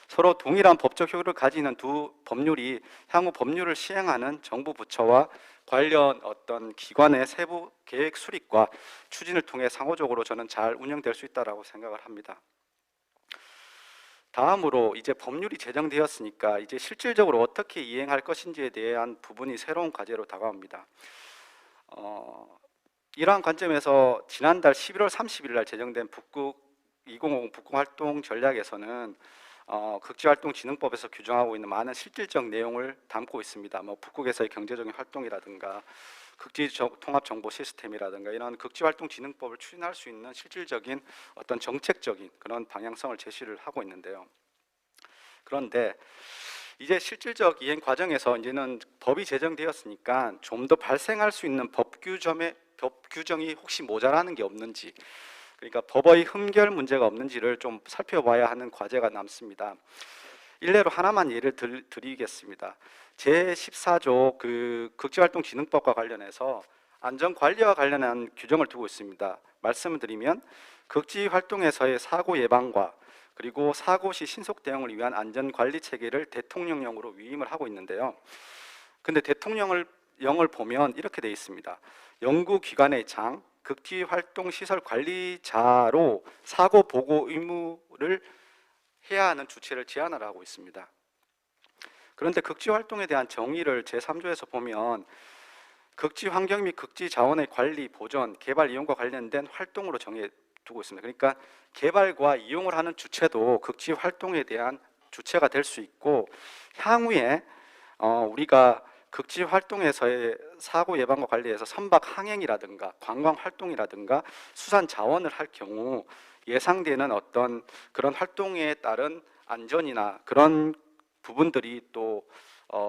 서로 동일한 법적 효력을 가지는 두 법률이 향후 법률을 시행하는 정부 부처와 관련 어떤 기관의 세부 계획 수립과 추진을 통해 상호적으로 저는 잘 운영될 수 있다고 생각을 합니다. 다음으로 이제 법률이 제정되었으니까 이제 실질적으로 어떻게 이행할 것인지에 대한 부분이 새로운 과제로 다가옵니다. 이러한 관점에서 지난달 11월 30일 날 제정된 북극 2050 북극활동 전략에서는 극지활동진흥법에서 규정하고 있는 많은 실질적 내용을 담고 있습니다. 북극에서의 경제적인 활동이라든가 극지 통합 정보 시스템이라든가 이런 극지활동진흥법을 추진할 수 있는 실질적인 어떤 정책적인 그런 방향성을 제시를 하고 있는데요. 그런데 이제 실질적 이행 과정에서 이제는 법이 제정되었으니까 좀 더 발생할 수 있는 법 규정이 혹시 모자라는 게 없는지, 그러니까 법의 흠결 문제가 없는지를 좀 살펴봐야 하는 과제가 남습니다. 일례로 하나만 예를 드리겠습니다. 제14조 그 극지활동진흥법과 관련해서 안전관리와 관련한 규정을 두고 있습니다. 말씀을 드리면 극지활동에서의 사고 예방과 그리고 사고 시 신속 대응을 위한 안전관리 체계를 대통령령으로 위임을 하고 있는데요. 근데 대통령령을 보면 이렇게 되어 있습니다. 연구기관의 장, 극지활동시설 관리자로 사고 보고 의무를 해야 하는 주체를 제한을 하고 있습니다. 그런데 극지활동에 대한 정의를 제3조에서 보면 극지환경 및 극지자원의 관리, 보존, 개발, 이용과 관련된 활동으로 정해두고 있습니다. 그러니까 개발과 이용을 하는 주체도 극지활동에 대한 주체가 될 수 있고, 향후에 우리가 극지활동에서의 사고 예방과 관리에서 선박 항행이라든가 관광 활동이라든가 수산 자원을 할 경우 예상되는 어떤 그런 활동에 따른 안전이나 그런 부분들이 또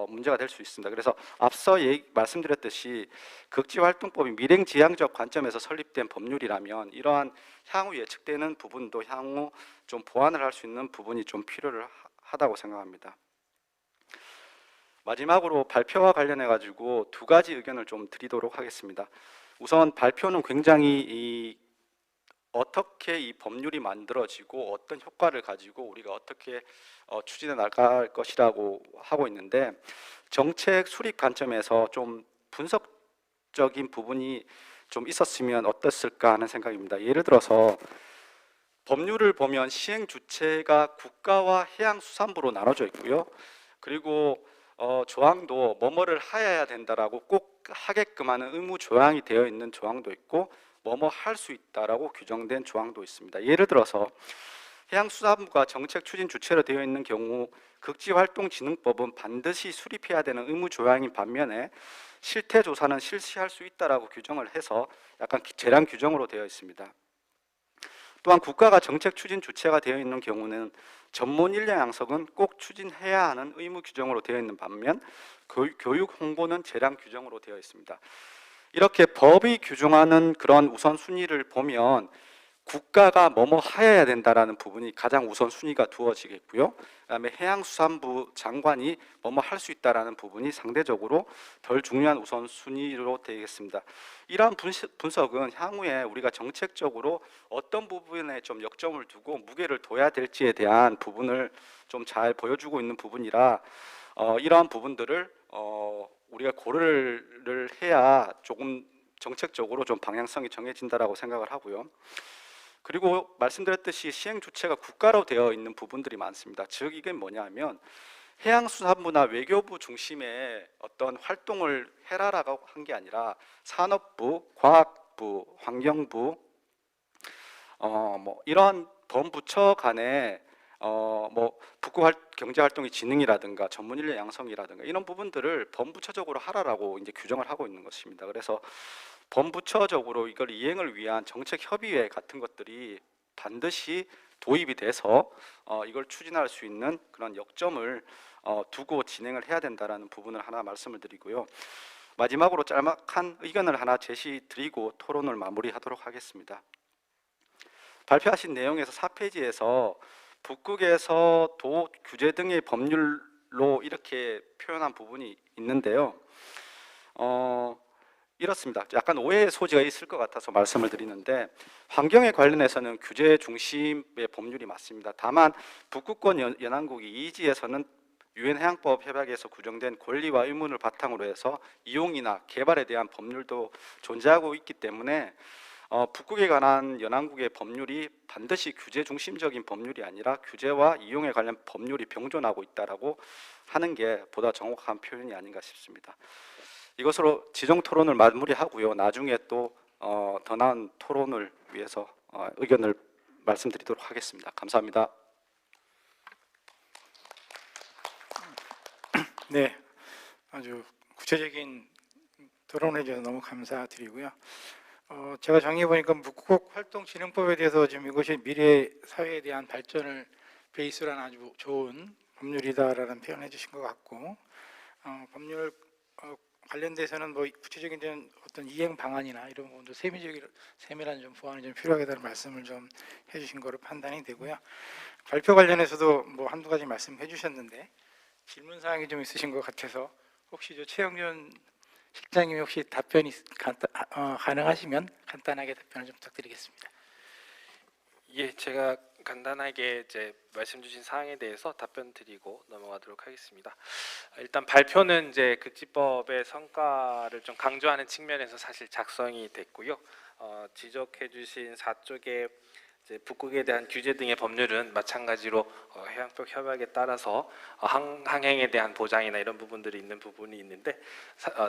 문제가 될 수 있습니다. 그래서 앞서 말씀드렸듯이 극지활동법이 밀행지향적 관점에서 설립된 법률이라면 이러한 향후 예측되는 부분도 향후 좀 보완을 할 수 있는 부분이 좀 필요를 하다고 생각합니다. 마지막으로 발표와 관련해 가지고 두 가지 의견을 좀 드리도록 하겠습니다. 우선 발표는 굉장히 어떻게 이 법률이 만들어지고 어떤 효과를 가지고 우리가 어떻게 추진해 나갈 것이라고 하고 있는데, 정책 수립 관점에서 좀 분석적인 부분이 좀 있었으면 어땠을까 하는 생각입니다. 예를 들어서 법률을 보면 시행 주체가 국가와 해양수산부로 나눠져 있고요. 그리고 조항도 뭐뭐를 하여야 된다라고 꼭 하게끔 하는 의무 조항이 되어 있는 조항도 있고 뭐뭐 할 수 있다라고 규정된 조항도 있습니다. 예를 들어서 해양수산부가 정책 추진 주체로 되어 있는 경우 극지활동진흥법은 반드시 수립해야 되는 의무 조항인 반면에 실태조사는 실시할 수 있다라고 규정을 해서 약간 재량 규정으로 되어 있습니다. 또한 국가가 정책 추진 주체가 되어 있는 경우는 전문 인력 양성은 꼭 추진해야 하는 의무 규정으로 되어 있는 반면 교육 홍보는 재량 규정으로 되어 있습니다. 이렇게 법이 규정하는 그런 우선순위를 보면 국가가 뭐뭐 하여야 된다라는 부분이 가장 우선순위가 두어지겠고요. 그다음에 해양수산부 장관이 뭐뭐 할 수 있다라는 부분이 상대적으로 덜 중요한 우선순위로 되겠습니다. 이러한 분석은 향후에 우리가 정책적으로 어떤 부분에 좀 역점을 두고 무게를 둬야 될지에 대한 부분을 좀 잘 보여주고 있는 부분이라 이러한 부분들을 우리가 고려를 해야 조금 정책적으로 좀 방향성이 정해진다라고 생각을 하고요. 그리고 말씀드렸듯이 시행 주체가 국가로 되어 있는 부분들이 많습니다. 즉 이게 뭐냐면 해양수산부나 외교부 중심의 어떤 활동을 해라라고 한 게 아니라 산업부, 과학부, 환경부, 뭐 이런 범부처 간의 뭐 북구 경제활동의 진흥이라든가 전문인력 양성이라든가 이런 부분들을 범부처적으로 하라라고 이제 규정을 하고 있는 것입니다. 그래서 범부처적으로 이걸 이행을 위한 정책협의회 같은 것들이 반드시 도입이 돼서 이걸 추진할 수 있는 그런 역점을 두고 진행을 해야 된다라는 부분을 하나 말씀을 드리고요. 마지막으로 짤막한 의견을 하나 제시드리고 토론을 마무리하도록 하겠습니다. 발표하신 내용에서 4페이지에서 북극에서 도 규제 등의 법률로 이렇게 표현한 부분이 있는데요. 이렇습니다. 약간 오해의 소지가 있을 것 같아서 말씀을 드리는데 환경에 관련해서는 규제 중심의 법률이 맞습니다. 다만 북극권 연안국이 2지에서는 유엔 해양법 협약에서 규정된 권리와 의무를 바탕으로 해서 이용이나 개발에 대한 법률도 존재하고 있기 때문에 북극에 관한 연안국의 법률이 반드시 규제 중심적인 법률이 아니라 규제와 이용에 관련 법률이 병존하고 있다라고 하는 게 보다 정확한 표현이 아닌가 싶습니다. 이것으로 지정 토론을 마무리하고요. 나중에 또 더 나은 토론을 위해서 의견을 말씀드리도록 하겠습니다. 감사합니다. 네, 아주 구체적인 토론해 주셔서 너무 감사드리고요. 제가 정리해 보니까 북극 활동진흥법에 대해서 지금 이것이 미래 사회에 대한 발전을 베이스로 한 아주 좋은 법률이다라는 표현을 해주신 것 같고, 법률 관련돼서는 뭐 구체적인 어떤 이행 방안이나 이런 부분도 세밀한 좀 보완이 좀 필요하다는 말씀을 좀 해주신 거로 판단이 되고요. 발표 관련해서도 뭐 한두 가지 말씀해 주셨는데 질문 사항이 좀 있으신 것 같아서 혹시 최영준 실장님이 혹시 답변이 가능하시면 간단하게 답변을 좀 부탁드리겠습니다. 예, 제가 간단하게 이제 말씀 주신 사항에 대해서 답변 드리고 넘어가도록 하겠습니다. 일단 발표는 이제 극지법의 성과를 좀 강조하는 측면에서 사실 작성이 됐고요. 지적해 주신 4쪽의 이제 북극에 대한 규제 등의 법률은 마찬가지로 해양법 협약에 따라서 항행에 대한 보장이나 이런 부분들이 있는 부분이 있는데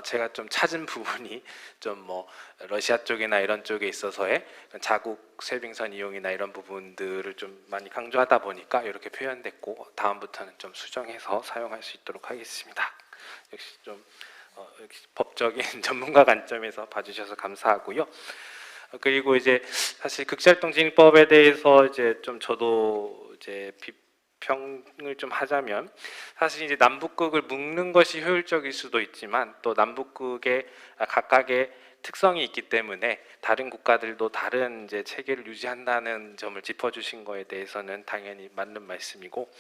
제가 좀 찾은 부분이 좀 뭐 러시아 쪽이나 이런 쪽에 있어서의 자국 쇄빙선 이용이나 이런 부분들을 좀 많이 강조하다 보니까 이렇게 표현됐고 다음부터는 좀 수정해서 사용할 수 있도록 하겠습니다. 역시 좀 역시 법적인 전문가 관점에서 봐주셔서 감사하고요. 그리고 이제 사실 극지활동진흥법에 대해서 이제 좀 저도 이제 비평을 좀 하자면 사실 이제 남북극을 묶는 것이 효율적일 수도 있지만 또 남북극의 각각의 특성이 있기 때문에 다른 국가들도 다른 이제 체계를 유지한다는 점을 짚어주신 거에 대해서는 당연히 맞는 말씀이고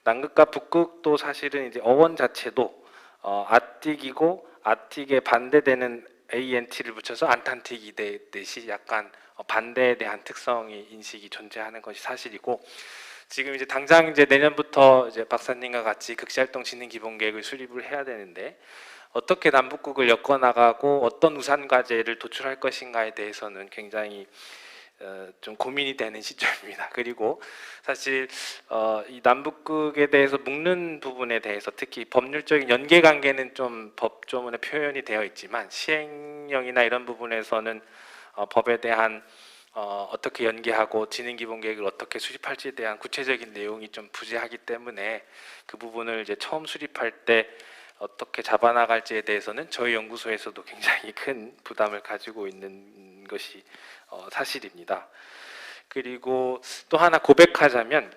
남극과 북극도 사실은 이제 어원 자체도 아틱이고 아틱에 반대되는 ANT를 붙여서 안탄틱이 되듯이 약간 반대에 대한 특성이 인식이 존재하는 것이 사실이고 지금 이제 당장 이제 내년부터 이제 박사님과 같이 극지활동 진흥 기본계획을 수립을 해야 되는데 어떻게 남북극을 엮어 나가고 어떤 우산 과제를 도출할 것인가에 대해서는 굉장히 좀 고민이 되는 시점입니다. 그리고 사실 이 남북극에 대해서 묶는 부분에 대해서 특히 법률적인 연계 관계는 좀 법조문에 표현이 되어 있지만 시행령이나 이런 부분에서는 법에 대한 어떻게 연계하고 진행기본계획을 어떻게 수립할지에 대한 구체적인 내용이 좀 부재하기 때문에 그 부분을 이제 처음 수립할 때 어떻게 잡아나갈지에 대해서는 저희 연구소에서도 굉장히 큰 부담을 가지고 있는 것이 사실입니다. 그리고 또 하나 고백하자면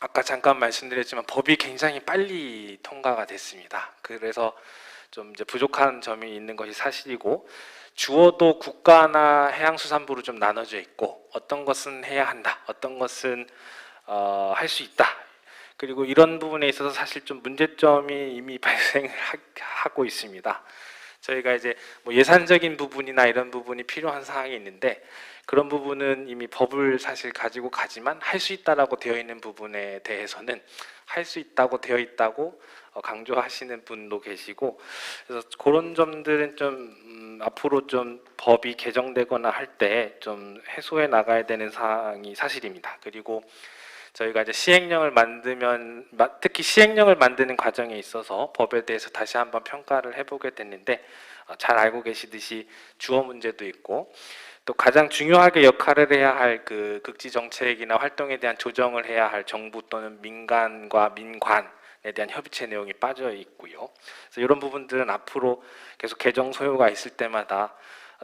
아까 잠깐 말씀드렸지만 법이 굉장히 빨리 통과가 됐습니다. 그래서 좀 이제 부족한 점이 있는 것이 사실이고 주어도 국가나 해양수산부로 좀 나눠져 있고 어떤 것은 해야 한다, 어떤 것은 할 수 있다. 그리고 이런 부분에 있어서 사실 좀 문제점이 이미 발생하고 있습니다. 저희가 이제 뭐 예산적인 부분이나 이런 부분이 필요한 사항이 있는데 그런 부분은 이미 법을 사실 가지고 가지만 할 수 있다라고 되어 있는 부분에 대해서는 할 수 있다고 되어 있다고 강조하시는 분도 계시고 그래서 그런 점들은 좀 앞으로 좀 법이 개정되거나 할 때 좀 해소해 나가야 되는 사항이 사실입니다. 그리고 저희가 이제 시행령을 만들면 특히 시행령을 만드는 과정에 있어서 법에 대해서 다시 한번 평가를 해보게 됐는데 잘 알고 계시듯이 주어 문제도 있고 또 가장 중요하게 역할을 해야 할 그 극지 정책이나 활동에 대한 조정을 해야 할 정부 또는 민간과 민관에 대한 협의체 내용이 빠져 있고요. 그래서 이런 부분들은 앞으로 계속 개정 소요가 있을 때마다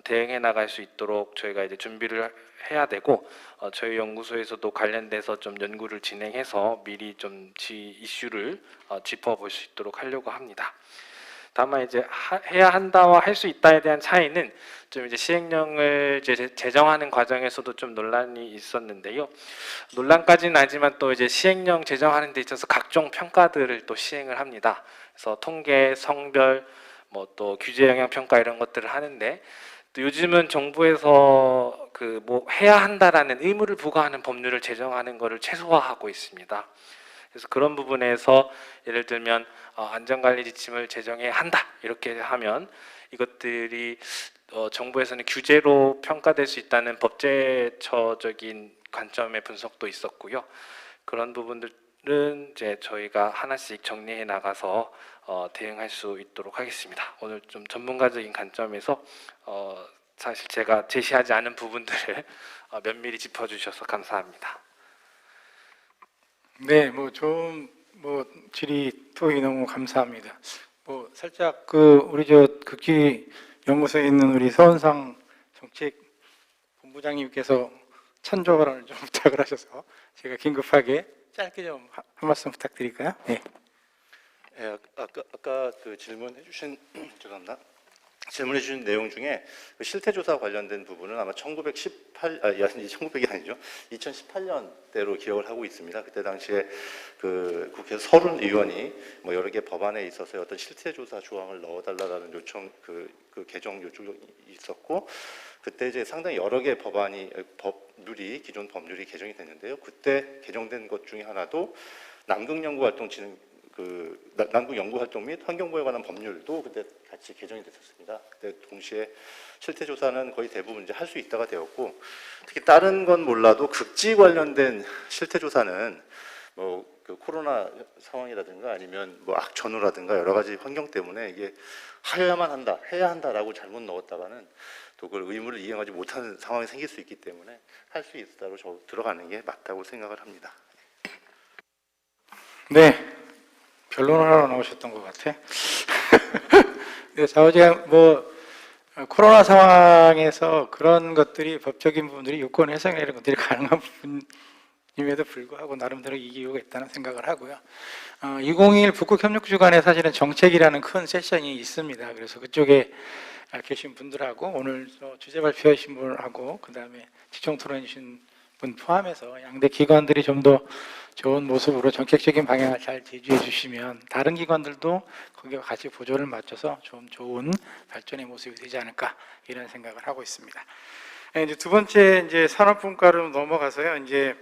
대응해 나갈 수 있도록 저희가 이제 준비를 해야 되고 저희 연구소에서도 관련돼서 좀 연구를 진행해서 미리 좀 이슈를 짚어볼 수 있도록 하려고 합니다. 다만 이제 해야 한다와 할 수 있다에 대한 차이는 좀 이제 시행령을 이제 제정하는 과정에서도 좀 논란이 있었는데요. 논란까지는 아니지만 또 이제 시행령 제정하는 데 있어서 각종 평가들을 또 시행을 합니다. 그래서 통계, 성별, 뭐 또 규제 영향 평가 이런 것들을 하는데 또 요즘은 정부에서 그 뭐 해야 한다라는 의무를 부과하는 법률을 제정하는 것을 최소화하고 있습니다. 그래서 그런 부분에서 예를 들면 안전관리 지침을 제정해야 한다 이렇게 하면 이것들이 정부에서는 규제로 평가될 수 있다는 법제처적인 관점의 분석도 있었고요. 그런 부분들은 이제 저희가 하나씩 정리해 나가서 대응할 수 있도록 하겠습니다. 오늘 좀 전문가적인 관점에서 사실 제가 제시하지 않은 부분들을 면밀히 짚어주셔서 감사합니다. 네, 뭐 좋은 질의 토의 너무 감사합니다. 뭐 살짝 우리 극지 연구소에 있는 우리 서원상 정책 본부장님께서 찬조를 좀 부탁을 하셔서 제가 긴급하게 짧게 좀 한 말씀 부탁드릴까요? 네. 네, 아까 그 질문해 주신 죄송합니다. 질문해 주신 내용 중에 그 실태조사 관련된 부분은 아마 1900이 아니죠. 2018년대로 기억을 하고 있습니다. 그때 당시에 그 국회에서 서른 의원이 뭐 여러 개 법안에 있어서 어떤 실태조사 조항을 넣어달라는 요청, 그 개정 요청이 있었고, 그때 이제 상당히 여러 개 기존 법률이 개정이 됐는데요. 그때 개정된 것 중에 하나도 남극연구활동 남극연구활동 및 환경보호에 관한 법률도 그때 같이 개정이 됐었습니다. 그때 동시에 실태조사는 거의 대부분 이제 할 수 있다가 되었고, 특히 다른 건 몰라도 극지 관련된 실태조사는 뭐 그 코로나 상황이라든가 아니면 뭐 악천후라든가 여러 가지 환경 때문에 이게 해야 한다라고 잘못 넣었다가는 또 그걸 의무를 이행하지 못하는 상황이 생길 수 있기 때문에 할 수 있다고 들어가는 게 맞다고 생각을 합니다. 네, 변론하러 나오셨던 것 같아. 네, 좌우지간 코로나 상황에서 그런 것들이 법적인 부분들이 요건 해석이나 이런 것들이 가능한 부분임에도 불구하고 나름대로 이유가 있다는 생각을 하고요. 2021 북극협력주간에 사실은 정책이라는 큰 세션이 있습니다. 그래서 그쪽에 계신 분들하고 오늘 주제 발표하신 분하고 그 다음에 직종 토론해 주신 분 포함해서 양대 기관들이 좀 더 좋은 모습으로 정책적인 방향을 잘 제시해 주시면 다른 기관들도 거기와 같이 보조를 맞춰서 좀 좋은 발전의 모습이 되지 않을까 이런 생각을 하고 있습니다. 이제 두 번째 이제 산업분과로 넘어가서요. 이제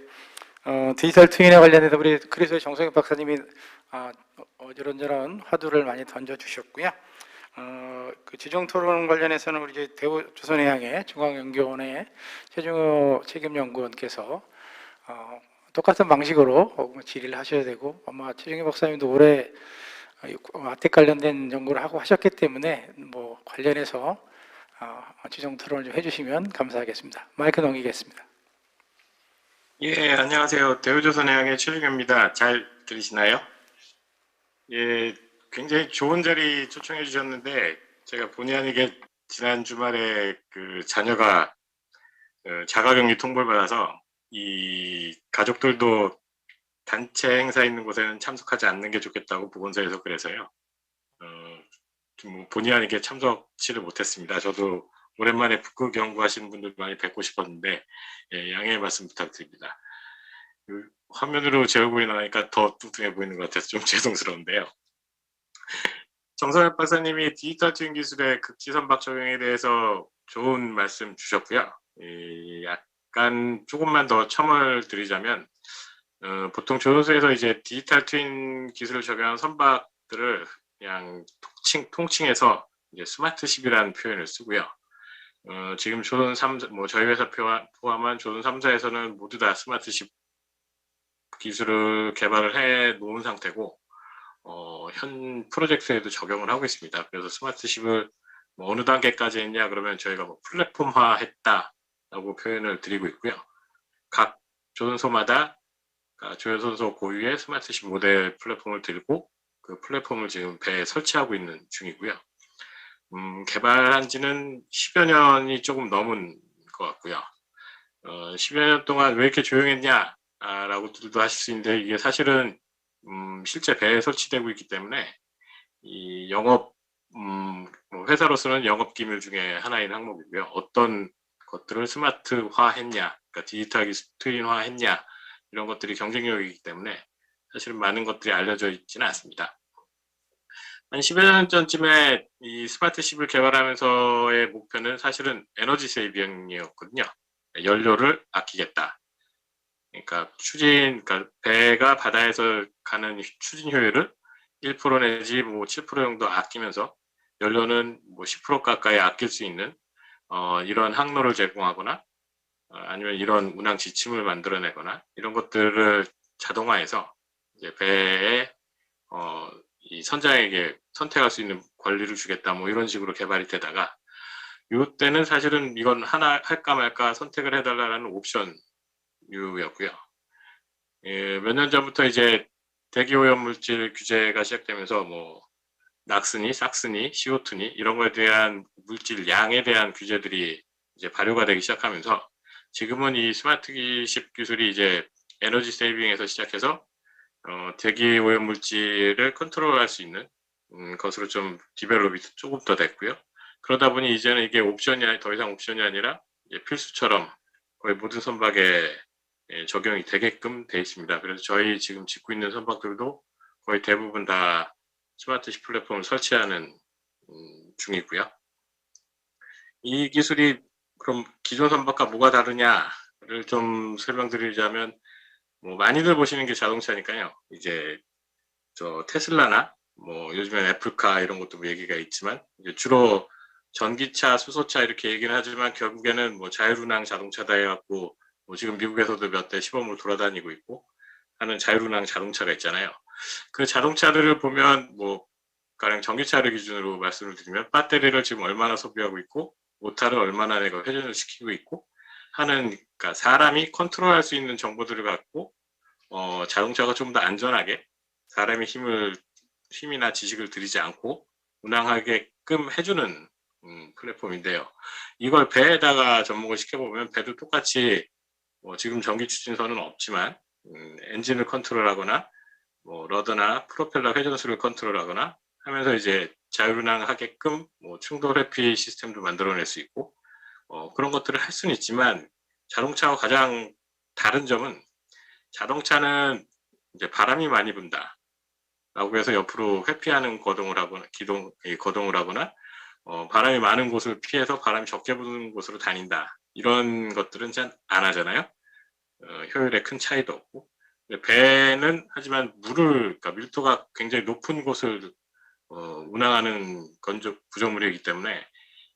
디지털 트윈에 관련해서 우리 그리스도의 정성엽 박사님이 어지런저런 화두를 많이 던져주셨고요. 그 주정 토론 관련해서는 우리 이제 대우조선해양의 중앙연구원의 최중호 책임연구원께서 똑같은 방식으로 질의를 하셔야 되고, 아마 최중희 박사님도 올해 아텍 관련된 연구를 하고 하셨기 때문에 뭐 관련해서 주정 토론을 좀 해주시면 감사하겠습니다. 마이크 넘기겠습니다. 예, 안녕하세요. 대우조선해양의 최중현입니다. 잘 들리시나요? 예, 굉장히 좋은 자리 초청해 주셨는데 제가 본의 아니게 지난 주말에 그 자녀가 자가격리 통보를 받아서 이 가족들도 단체 행사 있는 곳에는 참석하지 않는 게 좋겠다고 보건소에서 그래서요. 좀 본의 아니게 참석치를 못했습니다. 저도 오랜만에 북극 연구하시는 분들 많이 뵙고 싶었는데 예, 양해의 말씀 부탁드립니다. 화면으로 제 얼굴이 나니까 더 뚱뚱해 보이는 것 같아서 좀 죄송스러운데요. 정선엽 박사님이 디지털 트윈 기술의 극지선박 적용에 대해서 좋은 말씀 주셨고요. 약간 조금만 더 첨언을 드리자면 보통 조선소에서 이제 디지털 트윈 기술을 적용한 선박들을 그냥 통칭해서 이제 스마트십이라는 표현을 쓰고요. 지금 조선 3사, 뭐 저희 회사 포함한 조선 3사에서는 모두 다 스마트십 기술을 개발을 해 놓은 상태고, 현 프로젝트에도 적용을 하고 있습니다. 그래서 스마트십을 뭐 어느 단계까지 했냐 그러면 저희가 뭐 플랫폼화 했다라고 표현을 드리고 있고요. 각 조선소마다 조선소 고유의 스마트십 모델 플랫폼을 들고 그 플랫폼을 지금 배에 설치하고 있는 중이고요. 개발한 지는 10여 년이 조금 넘은 것 같고요. 10여 년 동안 왜 이렇게 조용했냐 라고들도 하실 수 있는데, 이게 사실은 실제 배에 설치되고 있기 때문에 이 영업 회사로서는 영업 기밀 중에 하나인 항목이고요. 어떤 것들을 스마트화 했냐, 그러니까 디지털 트윈화 했냐, 이런 것들이 경쟁력이기 때문에 사실은 많은 것들이 알려져 있지는 않습니다. 한 10여 년 전쯤에 이 스마트십을 개발하면서의 목표는 사실은 에너지 세이빙이었거든요. 연료를 아끼겠다. 그러니까 그러니까 배가 바다에서 가는 추진 효율을 1% 내지 뭐 7% 정도 아끼면서 연료는 뭐 10% 가까이 아낄 수 있는 이런 항로를 제공하거나 아니면 이런 운항 지침을 만들어내거나 이런 것들을 자동화해서 이제 배에 이 선장에게 선택할 수 있는 권리를 주겠다, 뭐 이런 식으로 개발이 되다가 이때는 사실은 이건 하나 할까 말까 선택을 해달라는 옵션류였고요. 예, 몇 년 전부터 이제 대기오염 물질 규제가 시작되면서 뭐 낙스니, 싹스니, CO2니 이런 거에 대한 물질 양에 대한 규제들이 이제 발효가 되기 시작하면서 지금은 이 스마트십 기술이 이제 에너지 세이빙에서 시작해서 대기 오염 물질을 컨트롤할 수 있는 것으로 좀 디벨롭이 조금 더 됐고요. 그러다 보니 이제는 이게 더 이상 옵션이 아니라 이제 필수처럼 거의 모든 선박에 적용이 되게끔 돼 있습니다. 그래서 저희 지금 짓고 있는 선박들도 거의 대부분 다 스마트십 플랫폼을 설치하는 중이고요. 이 기술이 그럼 기존 선박과 뭐가 다르냐를 좀 설명드리자면, 뭐 많이들 보시는 게 자동차니까요. 이제 저 테슬라나 뭐 요즘엔 애플카 이런 것도 얘기가 있지만 이제 주로 전기차, 수소차 이렇게 얘기는 하지만 결국에는 뭐 자율운항 자동차다 해갖고 뭐 지금 미국에서도 몇 대 시범으로 돌아다니고 있고 하는 자율운항 자동차가 있잖아요. 그 자동차들을 보면 뭐 가령 전기차를 기준으로 말씀을 드리면 배터리를 지금 얼마나 소비하고 있고 모터를 얼마나 내가 회전을 시키고 있고 하는, 그러니까 사람이 컨트롤할 수 있는 정보들을 갖고 자동차가 좀 더 안전하게 사람의 힘이나 지식을 들이지 않고 운항하게끔 해주는 플랫폼인데요. 이걸 배에다가 접목을 시켜보면 배도 똑같이 뭐 지금 전기 추진선은 없지만 엔진을 컨트롤하거나 뭐 러더나 프로펠러 회전수를 컨트롤하거나 하면서 이제 자율운항하게끔 뭐 충돌 회피 시스템도 만들어낼 수 있고 그런 것들을 할 수는 있지만, 자동차와 가장 다른 점은 자동차는 이제 바람이 많이 분다 라고 해서 옆으로 회피하는 거동을 하거나 바람이 많은 곳을 피해서 바람이 적게 부는 곳으로 다닌다, 이런 것들은 잘 안 하잖아요. 효율에 큰 차이도 없고. 배는 하지만 그러니까 밀도가 굉장히 높은 곳을 운항하는 구조물이기 때문에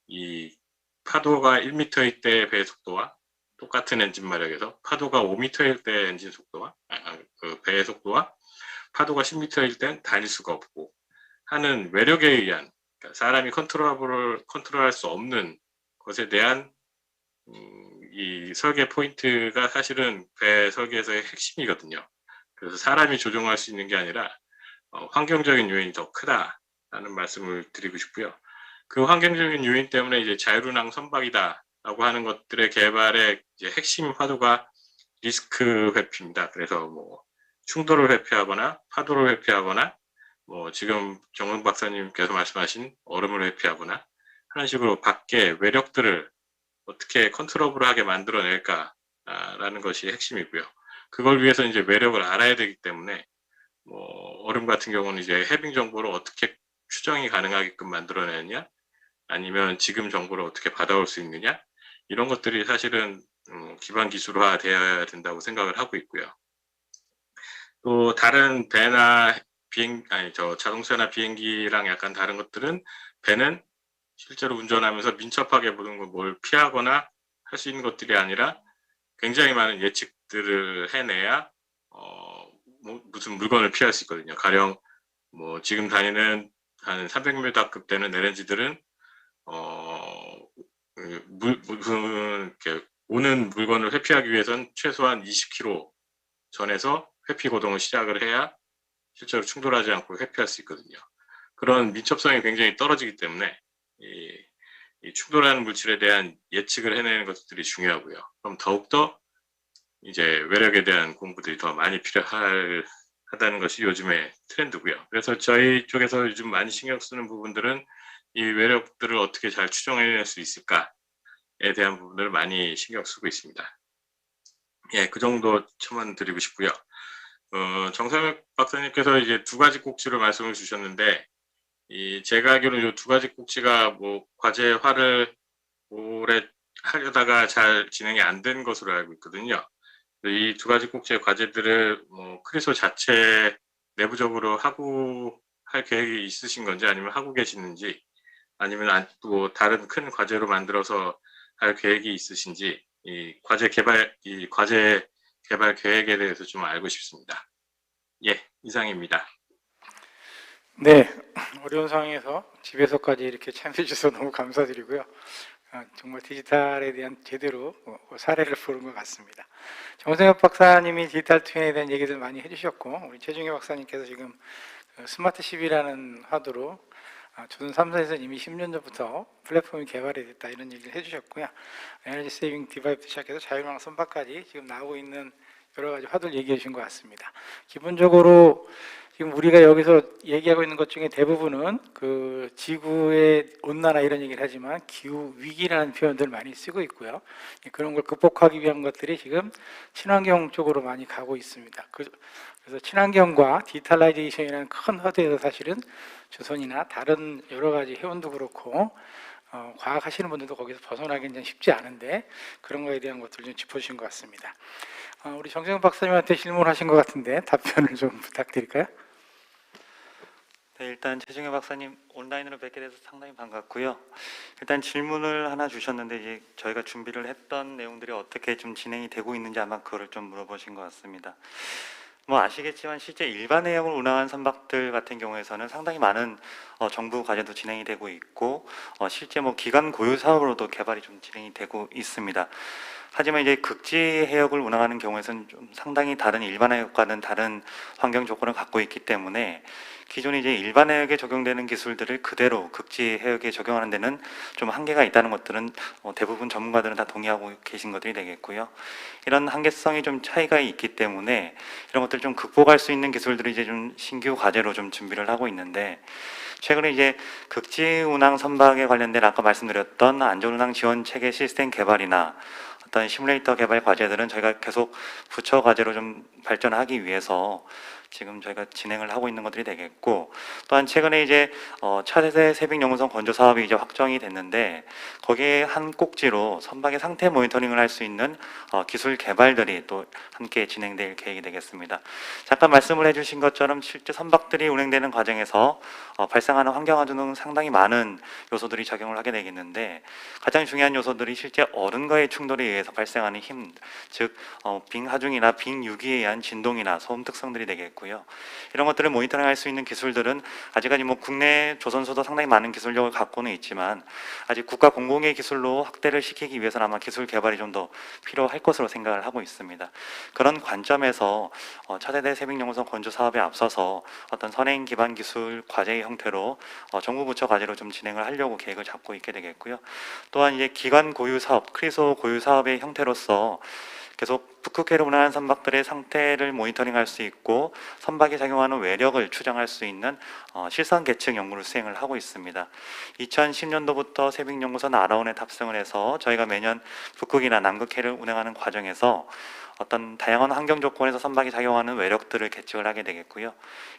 이 파도가 1m일 때 배의 속도와 똑같은 엔진 마력에서 파도가 5m일 때 엔진 속도와 그 배의 속도와 파도가 10m일 땐 다닐 수가 없고 하는 외력에 의한, 그러니까 사람이 컨트롤할 수 없는 것에 대한 이 설계 포인트가 사실은 배 설계에서의 핵심이거든요. 그래서 사람이 조종할 수 있는 게 아니라 환경적인 요인이 더 크다라는 말씀을 드리고 싶고요. 그 환경적인 요인 때문에 이제 자율운항 선박이다라고 하는 것들의 개발의 이제 핵심 화두가 리스크 회피입니다. 그래서 뭐 충돌을 회피하거나 파도를 회피하거나 뭐 지금 정은 박사님께서 말씀하신 얼음을 회피하거나 하는 식으로 밖에 외력들을 어떻게 컨트롤하게 만들어낼까라는 것이 핵심이고요. 그걸 위해서 이제 외력을 알아야 되기 때문에 뭐 얼음 같은 경우는 이제 해빙 정보를 어떻게 추정이 가능하게끔 만들어내느냐, 아니면 지금 정보를 어떻게 받아올 수 있느냐, 이런 것들이 사실은 기반 기술화 되어야 된다고 생각을 하고 있고요. 또 다른 배나 자동차나 비행기랑 약간 다른 것들은 배는 실제로 운전하면서 민첩하게 모든 걸 뭘 피하거나 할 수 있는 것들이 아니라 굉장히 많은 예측들을 해내야 무슨 물건을 피할 수 있거든요. 가령 뭐 지금 다니는 한 300m급 되는 LNG들은 무슨 이렇게 오는 물건을 회피하기 위해서는 최소한 20km 전에서 회피 고동을 시작을 해야 실제로 충돌하지 않고 회피할 수 있거든요. 그런 민첩성이 굉장히 떨어지기 때문에 이 충돌하는 물질에 대한 예측을 해내는 것들이 중요하고요. 그럼 더욱더 이제 외력에 대한 공부들이 더 많이 필요하다는 것이 요즘의 트렌드고요. 그래서 저희 쪽에서 요즘 많이 신경 쓰는 부분들은 이 외력들을 어떻게 잘 추정해낼 수 있을까에 대한 부분들을 많이 신경 쓰고 있습니다. 예, 그 정도 첨언 드리고 싶고요. 정상혁 박사님께서 이제 두 가지 꼭지로 말씀을 주셨는데, 제가 알기로는 이 두 가지 꼭지가 뭐 과제화를 오래 하려다가 잘 진행이 안 된 것으로 알고 있거든요. 이 두 가지 꼭지의 과제들을 뭐 크리소 자체 내부적으로 하고 할 계획이 있으신 건지, 아니면 하고 계시는지, 아니면 또 다른 큰 과제로 만들어서 할 계획이 있으신지, 이 과제 개발 계획에 대해서 좀 알고 싶습니다. 예, 이상입니다. 네, 어려운 상황에서 집에서까지 이렇게 참여해 주셔서 너무 감사드리고요. 정말 디지털에 대한 제대로 사례를 보는 것 같습니다. 정승엽 박사님이 디지털 트윈에 대한 얘기들 많이 해주셨고, 우리 최중희 박사님께서 지금 스마트십이라는 화두로 조선 3사에서 이미 10년 전부터 플랫폼이 개발이 됐다, 이런 얘기를 해주셨고요. 에너지 세이빙 디바이스 시작해서 자율운항 선박까지 지금 나오고 있는 여러 가지 화두를 얘기해 주신 것 같습니다. 기본적으로 지금 우리가 여기서 얘기하고 있는 것 중에 대부분은 그 지구의 온난화 이런 얘기를 하지만 기후 위기라는 표현들을 많이 쓰고 있고요. 그런 걸 극복하기 위한 것들이 지금 친환경 쪽으로 많이 가고 있습니다. 그래서 친환경과 디지털라이제이션이라는 큰 허대에서 사실은 조선이나 다른 여러 가지 회원도 그렇고 과학 하시는 분들도 거기서 벗어나기는 쉽지 않은데, 그런 거에 대한 것들을 좀 짚어주신 것 같습니다. 우리 정승엽 박사님한테 질문하신 것 같은데 답변을 좀 부탁드릴까요? 네, 일단 최중현 박사님 온라인으로 뵙게 돼서 상당히 반갑고요. 일단 질문을 하나 주셨는데, 이제 저희가 준비를 했던 내용들이 어떻게 좀 진행이 되고 있는지 아마 그거를 좀 물어보신 것 같습니다. 뭐 아시겠지만 실제 일반 해역을 운항한 선박들 같은 경우에서는 상당히 많은 정부 과제도 진행이 되고 있고, 실제 뭐 기간 고유 사업으로도 개발이 좀 진행이 되고 있습니다. 하지만 이제 극지 해역을 운항하는 경우에서는 좀 상당히 다른 일반 해역과는 다른 환경 조건을 갖고 있기 때문에 기존에 이제 일반 해역에 적용되는 기술들을 그대로 극지 해역에 적용하는 데는 좀 한계가 있다는 것들은 대부분 전문가들은 다 동의하고 계신 것들이 되겠고요. 이런 한계성이 좀 차이가 있기 때문에 이런 것들을 좀 극복할 수 있는 기술들을 이제 좀 신규 과제로 좀 준비를 하고 있는데, 최근에 이제 극지 운항 선박에 관련된 아까 말씀드렸던 안전운항 지원 체계 시스템 개발이나 어떤 시뮬레이터 개발 과제들은 저희가 계속 부처 과제로 좀 발전하기 위해서 지금 저희가 진행을 하고 있는 것들이 되겠고, 또한 최근에 이제 차세대 세빙 연구소 건조 사업이 이제 확정이 됐는데, 거기에 한 꼭지로 선박의 상태 모니터링을 할 수 있는 기술 개발들이 또 함께 진행될 계획이 되겠습니다. 잠깐 말씀을 해주신 것처럼 실제 선박들이 운행되는 과정에서 발생하는 환경 안전 등 상당히 많은 요소들이 작용을 하게 되겠는데, 가장 중요한 요소들이 실제 어른과의 충돌에 의해서 발생하는 힘, 즉 빙하중이나 빙유기에 의한 진동이나 소음 특성들이 되겠고요. 이런 것들을 모니터링할 수 있는 기술들은 아직까지 뭐 국내 조선소도 상당히 많은 기술력을 갖고는 있지만, 아직 국가 공공의 기술로 확대를 시키기 위해서는 아마 기술 개발이 좀 더 필요할 것으로 생각을 하고 있습니다. 그런 관점에서 차세대 세빙연구소 건조 사업에 앞서서 어떤 선행 기반 기술 과제의 형태로 정부 부처 과제로 좀 진행을 하려고 계획을 잡고 있게 되겠고요. 또한 이제 기관 고유 사업, 크리소 고유 사업의 형태로서 계속 북극해를 운항하는 선박들의 상태를 모니터링할 수 있고, 선박이 작용하는 외력을 추정할 수 있는 실선 계측 연구를 수행을 하고 있습니다. 2010년도부터 세빙연구소 나라원에 탑승을 해서 저희가 매년 북극이나 남극해를 운행하는 과정에서 어떤 다양한 환경 조건에서 선박이 작용하는 외력들을 계측을 하게 되겠고요.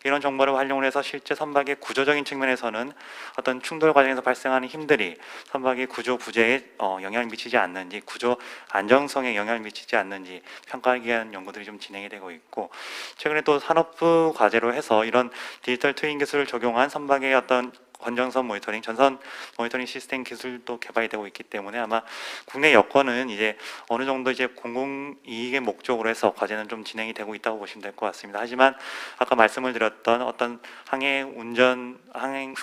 이런 정보를 활용을 해서 실제 선박의 구조적인 측면에서는 어떤 충돌 과정에서 발생하는 힘들이 선박의 구조 부재에 영향을 미치지 않는지, 구조 안정성에 영향을 미치지 않는지 평가하기 위한 연구들이 좀 진행이 되고 있고, 최근에 또 산업부 과제로 해서 이런 디지털 트윈 기술을 적용한 선박의 어떤 건전선 모니터링, 전선 모니터링 시스템 기술도 개발이 되고 있기 때문에 아마 국내 여건은 이제 어느 정도 이제 공공이익의 목적으로 해서 과제는 좀 진행이 되고 있다고 보시면 될 것 같습니다. 하지만 아까 말씀을 드렸던 어떤 항해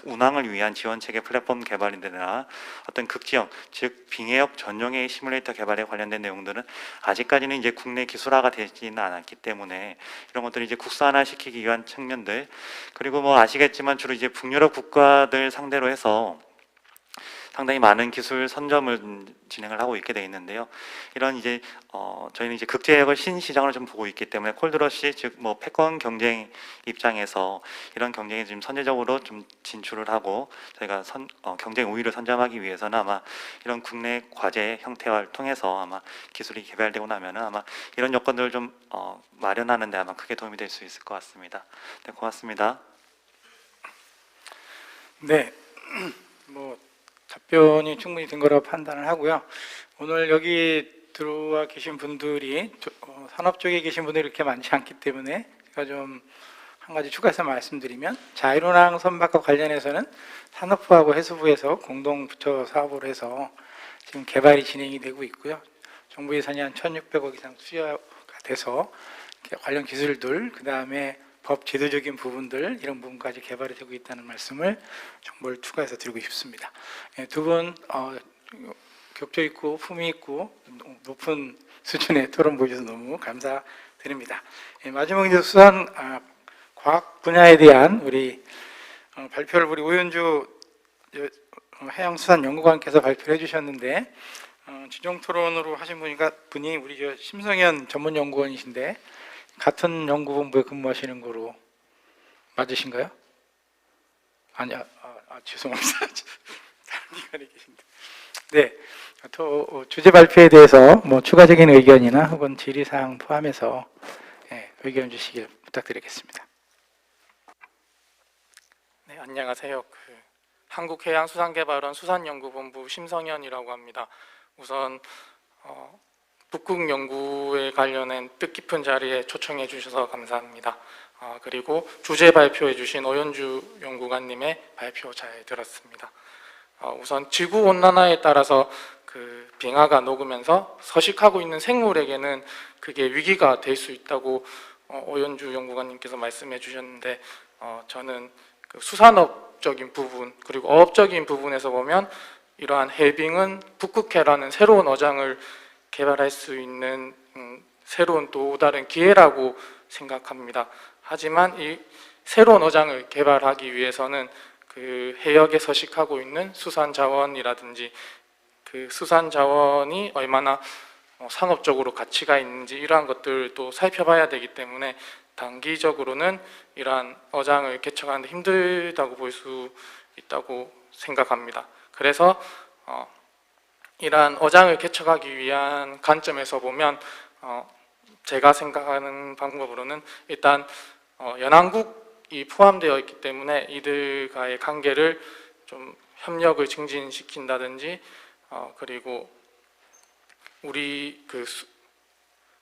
운항을 위한 지원 체계 플랫폼 개발이나 어떤 극지형, 즉 빙해역 전용의 시뮬레이터 개발에 관련된 내용들은 아직까지는 이제 국내 기술화가 되지는 않았기 때문에 이런 것들을 이제 국산화 시키기 위한 측면들, 그리고 뭐 아시겠지만 주로 이제 북유럽 국가들 상대로 해서 상당히 많은 기술 선점을 진행을 하고 있게 돼 있는데요. 이런 이제 저희는 이제 극제역을 신시장으로 좀 보고 있기 때문에 콜드러시, 즉 뭐 패권 경쟁 입장에서 이런 경쟁에 지금 선제적으로 좀 진출을 하고 저희가 경쟁 우위를 선점하기 위해서는 아마 이런 국내 과제 형태를 통해서 아마 기술이 개발되고 나면은 아마 이런 여건들을 좀 마련하는데 아마 크게 도움이 될 수 있을 것 같습니다. 네, 고맙습니다. 네, 뭐 답변이 충분히 된 거라고 판단을 하고요. 오늘 여기 들어와 계신 분들이 산업 쪽에 계신 분들이 이렇게 많지 않기 때문에 제가 좀 한 가지 추가해서 말씀드리면, 자율운항 선박과 관련해서는 산업부하고 해수부에서 공동 부처 사업으로 해서 지금 개발이 진행이 되고 있고요. 정부 예산이 한 1,600억 이상 투자가 돼서 관련 기술들, 그 다음에 법 제도적인 부분들, 이런 부분까지 개발이 되고 있다는 말씀을 정보를 추가해서 드리고 싶습니다. 두 분 격조 있고 품위 있고 높은 수준의 토론 보여주셔서 너무 감사드립니다. 마지막으로 이제 수산 과학 분야에 대한 우리 발표를 우리 오윤주 해양수산연구관께서 발표를 해주셨는데, 지정 토론으로 하신 분이 우리 심성현 전문연구원이신데 같은 연구본부에 근무하시는 거로 맞으신가요? 아니요, 죄송합니다. 다른 기관에 계신데. 네, 또 주제 발표에 대해서 뭐 추가적인 의견이나 혹은 질의사항 포함해서 의견 주시길 부탁드리겠습니다. 네, 안녕하세요. 한국해양수산개발원 수산연구본부 심성현이라고 합니다. 우선 북극 연구에 관련한 뜻깊은 자리에 초청해 주셔서 감사합니다. 그리고 주제 발표해 주신 오연주 연구관님의 발표 잘 들었습니다. 우선 지구 온난화에 따라서 빙하가 녹으면서 서식하고 있는 생물에게는 그게 위기가 될 수 있다고 오연주 연구관님께서 말씀해 주셨는데, 저는 수산업적인 부분 그리고 어업적인 부분에서 보면 이러한 해빙은 북극해라는 새로운 어장을 개발할 수 있는 새로운 또 다른 기회라고 생각합니다. 하지만 이 새로운 어장을 개발하기 위해서는 그 해역에 서식하고 있는 수산 자원이라든지 그 수산 자원이 얼마나 상업적으로 가치가 있는지 이러한 것들도 살펴봐야 되기 때문에 단기적으로는 이러한 어장을 개척하는 데 힘들다고 볼 수 있다고 생각합니다. 그래서 이러한 어장을 개척하기 위한 관점에서 보면 제가 생각하는 방법으로는 일단 연합국이 포함되어 있기 때문에 이들과의 관계를 좀 협력을 증진시킨다든지 그리고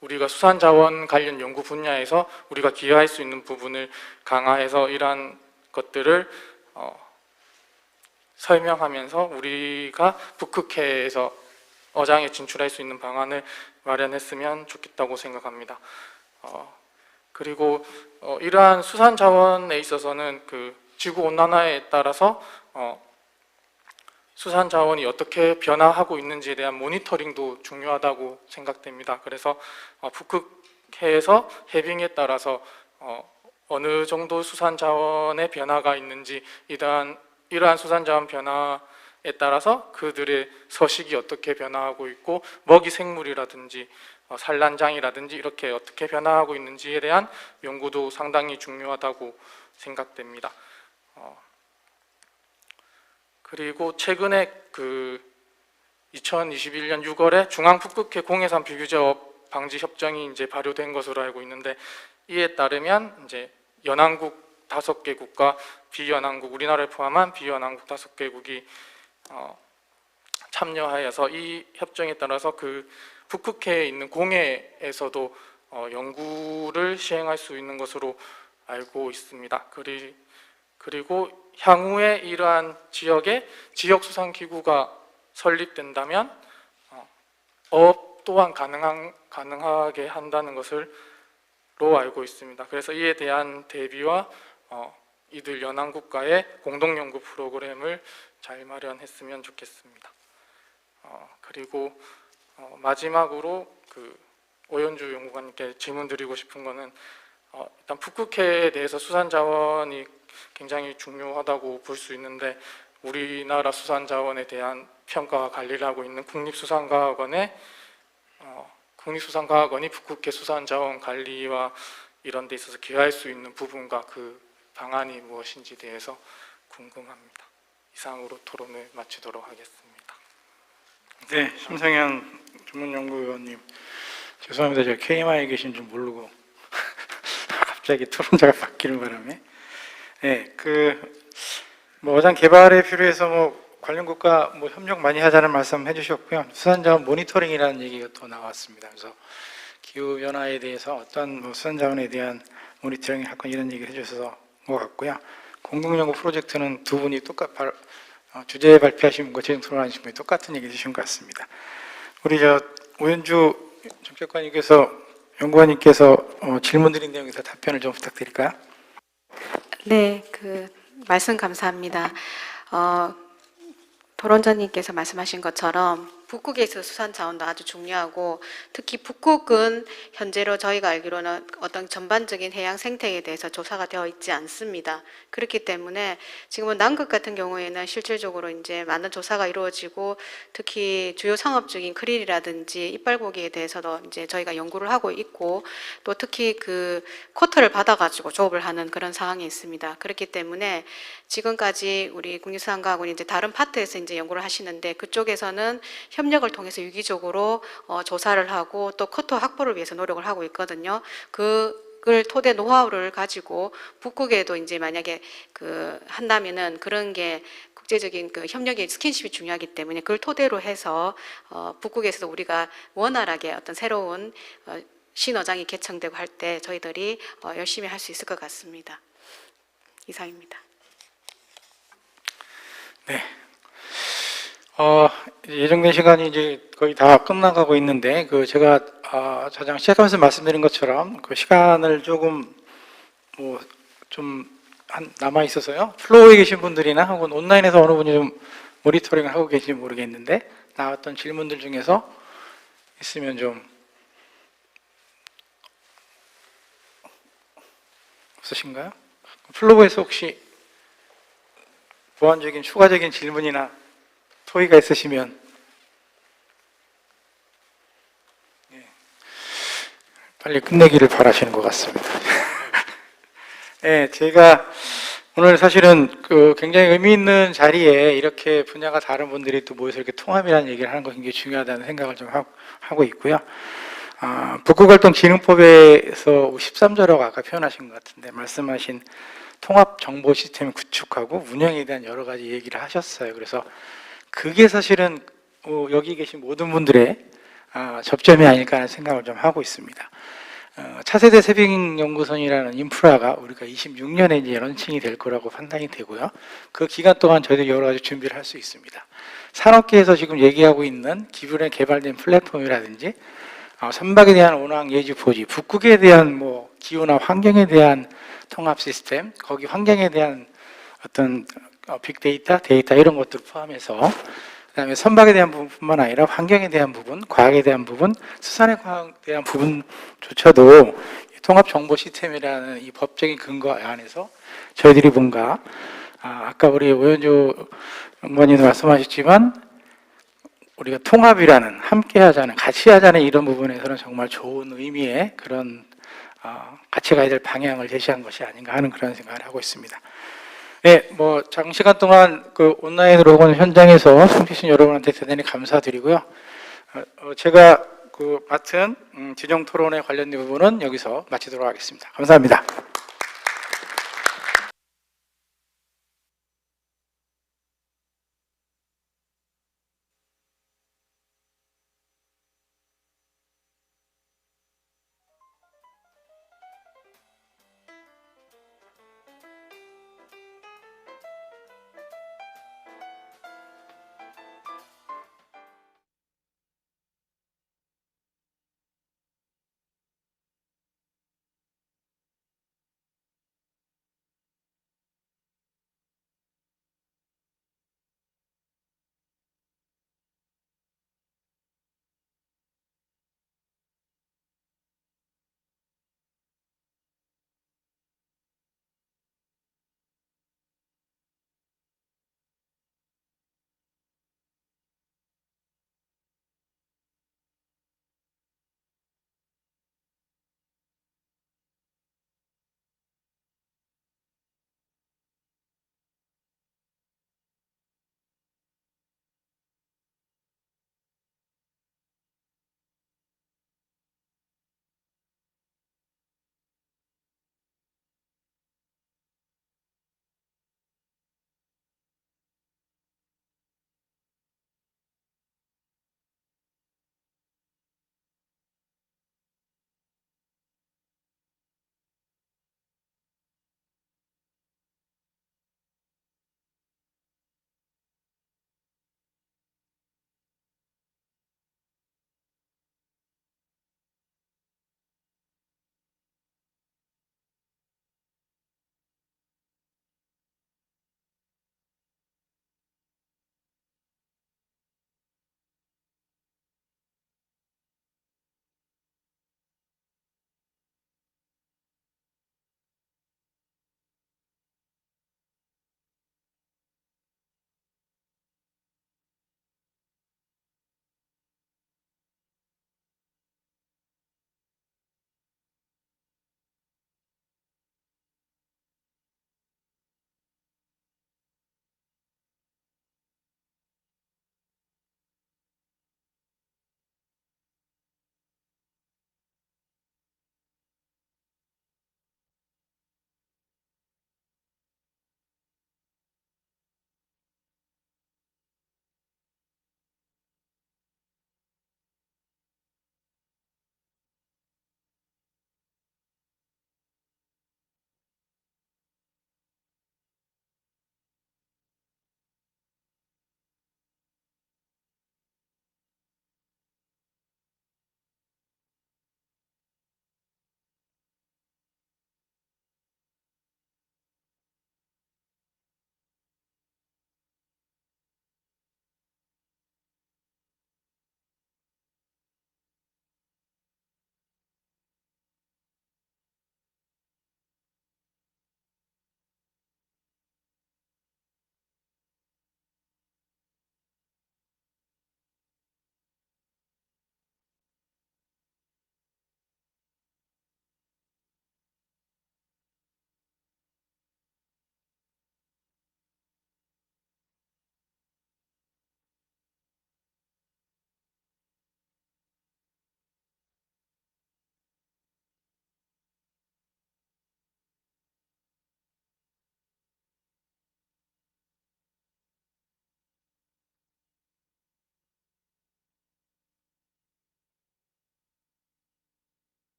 우리가 수산자원 관련 연구 분야에서 우리가 기여할 수 있는 부분을 강화해서 이러한 것들을 설명하면서 우리가 북극해에서 어장에 진출할 수 있는 방안을 마련했으면 좋겠다고 생각합니다. 그리고 이러한 수산 자원에 있어서는 그 지구 온난화에 따라서 수산 자원이 어떻게 변화하고 있는지에 대한 모니터링도 중요하다고 생각됩니다. 그래서 북극해에서 해빙에 따라서 어느 정도 수산 자원의 변화가 있는지, 이러한 수산 자원 변화에 따라서 그들의 서식이 어떻게 변화하고 있고 먹이 생물이라든지 산란장이라든지 이렇게 어떻게 변화하고 있는지에 대한 연구도 상당히 중요하다고 생각됩니다. 그리고 최근에 2021년 6월에 중앙 북극해 공해산 비규제업 방지 협정이 이제 발효된 것으로 알고 있는데, 이에 따르면 이제 연안국 5개국과 비연안국, 우리나라를 포함한 비연안국 5개국이 참여하여서 이 협정에 따라서 그 북극해에 있는 공해에서도 연구를 시행할 수 있는 것으로 알고 있습니다. 그리고 향후에 이러한 지역에 지역수산기구가 설립된다면 어업 또한 가능하게 한다는 것으로 알고 있습니다. 그래서 이에 대한 대비와 이들 연안국가의 공동연구 프로그램을 잘 마련했으면 좋겠습니다. 그리고 마지막으로 오연주 연구관님께 질문 드리고 싶은 거는 일단 북극해에 대해서 수산자원이 굉장히 중요하다고 볼 수 있는데, 우리나라 수산자원에 대한 평가와 관리를 하고 있는 국립수산과학원이 북극해 수산자원 관리와 이런 데 있어서 기여할 수 있는 부분과 그 방안이 무엇인지 대해서 궁금합니다. 이상으로 토론을 마치도록 하겠습니다. 네, 심상현 전문연구위원님, 죄송합니다. 제가 KMI에 계신 줄 모르고 갑자기 토론자가 바뀌는 바람에. 네, 어장 개발에 필요해서 관련 국가 협력 많이 하자는 말씀 해주셨고요. 수산자원 모니터링이라는 얘기가 또 나왔습니다. 그래서 기후 변화에 대해서 어떤 수산자원에 대한 모니터링을 할 건 이런 얘기를 해주셔서 것 같고요. 공동연구 프로젝트는 두 분이 주제 발표하신 분과 재정 토론하신 분이 똑같은 얘기 해주신 것 같습니다. 우리 오연주 연구관님께서 질문 드린 내용에 대해서 답변을 좀 부탁드릴까요? 네, 말씀 감사합니다. 토론자님께서 말씀하신 것처럼 북극에서 수산 자원도 아주 중요하고, 특히 북극은 현재로 저희가 알기로는 어떤 전반적인 해양 생태에 대해서 조사가 되어 있지 않습니다. 그렇기 때문에 지금은 남극 같은 경우에는 실질적으로 이제 많은 조사가 이루어지고, 특히 주요 상업적인 크릴이라든지 이빨고기에 대해서도 이제 저희가 연구를 하고 있고, 또 특히 쿼터를 받아가지고 조업을 하는 그런 상황이 있습니다. 그렇기 때문에 지금까지 우리 국립수산과학원이 이제 다른 파트에서 이제 연구를 하시는데, 그쪽에서는 협력을 통해서 유기적으로 조사를 하고 또 쿼터 확보를 위해서 노력을 하고 있거든요. 그걸 토대 노하우를 가지고 북극에도 이제 만약에 한다면은 그런 게 국제적인 협력의 스킨십이 중요하기 때문에 그걸 토대로 해서 북극에서도 우리가 원활하게 어떤 새로운 신어장이 개청되고 할 때 저희들이 열심히 할 수 있을 것 같습니다. 이상입니다. 네. 예정된 시간이 이제 거의 다 끝나가고 있는데, 제가 자장 시작하면서 말씀드린 것처럼 시간을 조금 남아 있어서요. 플로우에 계신 분들이나 혹은 온라인에서 어느 분이 좀 모니터링을 하고 계신지 모르겠는데, 나왔던 질문들 중에서 있으면 좀 없으신가요? 플로우에서 혹시 보완적인 추가적인 질문이나 토의가 있으시면. 빨리 끝내기를 바라시는 것 같습니다. 네, 제가 오늘 사실은 굉장히 의미 있는 자리에 이렇게 분야가 다른 분들이 또 모여서 이렇게 통합이라는 얘기를 하는 것이 굉장히 중요하다는 생각을 좀 하고 있고요. 북극활동진흥법에서 13조라고 아까 표현하신 것 같은데 말씀하신 통합정보시스템 구축하고 운영에 대한 여러 가지 얘기를 하셨어요. 그래서 그게 사실은 여기 계신 모든 분들의 접점이 아닐까 하는 생각을 좀 하고 있습니다. 차세대 세빙연구선이라는 인프라가 우리가 26년에 이제 런칭이 될 거라고 판단이 되고요. 그 기간 동안 저희도 여러 가지 준비를 할 수 있습니다. 산업계에서 지금 얘기하고 있는 기존에 개발된 플랫폼이라든지 선박에 대한 운항 예지 포지, 북극에 대한 뭐 기후나 환경에 대한 통합 시스템, 거기 환경에 대한 어떤 빅데이터, 데이터 이런 것들 포함해서 그다음에 선박에 대한 부분뿐만 아니라 환경에 대한 부분, 과학에 대한 부분, 수산에 대한 부분조차도 통합 정보 시스템이라는 이 법적인 근거 안에서 저희들이 뭔가 아까 우리 오연주 연구원님도 말씀하셨지만 우리가 통합이라는 함께하자는 같이 하자는 이런 부분에서는 정말 좋은 의미의 그런 같이 가야 될 방향을 제시한 것이 아닌가 하는 그런 생각을 하고 있습니다. 네, 뭐 장시간 동안 그 온라인으로 혹은 현장에서 참여해주신 여러분한테 대단히 감사드리고요. 제가 그 맡은 진영 토론에 관련된 부분은 여기서 마치도록 하겠습니다. 감사합니다.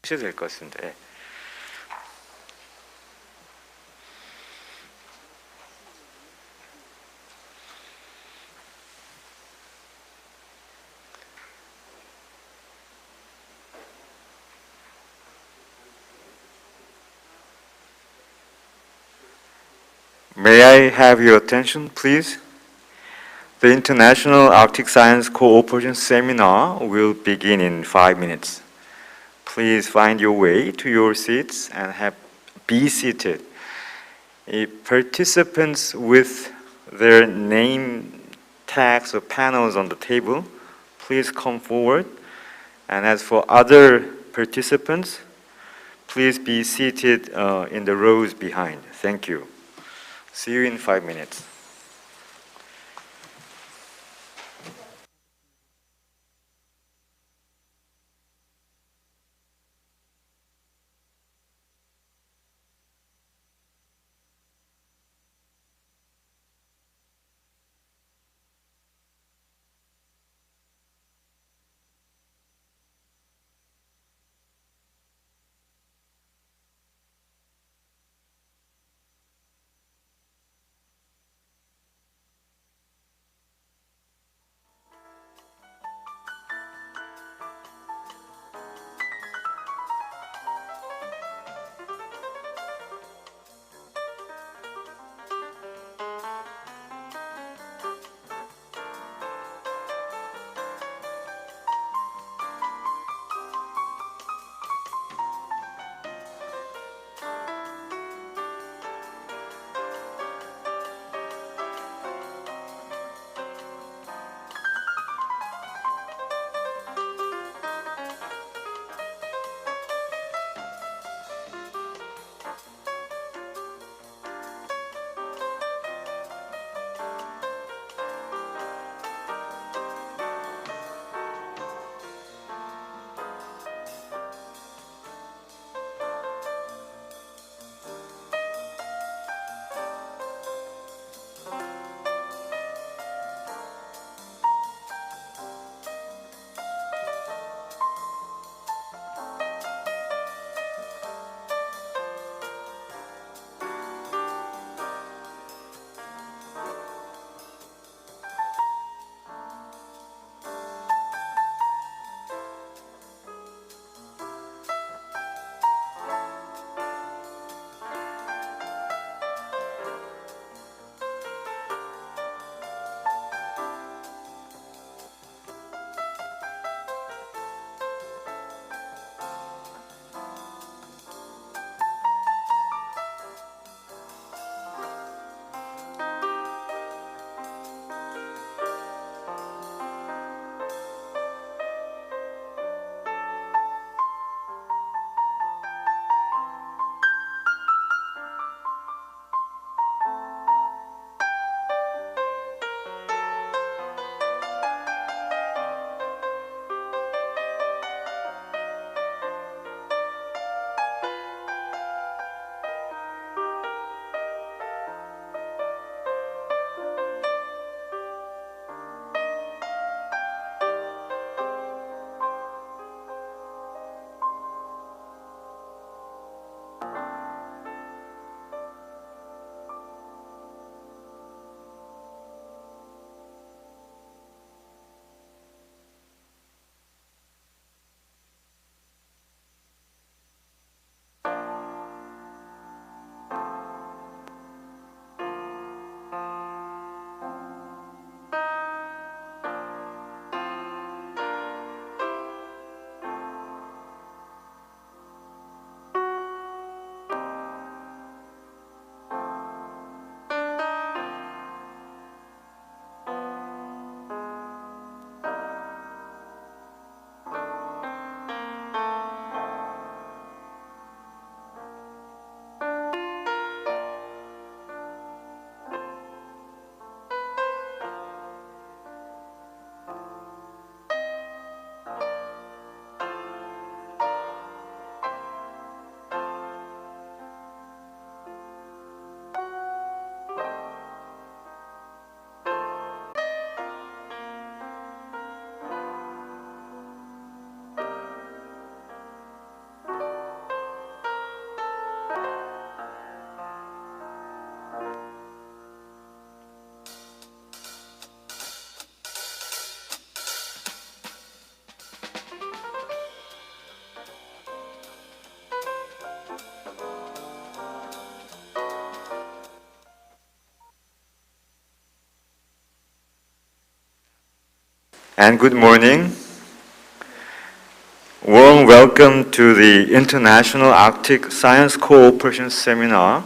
하셔도 될 것 같습니다. 예. May I have your attention, please? The International Arctic Science Cooperation Seminar will begin in 5 minutes. Please find your way to your seats and be seated. Participants with their name tags or panels on the table, please come forward. And as for other participants, please be seated in the rows behind. Thank you. See you in 5 minutes. and good morning. Warm welcome to the International Arctic Science Cooperation Seminar,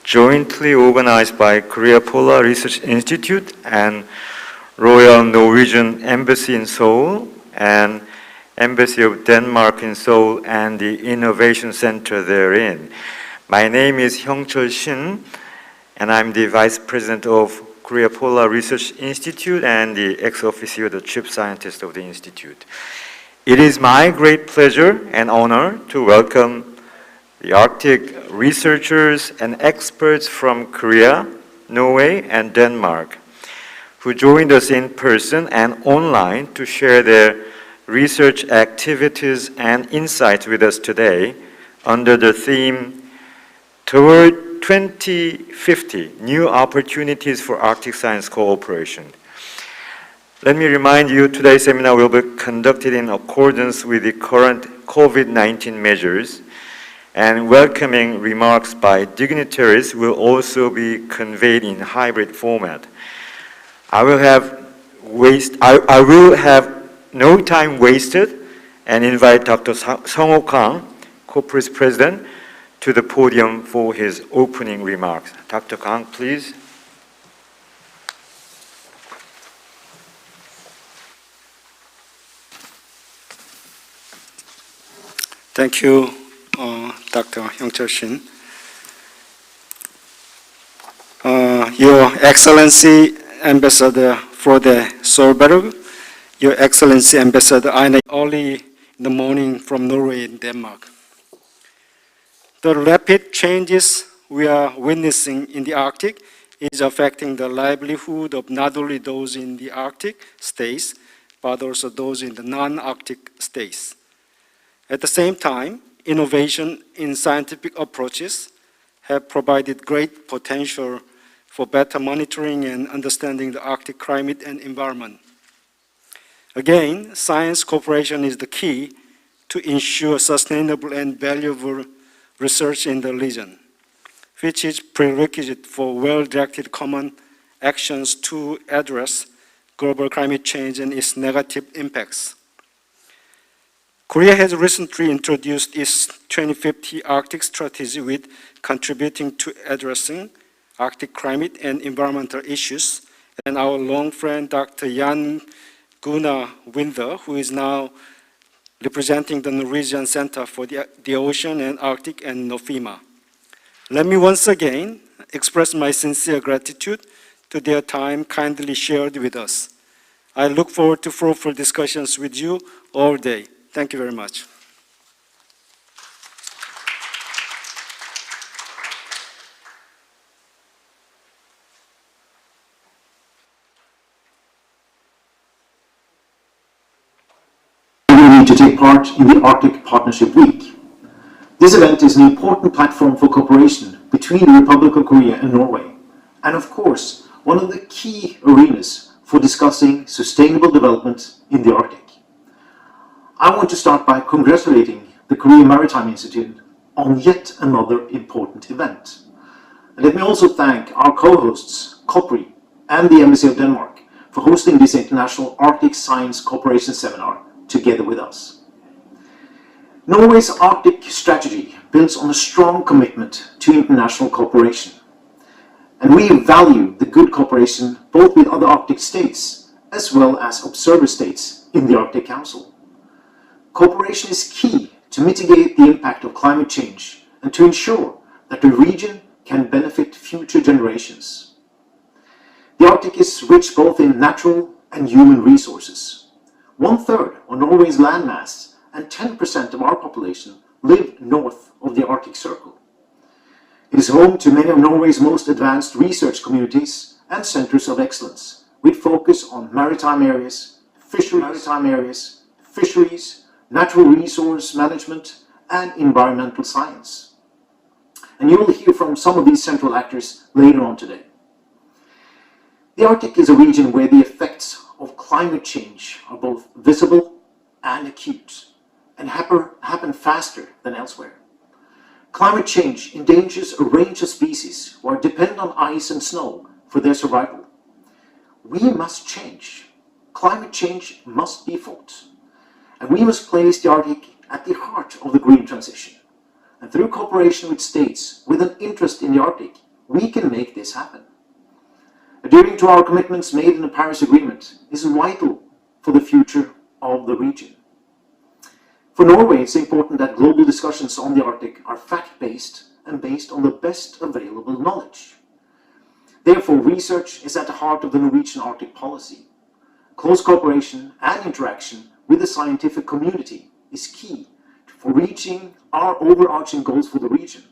jointly organized by Korea Polar Research Institute and Royal Norwegian Embassy in Seoul and Embassy of Denmark in Seoul and the Innovation Center therein. My name is Hyung-chul Shin, and I'm the Vice President of Korea Polar Research Institute and the ex-officio, the chief scientist of the institute. It is my great pleasure and honor to welcome the Arctic researchers and experts from Korea, Norway, and Denmark, who joined us in person and online to share their research activities and insights with us today under the theme Toward 2050, New Opportunities for Arctic Science Cooperation. Let me remind you, today's seminar will be conducted in accordance with the current COVID-19 measures, and welcoming remarks by dignitaries will also be conveyed in hybrid format. I will have no time wasted and invite Dr. Sung-ho Kang, Corporate President, to the podium for his opening remarks. Dr. Kang, please. Thank you, Dr. Hyung-chul Shin. Your Excellency, Ambassador Frode Solberg, Your Excellency, Ambassador Einar, early in the morning from Norway and Denmark. The rapid changes we are witnessing in the Arctic is affecting the livelihood of not only those in the Arctic states, but also those in the non-Arctic states. At the same time, innovation in scientific approaches have provided great potential for better monitoring and understanding the Arctic climate and environment. Again, science cooperation is the key to ensure sustainable and valuable research in the region, which is prerequisite for well-directed common actions to address global climate change and its negative impacts. Korea has recently introduced its 2050 Arctic strategy with contributing to addressing Arctic climate and environmental issues, and our long friend Dr. Jan Gunnar Winder, who is now representing the Norwegian Center for the Ocean and Arctic and NOFIMA. Let me once again express my sincere gratitude to their time kindly shared with us. I look forward to fruitful discussions with you all day. Thank you very much. To take part in the Arctic Partnership Week. This event is an important platform for cooperation between the Republic of Korea and Norway, and of course, one of the key arenas for discussing sustainable development in the Arctic. I want to start by congratulating the Korean Maritime Institute on yet another important event. And let me also thank our co-hosts, COPRI and the Embassy of Denmark, for hosting this International Arctic Science Cooperation Seminar together with us. Norway's Arctic strategy builds on a strong commitment to international cooperation. And we value the good cooperation both with other Arctic states as well as observer states in the Arctic Council. Cooperation is key to mitigate the impact of climate change and to ensure that the region can benefit future generations. The Arctic is rich both in natural and human resources. 1/3 of Norway's landmass and 10% of our population live north of the Arctic Circle. It is home to many of Norway's most advanced research communities and centers of excellence, with focus on maritime areas, fisheries, natural resource management, and environmental science. And you will hear from some of these central actors later on today. The Arctic is a region where the effects of climate change are both visible and acute, and happen faster than elsewhere. Climate change endangers a range of species who are dependent on ice and snow for their survival. We must change, climate change must be fought. And we must place the Arctic at the heart of the green transition. And through cooperation with states with an interest in the Arctic, we can make this happen. Adhering to our commitments made in the Paris Agreement is vital for the future of the region. For Norway, it's important that global discussions on the Arctic are fact-based and based on the best available knowledge. Therefore, research is at the heart of the Norwegian Arctic policy. Close cooperation and interaction with the scientific community is key for reaching our overarching goals for the region.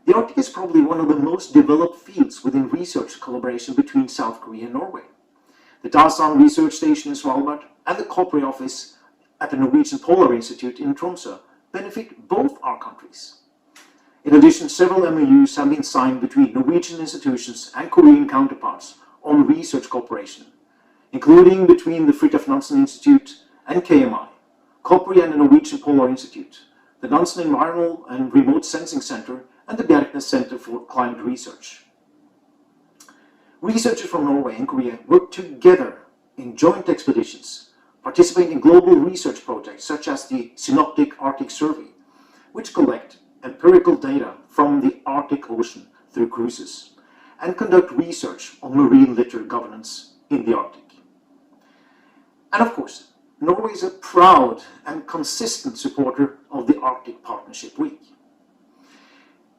The Arctic is probably one of the most developed fields within research collaboration between South Korea and Norway. The Dasan Research Station in Svalbard and the Corporate Office at the Norwegian Polar Institute in Tromsø benefit both our countries. In addition, several MOUs have been signed between Norwegian institutions and Korean counterparts on research cooperation, including between the Fridtjof Nansen Institute and KMI, COPRI and the Norwegian Polar Institute, the Nansen Environmental and Remote Sensing Center, and the Bjerknes Center for Climate Research. Researchers from Norway and Korea work together in joint expeditions, participate in global research projects such as the Synoptic Arctic Survey, which collect empirical data from the Arctic Ocean through cruises, and conduct research on marine litter governance in the Arctic. And of course, Norway is a proud and consistent supporter of the Arctic Partnership Week.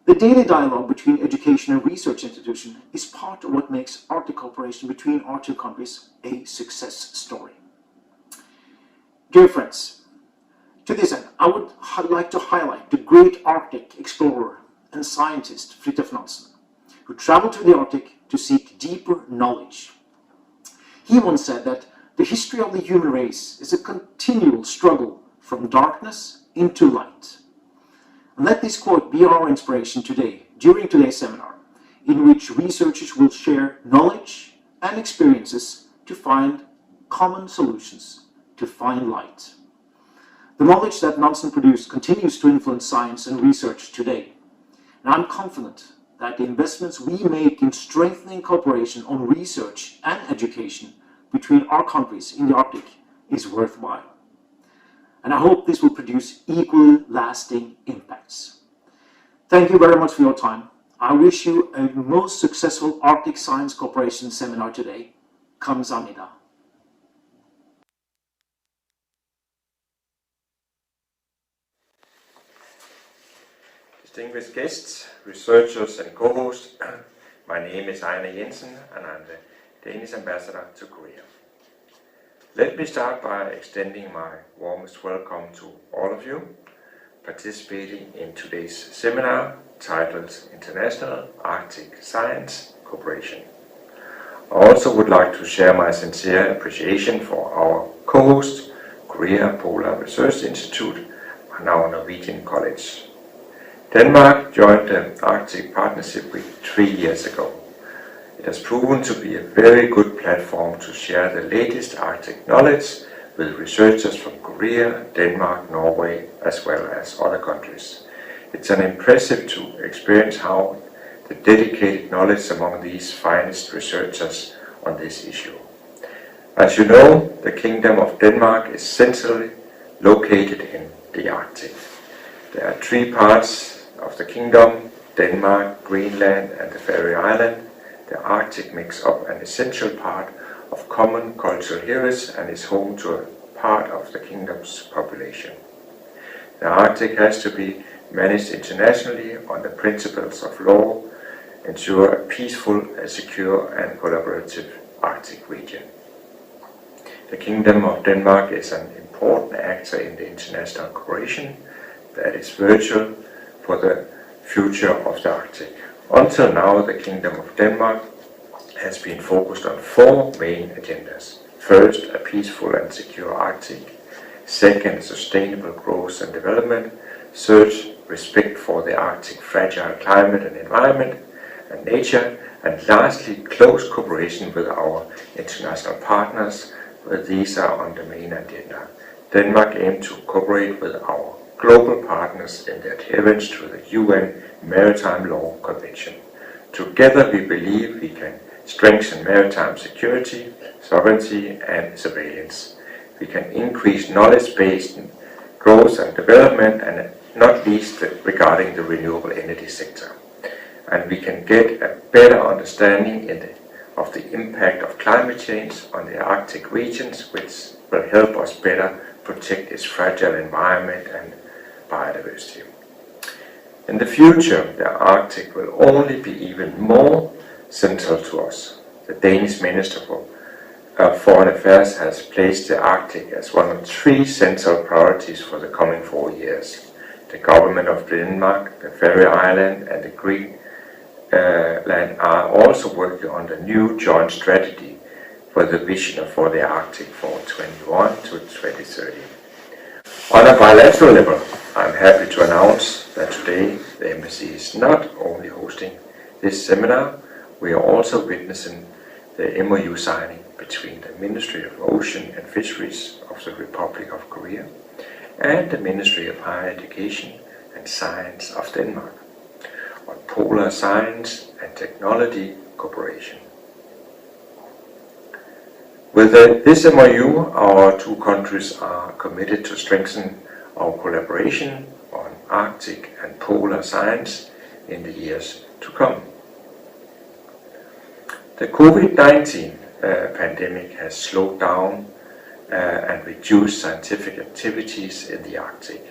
The daily dialogue between education and research institutions is part of what makes Arctic cooperation between our two countries a success story. Dear friends, to this end, I would like to highlight the great Arctic explorer and scientist Fridtjof Nansen, who traveled to the Arctic to seek deeper knowledge. He once said that the history of the human race is a continual struggle from darkness into light. And let this quote be our inspiration today, during today's seminar, in which researchers will share knowledge and experiences to find common solutions, to find light. The knowledge that Nansen produced continues to influence science and research today. And I'm confident that the investments we make in strengthening cooperation on research and education between our countries in the Arctic is worthwhile. And I hope this will produce equally lasting impacts. Thank you very much for your time. I wish you a most successful Arctic Science Cooperation seminar today. 감사합니다. Distinguished guests, researchers and co-hosts, my name is Ejner Jensen and I'm the Danish ambassador to Korea. Let me start by extending my warmest welcome to all of you participating in today's seminar titled International Arctic Science Cooperation. I also would like to share my sincere appreciation for our co-host, Korea Polar Research Institute and our Norwegian College. Denmark joined the Arctic Partnership Week 3 years ago. It has proven to be a very good platform to share the latest Arctic knowledge with researchers from Korea, Denmark, Norway, as well as other countries. It's impressive to experience how the dedicated knowledge among these finest researchers on this issue. As you know, the Kingdom of Denmark is centrally located in the Arctic. There are 3 parts of the kingdom: Denmark, Greenland, and the Faroe Islands. The Arctic makes up an essential part of common cultural heritage and is home to a part of the kingdom's population. The Arctic has to be managed internationally on the principles of law, ensure a peaceful, secure and collaborative Arctic region. The Kingdom of Denmark is an important actor in the international cooperation that is virtual for the future of the Arctic. Until now, the Kingdom of Denmark has been focused on 4 main agendas. First, a peaceful and secure Arctic. Second, sustainable growth and development. Third, respect for the Arctic fragile climate and environment and nature. And lastly, close cooperation with our international partners, where these are on the main agenda. Denmark aims to cooperate with our global partners in the adherence to the UN Maritime Law Convention. Together we believe we can strengthen maritime security, sovereignty, and surveillance. We can increase knowledge-based growth and development, and not least regarding the renewable energy sector. And we can get a better understanding of the impact of climate change on the Arctic regions, which will help us better protect its fragile environment and biodiversity. In the future, the Arctic will only be even more central to us. The Danish Minister for Foreign Affairs has placed the Arctic as one of 3 central priorities for the coming 4 years. The government of Denmark, the Faroe Island, and the Greenland are also working on the new joint strategy for the vision for the Arctic for 21 to 2030. On a bilateral level, I'm happy to announce that today the embassy is not only hosting this seminar, we are also witnessing the MOU signing between the Ministry of Ocean and Fisheries of the Republic of Korea and the Ministry of Higher Education and Science of Denmark on polar science and technology cooperation. With this MOU, our 2 countries are committed to strengthen our collaboration on Arctic and polar science in the years to come. The COVID-19 pandemic has slowed down and reduced scientific activities in the Arctic.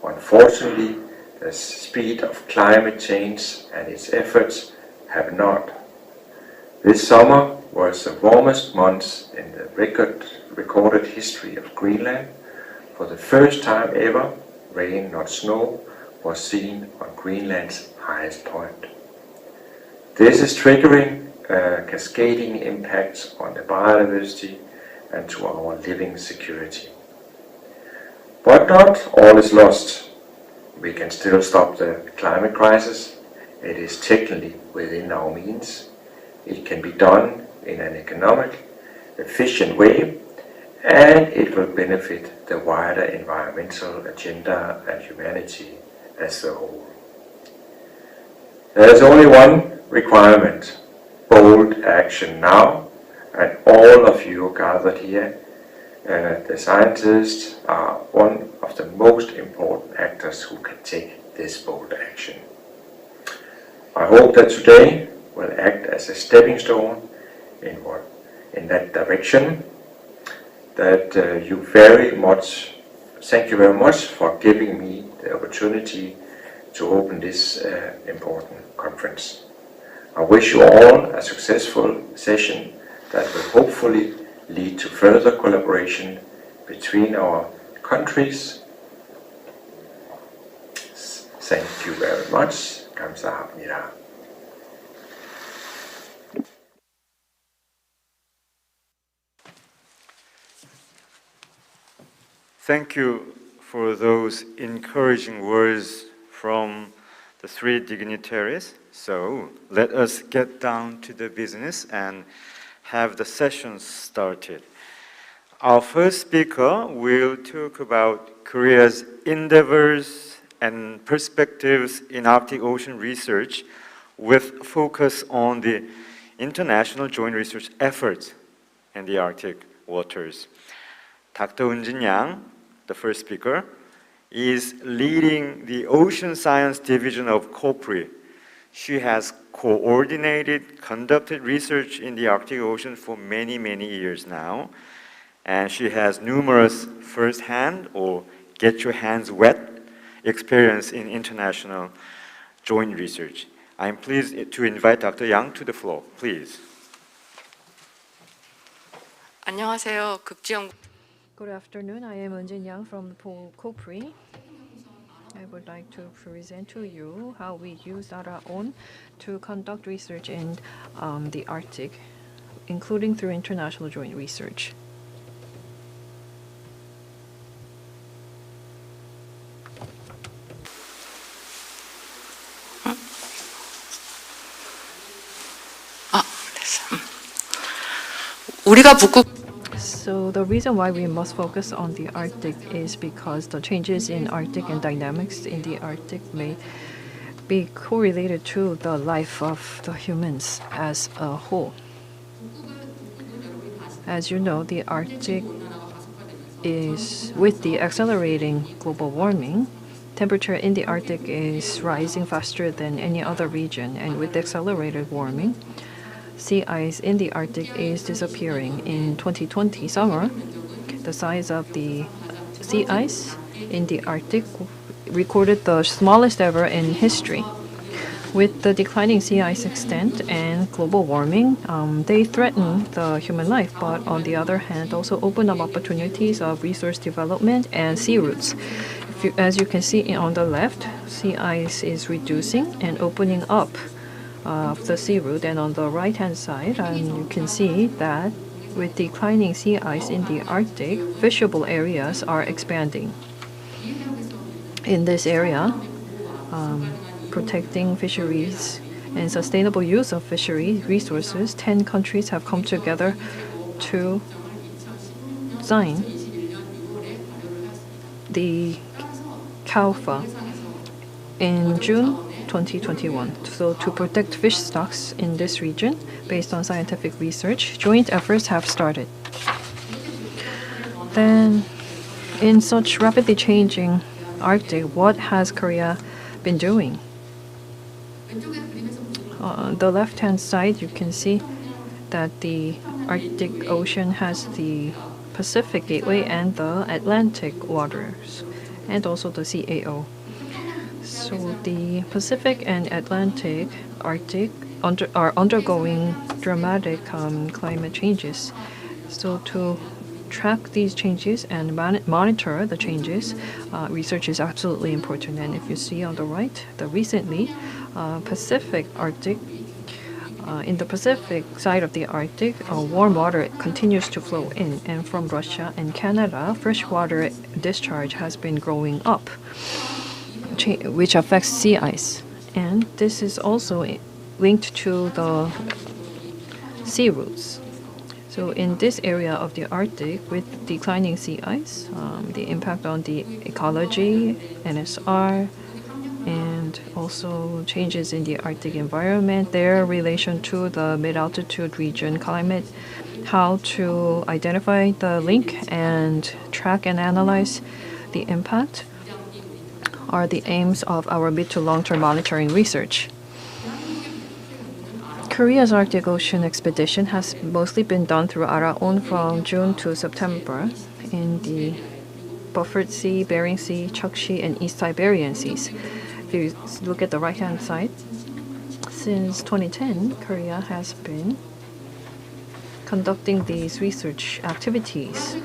Unfortunately, the speed of climate change and its efforts have not. This summer was the warmest month in the recorded history of Greenland. For the first time ever, rain, not snow, was seen on Greenland's highest point. This is triggering cascading impacts on the biodiversity and to our living security. But not all is lost. We can still stop the climate crisis. It is technically within our means. It can be done in an economic, efficient way, and it will benefit the wider environmental agenda and humanity as a whole. There is only one requirement: bold action now, and all of you gathered here, the scientists, are one of the most important actors who can take this bold action. I hope that today will act as a stepping stone in that direction. Thank you very much for giving me the opportunity to open this important conference. I wish you all a successful session that will hopefully lead to further collaboration between our countries. Thank you very much. 감사합니다. Thank you for those encouraging words from the 3 dignitaries. So let us get down to the business and have the session started. Our first speaker will talk about Korea's endeavors and perspectives in Arctic Ocean research with focus on the international joint research efforts in the Arctic waters. Dr. Eunjin Yang, the first speaker, is leading the Ocean Science Division of COPRI. She has conducted research in the Arctic Ocean for many, many years now, and she has numerous first-hand or get-your-hands-wet experience in international joint research. I'm pleased to invite Dr. Yang to the floor, please. 안녕하세요. 극지연. Good afternoon. I am Eunjin Yang from COPRI. I would like to present to you how we use our own to conduct research in the Arctic, including through international joint research. So the reason why we must focus on the Arctic is because the changes in Arctic and dynamics in the Arctic may be correlated to the life of the humans as a whole. As you know, the Arctic is, with the accelerating global warming, temperature in the Arctic is rising faster than any other region, and with accelerated warming, sea ice in the Arctic is disappearing. In 2020 summer, the size of the sea ice in the Arctic recorded the smallest ever in history. With the declining sea ice extent and global warming, they threaten the human life, but on the other hand, also open up opportunities of resource development and sea routes. As you can see on the left, sea ice is reducing and opening up of the sea route, and on the right-hand side, you can see that with declining sea ice in the Arctic, fishable areas are expanding. In this area, protecting fisheries and sustainable use of fishery resources, 10 countries have come together to sign the CALFA in June 2021. So to protect fish stocks in this region, based on scientific research, joint efforts have started. Then, in such rapidly changing Arctic, what has Korea been doing? On the left-hand side, you can see that the Arctic Ocean has the Pacific Gateway and the Atlantic waters, and also the CAO. So the Pacific and Atlantic Arctic are undergoing dramatic climate changes. So to track these changes and monitor the changes, research is absolutely important. And if you see on the right, the recently Pacific Arctic, in the Pacific side of the Arctic, warm water continues to flow in, and from Russia and Canada, freshwater discharge has been growing up, which affects sea ice. And this is also linked to the sea routes. So in this area of the Arctic, with declining sea ice, the impact on the ecology, NSR, and also changes in the Arctic environment, their relation to the mid-altitude region climate, how to identify the link and track and analyze the impact are the aims of our mid to long-term monitoring research. Korea's Arctic Ocean expedition has mostly been done through Araon from June to September in the Buffered Sea, Bering Sea, Chukchi, and East Siberian Seas. If you look at the right-hand side, since 2010, Korea has been conducting these research activities.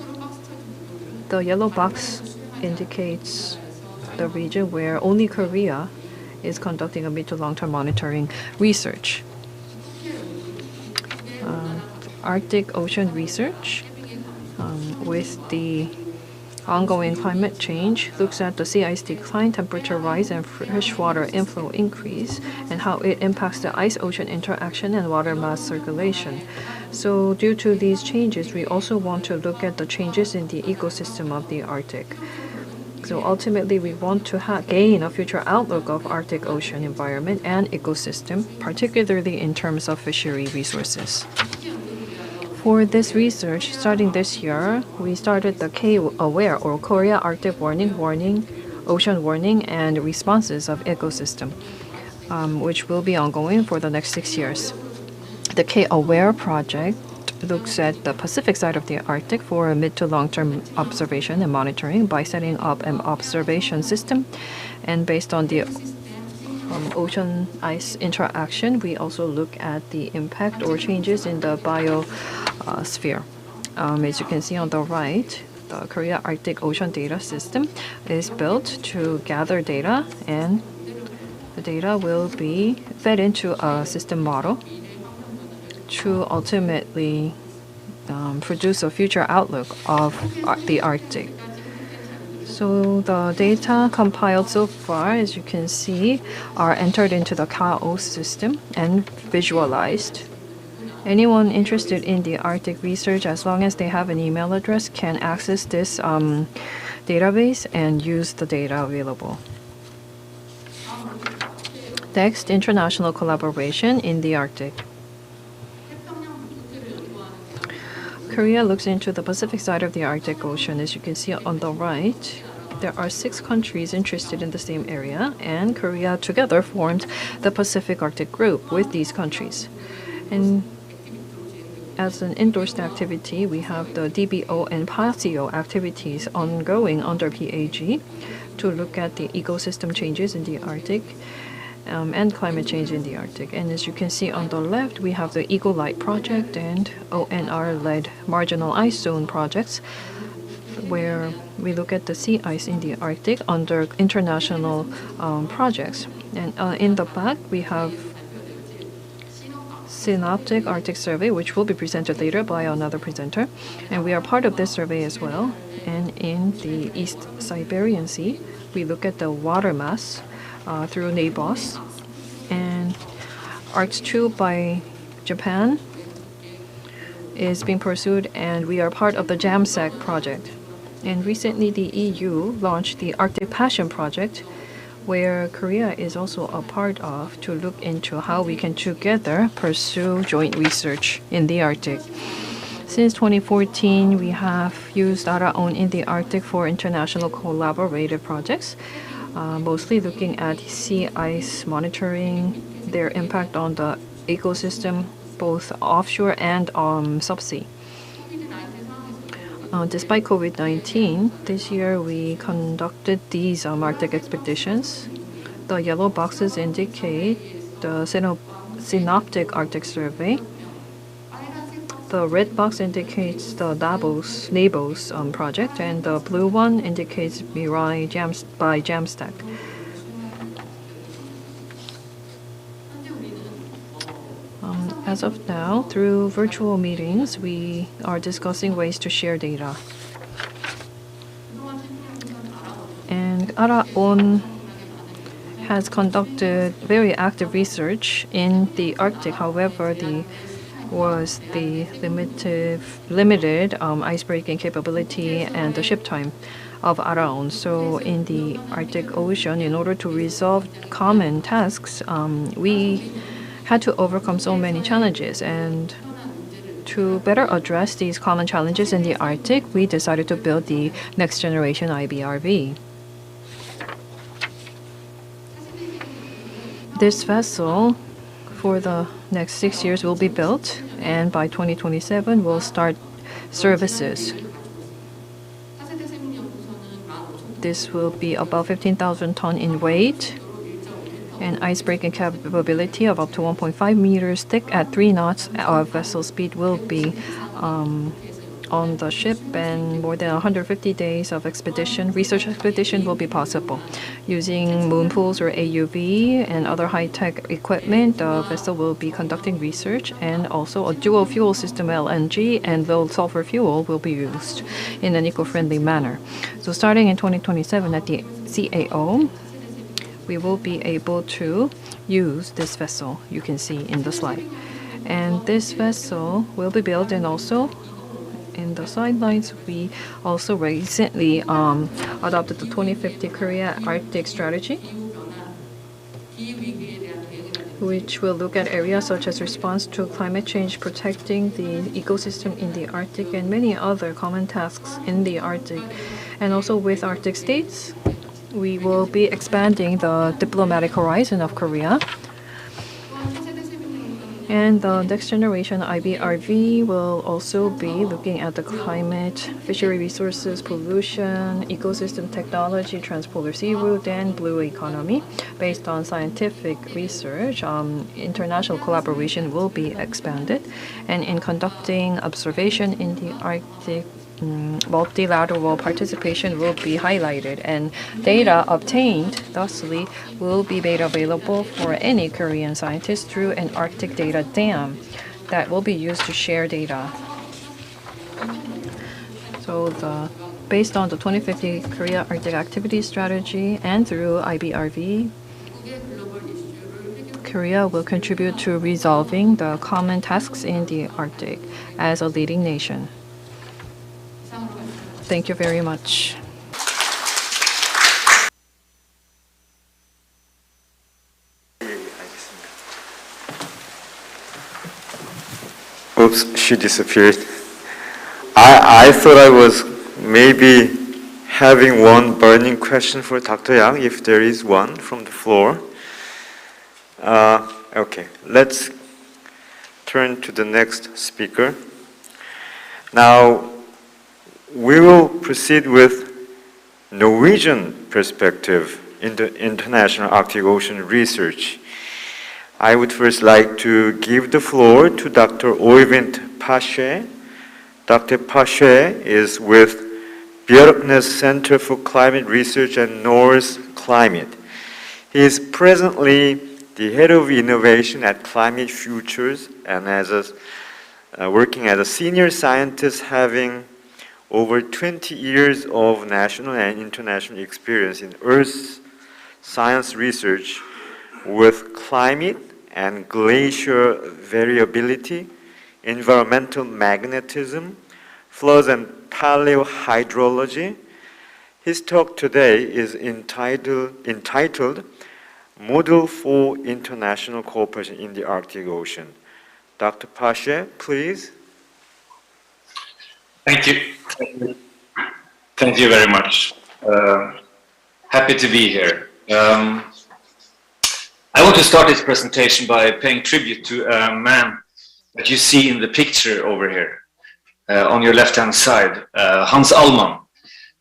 The yellow box indicates the region where only Korea is conducting a mid to long-term monitoring research. Arctic Ocean research with the ongoing climate change looks at the sea ice decline, temperature rise, and freshwater inflow increase, and how it impacts the ice-ocean interaction and water mass circulation. So due to these changes, we also want to look at the changes in the ecosystem of the Arctic. So ultimately, we want to gain a future outlook of Arctic Ocean environment and ecosystem, particularly in terms of fishery resources. For this research, starting this year, we started the K-AWARE, or Korea Arctic Warning, Ocean Warning, and Responses of Ecosystem, which will be ongoing for the next 6 years. The K-AWARE project looks at the Pacific side of the Arctic for a mid to long-term observation and monitoring by setting up an observation system. And based on the ocean ice interaction, we also look at the impact or changes in the biosphere. As you can see on the right, the Korea Arctic Ocean Data System is built to gather data, and the data will be fed into a system model to ultimately produce a future outlook of the Arctic. So the data compiled so far, as you can see, are entered into the KAO system and visualized. Anyone interested in the Arctic research, as long as they have an email address, can access this database and use the data available. Next, international collaboration in the Arctic. Korea looks into the Pacific side of the Arctic Ocean. As you can see on the right, there are 6 countries interested in the same area, and Korea together formed the Pacific Arctic Group with these countries. And as an endorsed activity, we have the DBO and PASEO activities ongoing under PAG to look at the ecosystem changes in the Arctic and climate change in the Arctic. And as you can see on the left, we have the Eco-Light project and ONR-led marginal ice zone projects, where we look at the sea ice in the Arctic under international projects. And in the back, we have Synoptic Arctic Survey, which will be presented later by another presenter. And we are part of this survey as well. And in the East Siberian Sea, we look at the water mass through NABOS. And ARCS-2 by Japan is being pursued, and we are part of the JAMSAC project. And recently, the EU launched the Arctic Passion project, where Korea is also a part of, to look into how we can together pursue joint research in the Arctic. Since 2014, we have used Araon in the Arctic for international collaborative projects, mostly looking at sea ice monitoring, their impact on the ecosystem, both offshore and subsea. Despite COVID-19, this year we conducted these Arctic expeditions. The yellow boxes indicate the Synoptic Arctic Survey. The red box indicates the NABOS project, and the blue one indicates Mirai by JAMSTAC. As of now, through virtual meetings, we are discussing ways to share data. And Araon has conducted very active research in the Arctic. However, was the limited ice-breaking capability and the ship time of Araon. So in the Arctic Ocean, in order to resolve common tasks, we had to overcome so many challenges. And to better address these common challenges in the Arctic, we decided to build the next generation IBRV. This vessel for the next 6 years will be built, and by 2027 will start services. This will be about 15,000 tons in weight, and ice-breaking capability of up to 1.5 meters thick at 3 knots. Our vessel speed will be on the ship, and more than 150 days of research expedition will be possible. Using moon pools or AUV and other high-tech equipment, the vessel will be conducting research, and also a dual fuel system, LNG and low sulfur fuel, will be used in an eco-friendly manner. So starting in 2027 at the CAO, we will be able to use this vessel you can see in the slide. And this vessel will be built, and also in the sidelines, we also recently adopted the 2050 Korea Arctic Strategy, which will look at areas such as response to climate change, protecting the ecosystem in the Arctic, and many other common tasks in the Arctic. And also with Arctic states, we will be expanding the diplomatic horizon of Korea. And the next generation IBRV will also be looking at the climate, fishery resources, pollution, ecosystem technology, transpolar sea route, and blue economy. Based on scientific research, international collaboration will be expanded. And in conducting observation in the Arctic, multilateral participation will be highlighted, and data obtained thusly will be made available for any Korean scientist through an Arctic data dam that will be used to share data. So based on the 2050 Korea Arctic Activity Strategy and through IBRV, Korea will contribute to resolving the common tasks in the Arctic as a leading nation. Thank you very much. Oops, she disappeared. I thought I was maybe having one burning question for Dr. Yang, if there is one from the floor. Okay, let's turn to the next speaker. Now, we will proceed with Norwegian perspective in the international Arctic Ocean research. I would first like to give the floor to Dr. Oyvind Pasche. Dr. Pasche is with Bjørknes Center for Climate Research and Norse Climate. He is presently the head of innovation at Climate Futures and working as a senior scientist, having over 20 years of national and international experience in earth science research with climate and glacier variability, environmental magnetism, floods and paleohydrology. His talk today is entitled Model for International Cooperation in the Arctic Ocean. Dr. Pasche, please. Thank you. Thank you very much. Happy to be here. I want to start this presentation by paying tribute to a man that you see in the picture over here on your left-hand side, Hans Allmann.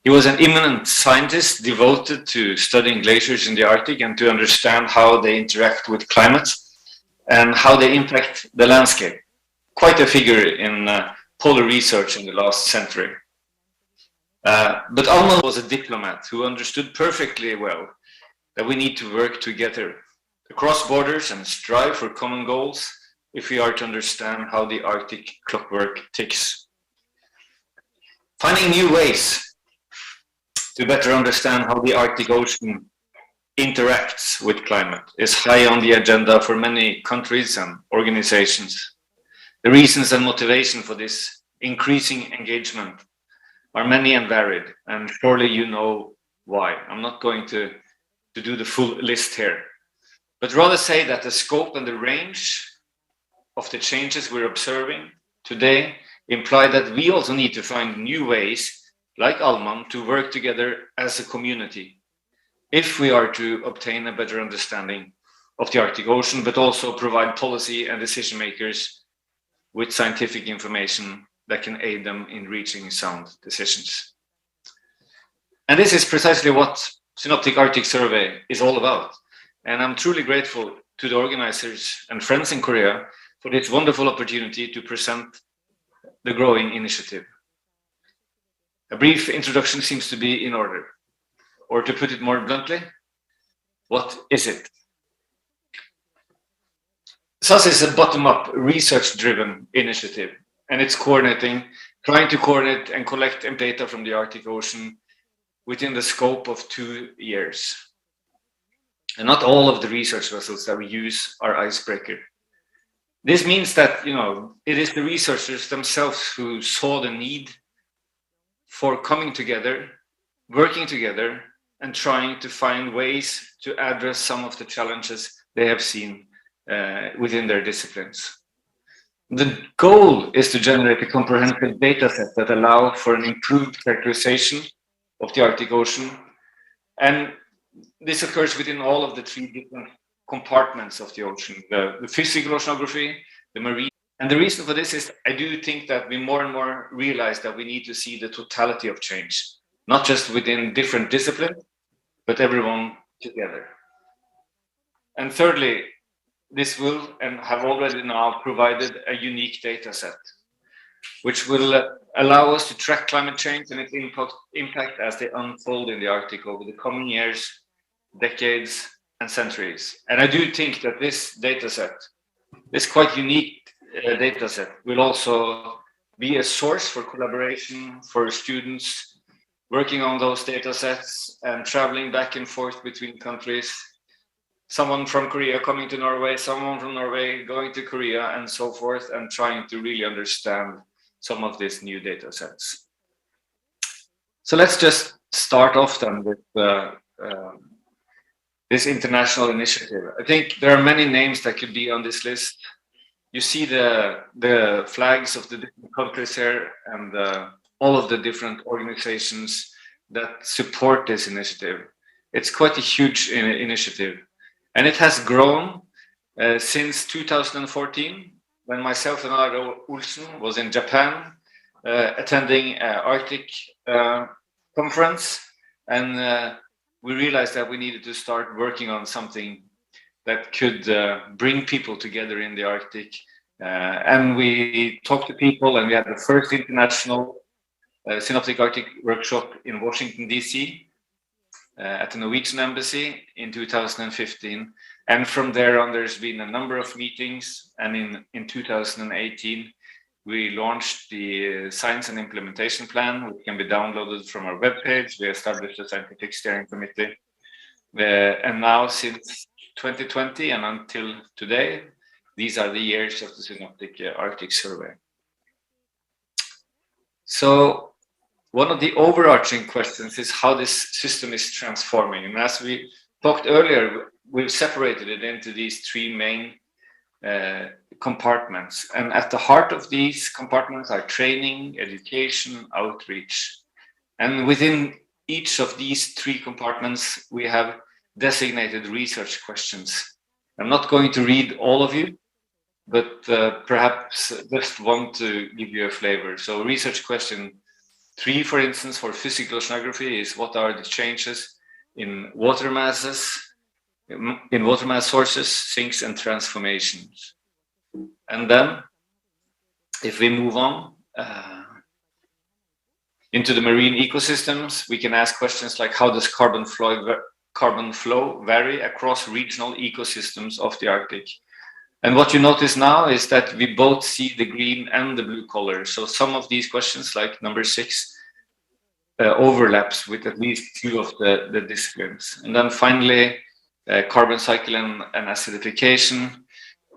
He was an eminent scientist devoted to studying glaciers in the Arctic and to understand how they interact with climate and how they impact the landscape. Quite a figure in polar research in the last century. But Allmann was a diplomat who understood perfectly well that we need to work together across borders and strive for common goals if we are to understand how the Arctic clockwork ticks. Finding new ways to better understand how the Arctic Ocean interacts with climate is high on the agenda for many countries and organizations. The reasons and motivation for this increasing engagement are many and varied, and surely you know why. I'm not going to do the full list here, but rather say that the scope and the range of the changes we're observing today imply that we also need to find new ways, like Allmann, to work together as a community if we are to obtain a better understanding of the Arctic Ocean, but also provide policy and decision makers with scientific information that can aid them in reaching sound decisions. And this is precisely what Synoptic Arctic Survey is all about. And I'm truly grateful to the organizers and friends in Korea for this wonderful opportunity to present the growing initiative. A brief introduction seems to be in order. Or to put it more bluntly, what is it? SAS is a bottom-up, research-driven initiative, and it's trying to coordinate and collect data from the Arctic Ocean within the scope of 2 years. And not all of the research vessels that we use are icebreaker. This means that, it is the researchers themselves who saw the need for coming together, working together, and trying to find ways to address some of the challenges they have seen within their disciplines. The goal is to generate a comprehensive data set that allow for an improved characterization of the Arctic Ocean. And this occurs within all of the 3 different compartments of the ocean, the physical oceanography, the marine. And the reason for this is I do think that we more and more realize that we need to see the totality of change, not just within different disciplines, but everyone together. And thirdly, this will and have already now provided a unique data set, which will allow us to track climate change and its impact as they unfold in the Arctic over the coming years, decades, and centuries. And I do think that this data set, this quite unique data set, will also be a source for collaboration for students working on those data sets and traveling back and forth between countries. Someone from Korea coming to Norway, someone from Norway going to Korea, and so forth, and trying to really understand some of these new data sets. So let's just start off then with this international initiative. I think there are many names that could be on this list. You see the flags of the different countries here, and all of the different organizations that support this initiative. It's quite a huge initiative, and it has grown since 2014, when myself and Aro Olsen was in Japan attending an Arctic conference, and we realized that we needed to start working on something that could bring people together in the Arctic. And we talked to people, and we had the first international Synoptic Arctic workshop in Washington, D.C. At the Norwegian Embassy in 2015. And from there on, there's been a number of meetings. And in 2018, we launched the Science and Implementation Plan, which can be downloaded from our webpage. We established a scientific steering committee. And now, since 2020 and until today, these are the years of the Synoptic Arctic Survey. So one of the overarching questions is how this system is transforming. And as we talked earlier, we've separated it into these three main compartments. And at the heart of these compartments are training, education, outreach. And within each of these three compartments, we have designated research questions. I'm not going to read all of you, but perhaps just want to give you a flavor. So research question 3, for instance, for physical oceanography is what are the changes in water masses, in water mass sources, sinks, and transformations. And then, if we move on into the marine ecosystems, we can ask questions like how does carbon flow vary across regional ecosystems of the Arctic? And what you notice now is that we both see the green and the blue color. So some of these questions, like number 6, overlaps with at least 2 of the disciplines. And then finally, carbon cycle and acidification.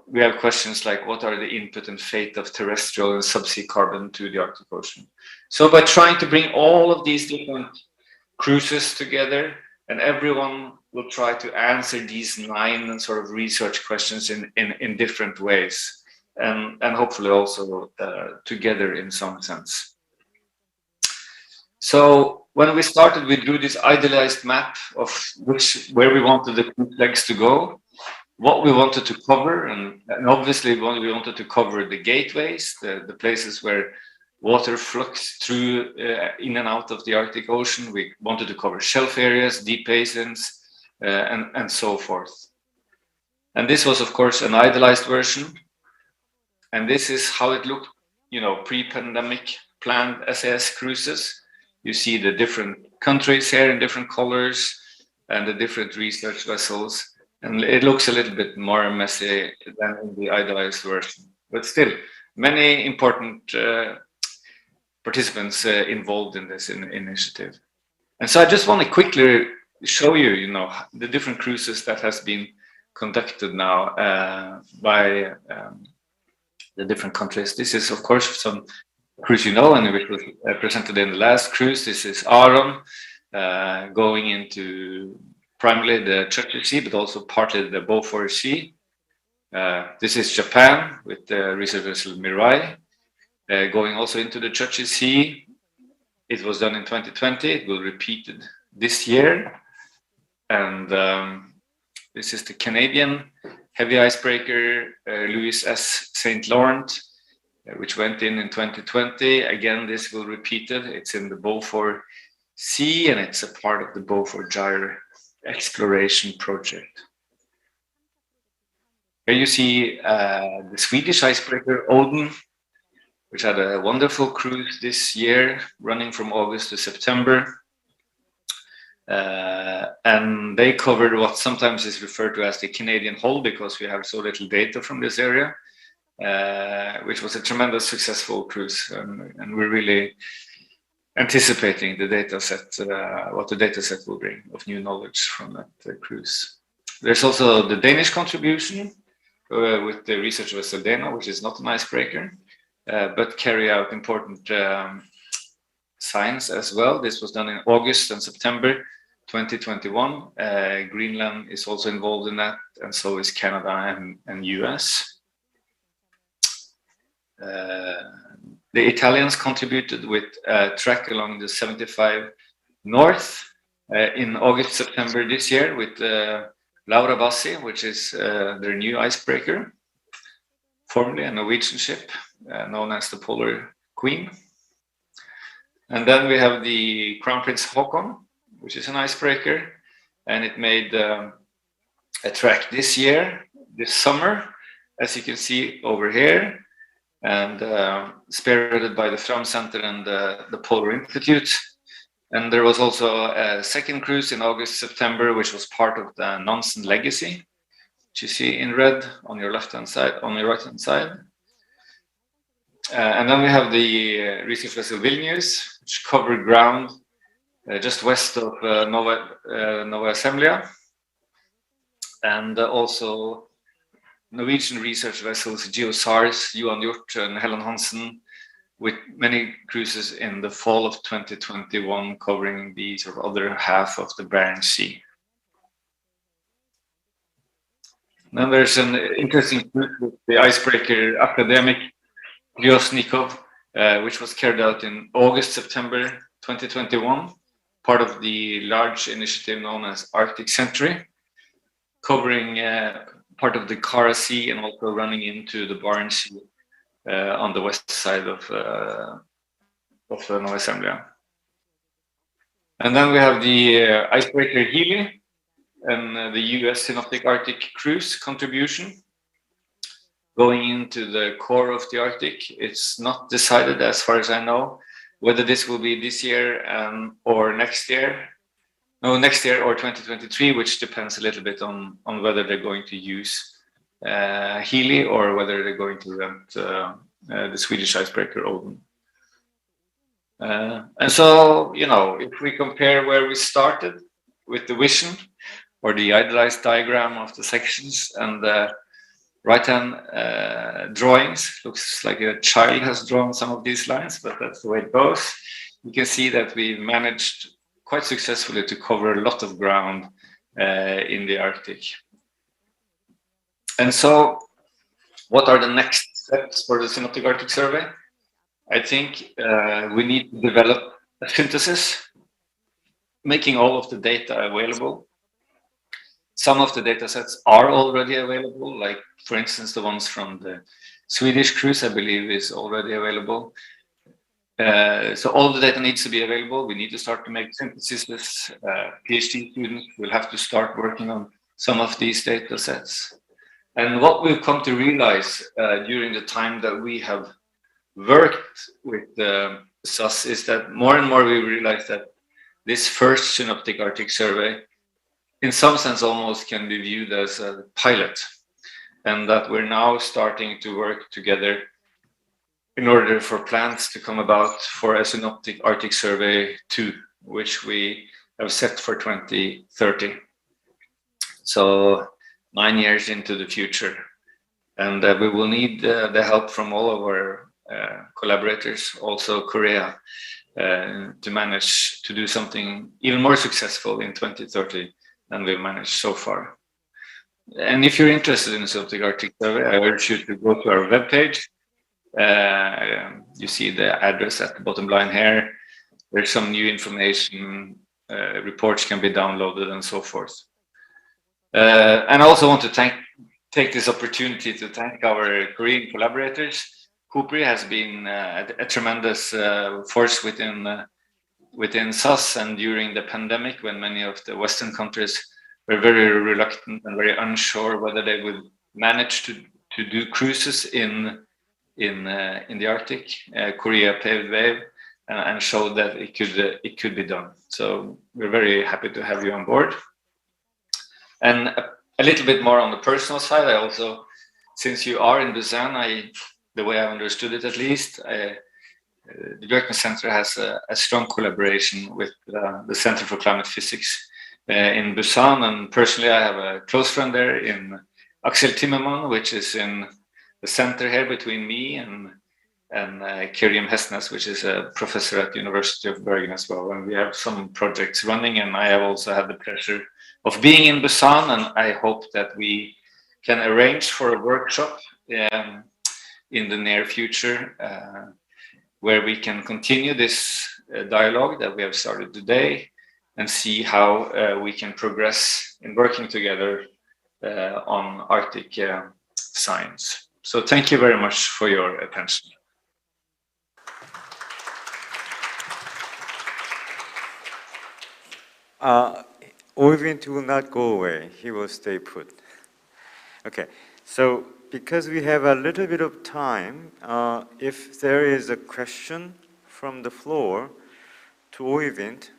We have questions like what are the input and fate of terrestrial and subsea carbon to the Arctic Ocean? So by trying to bring all of these different cruises together, and everyone will try to answer these 9 sort of research questions in different ways, and hopefully also together in some sense. So when we started, we drew this idealized map of where we wanted the cruise legs to go, what we wanted to cover, and obviously we wanted to cover the gateways, the places where water flux through in and out of the Arctic Ocean. We wanted to cover shelf areas, deep basins, and so forth. And this was, of course, an idealized version. And this is how it looked, pre-pandemic planned SAS cruises. You see the different countries here in different colors and the different research vessels. And it looks a little bit more messy than in the idealized version. But still, many important participants involved in this initiative. And so I just want to quickly show you, the different cruises that has been conducted now by the different countries. This is, of course, some cruise and which was presented in the last cruise. This is Aron going into primarily the Churchill Sea, but also partly the Beaufort Sea. This is Japan with the research vessel Mirai. Going also into the Churchill Sea. It was done in 2020. It will be repeated this year. And this is the Canadian heavy icebreaker Louis S. St. Laurent, which went in 2020. Again, this will be repeated. It's in the Beaufort Sea, and it's a part of the Beaufort Gyre exploration project. Here you see the Swedish icebreaker Oden, which had a wonderful cruise this year, running from August to September. And they covered what sometimes is referred to as the Canadian Hull, because we have so little data from this area, which was a tremendous successful cruise. And we're really anticipating the data set, what the data set will bring of new knowledge from that cruise. There's also the Danish contribution with the research vessel Dana, which is not an icebreaker, but carry out important science as well. This was done in August and September 2021. Greenland is also involved in that, and so is Canada and US. The Italians contributed with a track along the 75 North in August, September this year with Laura Bassi, which is their new icebreaker, formerly a Norwegian ship known as the Polar Queen. And then we have the Crown Prince Haakon, which is an icebreaker, and it made a track this summer, as you can see over here, and spearheaded by the Fram Center and the Polar Institute. And there was also a second cruise in August, September, which was part of the Nansen Legacy, which you see in red on your left-hand side, on your right-hand side. And then we have the research vessel Vilnius, which covered ground just west of Nova Zemlya, and also Norwegian research vessels GeoSARS, Johan Hjort and Helen Hansen, with many cruises in the fall of 2021 covering the sort of other half of the Barents Sea. Then there's an interesting cruise with the icebreaker Academic Lyosnikov, which was carried out in August, September 2021, part of the large initiative known as Arctic Century, covering part of the Kara Sea and also running into the Barents Sea on the west side of Nova Zemlya. And then we have the icebreaker Healy and the US Synoptic Arctic Cruise contribution going into the core of the Arctic. It's not decided, as far as I know, whether this will be this year or next year. No, next year or 2023, which depends a little bit on whether they're going to use Healy or whether they're going to rent the Swedish icebreaker Odin. And so, you know, if we compare where we started with the vision or the idealized diagram of the sections and the right-hand drawings, looks like a child has drawn some of these lines, but that's the way it goes. You can see that we managed quite successfully to cover a lot of ground in the Arctic. And so, what are the next steps for the Synoptic Arctic Survey? I think we need to develop a synthesis, making all of the data available. Some of the data sets are already available, like, for instance, the ones from the Swedish cruise, I believe, is already available. So all the data needs to be available. We need to start to make syntheses. PhD students will have to start working on some of these data sets. And what we've come to realize during the time that we have worked with SAS is that more and more we realize that this first Synoptic Arctic Survey, in some sense, almost can be viewed as a pilot, and that we're now starting to work together in order for plans to come about for a Synoptic Arctic Survey 2, which we have set for 2030. So 9 years into the future. And we will need the help from all of our collaborators, also Korea, to manage to do something even more successful in 2030 than we've managed so far. And if you're interested in the Synoptic Arctic Survey, I urge you to go to our webpage. You see the address at the bottom line here. There's some new information, reports can be downloaded and so forth. And I also want to take this opportunity to thank our Korean collaborators. Kupri has been a tremendous force within SAS, and during the pandemic, when many of the Western countries were very reluctant and very unsure whether they would manage to do cruises in the Arctic, Korea paved way and showed that it could be done. So we're very happy to have you on board. And a little bit more on the personal side, I also, since you are in Busan, the way I understood it at least, the Björkman Center has a strong collaboration with the Center for Climate Physics in Busan, and personally I have a close friend there in Axel Timmermann, which is in the center here between me and Kiriam Hesnes, which is a professor at the University of Bergen as well. And we have some projects running, and I have also had the pleasure of being in Busan, and I hope that we can arrange for a workshop in the near future where we can continue this dialogue that we have started today and see how we can progress in working together on Arctic science. So thank you very much for your attention. Oyvind will not go away. He will stay put. Okay, so because we have a little bit of time, if there is a question from the floor to Oyvind,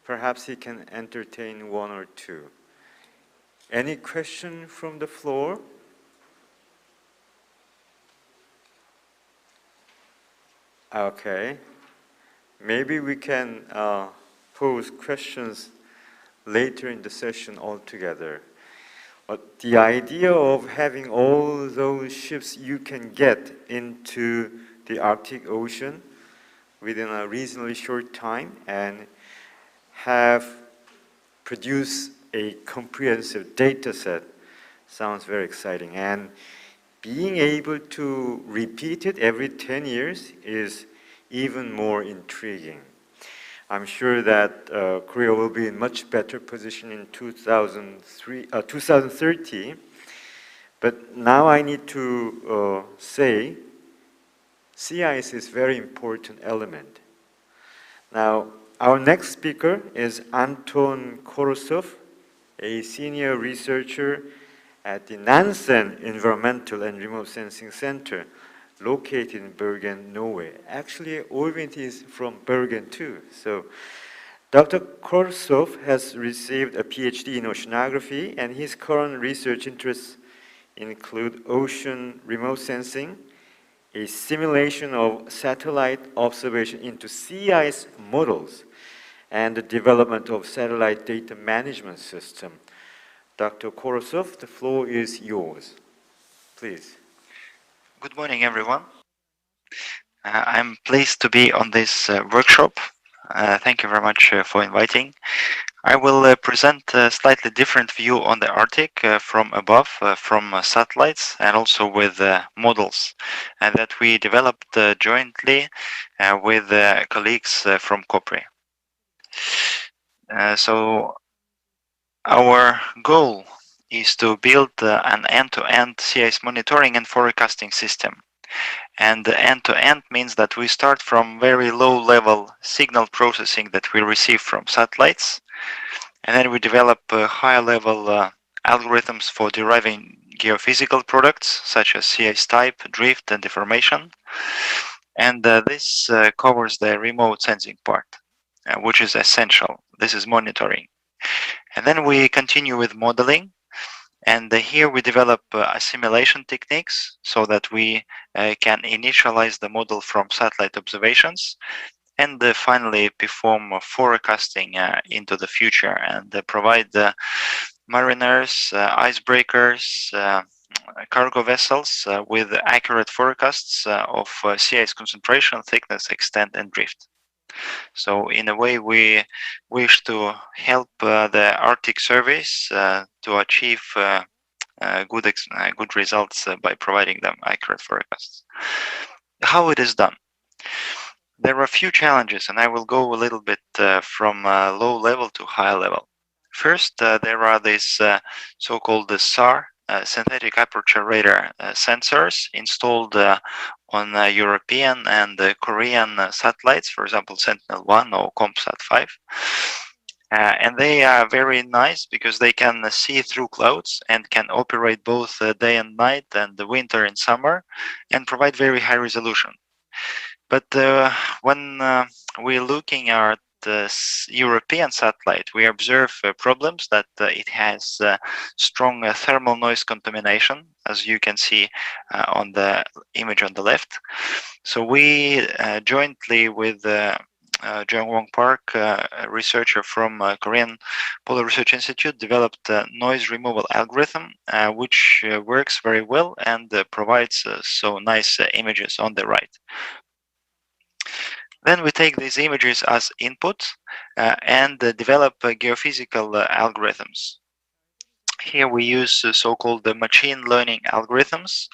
perhaps he can entertain one or two. Any question from the floor? Okay, maybe we can pose questions later in the session altogether. But the idea of having all those ships you can get into the Arctic Ocean within a reasonably short time and have produced a comprehensive data set sounds very exciting. And being able to repeat it every 10 years is even more intriguing. I'm sure that Korea will be in much better position in 2030. But now I need to say sea ice is a very important element. Now, our next speaker is Anton Korosov, a senior researcher at the Nansen Environmental and Remote Sensing Center, located in Bergen, Norway. Actually, Oyvind is from Bergen too. So, Dr. Korosov has received a PhD in oceanography, and his current research interests include ocean remote sensing, a simulation of satellite observation into sea ice models, and the development of satellite data management system. Dr. Korosov, the floor is yours. Please. Good morning, everyone. I'm pleased to be on this workshop. Thank you very much for inviting. I will present a slightly different view on the Arctic from above, from satellites, and also with models that we developed jointly with colleagues from COPRI. So our goal is to build an end-to-end sea ice monitoring and forecasting system. And end-to-end means that we start from very low-level signal processing that we receive from satellites, and then we develop higher-level algorithms for deriving geophysical products such as sea ice type, drift, and deformation. And this covers the remote sensing part, which is essential. This is monitoring. And then we continue with modeling. And here we develop assimilation techniques so that we can initialize the model from satellite observations and finally perform forecasting into the future and provide mariners, icebreakers, cargo vessels with accurate forecasts of sea ice concentration, thickness, extent, and drift. So in a way, we wish to help the Arctic Service to achieve good results by providing them accurate forecasts. How it is done? There are a few challenges, and I will go a little bit from low level to high level. First, there are these so-called SAR, synthetic aperture radar sensors installed on European and Korean satellites, for example, Sentinel-1 or COMPSAT-5. And they are very nice because they can see through clouds and can operate both day and night and the winter and summer and provide very high resolution. But when we're looking at the European satellite, we observe problems that it has strong thermal noise contamination, as you can see on the image on the left. So we jointly with Jung-Won Park, a researcher from Korean Polar Research Institute, developed a noise removal algorithm, which works very well and provides so nice images on the right. Then we take these images as input and develop geophysical algorithms. Here we use so-called machine learning algorithms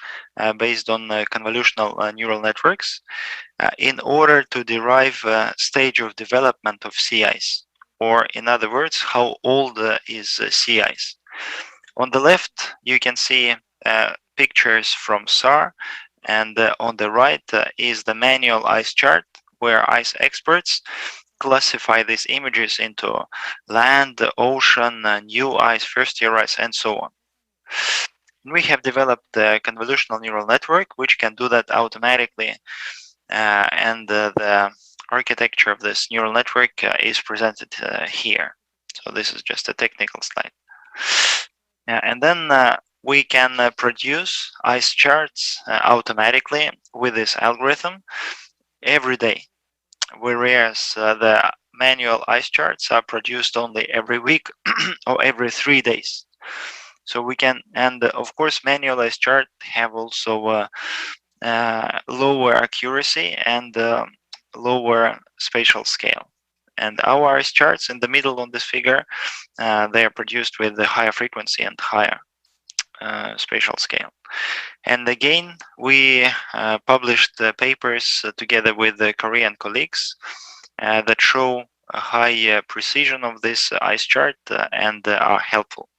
based on convolutional neural networks in order to derive stage of development of sea ice, or in other words, how old is sea ice. On the left, you can see pictures from SAR, and on the right is the manual ice chart, where ice experts classify these images into land, ocean, new ice, first year ice, and so on. We have developed a convolutional neural network which can do that automatically, and the architecture of this neural network is presented here. So this is just a technical slide. And then we can produce ice charts automatically with this algorithm every day, whereas the manual ice charts are produced only every week or every 3 days. So we can, and of course, manual ice chart have also lower accuracy and lower spatial scale. And our ice charts in the middle on this figure, they are produced with the higher frequency and higher spatial scale. And again, we published papers together with the Korean colleagues that show a high precision of this ice chart and are helpful.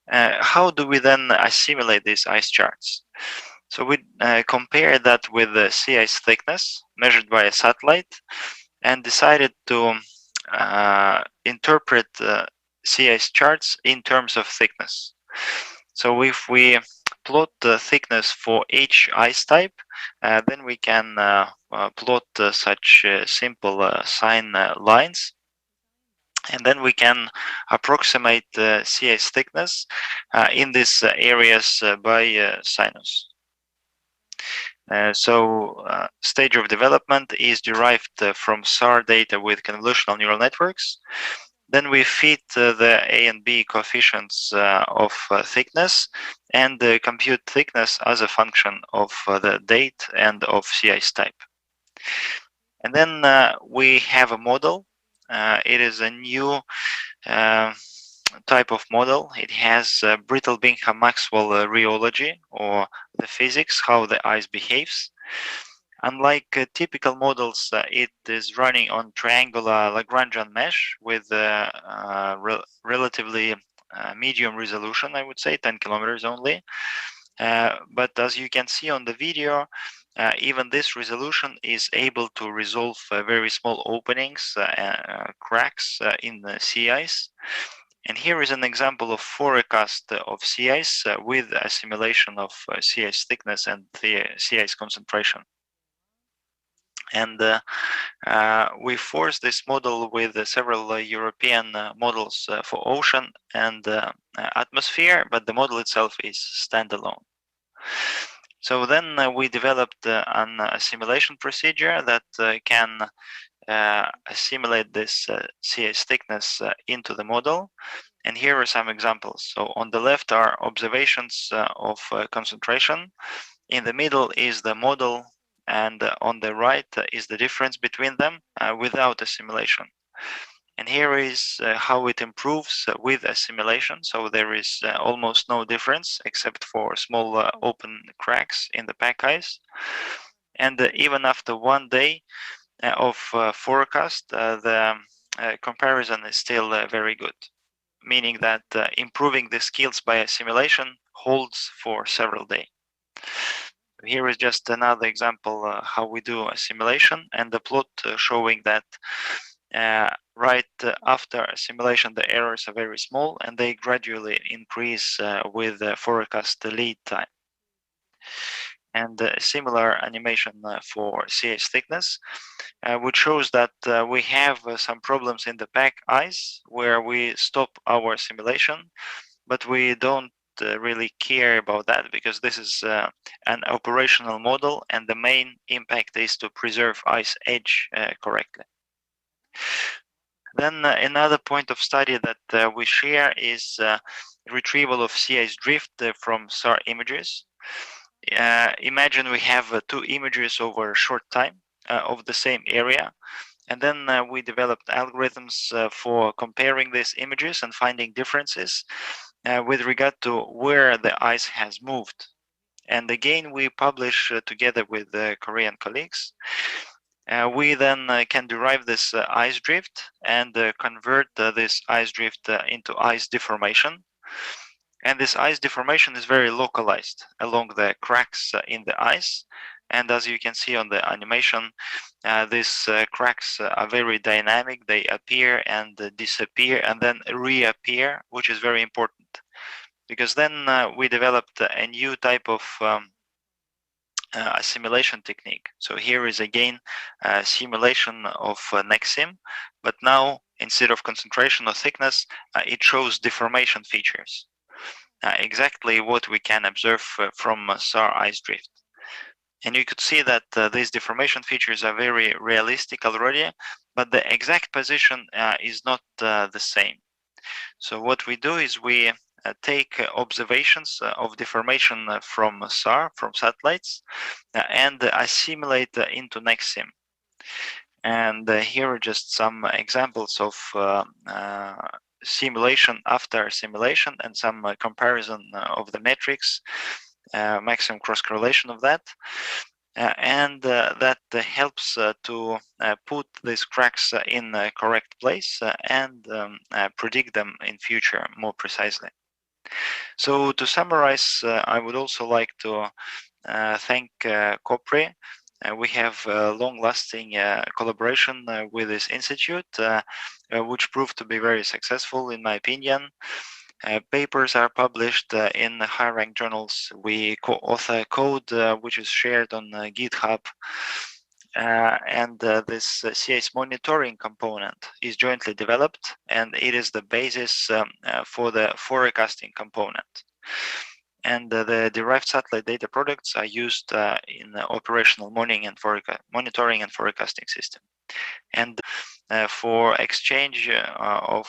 How do we then assimilate these ice charts? So we compare that with the sea ice thickness measured by a satellite and decided to interpret sea ice charts in terms of thickness. So if we plot the thickness for each ice type, then we can plot such simple sine lines, and then we can approximate the sea ice thickness in these areas by sinus. So stage of development is derived from SAR data with convolutional neural networks. Then we fit the A and B coefficients of thickness and compute thickness as a function of the date and of sea ice type. And then we have a model. It is a new type of model. It has Brittle-Bingham-Maxwell rheology, or the physics, how the ice behaves. Unlike typical models, it is running on triangular Lagrangian mesh with relatively medium resolution, I would say, 10 kilometers only. But as you can see on the video, even this resolution is able to resolve very small openings, cracks in the sea ice. And here is an example of forecast of sea ice with assimilation of sea ice thickness and the sea ice concentration. And we forced this model with several European models for ocean and atmosphere, but the model itself is standalone. So then we developed an assimilation procedure that can assimilate this sea ice thickness into the model. And here are some examples. So on the left are observations of concentration. In the middle is the model, and on the right is the difference between them without assimilation. And here is how it improves with assimilation. So there is almost no difference except for small open cracks in the pack ice. And even after 1 day of forecast, the comparison is still very good, meaning that improving the skills by assimilation holds for several days. Here is just another example how we do assimilation, and the plot showing that right after assimilation the errors are very small and they gradually increase with forecast lead time. And a similar animation for sea ice thickness, which shows that we have some problems in the pack ice where we stop our assimilation, but we don't really care about that because this is an operational model and the main impact is to preserve ice edge correctly. Then another point of study that we share is retrieval of sea ice drift from SAR images. Imagine we have 2 images over a short time of the same area, And then we developed algorithms for comparing these images and finding differences with regard to where the ice has moved. And again, we publish together with Korean colleagues. We then can derive this ice drift and convert this ice drift into ice deformation. And this ice deformation is very localized along the cracks in the ice. And as you can see on the animation, these cracks are very dynamic. They appear and disappear and then reappear, which is very important. Because then we developed a new type of assimilation technique. So here is again a simulation of NextSim, but now instead of concentration or thickness, it shows deformation features. Exactly what we can observe from SAR ice drift. And you could see that these deformation features are very realistic already, but the exact position is not the same. So what we do is we take observations of deformation from SAR, from satellites, and assimilate into NextSim. And here are just some examples of simulation after simulation and some comparison of the metrics, maximum cross correlation of that. And that helps to put these cracks in the correct place and predict them in future more precisely. So to summarize, I would also like to thank COPRE. We have long-lasting collaboration with this institute, which proved to be very successful in my opinion. Papers are published in high-ranked journals. We co-author code which is shared on GitHub. And this CIS monitoring component is jointly developed, and it is the basis for the forecasting component. And the derived satellite data products are used in the operational monitoring and forecasting system. And for exchange of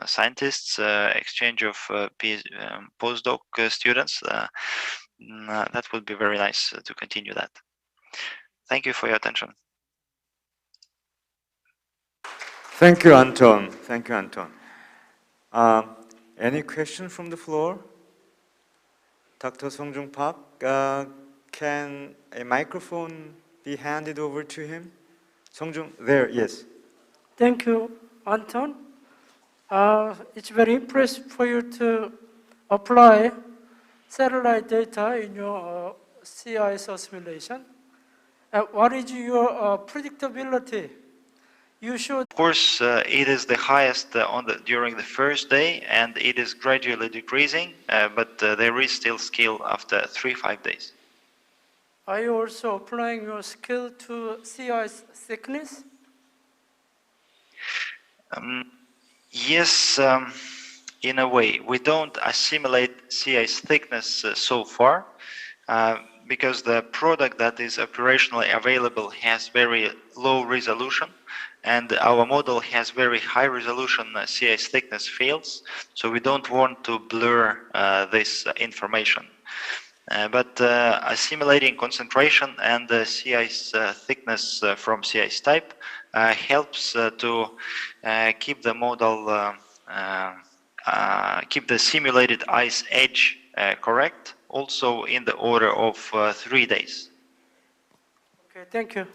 scientists, exchange of postdoc students, that would be very nice to continue that. Thank you for your attention. Thank you, Anton. Thank you, Anton. Any question from the floor? Dr. Songjung Park, can a microphone be handed over to him? Songjung, there, yes. Thank you, Anton. It's very impressive for you to apply satellite data in your CIS assimilation. What is your predictability? You should. Of course, it is the highest during the first day, and it is gradually decreasing, but there is still skill after 3-5 days. Are you also applying your skill to CIS thickness? Yes, in a way. We don't assimilate CIS thickness so far, because the product that is operationally available has very low resolution, and our model has very high resolution CIS thickness fields, so we don't want to blur this information. But assimilating concentration and CIS thickness from CIS type helps to keep the model, keep the simulated ice edge correct, also in the order of 3 days. Okay, thank you.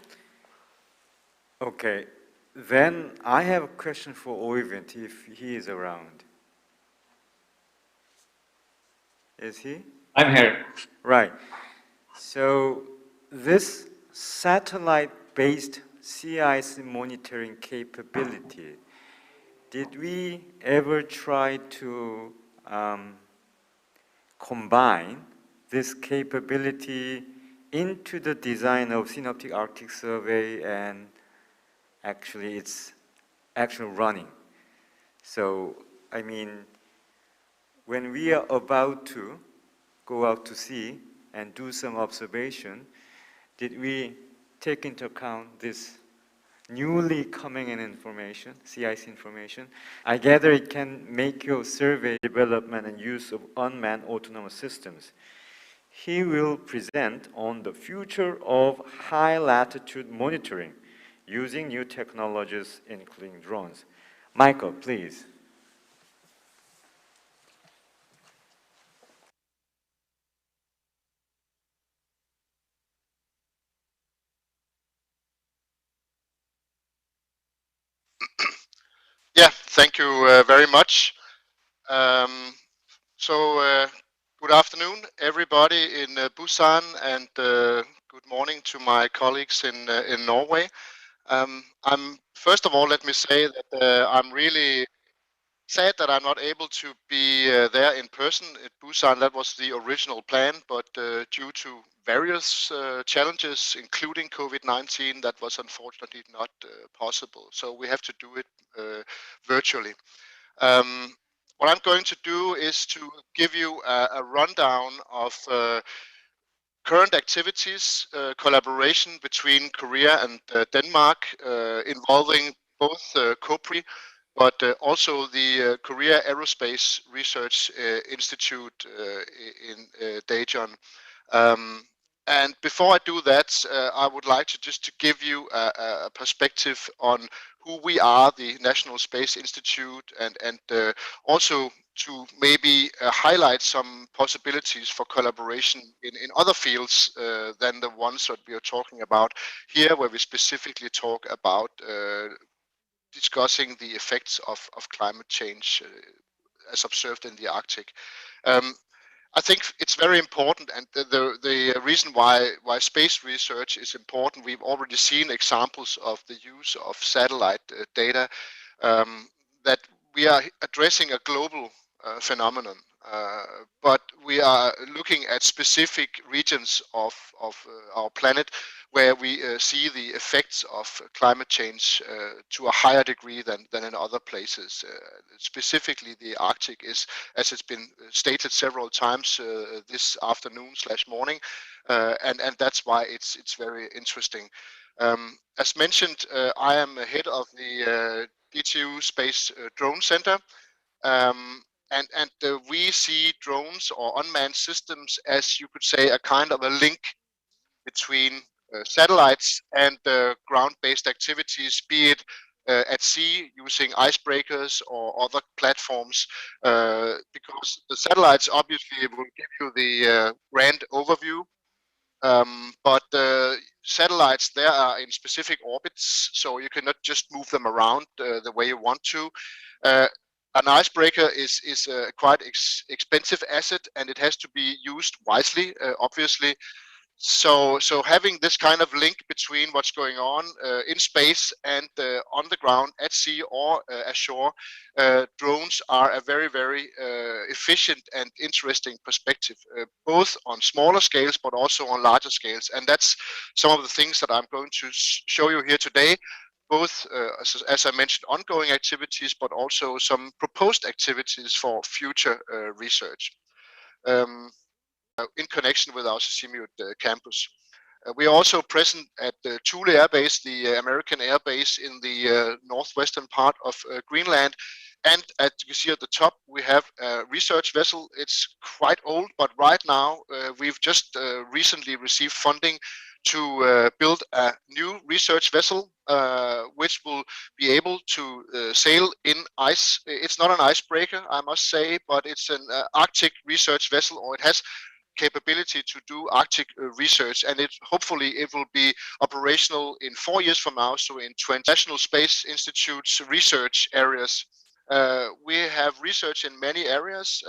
Okay, then I have a question for Oyvind, if he is around. Is he? I'm here. Right. So this satellite-based CIS monitoring capability, did we ever try to combine this capability into the design of Synoptic Arctic Survey, and actually it's actually running? So, I mean, when we are about to go out to sea and do some observation, did we take into account this newly coming in information, CIS information? I gather it can make your survey development and use of unmanned autonomous systems. He will present on the future of high latitude monitoring using new technologies, including drones. Michael, please. Yeah, thank you very much. Um, good afternoon, everybody in Busan, and good morning to my colleagues in Norway. First of all, let me say that I'm really sad that I'm not able to be there in person at Busan. That was the original plan, but due to various challenges, including COVID-19, that was unfortunately not possible. So we have to do it virtually. What I'm going to do is to give you a rundown of current activities, collaboration between Korea and Denmark, involving both COPRI, but also the Korea Aerospace Research Institute in Daejeon. And before I do that, I would like to just to give you a perspective on who we are, the National Space Institute, and also to maybe highlight some possibilities for collaboration in other fields than the ones that we are talking about here, where we specifically talk about discussing the effects of climate change as observed in the Arctic. I think it's very important, and the reason why space research is important, we've already seen examples of the use of satellite data, that we are addressing a global phenomenon, but we are looking at specific regions of our planet where we see the effects of climate change to a higher degree than in other places. Specifically, the Arctic is, as it's been stated several times this afternoon / morning, and that's why it's very interesting. As mentioned, I am head of the DTU Space Drone Center, and we see drones or unmanned systems as, you could say, a kind of a link between satellites and ground-based activities, be it at sea using icebreakers or other platforms, because the satellites obviously will give you the grand overview, but satellites, they are in specific orbits, so you cannot just move them around the way you want to. An icebreaker is a quite expensive asset, and it has to be used wisely, obviously. So having this kind of link between what's going on in space and on the ground, at sea or ashore, drones are a very, very efficient and interesting perspective, both on smaller scales but also on larger scales. And that's some of the things that I'm going to show you here today, both, as I mentioned, ongoing activities, but also some proposed activities for future research. In connection with our Sisimiut campus. We are also present at Thule Air Base, the American air base in the northwestern part of Greenland. And as you can see at the top, we have a research vessel. It's quite old, but right now we've just recently received funding to build a new research vessel, which will be able to sail in ice. It's not an icebreaker, I must say, but it's an Arctic research vessel, or it has capability to do Arctic research, and hopefully it will be operational in 4 years from now, so in 20 National Space Institute's research areas. We have research in many areas,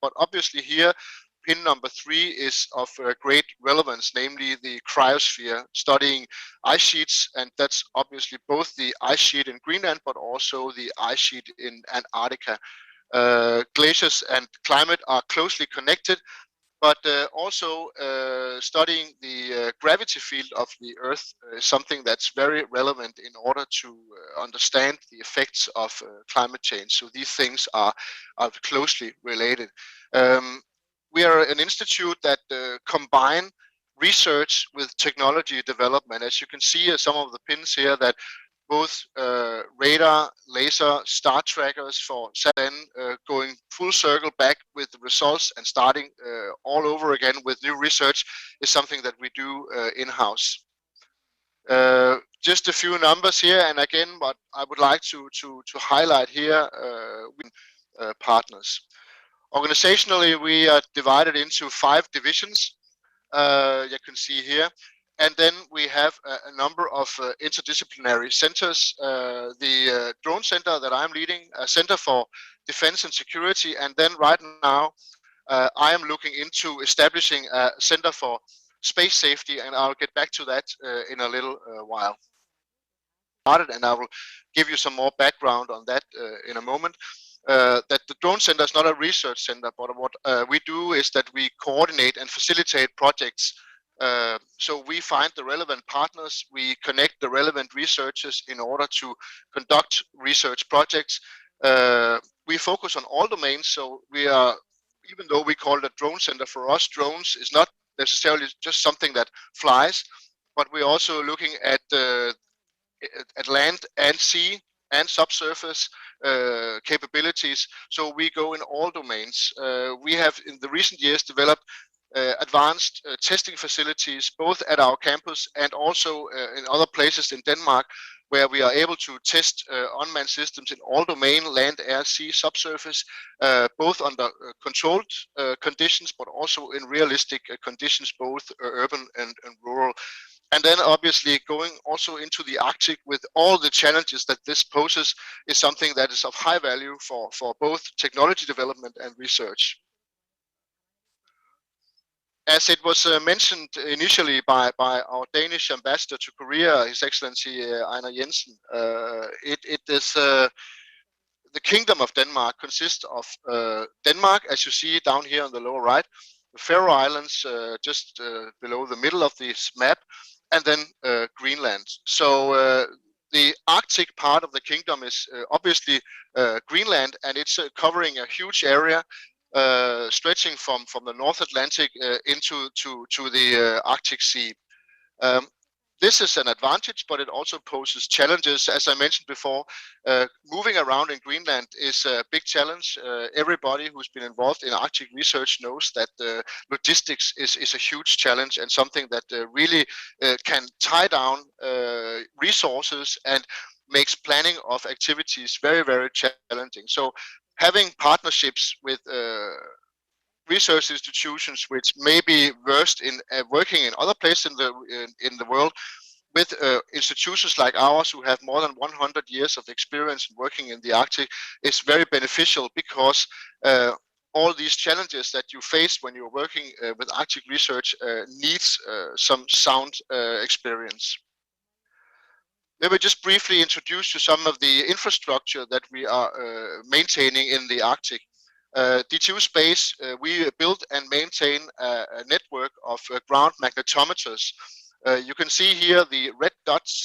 but obviously here pin number 3 is of great relevance, namely the cryosphere, studying ice sheets, and that's obviously both the ice sheet in Greenland but also the ice sheet in Antarctica. Glaciers and climate are closely connected, but also studying the gravity field of the Earth is something that's very relevant in order to understand the effects of climate change. So these things are closely related. We are an institute that combine research with technology development. As you can see, some of the pins here that both radar, laser, star trackers for then going full circle back with the results and starting all over again with new research is something that we do in-house. Just a few numbers here, and again, what I would like to highlight here with partners. Organizationally, we are divided into 5 divisions. You can see here. And then we have a number of interdisciplinary centers. The drone center that I'm leading, a center for defense and security. And then right now, I am looking into establishing a center for space safety, and I'll get back to that in a little while. And I will give you some more background on that in a moment. That the drone center is not a research center, but what we do is that we coordinate and facilitate projects. So we find the relevant partners, we connect the relevant researchers in order to conduct research projects. We focus on all domains, so we are, even though we call it a drone center, for us drones is not necessarily just something that flies, but we're also looking at land and sea and subsurface capabilities. So we go in all domains. We have in the recent years developed advanced testing facilities both at our campus and also in other places in Denmark, where we are able to test unmanned systems in all domain, land, air, sea, subsurface, both under controlled conditions, but also in realistic conditions, both urban and rural. And then obviously going also into the Arctic with all the challenges that this poses is something that is of high value for both technology development and research. As it was mentioned initially by our Danish ambassador to Korea, His Excellency Einar Jensen, it is the Kingdom of Denmark consists of Denmark, as you see down here on the lower right, the Faroe Islands just below the middle of this map, and then Greenland. So the Arctic part of the kingdom is obviously Greenland, and it's covering a huge area stretching from the North Atlantic into the Arctic Sea. This is an advantage, but it also poses challenges. As I mentioned before, moving around in Greenland is a big challenge. Everybody who's been involved in Arctic research knows that logistics is a huge challenge and something that really can tie down resources and makes planning of activities very, very challenging. So having partnerships with research institutions which may be versed in working in other places in the world, with institutions like ours who have more than 100 years of experience working in the Arctic, is very beneficial, because all these challenges that you face when you're working with Arctic research needs some sound experience. Let me just briefly introduce you some of the infrastructure that we are maintaining in the Arctic. D2 Space, we build and maintain a network of ground magnetometers. You can see here the red dots